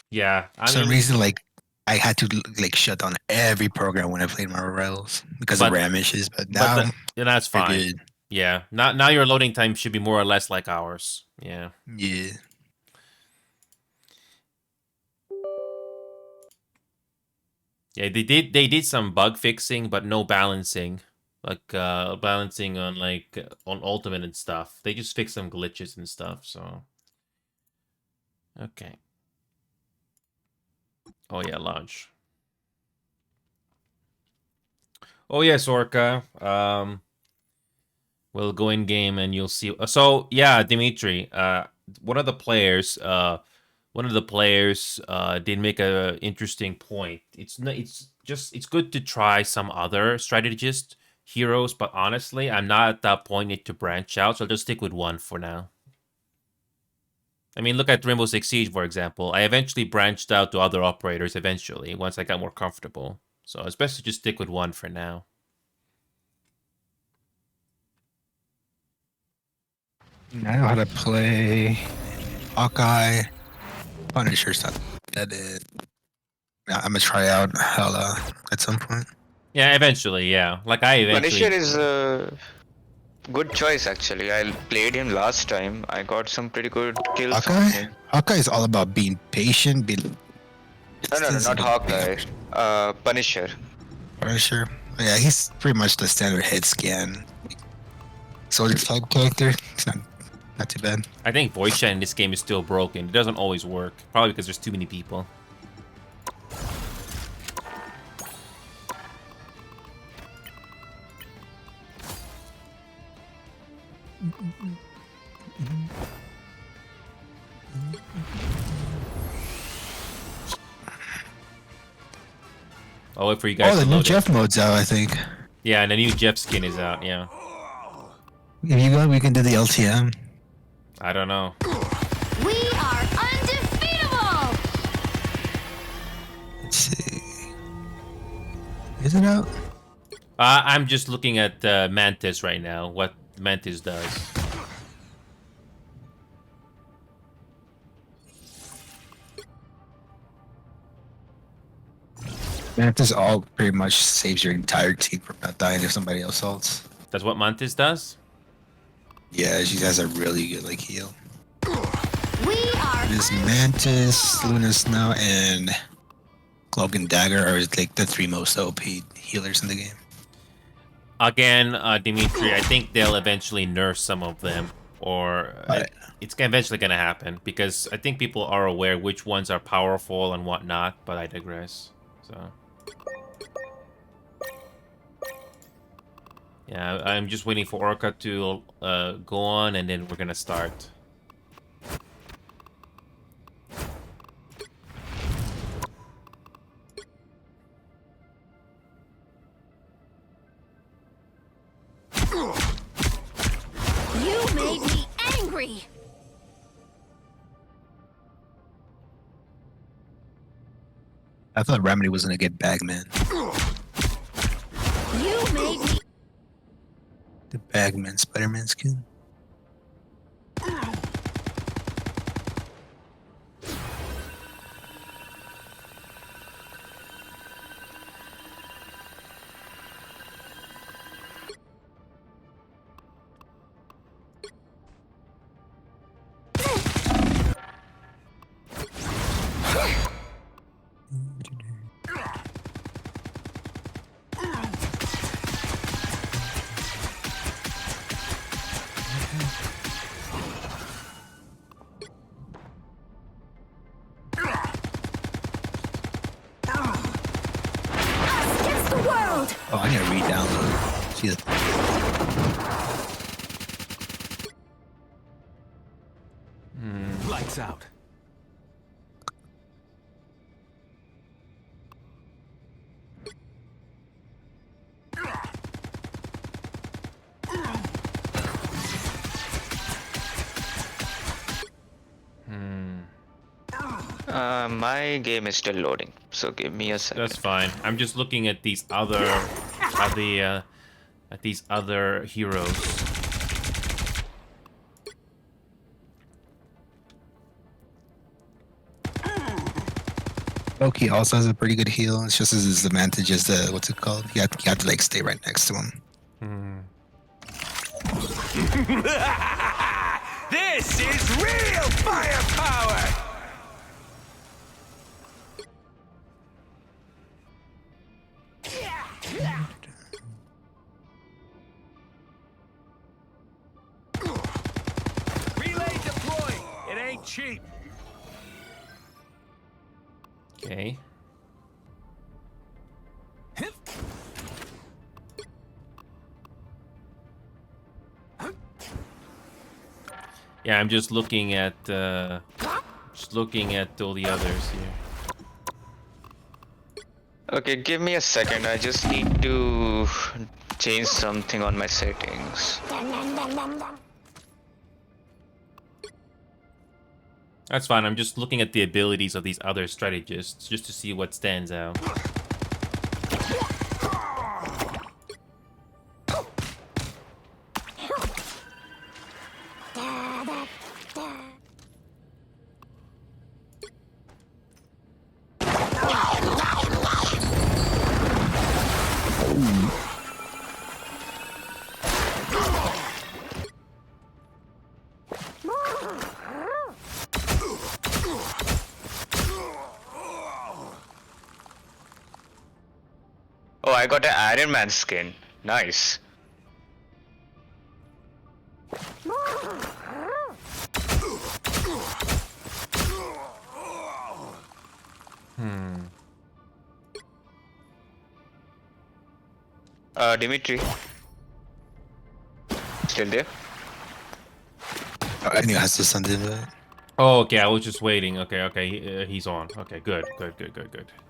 Yeah, For some reason, like I had to like shut down every program when I played Marvel Rivals because of RAM issues. But now, yeah, that's fine. good. Yeah, now your loading time should be more or less like ours. Yeah. Yeah. Yeah, they did some bug fixing, but no balancing, like balancing on on Ultimate and stuff. They just fixed some glitches and stuff. So okay. Oh yeah, launch. Oh yes, Orca. We'll go in game and you'll see. So yeah, Dimitri. One of the players. Did make a interesting point. It's good to try some other strategist heroes, but honestly, I'm not at that point yet to branch out, so I'll just stick with one for now. I mean, look at Rainbow Six Siege, for example. I eventually branched out to other operators eventually, once I got more comfortable. So it's best to just stick with one for now. I know how to play Hawkeye. Punisher's not that is. I'm gonna try out Hela at some point. Yeah, eventually, yeah. Like I eventually... Punisher is a good choice actually. I played him last time. I got some pretty good kills. Hawkeye is all about being patient. No, not Hawkeye. Punisher. Punisher. Yeah, he's pretty much the standard head scan soldier type character. It's not too bad. I think voice chat in this game is still broken. It doesn't always work. Probably because there's too many people. I'll wait for you guys. Oh, the new Jeff mode's out, I think. Yeah, and the new Jeff skin is out. Yeah. If you go, we can do the LTM. I don't know. We are undefeatable! Let's see. Is it out? I'm just looking at Mantis right now. What Mantis does. Mantis all pretty much saves your entire team from not dying if somebody else ults. That's what Mantis does? Yeah, she has a really good like heal. We are There's Mantis, Luna Snow, and Cloak and Dagger are like the 3 most OP healers in the game. Again, Dimitri, I think they'll eventually nerf some of them, or it's eventually going to happen, because I think people are aware which ones are powerful and whatnot, but I digress. So yeah, I'm just waiting for Orca to go on, and then we're going to start. You made me angry! I thought Remedy was gonna get Bagman. You made me... The Bagman Spider-Man skin. Heal. Lights out. My game is still loading, so give me a second. That's fine. I'm just looking at these other, at these other heroes. Loki also has a pretty good heal. It's just his disadvantage is the what's it called? You have to like stay right next to him. This is real firepower! Relay deployed! It ain't cheap! Okay. Yeah, I'm just looking at all the others here. Okay, give me a second. I just need to change something on my settings. That's fine. I'm just looking at the abilities of these other strategists just to see what stands out. Oh, I got an Iron Man skin. Nice. Dimitri. Still there? I knew it has to send it. Oh, okay. I was just waiting. Okay, he's on. Okay, good.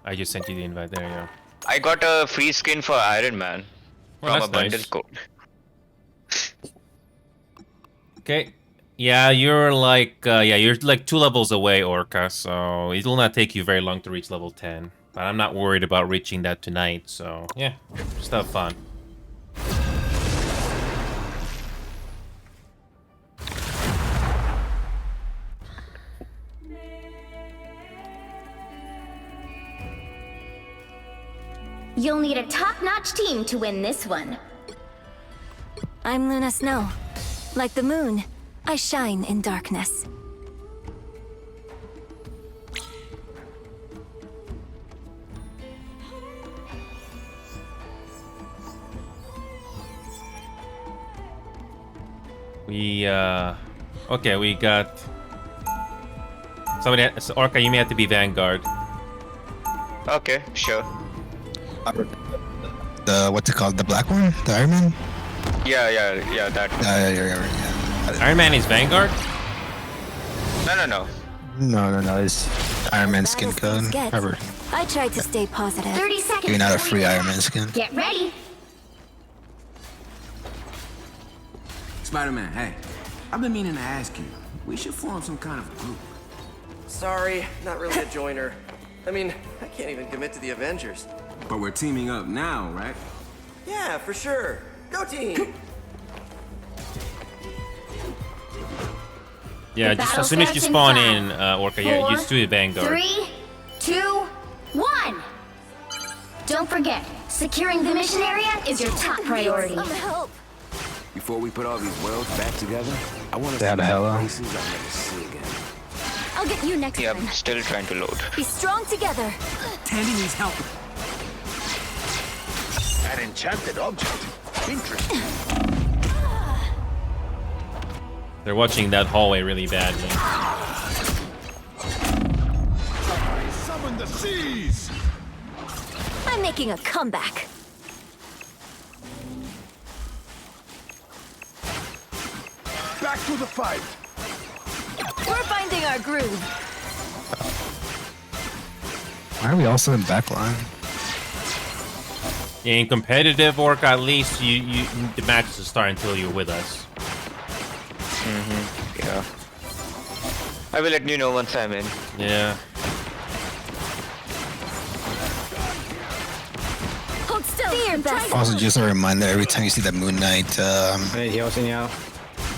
I just sent you the invite. There you go. I got a free skin for Iron Man Well, from that's a bundle nice. code. Okay. Yeah, you're like 2 levels away, Orca, so it will not take you very long to reach level 10. But I'm not worried about reaching that tonight, so yeah, just have fun. You'll need a top-notch team to win this one. I'm Luna Snow. Like the moon, I shine in darkness. Okay, we got somebody. Orca, you may have to be Vanguard. Okay, sure. The what's it called? The black one? The Iron Man? Yeah, that one. Yeah. Iron Man is Vanguard? No. No. It's Iron Man skin code. Robert, I tried to stay positive. 30 seconds. giving out a free Iron Man skin. Get ready. Spider-Man, hey. I've been meaning to ask you. We should form some kind of group. Sorry, not really a joiner. I mean, I can't even commit to the Avengers. But we're teaming up now, right? Yeah, for sure. Go team! Yeah, just as soon as you spawn in, Orca, yeah, just do it Vanguard. 3, 2, 1. Don't forget, securing the mission area is your top priority. Before we put all these worlds back together, I want to They had a hella. places I'll never see again. I'll get you next Yeah, time. I'm still trying to load. Be strong together. Tandy needs help. An enchanted object. Interesting. They're watching that hallway really badly. I summon the seas! I'm making a comeback. Back to the fight. We're finding our groove. Why are we also in backline? Yeah, in competitive work, at least you the match doesn't start until you're with us. Yeah. I will let you know once I'm in. Yeah. Hold still. Fear best. Also, just a reminder, every time you see that Moon Knight, Hey, heals in you.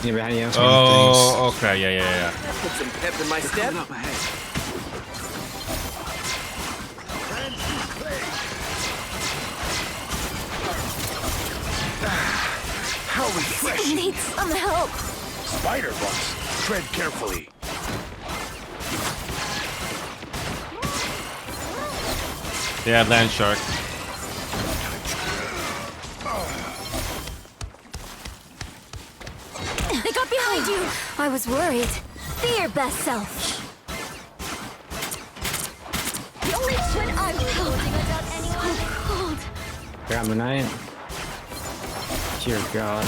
He's behind you. Oh, okay, yeah. That put some pep in my step. How refreshing. Need some help. Spider boss. Tread carefully. They have land shark. They got behind you. I was worried. Be your best self. The only when I'm holding about anyone. So cold. Grab the knight. Dear God.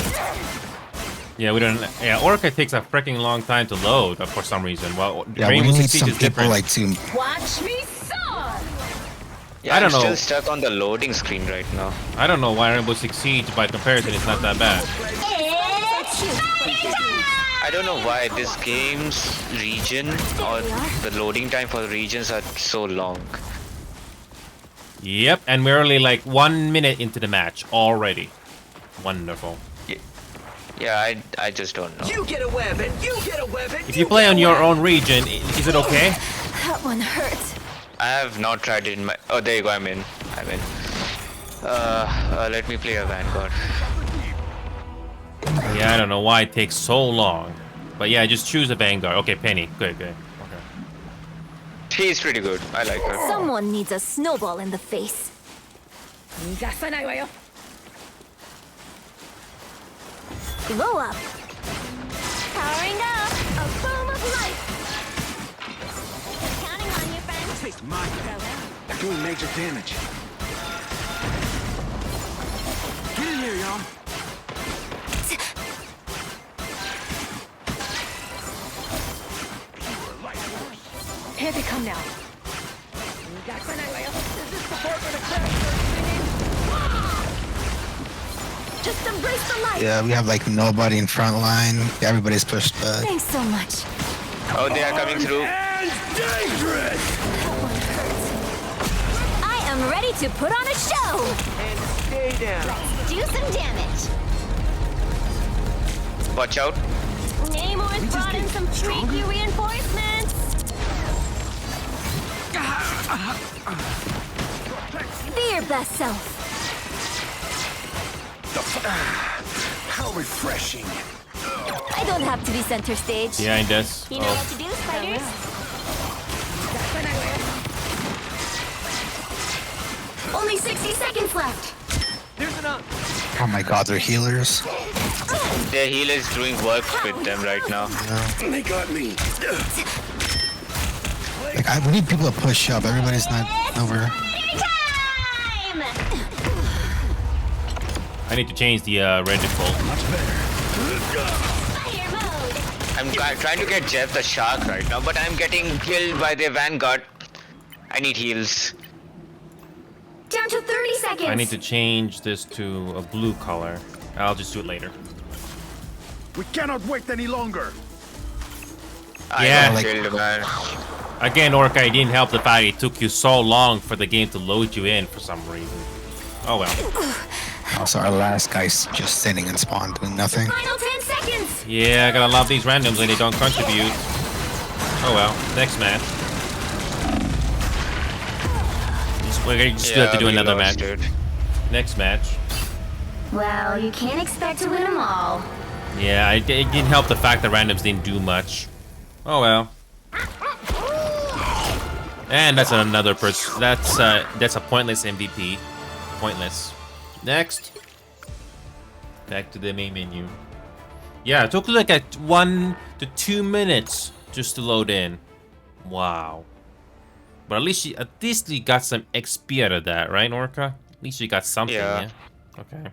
Yeah, we don't. Yeah, Orca takes a freaking long time to load for some reason. Well, yeah, we Rainbow need Six Siege some is people different. like to. Watch me soar. Yeah, I don't I'm know. still stuck on the loading screen right now. I don't know why Rainbow Six Siege, by comparison, is not that bad. I don't know why this game's region or the loading time for the regions are so long. Yep, and we're only like 1 minute into the match already. Wonderful. Yeah, I just don't know. You get a web and you get a web and If you play on your own region, is it okay? That one hurts. I have not tried it in my. Oh, there you go. I'm in. Let me play a Vanguard. Yeah, I don't know why it takes so long. But yeah, just choose a Vanguard. Okay, Penny. Good. Okay. She's pretty good. I like her. Someone needs a snowball in the face. Glow up. Powering up. A boom of light. Counting on you, friend. Taste my They're doing major damage. Get in here, y'all. Here they come now. Just embrace the light. Yeah, we have like nobody in front line. Everybody's pushed back. Thanks so much. Oh, they are coming through. Dangerous! That one hurts. I am ready to put on a show. And stay down. Let's do some damage. Watch out. Namor's brought in some freaky reinforcements. Be your best self. How refreshing. I don't have to be center stage. Yeah, it does. You know what to do, spiders? Only 60 seconds left. There's an up. Oh my God, they're healers. Their healer is doing work with them right now. They got me. Like, we need people to push up. Everybody's not over. Time! I need to change the red default. Fire mode. I'm trying to get Jeff the Shark right now, but I'm getting killed by the Vanguard. I need heals. Down to 30 seconds. I need to change this to a blue color. I'll just do it later. We cannot wait any longer. Yeah. I got killed, man. Again, Orca, it didn't help the fact it took you so long for the game to load you in for some reason. Oh well. Also, our last guy's just sitting and spawn doing nothing. Final 10 seconds. Yeah, I gotta love these randoms when they don't contribute. Oh well, next match. We're gonna just have to do another match. Next match. Well, you can't expect to win them all. Yeah, it didn't help the fact that randoms didn't do much. Oh well. And that's another person. That's a pointless MVP. Pointless. Next. Back to the main menu. Yeah, it took like 1 to 2 minutes just to load in. Wow. But at least you got some XP out of that, right, Orca? At least you got something, yeah? Okay.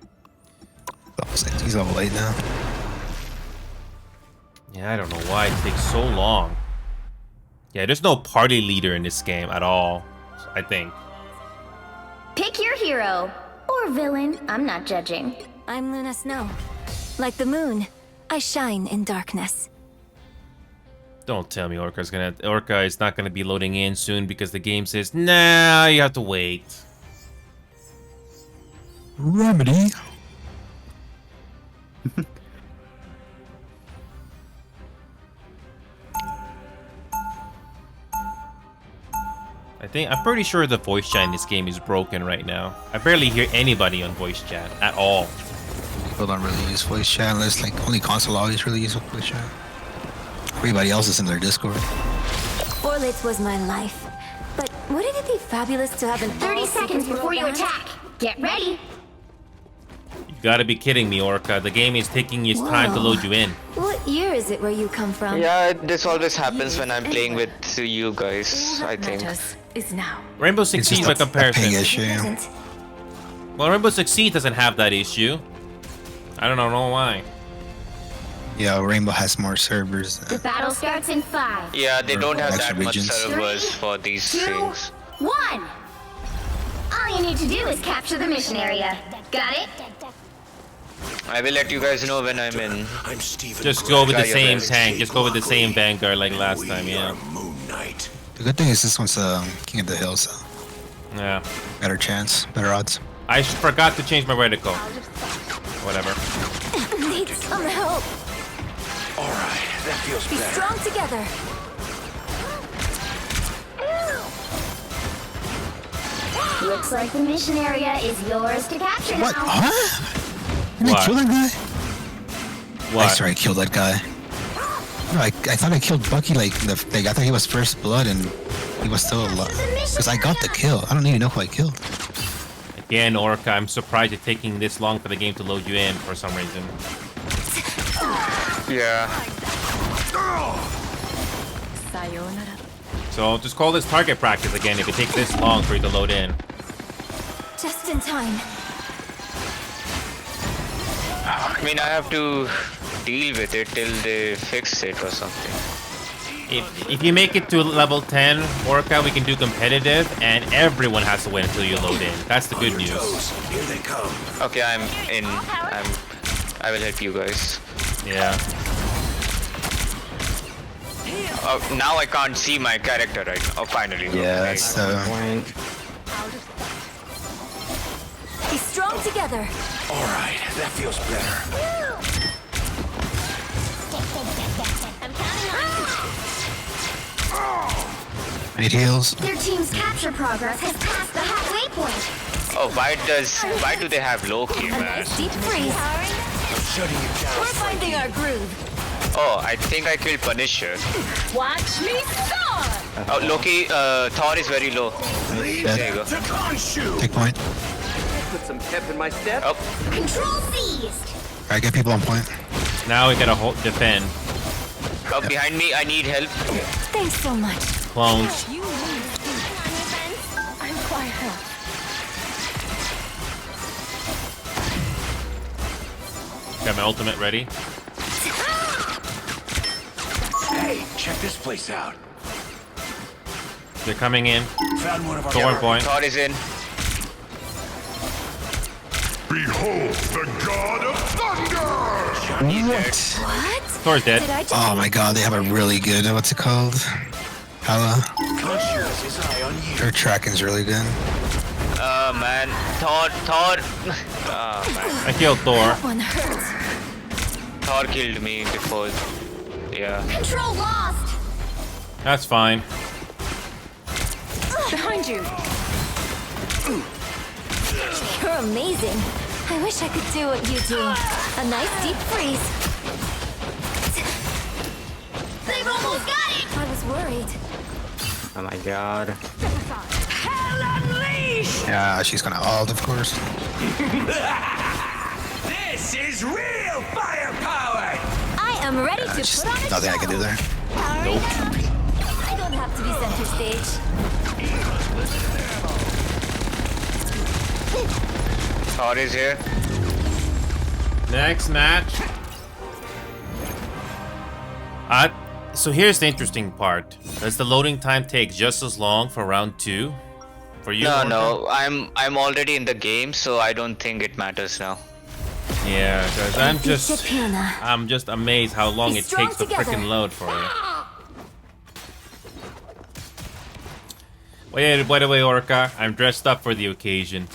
He's level 8 now. Yeah, I don't know why it takes so long. Yeah, there's no party leader in this game at all, I think. Pick your hero. Or villain, I'm not judging. I'm Luna Snow. Like the moon, I shine in darkness. Don't tell me Orca is not gonna be loading in soon because the game says, nah, you have to wait. Remedy. I'm pretty sure the voice chat in this game is broken right now. I barely hear anybody on voice chat at all. People don't really use voice chat unless like only console always really use voice chat. Everybody else is in their Discord. Orlitz was my life. But wouldn't it be fabulous to have an 30 seconds before you attack. Get ready. You gotta be kidding me, Orca. The game is taking its time to load you in. What year is it where you come from? Yeah, this always happens when I'm playing with you guys, I think. Is now. Rainbow Six Siege by comparison. Well, Rainbow Six Siege doesn't have that issue. I don't know why. Yeah, Rainbow has more servers. The battle starts in 5. Yeah, they don't have that much regions. servers for these 2, things. 1. All you need to do is capture the mission area. Got it? I will let you guys know when I'm in. Just go with the same tank. Just go with the same Vanguard like last time, yeah. The good thing is this one's King of the Hill, so yeah, better chance, better odds. I forgot to change my reticle. Whatever. Need some help. Alright, that feels Be better. strong together. Looks like the mission area is yours to capture What? now. Huh? Didn't I kill that guy? What? I swear I killed that guy. No, I thought I killed Bucky I thought he was first blood and he was still alive. Because I got the kill. I don't even know who I killed. Again, Orca, I'm surprised it's taking this long for the game to load you in for some reason. Yeah. So just call this target practice again if it takes this long for you to load in. Just in time. I mean, I have to deal with it till they fix it or something. If you make it to level 10, Orca, we can do competitive, and everyone has to win until you load in. That's the good news. Here they come. Okay, I'm in. I will help you guys. Yeah. Oh, now I can't see my character right now. Oh, finally. Yeah, that's the point. Be strong together. Alright, that feels better. I'm counting on you. Need heals. Their team's capture progress has passed the halfway point. Oh, why do they have Loki, man? Deep freeze. I'm shutting you down. We're finding our groove. Oh, I think I killed Punisher. Watch me soar! Oh, Loki, Thor is very low. There you go. Take point. Put some pep in my step. Oh. Control seized! Alright, get people on point. Now we gotta defend. Oh, behind me, I need help. Thanks so much. Clones. I require help. Got my ultimate ready. Hey, check this place out. They're coming in. Found one of our Thor point. Thor is in. Behold the god of thunder! What? Thor's dead. Oh my god, they have a really good, what's it called? Hala. Conscious is eye on you. Their tracking's really good. Oh man, Thor. Oh man. I killed Thor. That one hurts. Thor killed me before. Yeah. Control lost! That's fine. Behind you. You're amazing. I wish I could do what you do. A nice deep freeze. They've almost got it! I was worried. Oh my god. Hell unleashed! Yeah, she's gonna ult, of course. This is real firepower! I am ready to Just put on a nothing I can do there. Nope. I don't have to be center stage. Thor is here. Next match. So here's the interesting part. Does the loading time take just as long for round 2? For you? No. I'm already in the game, so I don't think it matters now. Yeah, because I'm just amazed how long it takes to freaking load for you. Wait, by the way, Orca, I'm dressed up for the occasion.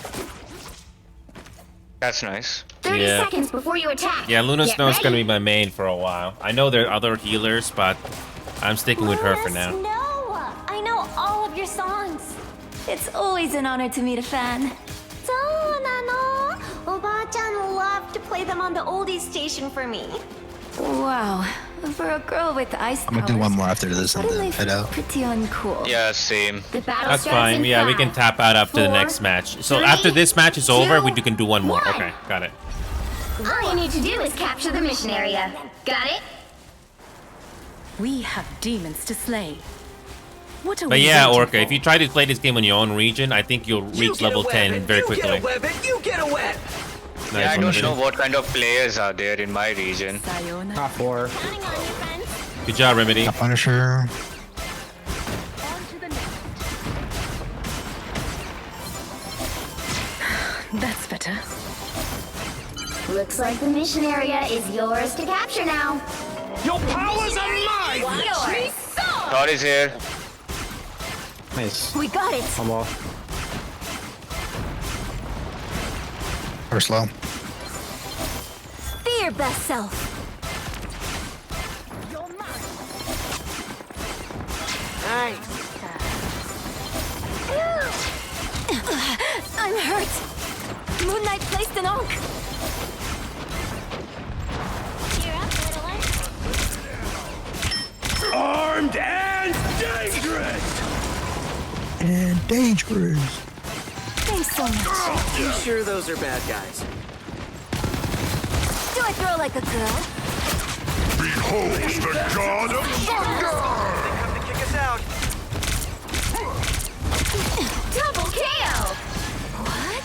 That's nice. 30 seconds before you attack. Yeah, Luna Snow's gonna be my main for a while. I know there are other healers, but I'm sticking with her for now. I know all of your songs. It's always an honor to meet a fan. そうなの。おばあちゃん loved to play them on the oldies station for me. Wow, for a girl with ice I'm gonna do one more after this and then head out. Pretty uncool. Yeah, same. That's fine. Yeah, we can tap out after the next match. So after this match is over, we can do one more. Okay, got it. All you need to do is capture the mission area. Got it? We have demons to slay. What are But we yeah, waiting Orca, if you try to play this game on your own region, I think you'll reach level 10 very quickly. You get a web. Nice, Yeah, I don't know what kind of players are there in my region. Top 4. Good job, Remedy. Punisher. That's better. Looks like the mission area is yours to capture now. Your powers are mine! Yours. Thor is here. Nice. We got it. Come on. Or slow. Be your best self. Nice. I'm hurt. Moonlight placed an onk. Armed and dangerous! And dangerous. Thanks so much. You sure those are bad guys? Do I throw like a girl? Behold the god of thunder! They have to kick us out. Double KO. What?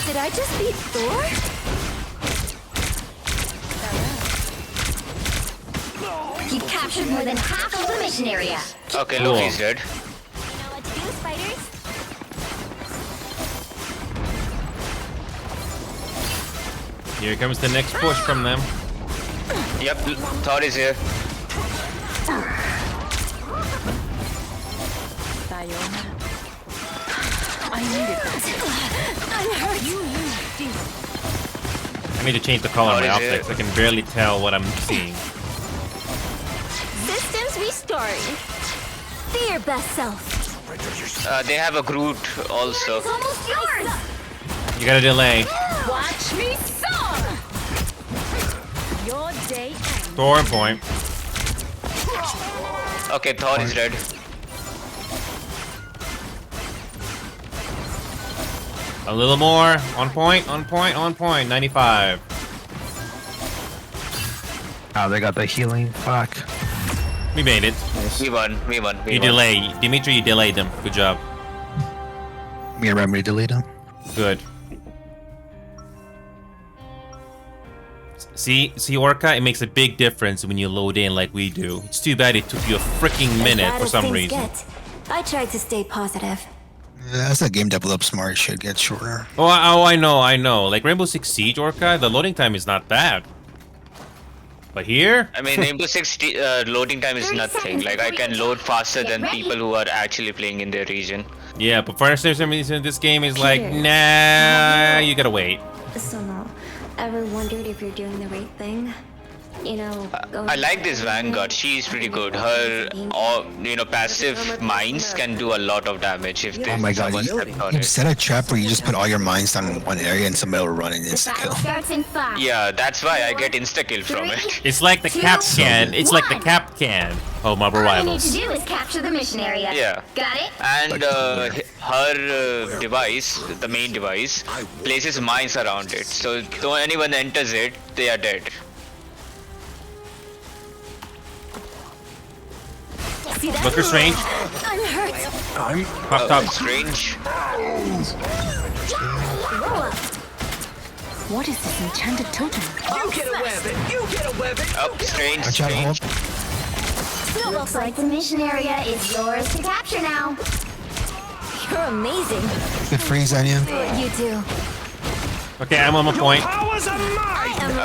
Did I just beat Thor? You captured more than half of the mission area. Okay, Loki's dead. You know what to do, spiders? Here comes the next push from them. Yep, Thor is here. Sayonara. I needed that. I'm hurt. I need to change the color of my optics. I can barely tell what I'm seeing. Systems restoring. Be your best self. They have a Groot also. It's almost yours. You got a delay. Watch me soar. Your day ends. Thor point. Okay, Thor is dead. A little more. On point, on point, on point. 95. Oh, they got the healing. Fuck. We made it. We won. You delay. Dimitri, you delayed them. Good job. Me and Remedy delete them. Good. See, Orca, it makes a big difference when you load in like we do. It's too bad it took you a freaking minute for some reason. I tried to stay positive. Yeah, as that game develops more, it should get shorter. Oh, I know. Like Rainbow Six Siege, Orca, the loading time is not bad. But here? I mean, Rainbow Six loading time is nothing. Like, I can load faster than people who are actually playing in their region. Yeah, but for some reason, this game is like, nah, you gotta wait. So, ever wondered if you're doing the right thing? You know, I like this Vanguard. She's pretty good. Her, passive mines can do a lot of damage if Oh my god, you set a trap where you just put all your mines down in one area and somebody will run and insta kill. starts in 5. Yeah, that's why I get insta kill from it. It's like the cap can. It's like the cap can. Oh, Marble All you need Rivals. to do is capture the mission area. Yeah. Got it? And her device, the main device, places mines around it. So though anyone enters it, they are dead. Look for Strange. I'm hurt. I'm popped up. Strange. What is this enchanted totem? You get a web it. You get a web it. Up, Strange. Watch out, Hulk. Looks like the mission area is yours to capture now. You're amazing. Good freeze on you. Do what you do. Okay, I'm on my point.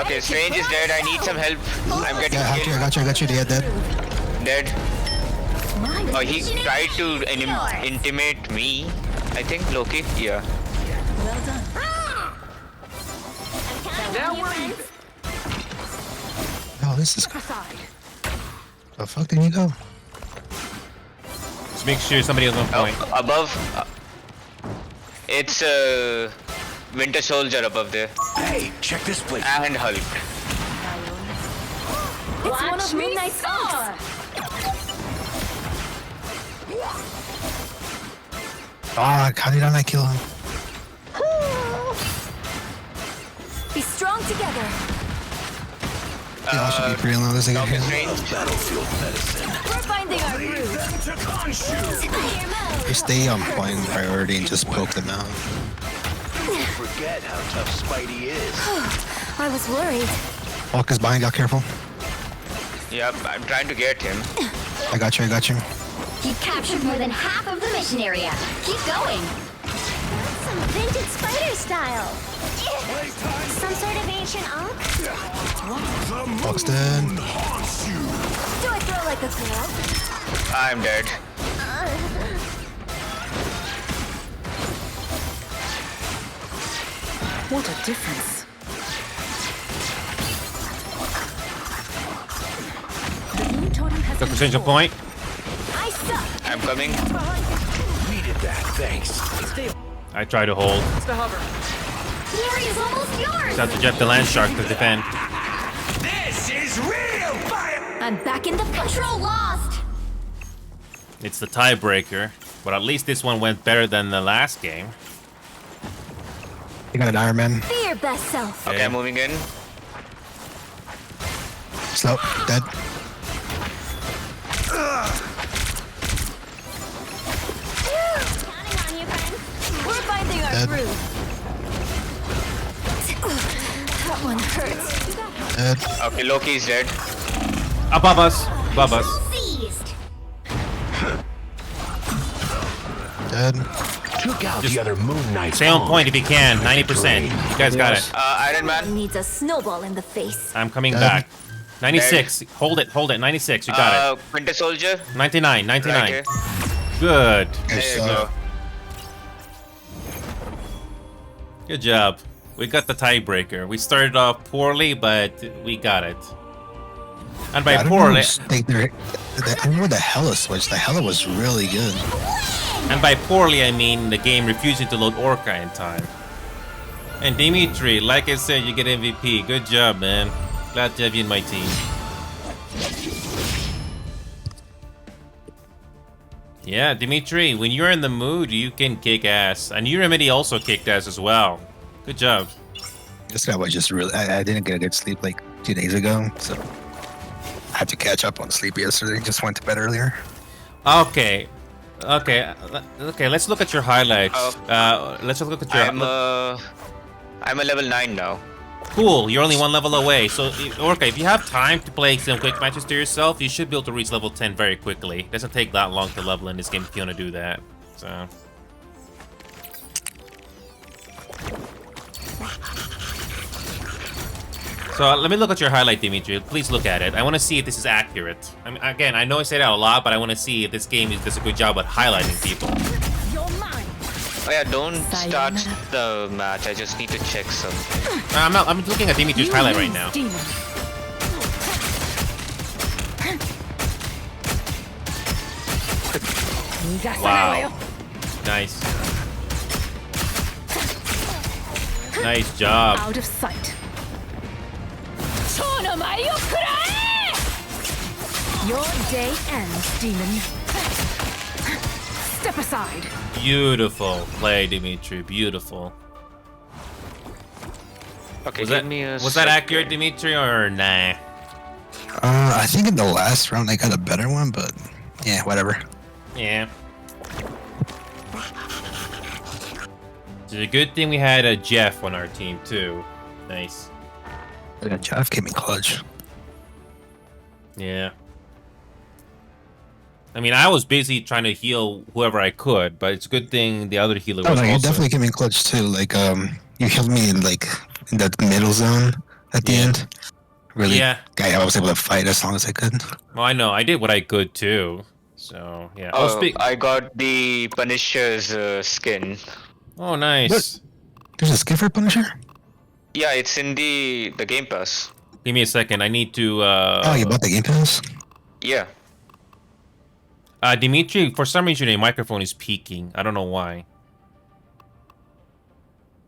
Okay, Strange is dead. I need some help. I'm getting Yeah, killed. I got you. Yeah, dead. Dead. Oh, he tried to intimate me. I think Loki. Yeah. Well done. Now we're even. Oh, this is. The fuck did you go? Just make sure somebody is on point. Above. It's Winter Soldier above there. Hey, check this place. And Hulk. It's one of Moon Knight's oaks. Fuck, how did I not kill him? Be strong together. They all should be pretty low. This nigga here. Battlefield medicine. We're finding our groove. Just stay on point priority and just poke them out. Forget how tough Spidey is. I was worried. Hulk is behind, y'all careful. Yep, I'm trying to get him. I got you. You captured more than half of the mission area. Keep going. That's some vintage spider style. Some sort of ancient oak? Hulk's dead. Do I throw like a girl? I'm dead. What a difference. The moon totem has Got potential point. I suck. I'm coming. Needed that, thanks. I try to hold. Glory is almost yours. Shout out to Jeff the Land Shark to defend. This is real fire! I'm back in the Control lost. It's the tiebreaker, but at least this one went better than the last game. You got an Iron Man. Be your best self. Okay, I'm moving in. Slow. Dead. Counting on you, friend. We're finding our Dead. groove. That one hurts. Dead. Okay, Loki's dead. Above us. Above us. Seized. Dead. Took out the other Moon Knight. Stay on point if you can. 90%. You guys got it. Iron Man. Needs a snowball in the face. I'm coming back. 96. Hold it. 96. You got it. Winter Soldier. 99. 99. Right here. Good. There you go. Good job. We got the tiebreaker. We started off poorly, but we got it. And by I don't poorly, think they're. I don't know where the Hella switched. The Hella was really good. and by poorly I mean the game refusing to load Orca in time. And Dimitri, like I said, you get MVP. Good job, man. Glad to have you in my team. Yeah, Dimitri, when you're in the mood, you can kick ass. And Remedy also kicked ass as well. Good job. This guy was just really. I didn't get a good sleep like 2 days ago, so I had to catch up on sleep yesterday. Just went to bed earlier. Okay. Let's look at your highlights. Let's look at your. I'm a level 9 now. Cool. You're only one level away. So, Orca, if you have time to play some quick matches to yourself, you should be able to reach level 10 very quickly. It doesn't take that long to level in this game if you want to do that. So. So let me look at your highlight, Dimitri. Please look at it. I want to see if this is accurate. I mean, again, I know I say that a lot, but I want to see if this game does a good job at highlighting people. Oh yeah, don't start the match. I just need to check something. I'm looking at Dimitri's highlight right now. Wow. Nice. Nice job. Out of sight. Your day ends, demon. Step aside. Beautiful play, Dimitri. Beautiful. Okay, was that accurate, Dimitri, or nah? I think in the last round I got a better one, but yeah, whatever. Yeah. It's a good thing we had a Jeff on our team too. Nice. Yeah, Jeff came in clutch. Yeah. I mean, I was busy trying to heal whoever I could, but it's a good thing the other healer Oh was no, you also... definitely came in clutch too. Like you healed me in in that middle zone at the end. Really, Yeah. I was able to fight as long as I could. Well, I know. I did what I could, too. So, yeah. Oh, I got the Punisher's skin. Oh, nice. There's a skin for Punisher? Yeah, it's in the Game Pass. Give me a second. I need to... Oh, you bought the Game Pass? Yeah. Dimitri, for some reason your microphone is peaking. I don't know why.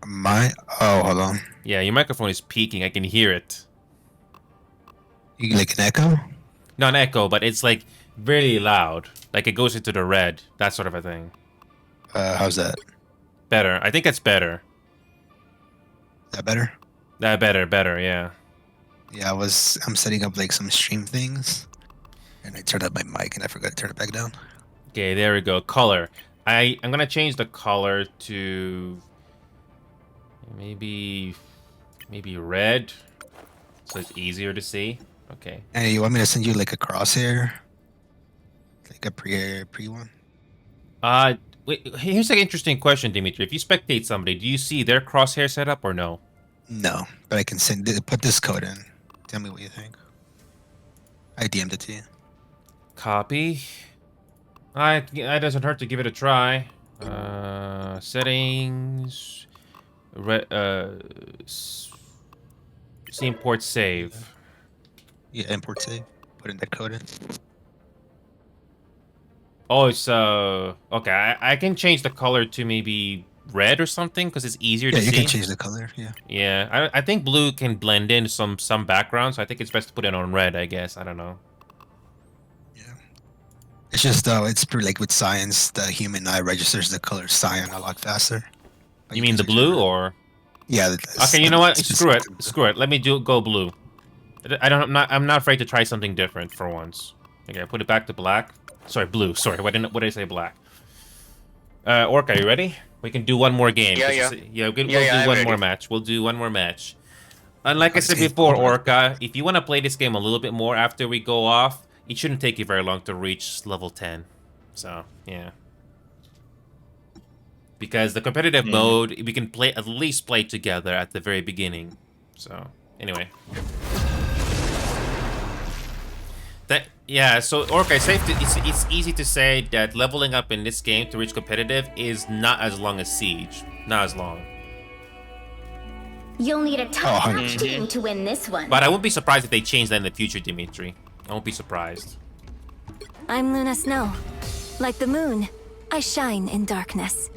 Oh, hold on. Yeah, your microphone is peaking. I can hear it. You like an echo? Not an echo, but it's like very loud. Like it goes into the red. That sort of a thing. How's that? Better. I think that's better. That better? Better, yeah. Yeah, I'm setting up like some stream things. And I turned up my mic and I forgot to turn it back down. Okay, there we go. Color. I'm gonna change the color to maybe red, so it's easier to see. Okay. Hey, you want me to send you like a crosshair, like a pre one? Wait. Here's an interesting question, Dimitri. If you spectate somebody, do you see their crosshair setup or no? No, but I can put this code in. Tell me what you think. I DM'd it to you. Copy. That doesn't hurt to give it a try. Settings. See import save. Yeah, import save. Put in that code in. Oh, it's okay. I can change the color to maybe red or something because it's easier to see. Yeah, you can change the color. Yeah. Yeah, I think blue can blend in some backgrounds. So I think it's best to put it on red. I guess I don't know. It's just it's pretty, like with science, the human eye registers the color cyan a lot faster. You mean the blue or? Yeah. Okay, you know what? Screw it. Screw it. Let me go blue. I'm not afraid to try something different for once. Okay, put it back to black. Sorry, blue. Sorry, what did I say? Black. Orc, are you ready? We can do one more game. Yeah. We'll do one more match. We'll do one more match. And like I said before, Orca, if you want to play this game a little bit more after we go off, it shouldn't take you very long to reach level 10. So, yeah. Because the competitive mode, we can at least play together at the very beginning. So, anyway. So Orca, it's easy to say that leveling up in this game to reach competitive is not as long as Siege. Not as long. You'll need a top-notch team to win this one. But I wouldn't be surprised if they change that in the future, Dimitri. I won't be surprised. I'm Luna Snow. Like the moon, I shine in darkness.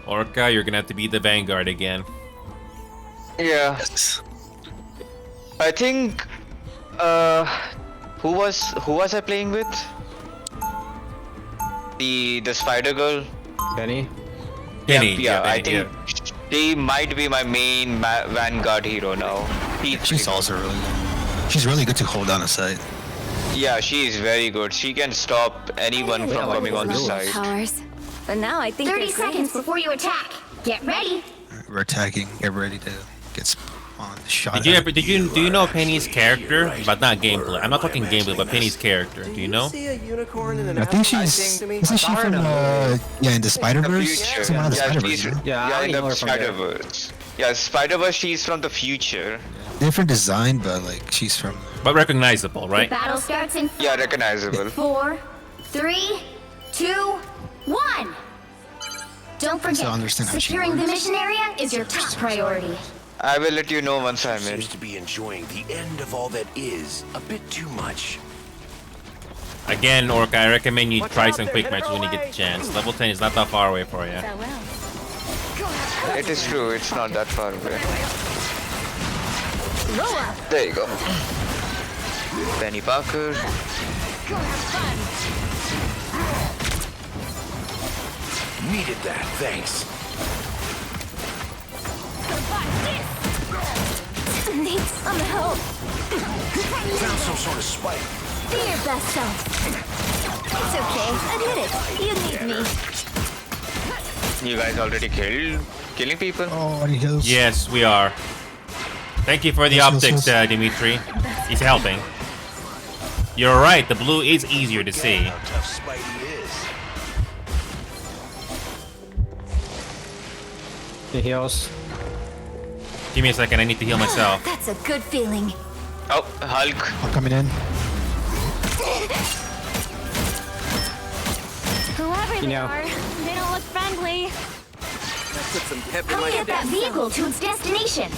Orca, you're gonna have to be the Vanguard again. Yeah. I think who was I playing with? The Spider Girl? Penny? Yeah, I think she might be my main Vanguard hero now. She's also really good. She's really good to hold on a site. Yeah, she is very good. She can stop anyone from coming on the side. Powers. But now I think 30 seconds before you attack. Get ready. We're attacking. Get ready to get shot. Do you know Penny's character? But not gameplay. I'm not talking gameplay, but Penny's character. Do you know? See a unicorn in an I think she's. Isn't she from in the Spider-Verse? She's from the Spider-Verse. Yeah, in the Spider-Verse. Yeah, Spider-Verse. She's from the future. Different design, but like she's from. But recognizable, right? The battle starts in. Yeah, recognizable. 4, 3, 2, 1. Don't forget, securing the mission area is your top priority. I will let you know once I'm in. Seems to be enjoying the end of all that is a bit too much. Again, Orca, I recommend you try some quick matches when you get the chance. Level 10 is not that far away for you. It is true, it's not that far away. There you go. Penny Parker. Needed that, thanks. Need some help. Found some sort of spike. Be your best self. It's okay. Admit it. You need me. You guys already killing people? Oh, any heals? Yes, we are. Thank you for the optics, Dimitri. He's helping. You're right, the blue is easier to see. How tough Spidey is. He heals. Give me a second, I need to heal myself. That's a good feeling. Oh, Hulk. I'm coming in. Whoever You they know. are, they don't look friendly. That put some pep in I'll my get that step. vehicle to its destination.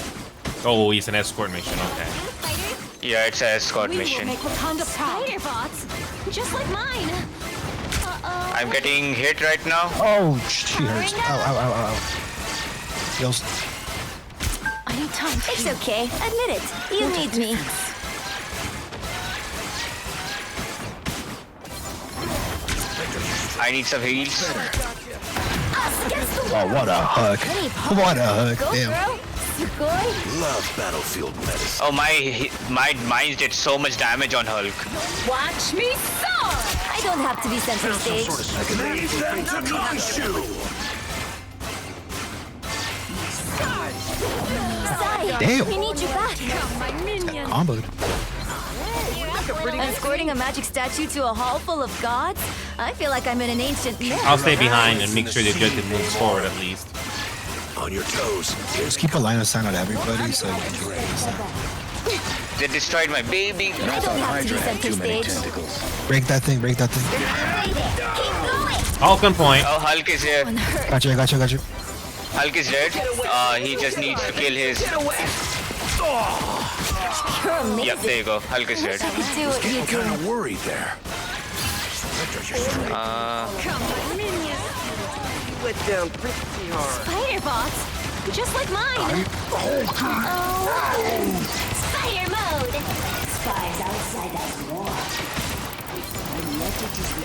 Oh, it's an escort mission, okay. Yeah, it's an escort We will mission. make Wakanda proud. Spider bots, just like mine. Uh-oh. I'm getting hit right now. Oh, she hurts. Ow, ow, ow, ow. Heals. I need time. It's okay. Admit it. You need me. I need some heals. Oh, what a hug. What a hug. Go, Damn. girl. Sugoi. Love battlefield medicine. Oh, my mines did so much damage on Hulk. Watch me soar! I don't have to be center stage. Leave them to Khonshu. Sai, Damn. we need you back. My minion. Comboed. Escorting a magic statue to a hall full of gods? I feel like I'm in an ancient myth. I'll stay behind and make sure the objective moves forward at least. On your toes. Just keep a line of sight on everybody so you can do it. They destroyed my baby. I don't have to be center stage. Break that thing, break that thing. Hulk on point. Oh, Hulk is here. Gotcha, gotcha, gotcha. Hulk is dead. He just needs to kill his. You're amazing. Yep, there you go. Hulk is dead. I could do what you Kind do. of worried there. You went down pretty hard. Spider bots, just like mine. Uh-oh. Spider mode. Spies outside us war. And yet it is the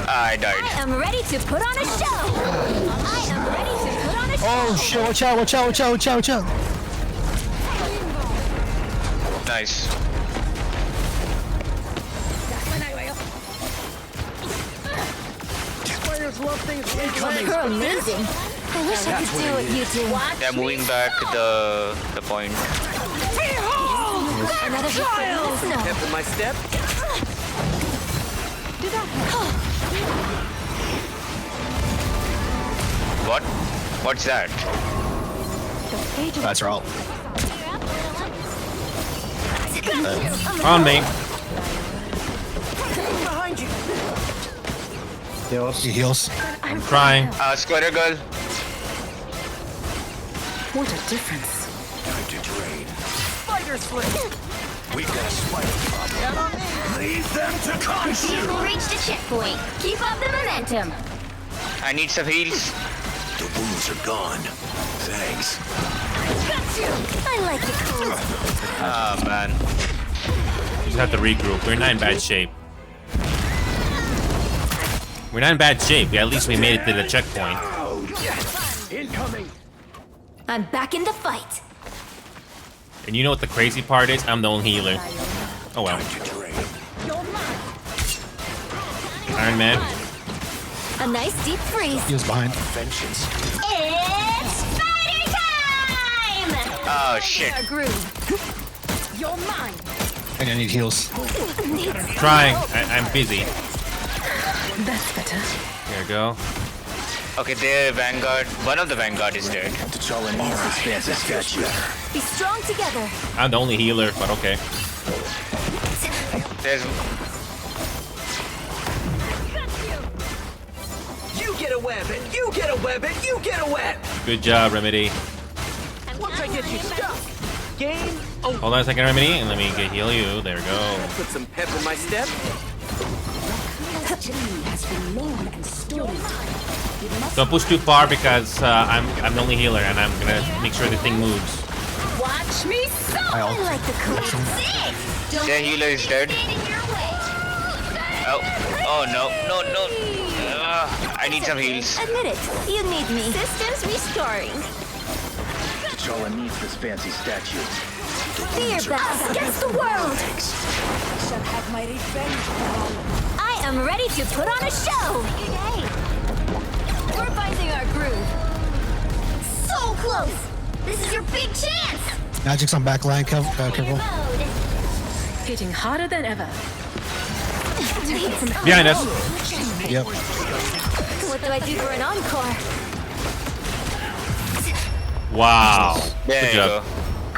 I died. I am ready to put on a show. I am ready to put on a show. Oh shit, watch out, watch out, watch out, watch out, watch out. Nice. Spiders love things You're amazing. I wish I could do what you do. They're moving back the point. Another child. Pep in my step. What? What's that? That's all. On me. Behind you. Heals. He heals. I'm trying. Squatter girl. What a difference. Time to drain. Spider slit. We've got a spider problem. Leave them to Khonshu. Vehicle reached a checkpoint. Keep up the momentum. I need some heals. The wounds are gone. Thanks. Got you. I like it cool. Ah, man. Just have to regroup. We're not in bad shape. We're not in bad shape. At least we made it to the checkpoint. Incoming. I'm back in the fight. And you know what the crazy part is? I'm the only healer. Oh well. Iron Man. A nice deep freeze. He was behind. Vengeance. It's spider time! Oh shit. Our groove. You're mine. And I need heals. Trying. I'm busy. That's better. Here we go. Okay, their vanguard. One of the vanguard is dead. T'Challa needs this fancy statue. Be strong together. I'm the only healer, but okay. There's. You get a web, and you get a web, and you get a web. Good job, Remedy. Once I get you stuck, game over. Hold on a second, Remedy, and let me heal you. There we go. Put some pep in my step. has been known and stolen. Don't push too far because I'm the only healer, and I'm gonna make sure the thing moves. Watch me soar! I like the cool. Their healer is dead. Oh, oh no, no, no. I need some heals. Admit it. You need me. Systems restoring. T'Challa needs this fancy statue. Be your best against the world. Shall have my revenge. I am ready to put on a show. Hey, we're finding our groove. So close. This is your big chance. Magic's on backline, careful. Hitting harder than ever. Behind us. Yep. What do I do for an encore? Wow. There Good you job. go.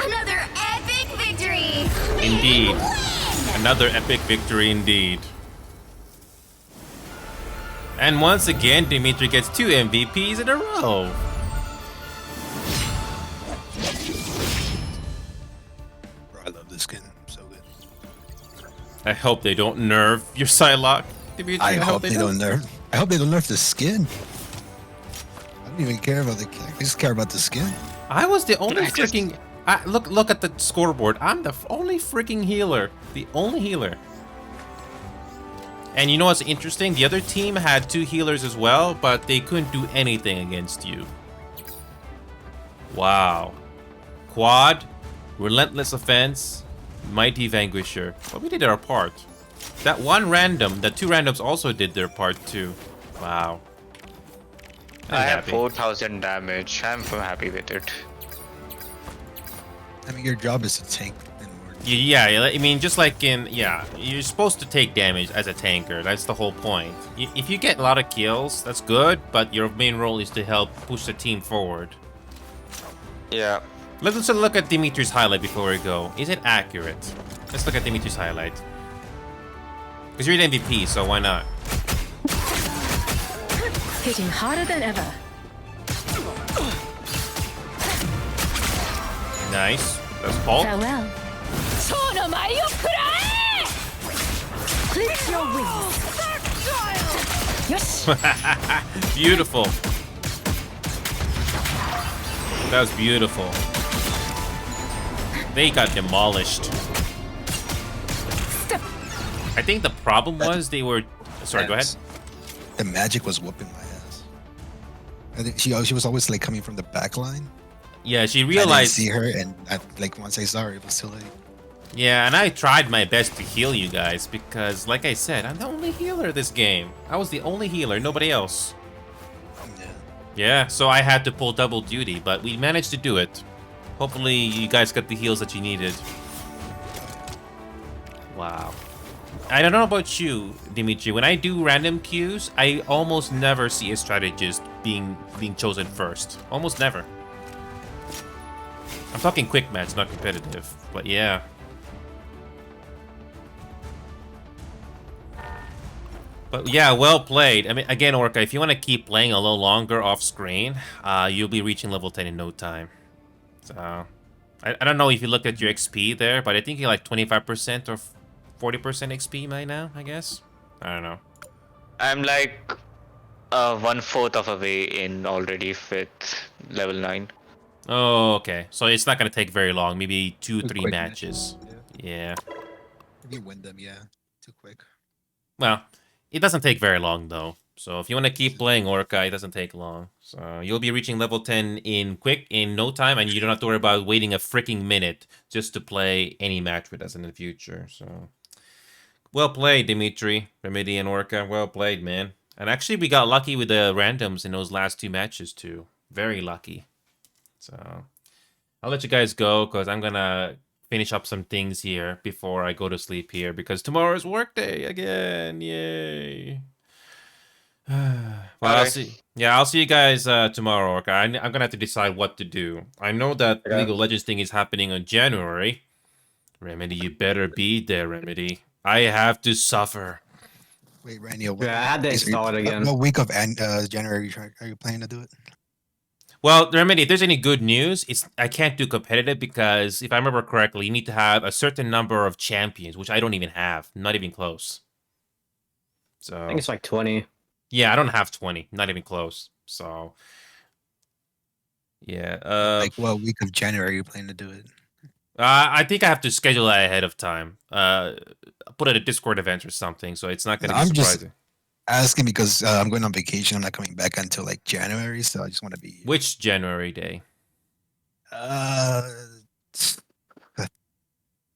Another epic victory! Indeed. Another epic victory indeed. And once again, Dimitri gets 2 MVPs in a row. Bro, I love this skin. So good. I hope they don't nerf your Psylocke, Dimitri. I hope they don't nerf. I hope they don't nerf the skin. I don't even care about the character. I just care about the skin. I was the only freaking... look at the scoreboard. I'm the only freaking healer. The only healer. And you know what's interesting? The other team had 2 healers as well, but they couldn't do anything against you. Wow. Quad, Relentless Offense, Mighty Vanquisher. But we did our part. That 2 randoms also did their part too. Wow. I have 4,000 damage. I'm so happy with it. I mean, your job is to tank. Yeah, I mean, just like you're supposed to take damage as a tanker. That's the whole point. If you get a lot of kills, that's good, but your main role is to help push the team forward. Yeah. Let's look at Dimitri's highlight before we go. Is it accurate? Let's look at Dimitri's highlight. Because you're the MVP, so why not? Hitting harder than ever. Nice. That's Paul. Farewell. Clip your wings. Yes. Beautiful. That was beautiful. They got demolished. I think the problem was they were... Sorry, go ahead. The Magic was whooping my ass. I think she was always like coming from the back line. Yeah, she I realized... didn't see her, and like once I saw her, it was too late. Yeah, and I tried my best to heal you guys because, like I said, I'm the only healer this game. I was the only healer, nobody else. Yeah, so I had to pull double duty, but we managed to do it. Hopefully you guys got the heals that you needed. Wow. I don't know about you, Dimitri. When I do random queues, I almost never see a strategist being chosen first. Almost never. I'm talking quick match, not competitive. But yeah. But yeah, well played. I mean, again, Orca, if you want to keep playing a little longer off screen, you'll be reaching level 10 in no time. So, I don't know if you looked at your XP there, but I think you're like 25% or 40% XP by now, I guess. I don't know. I'm like 1/4 of a way in already with level 9. Oh, okay. So it's not going to take very long. Maybe 2-3 matches. Yeah. If you win them, yeah. Too quick. Well, it doesn't take very long, though. So if you want to keep playing Orca, it doesn't take long. So you'll be reaching level 10 in no time, and you don't have to worry about waiting a freaking minute just to play any match with us in the future. So, well played, Dimitri, Remedy, and Orca. Well played, man. And actually, we got lucky with the randoms in those last 2 matches, too. Very lucky. So, I'll let you guys go, because I'm going to finish up some things here before I go to sleep here, because tomorrow is work day again. Yay. Well, I'll see you guys tomorrow, Orca. I'm gonna have to decide what to do. I know that League of Legends thing is happening in January. Remedy, you better be there, Remedy. I have to suffer. Wait, Randy. Yeah, I had to install it again. What week of January are you planning to do it? Well, Remedy, if there's any good news, I can't do competitive because if I remember correctly, you need to have a certain number of champions, which I don't even have. Not even close. So I think it's like 20. Yeah, I don't have 20. Not even close. So yeah. Like what week of January are you planning to do it? I think I have to schedule that ahead of time. Put it a Discord event or something, so it's not going to be surprising. Asking because I'm going on vacation. I'm not coming back until like January, so I just want to be. Which January day? I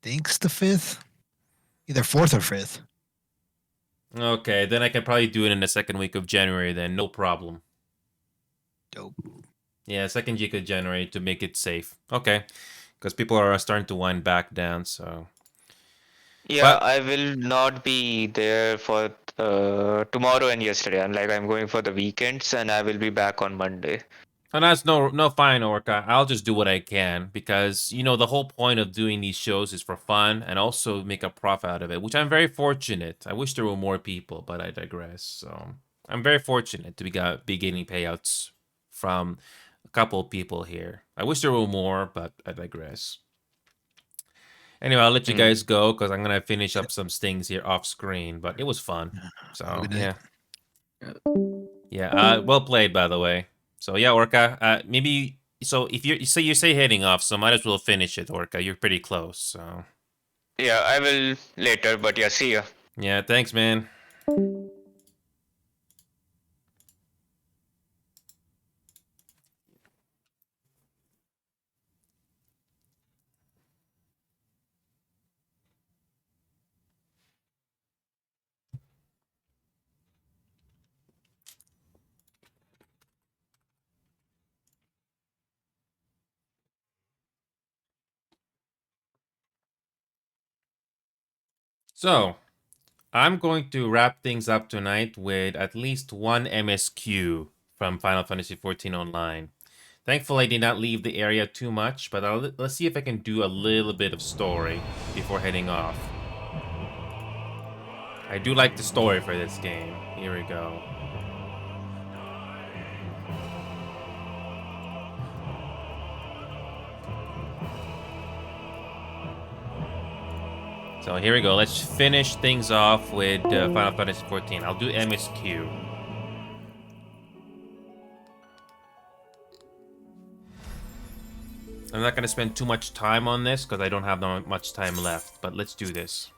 think it's the 5th, either 4th or 5th. Okay, then I can probably do it in the second week of January. Then no problem. Dope. Yeah, second week of January to make it safe. Okay, because people are starting to wind back down. So Yeah, I will not be there for tomorrow and yesterday. I'm going for the weekends, and I will be back on Monday. and that's no fine, Orca. I'll just do what I can because the whole point of doing these shows is for fun and also make a profit out of it, which I'm very fortunate. I wish there were more people, but I digress. So I'm very fortunate to be getting payouts from a couple of people here. I wish there were more, but I digress. Anyway, I'll let you guys go because I'm gonna finish up some things here off screen. But it was fun. So yeah, yeah. Well played, by the way. So yeah, Orca. Maybe so if you say heading off, so might as well finish it, Orca. You're pretty close. So Yeah, I will later, but yeah, see ya. yeah, thanks, man. So I'm going to wrap things up tonight with at least one MSQ from Final Fantasy XIV Online. Thankfully, I did not leave the area too much, but let's see if I can do a little bit of story before heading off. I do like the story for this game. Here we go. So here we go. Let's finish things off with Final Fantasy XIV. I'll do MSQ. I'm not going to spend too much time on this because I don't have much time left, but let's do this.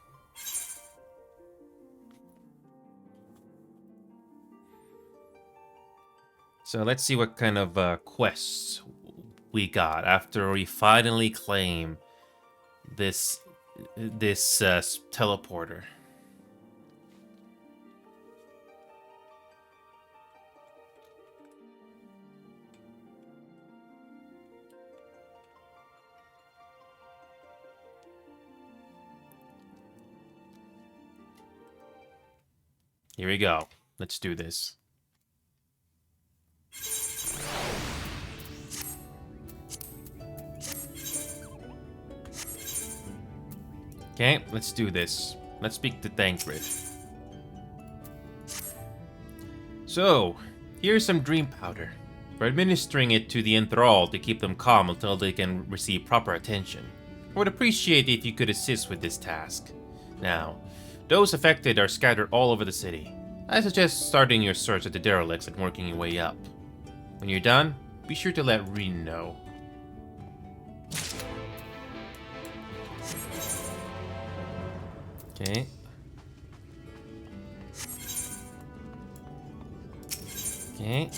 So let's see what kind of quests we got after we finally claim this teleporter. Here we go. Let's do this. Okay, let's do this. Let's speak to Thancred. So, here's some dream powder. We're administering it to the enthralled to keep them calm until they can receive proper attention. I would appreciate it if you could assist with this task. Now, those affected are scattered all over the city. I suggest starting your search at the derelicts and working your way up. When you're done, be sure to let Reen know. Okay. Okay.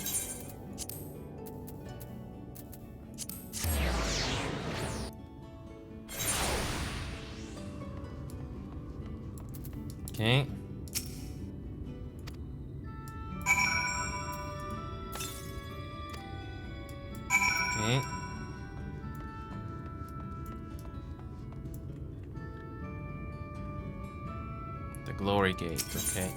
Okay. Okay. The glory gate, okay.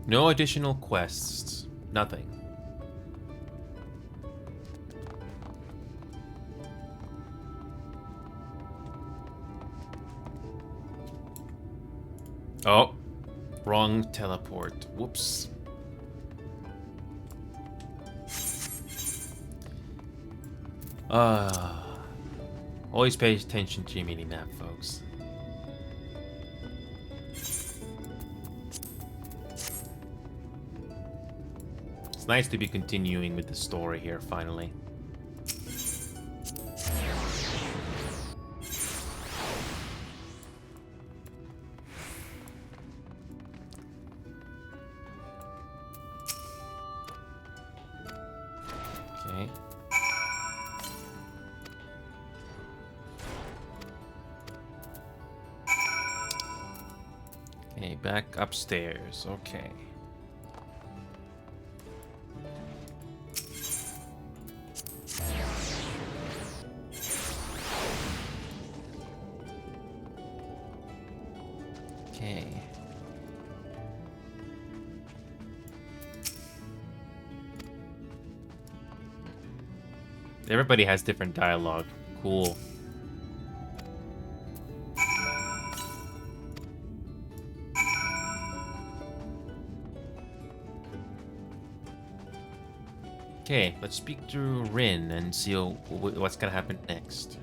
No additional quests. Nothing. Oh, wrong teleport. Whoops. Always pay attention to your mini-map, folks. It's nice to be continuing with the story here, finally. Okay. Okay, back upstairs. Okay. Everybody has different dialogue. Cool. Okay, let's speak to Rin and see what's gonna happen next.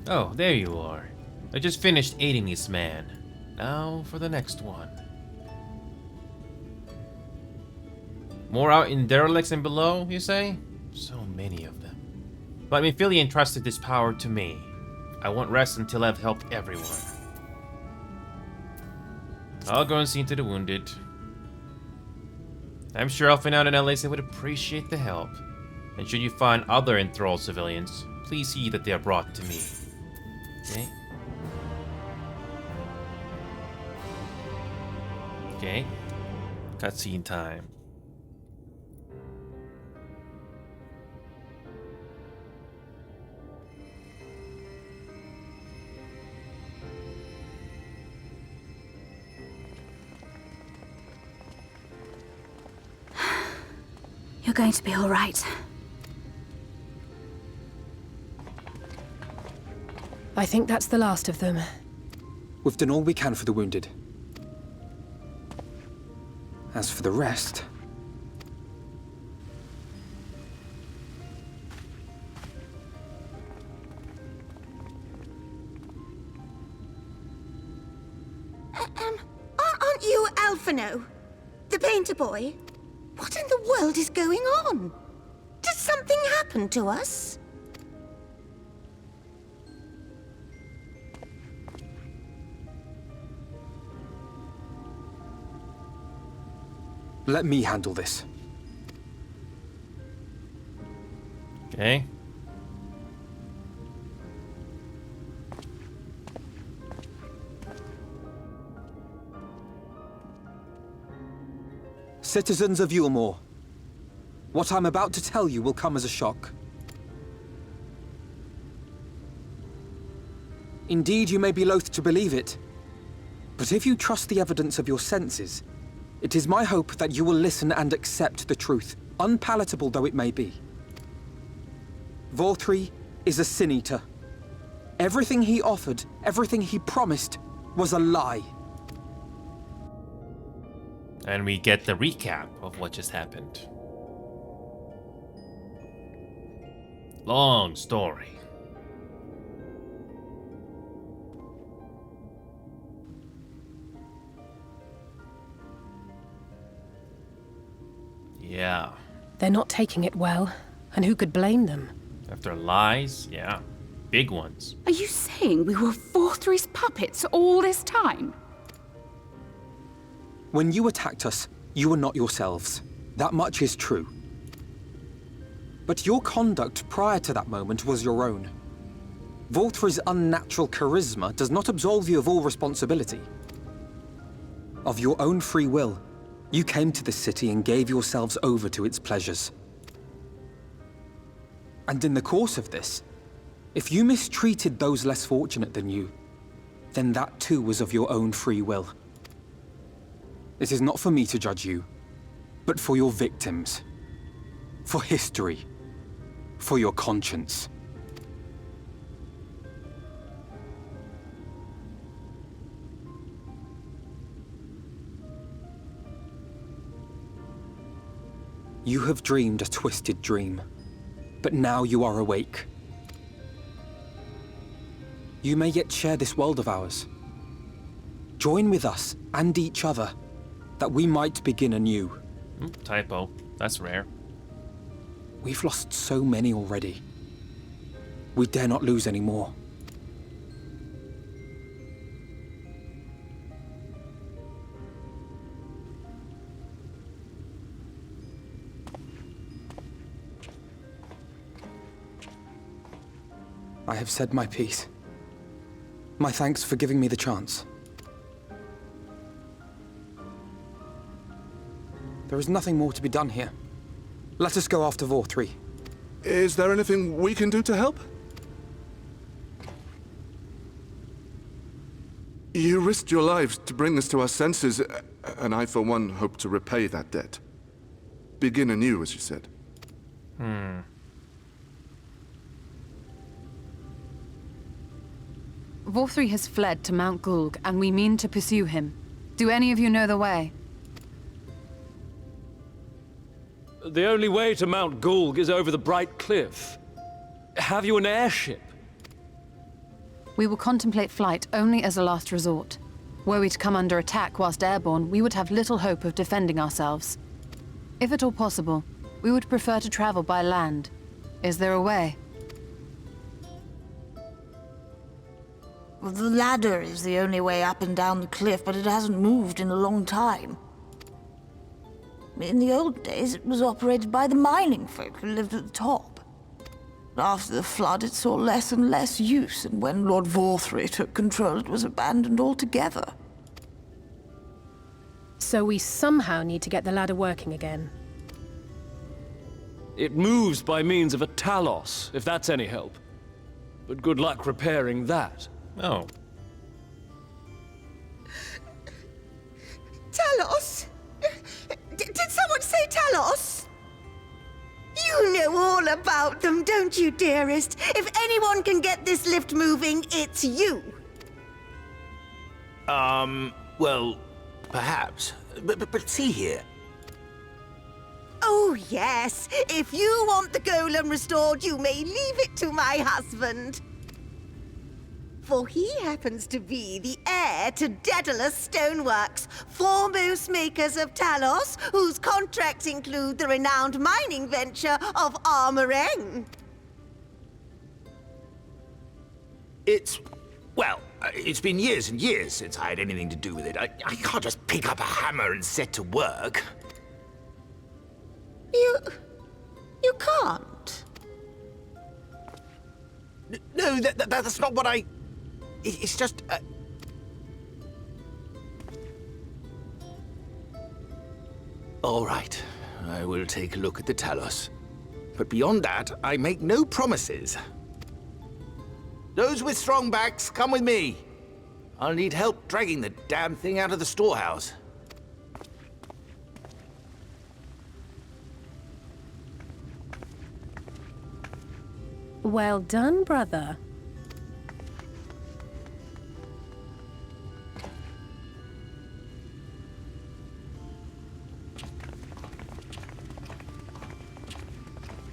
Oh, there you are. I just finished aiding this man. Now for the next one. More out in derelicts and below, you say? So many of them. But Mephilia entrusted this power to me. I won't rest until I've helped everyone. I'll go and see to the wounded. I'm sure Alphinaud and Elisa would appreciate the help. And should you find other enthralled civilians, please see that they are brought to me. Okay? Okay. Cutscene time. You're going to be all right. I think that's the last of them. We've done all we can for the wounded. As for the rest... Aren't you Alphinaud? The painter boy? What in the world is going on? Did something happen to us? Let me handle this. Okay. Citizens of Yulmore, what I'm about to tell you will come as a shock. Indeed, you may be loath to believe it, but if you trust the evidence of your senses, it is my hope that you will listen and accept the truth, unpalatable though it may be. Vorthri is a Sin Eater. Everything he offered, everything he promised, was a lie. And we get the recap of what just happened. Long story. Yeah. They're not taking it well, and who could blame them? After lies, yeah. Big ones. Are you saying we were Vorthri's puppets all this time? When you attacked us, you were not yourselves. That much is true. But your conduct prior to that moment was your own. Vorthri's unnatural charisma does not absolve you of all responsibility. Of your own free will, you came to this city and gave yourselves over to its pleasures. And in the course of this, if you mistreated those less fortunate than you, then that too was of your own free will. It is not for me to judge you, but for your victims, for history, for your conscience. You have dreamed a twisted dream, but now you are awake. You may yet share this world of ours. Join with us and each other, that we might begin anew. Typo. That's rare. We've lost so many already. We dare not lose any more. I have said my piece. My thanks for giving me the chance. There is nothing more to be done here. Let us go after Vorthri. Is there anything we can do to help? You risked your lives to bring us to our senses, and I, for one, hope to repay that debt. Begin anew, as you said. Vorthri has fled to Mount Gulg, and we mean to pursue him. Do any of you know the way? The only way to Mount Gulg is over the Bright Cliff. Have you an airship? We will contemplate flight only as a last resort. Were we to come under attack whilst airborne, we would have little hope of defending ourselves. If at all possible, we would prefer to travel by land. Is there a way? Well, the ladder is the only way up and down the cliff, but it hasn't moved in a long time. In the old days, it was operated by the mining folk who lived at the top. After the flood, it saw less and less use, and when Lord Vorthri took control, it was abandoned altogether. So we somehow need to get the ladder working again. It moves by means of a Talos, if that's any help. But good luck repairing that. Oh. Talos? Did someone say Talos? You know all about them, don't you, dearest? If anyone can get this lift moving, it's you. Well, perhaps. But see here. Oh, yes. If you want the golem restored, you may leave it to my husband. For he happens to be the heir to Daedalus Stoneworks, foremost makers of Talos, whose contracts include the renowned mining venture of Armoreng. Well, it's been years and years since I had anything to do with it. I can't just pick up a hammer and set to work. You can't? No, that's not what I... It's just... All right, I will take a look at the Talos. But beyond that, I make no promises. Those with strong backs, come with me. I'll need help dragging the damn thing out of the storehouse. Well done, brother.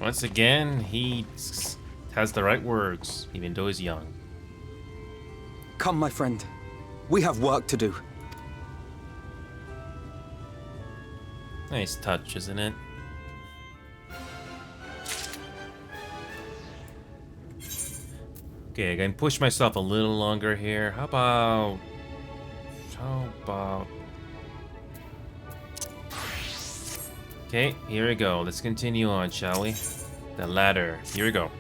Once again, he has the right words, even though he's young. Come, my friend. We have work to do. Nice touch, isn't it? Okay, I can push myself a little longer here. How about... Okay, here we go. Let's continue on, shall we? The ladder. Here we go.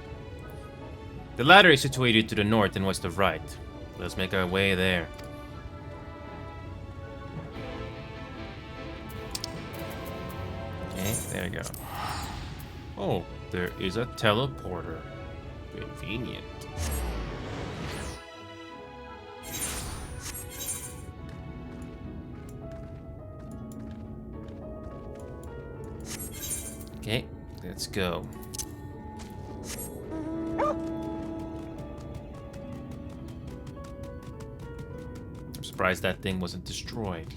The ladder is situated to the north and west of right. Let's make our way there. Okay, there we go. Oh, there is a teleporter. Convenient. Okay, let's go. I'm surprised that thing wasn't destroyed.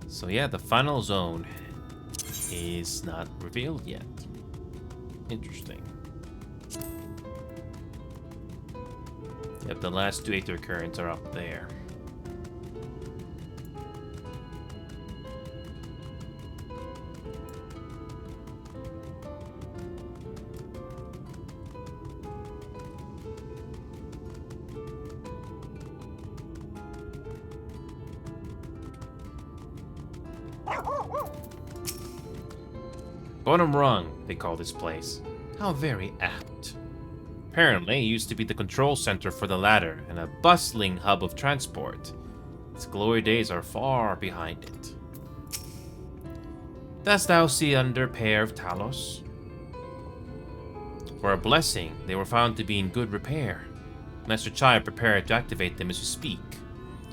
So yeah, the final zone is not revealed yet. Interesting. Yep, the last two Aether Currents are up there. Bottom Rung, they call this place. How very apt. Apparently, it used to be the control center for the ladder and a bustling hub of transport. Its glory days are far behind it. Dost thou see under pair of Talos? For a blessing, they were found to be in good repair. Master Chai prepared to activate them as we speak.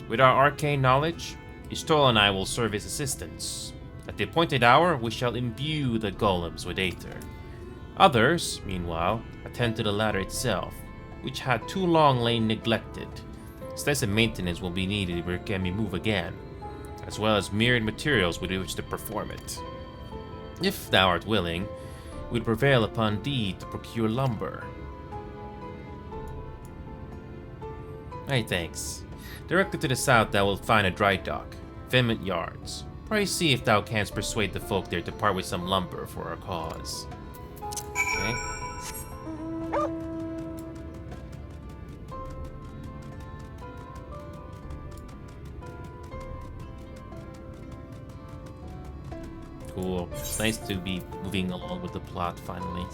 With our arcane knowledge, Istol and I will serve as assistants. At the appointed hour, we shall imbue the golems with aether. Others, meanwhile, attend to the ladder itself, which had too long lain neglected. Extensive maintenance will be needed if it can be moved again, as well as myriad materials with which to perform it. If thou art willing, we'd prevail upon thee to procure lumber. Hey, thanks. Directly to the south thou wilt find a dry dock, Vehement Yards. Pray see if thou canst persuade the folk there to part with some lumber for our cause. Okay. Cool. It's nice to be moving along with the plot finally.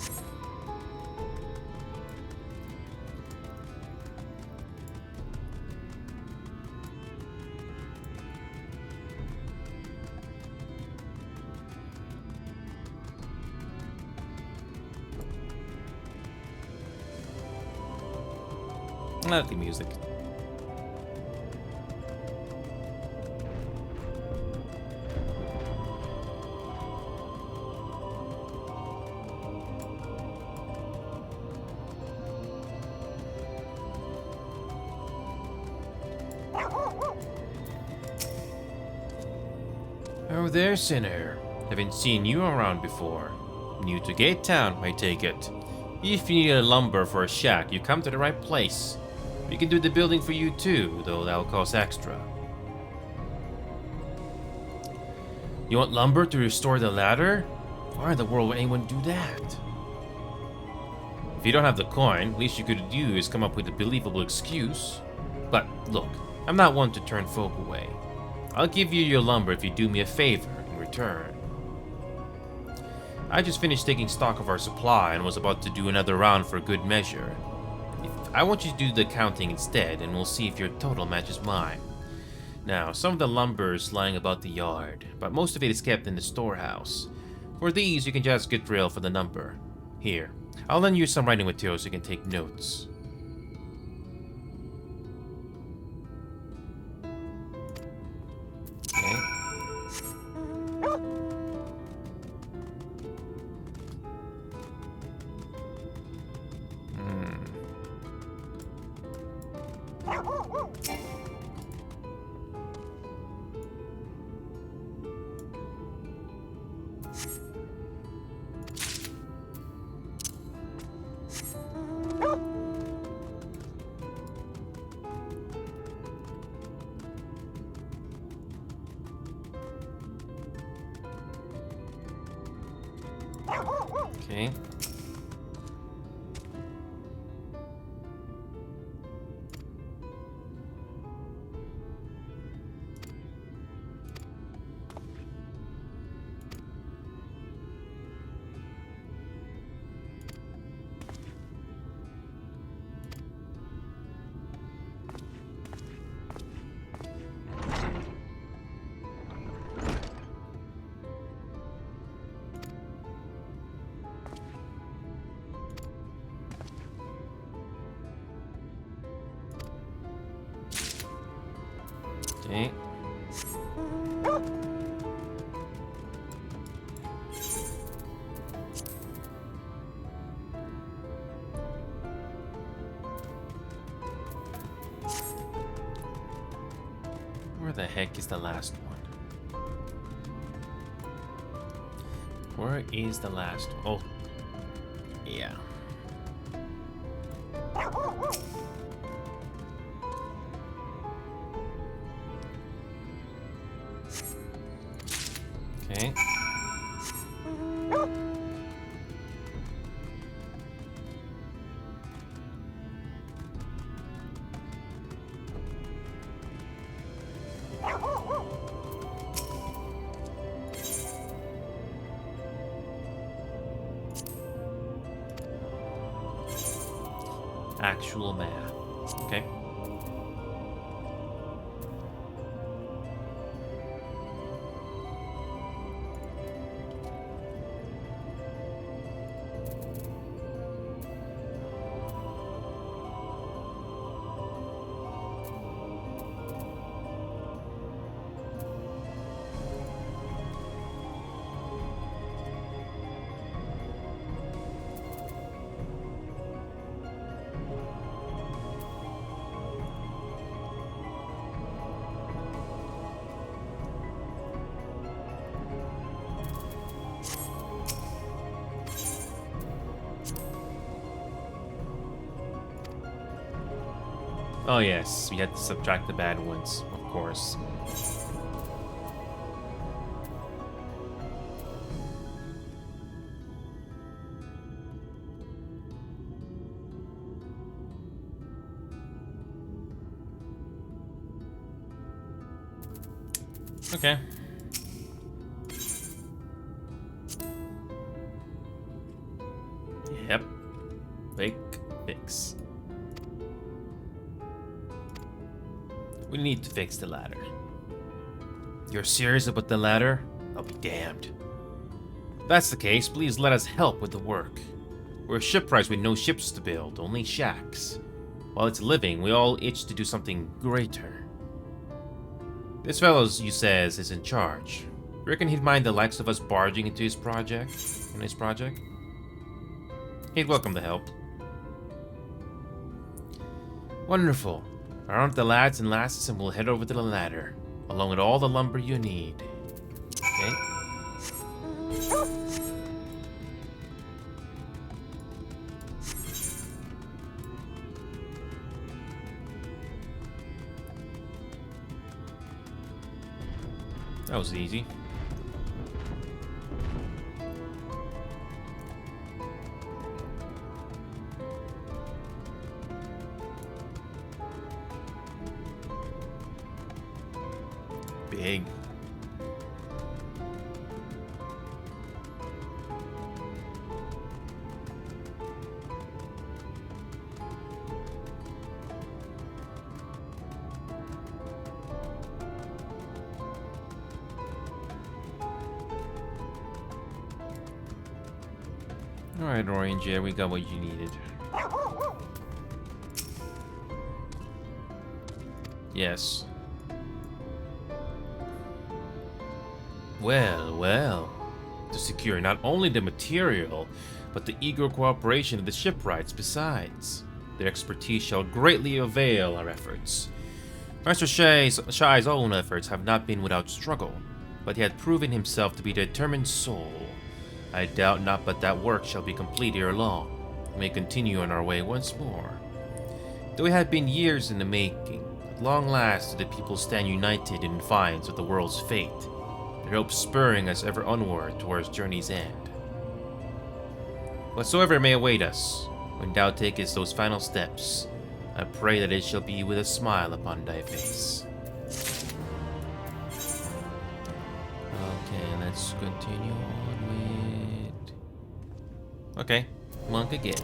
Not the music. Oh there, sinner. Haven't seen you around before. New to Gate Town, I take it. If you need a lumber for a shack, you come to the right place. We can do the building for you too, though that'll cost extra. You want lumber to restore the ladder? Why in the world would anyone do that? If you don't have the coin, least you could do is come up with a believable excuse. But look, I'm not one to turn folk away. I'll give you your lumber if you do me a favor in return. I just finished taking stock of our supply and was about to do another round for good measure. I want you to do the counting instead, and we'll see if your total matches mine. Now, some of the lumber is lying about the yard, but most of it is kept in the storehouse. For these, you can just get drill for the number. Here, I'll lend you some writing materials so you can take notes. Okay. Okay. Okay. Where the heck is the last one? Where is the last? Oh, yeah. Okay. Actual math. Okay. Oh yes, we had to subtract the bad ones, of course. Okay. Yep. Fix. We need to fix the ladder. You're serious about the ladder? I'll be damned. If that's the case, please let us help with the work. We're shipwrights with no ships to build, only shacks. While it's living, we all itch to do something greater. This fellow, you says, is in charge. Reckon he'd mind the likes of us barging into his project? He'd welcome the help. Wonderful. Arm the lads and lasses and we'll head over to the ladder, along with all the lumber you need. Okay. That was easy. Big. Alright, Orange, yeah, we got what you needed. Yes. Well. To secure not only the material, but the eager cooperation of the shipwrights besides. Their expertise shall greatly avail our efforts. Master Shai's own efforts have not been without struggle, but he had proven himself to be a determined soul. I doubt not but that work shall be complete ere long. We may continue on our way once more. Though it had been years in the making, at long last did the people stand united in defiance of the world's fate, their hopes spurring us ever onward towards journey's end. Whatsoever may await us, when thou takest those final steps, I pray that it shall be with a smile upon thy face. Okay, let's continue on with... Okay, monk again.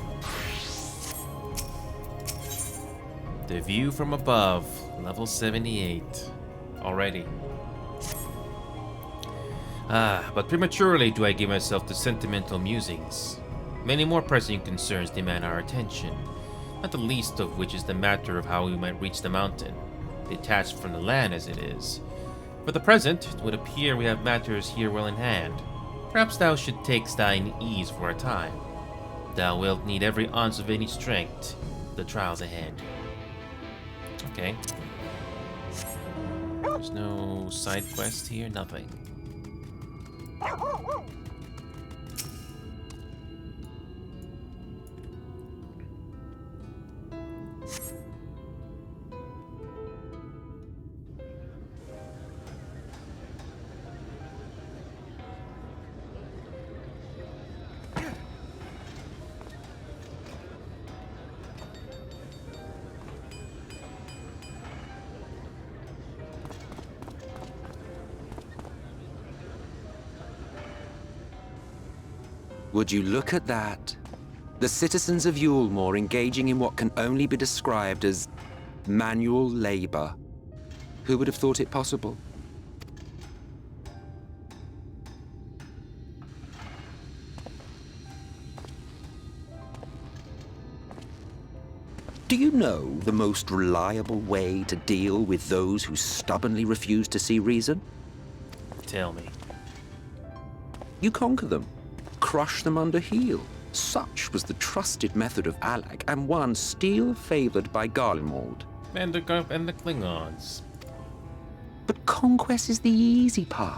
The view from above, level 78. Already. But prematurely do I give myself to sentimental musings. Many more pressing concerns demand our attention, not the least of which is the matter of how we might reach the mountain, detached from the land as it is. For the present, it would appear we have matters here well in hand. Perhaps thou should take thine ease for a time. Thou wilt need every ounce of any strength for the trials ahead. Okay. There's no side quest here, nothing. Would you look at that? The citizens of Yulemore engaging in what can only be described as manual labor. Who would have thought it possible? Do you know the most reliable way to deal with those who stubbornly refuse to see reason? Tell me. You conquer them. Crush them under heel. Such was the trusted method of Alak, and one still favored by Garlemald. And the Klingons. But conquest is the easy part.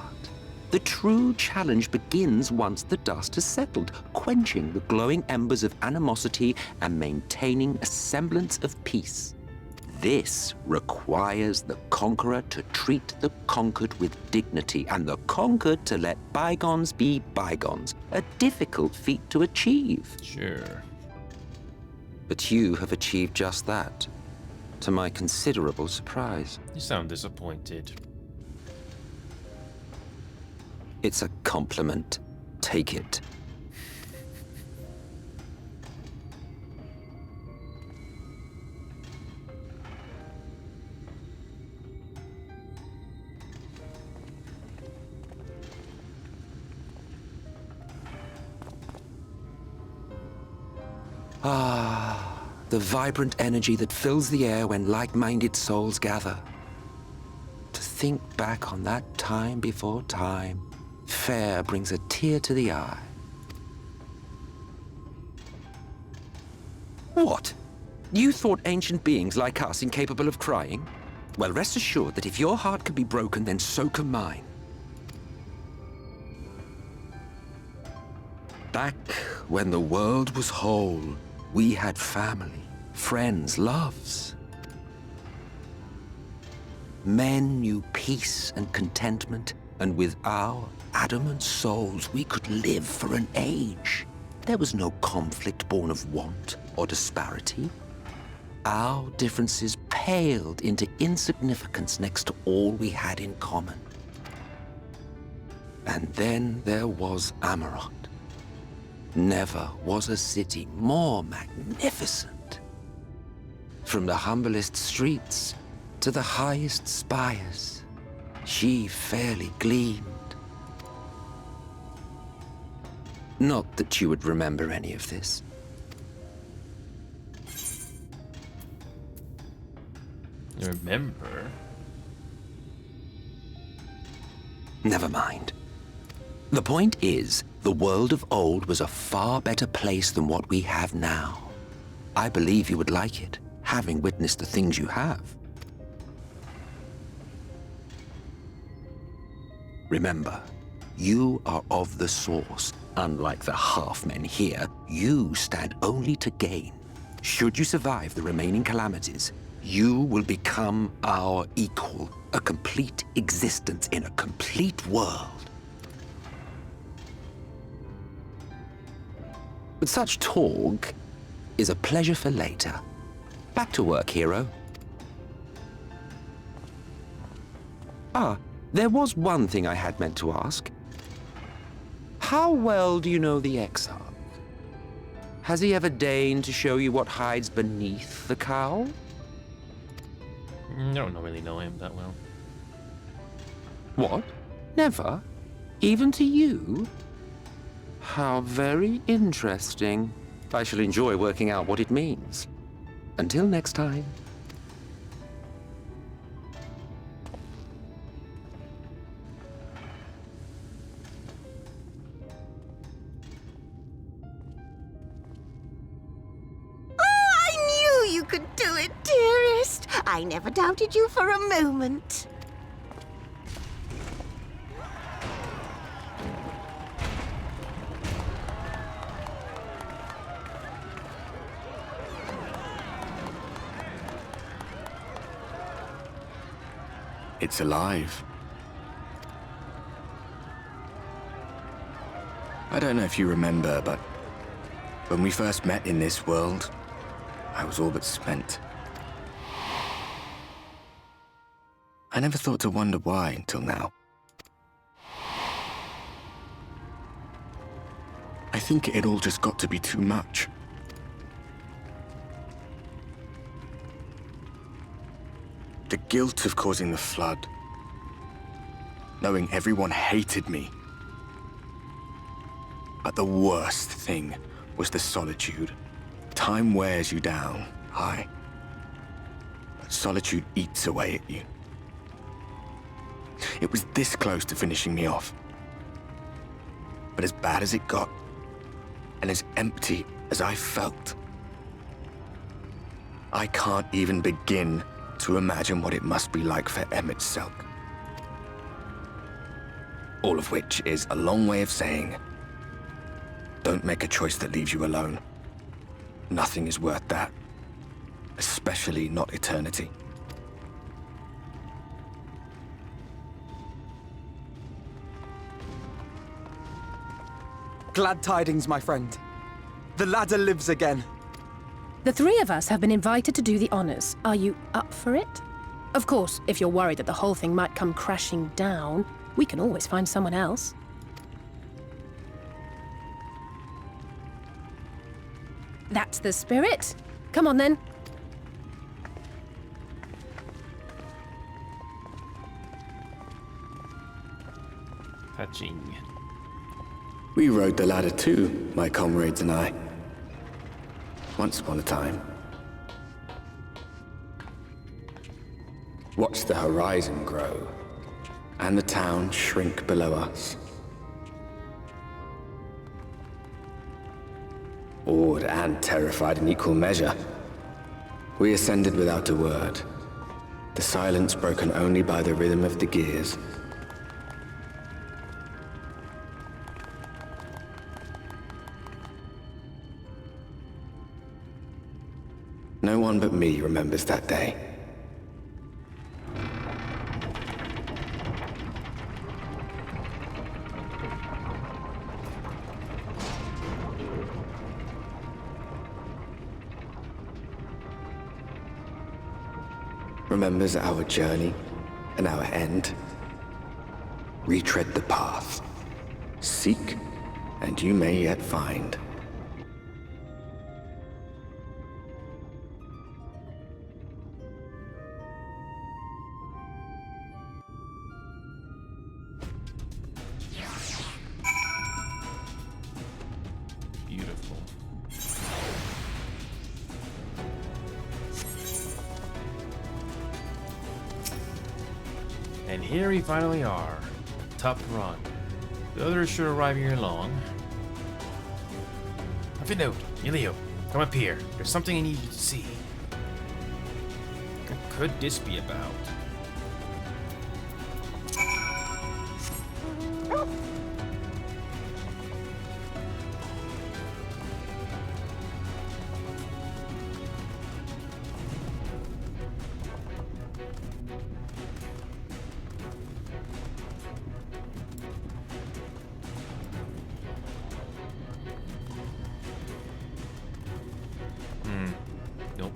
The true challenge begins once the dust has settled, quenching the glowing embers of animosity and maintaining a semblance of peace. This requires the conqueror to treat the conquered with dignity, and the conquered to let bygones be bygones. A difficult feat to achieve. Sure. But you have achieved just that, to my considerable surprise. You sound disappointed. It's a compliment. Take it. Ah, the vibrant energy that fills the air when like-minded souls gather. To think back on that time before time, fair brings a tear to the eye. What? You thought ancient beings like us incapable of crying? Well, rest assured that if your heart can be broken, then so can mine. Back when the world was whole, we had family, friends, loves. Men knew peace and contentment, and with our adamant souls, we could live for an age. There was no conflict born of want or disparity. Our differences paled into insignificance next to all we had in common. And then there was Amarok. Never was a city more magnificent. From the humblest streets to the highest spires, she fairly gleamed. Not that you would remember any of this. Remember? Never mind. The point is, the world of old was a far better place than what we have now. I believe you would like it, having witnessed the things you have. Remember, you are of the source. Unlike the half-men here, you stand only to gain. Should you survive the remaining calamities, you will become our equal, a complete existence in a complete world. But such talk is a pleasure for later. Back to work, hero. Ah, there was one thing I had meant to ask. How well do you know the Exarch? Has he ever deigned to show you what hides beneath the cowl? I don't really know him that well. What? Never? Even to you? How very interesting. I shall enjoy working out what it means. Until next time. I knew you could do it, dearest. I never doubted you for a moment. It's alive. I don't know if you remember, but when we first met in this world, I was all but spent. I never thought to wonder why until now. I think it all just got to be too much. The guilt of causing the flood. Knowing everyone hated me. But the worst thing was the solitude. Time wears you down, aye. But solitude eats away at you. It was this close to finishing me off. But as bad as it got, and as empty as I felt, I can't even begin to imagine what it must be like for Emmett Selk. All of which is a long way of saying, don't make a choice that leaves you alone. Nothing is worth that. especially not eternity. Glad tidings, my friend. The ladder lives again. The three of us have been invited to do the honors. Are you up for it? Of course, if you're worried that the whole thing might come crashing down, we can always find someone else. That's the spirit. Come on then. Touching. We rode the ladder too, my comrades and I. Once upon a time. Watched the horizon grow, and the town shrink below us. Awed and terrified in equal measure, we ascended without a word, the silence broken only by the rhythm of the gears. No one but me remembers that day. Remembers our journey and our end. Retread the path. Seek, and you may yet find. Beautiful. And here we finally are. Top run. The others should arrive here long. Have a note. Elio, come up here. There's something I need you to see. What could this be about? Nope.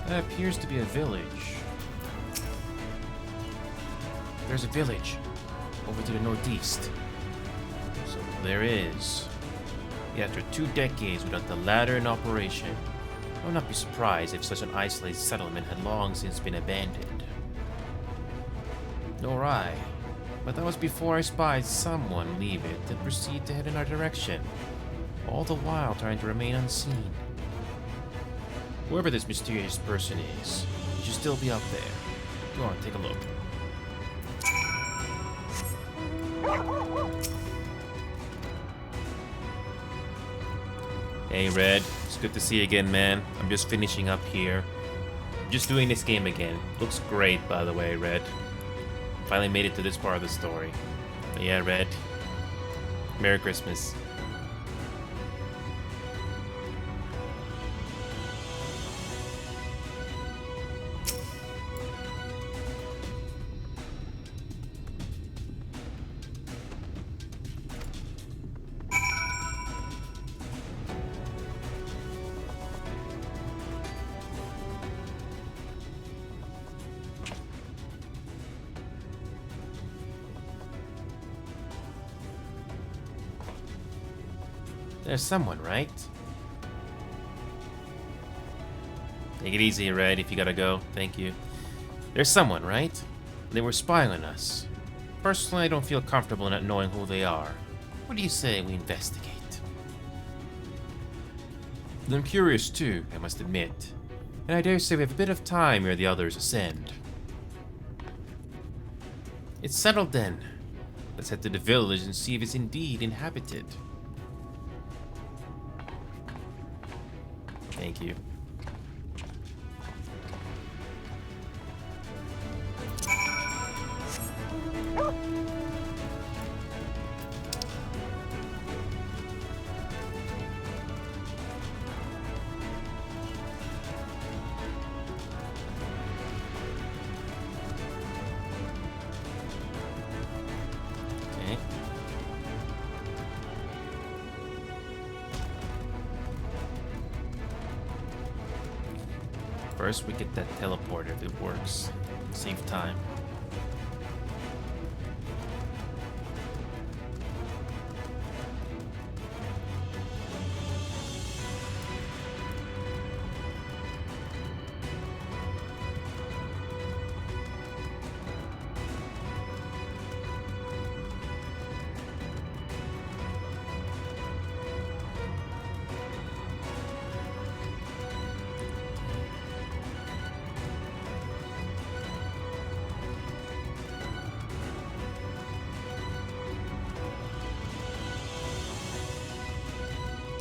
That appears to be a village. There's a village over to the northeast. So there is. After 2 decades without the ladder in operation, I would not be surprised if such an isolated settlement had long since been abandoned. Nor I. But that was before I spied someone leave it and proceed to head in our direction, all the while trying to remain unseen. Whoever this mysterious person is, he should still be out there. Go on, take a look. Hey Red, it's good to see you again, man. I'm just finishing up here. Just doing this game again. Looks great, by the way, Red. Finally made it to this part of the story. But yeah, Red. Merry Christmas. There's someone, right? Take it easy, Red, if you gotta go. Thank you. There's someone, right? They were spying on us. Personally, I don't feel comfortable not knowing who they are. What do you say we investigate? I'm curious too, I must admit. And I dare say we have a bit of time ere the others ascend. It's settled then. Let's head to the village and see if it's indeed inhabited. Thank you. Okay. First, we get that teleporter if it works. Save time.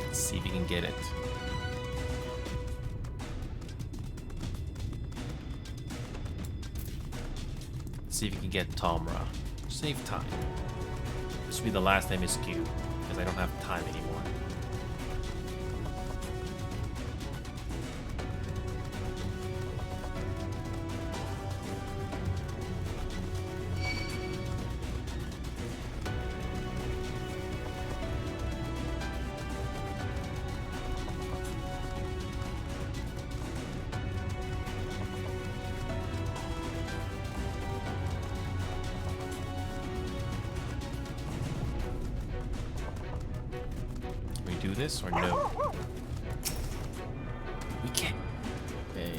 Let's see if we can get it. Let's see if we can get Tomra. Save time. This will be the last MSQ, because I don't have time anymore. Do this or no? We can't. Okay.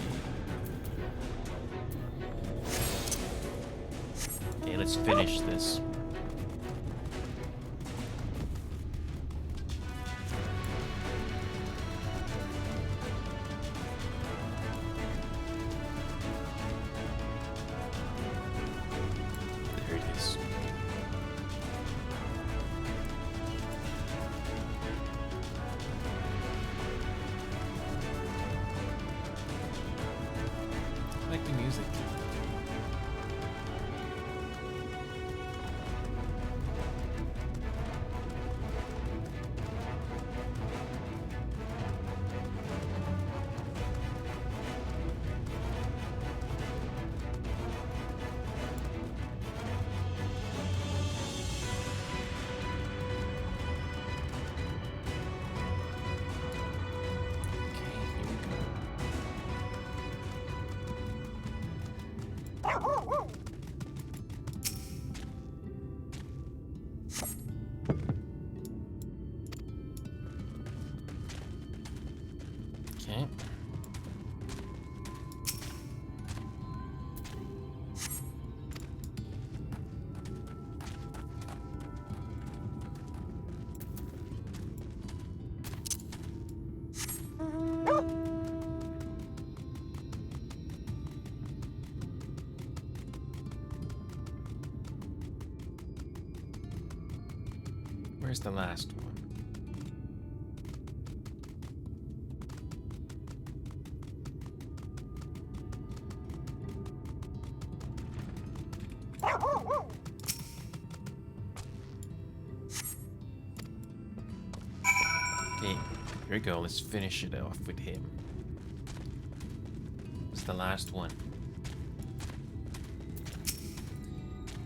Okay, let's finish this. There it is. I like the music. Okay. Where's the last one? Okay, here we go. Let's finish it off with him. It's the last one.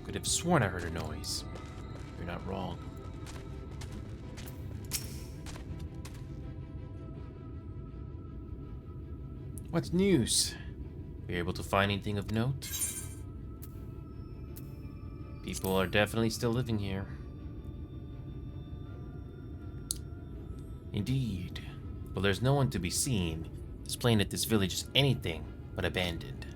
Could have sworn I heard a noise. You're not wrong. What's news? Were you able to find anything of note? People are definitely still living here. Indeed. Well, there's no one to be seen. It's plain that this village is anything but abandoned.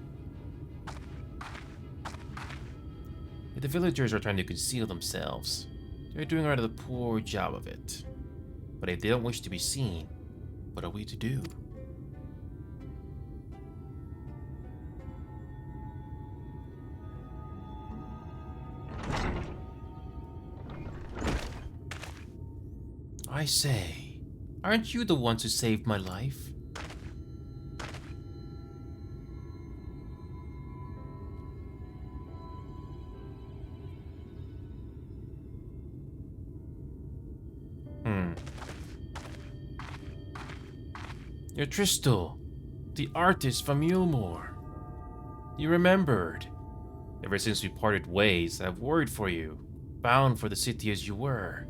The villagers are trying to conceal themselves. They're doing a rather poor job of it. But if they don't wish to be seen, what are we to do? I say, aren't you the ones who saved my life? You're Tristel, the artist from Yulmore. You remembered. Ever since we parted ways, I've worried for you, bound for the city as you were.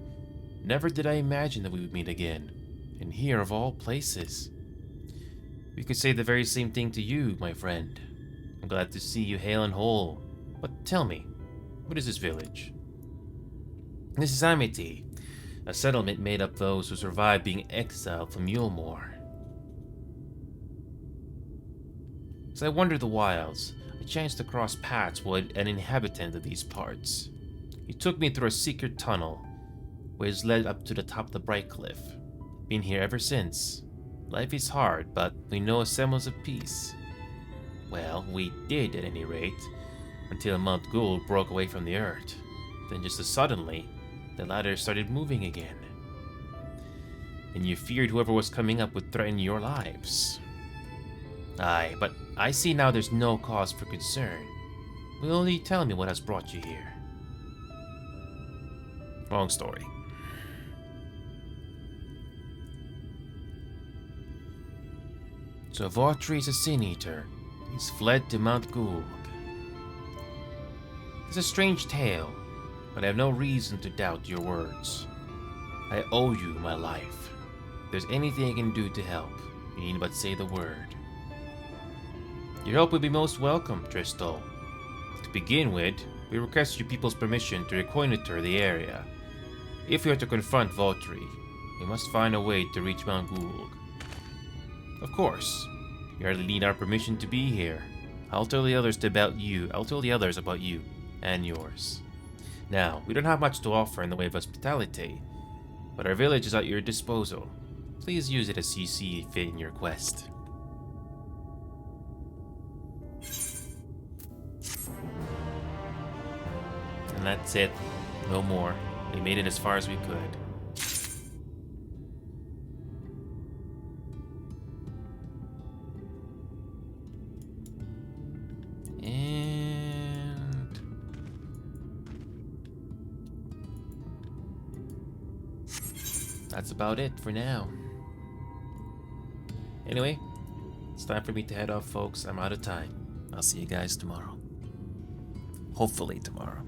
Never did I imagine that we would meet again, and here of all places. We could say the very same thing to you, my friend. I'm glad to see you hale and whole. But tell me, what is this village? This is Amity, a settlement made up of those who survived being exiled from Yulmore. As I wandered the wilds, I chanced to cross paths with an inhabitant of these parts. He took me through a secret tunnel, which led up to the top of the Bright Cliff. Been here ever since. Life is hard, but we know a semblance of peace. Well, we did at any rate, until Mount Gould broke away from the earth. Then just as suddenly, the ladder started moving again. And you feared whoever was coming up would threaten your lives. Aye, but I see now there's no cause for concern. Will only tell me what has brought you here. Wrong story. So Vautry is a Sin Eater. He's fled to Mount Gould. It's a strange tale, but I have no reason to doubt your words. I owe you my life. If there's anything I can do to help, you need but say the word. Your help would be most welcome, Tristel. To begin with, we request your people's permission to reconnoiter the area. If we are to confront Vautry, we must find a way to reach Mount Gould. Of course, you hardly need our permission to be here. I'll tell the others about you and yours. Now, we don't have much to offer in the way of hospitality, but our village is at your disposal. Please use it as you see fit in your quest. And that's it. No more. We made it as far as we could. And that's about it for now. Anyway, it's time for me to head off, folks. I'm out of time. I'll see you guys tomorrow. Hopefully tomorrow.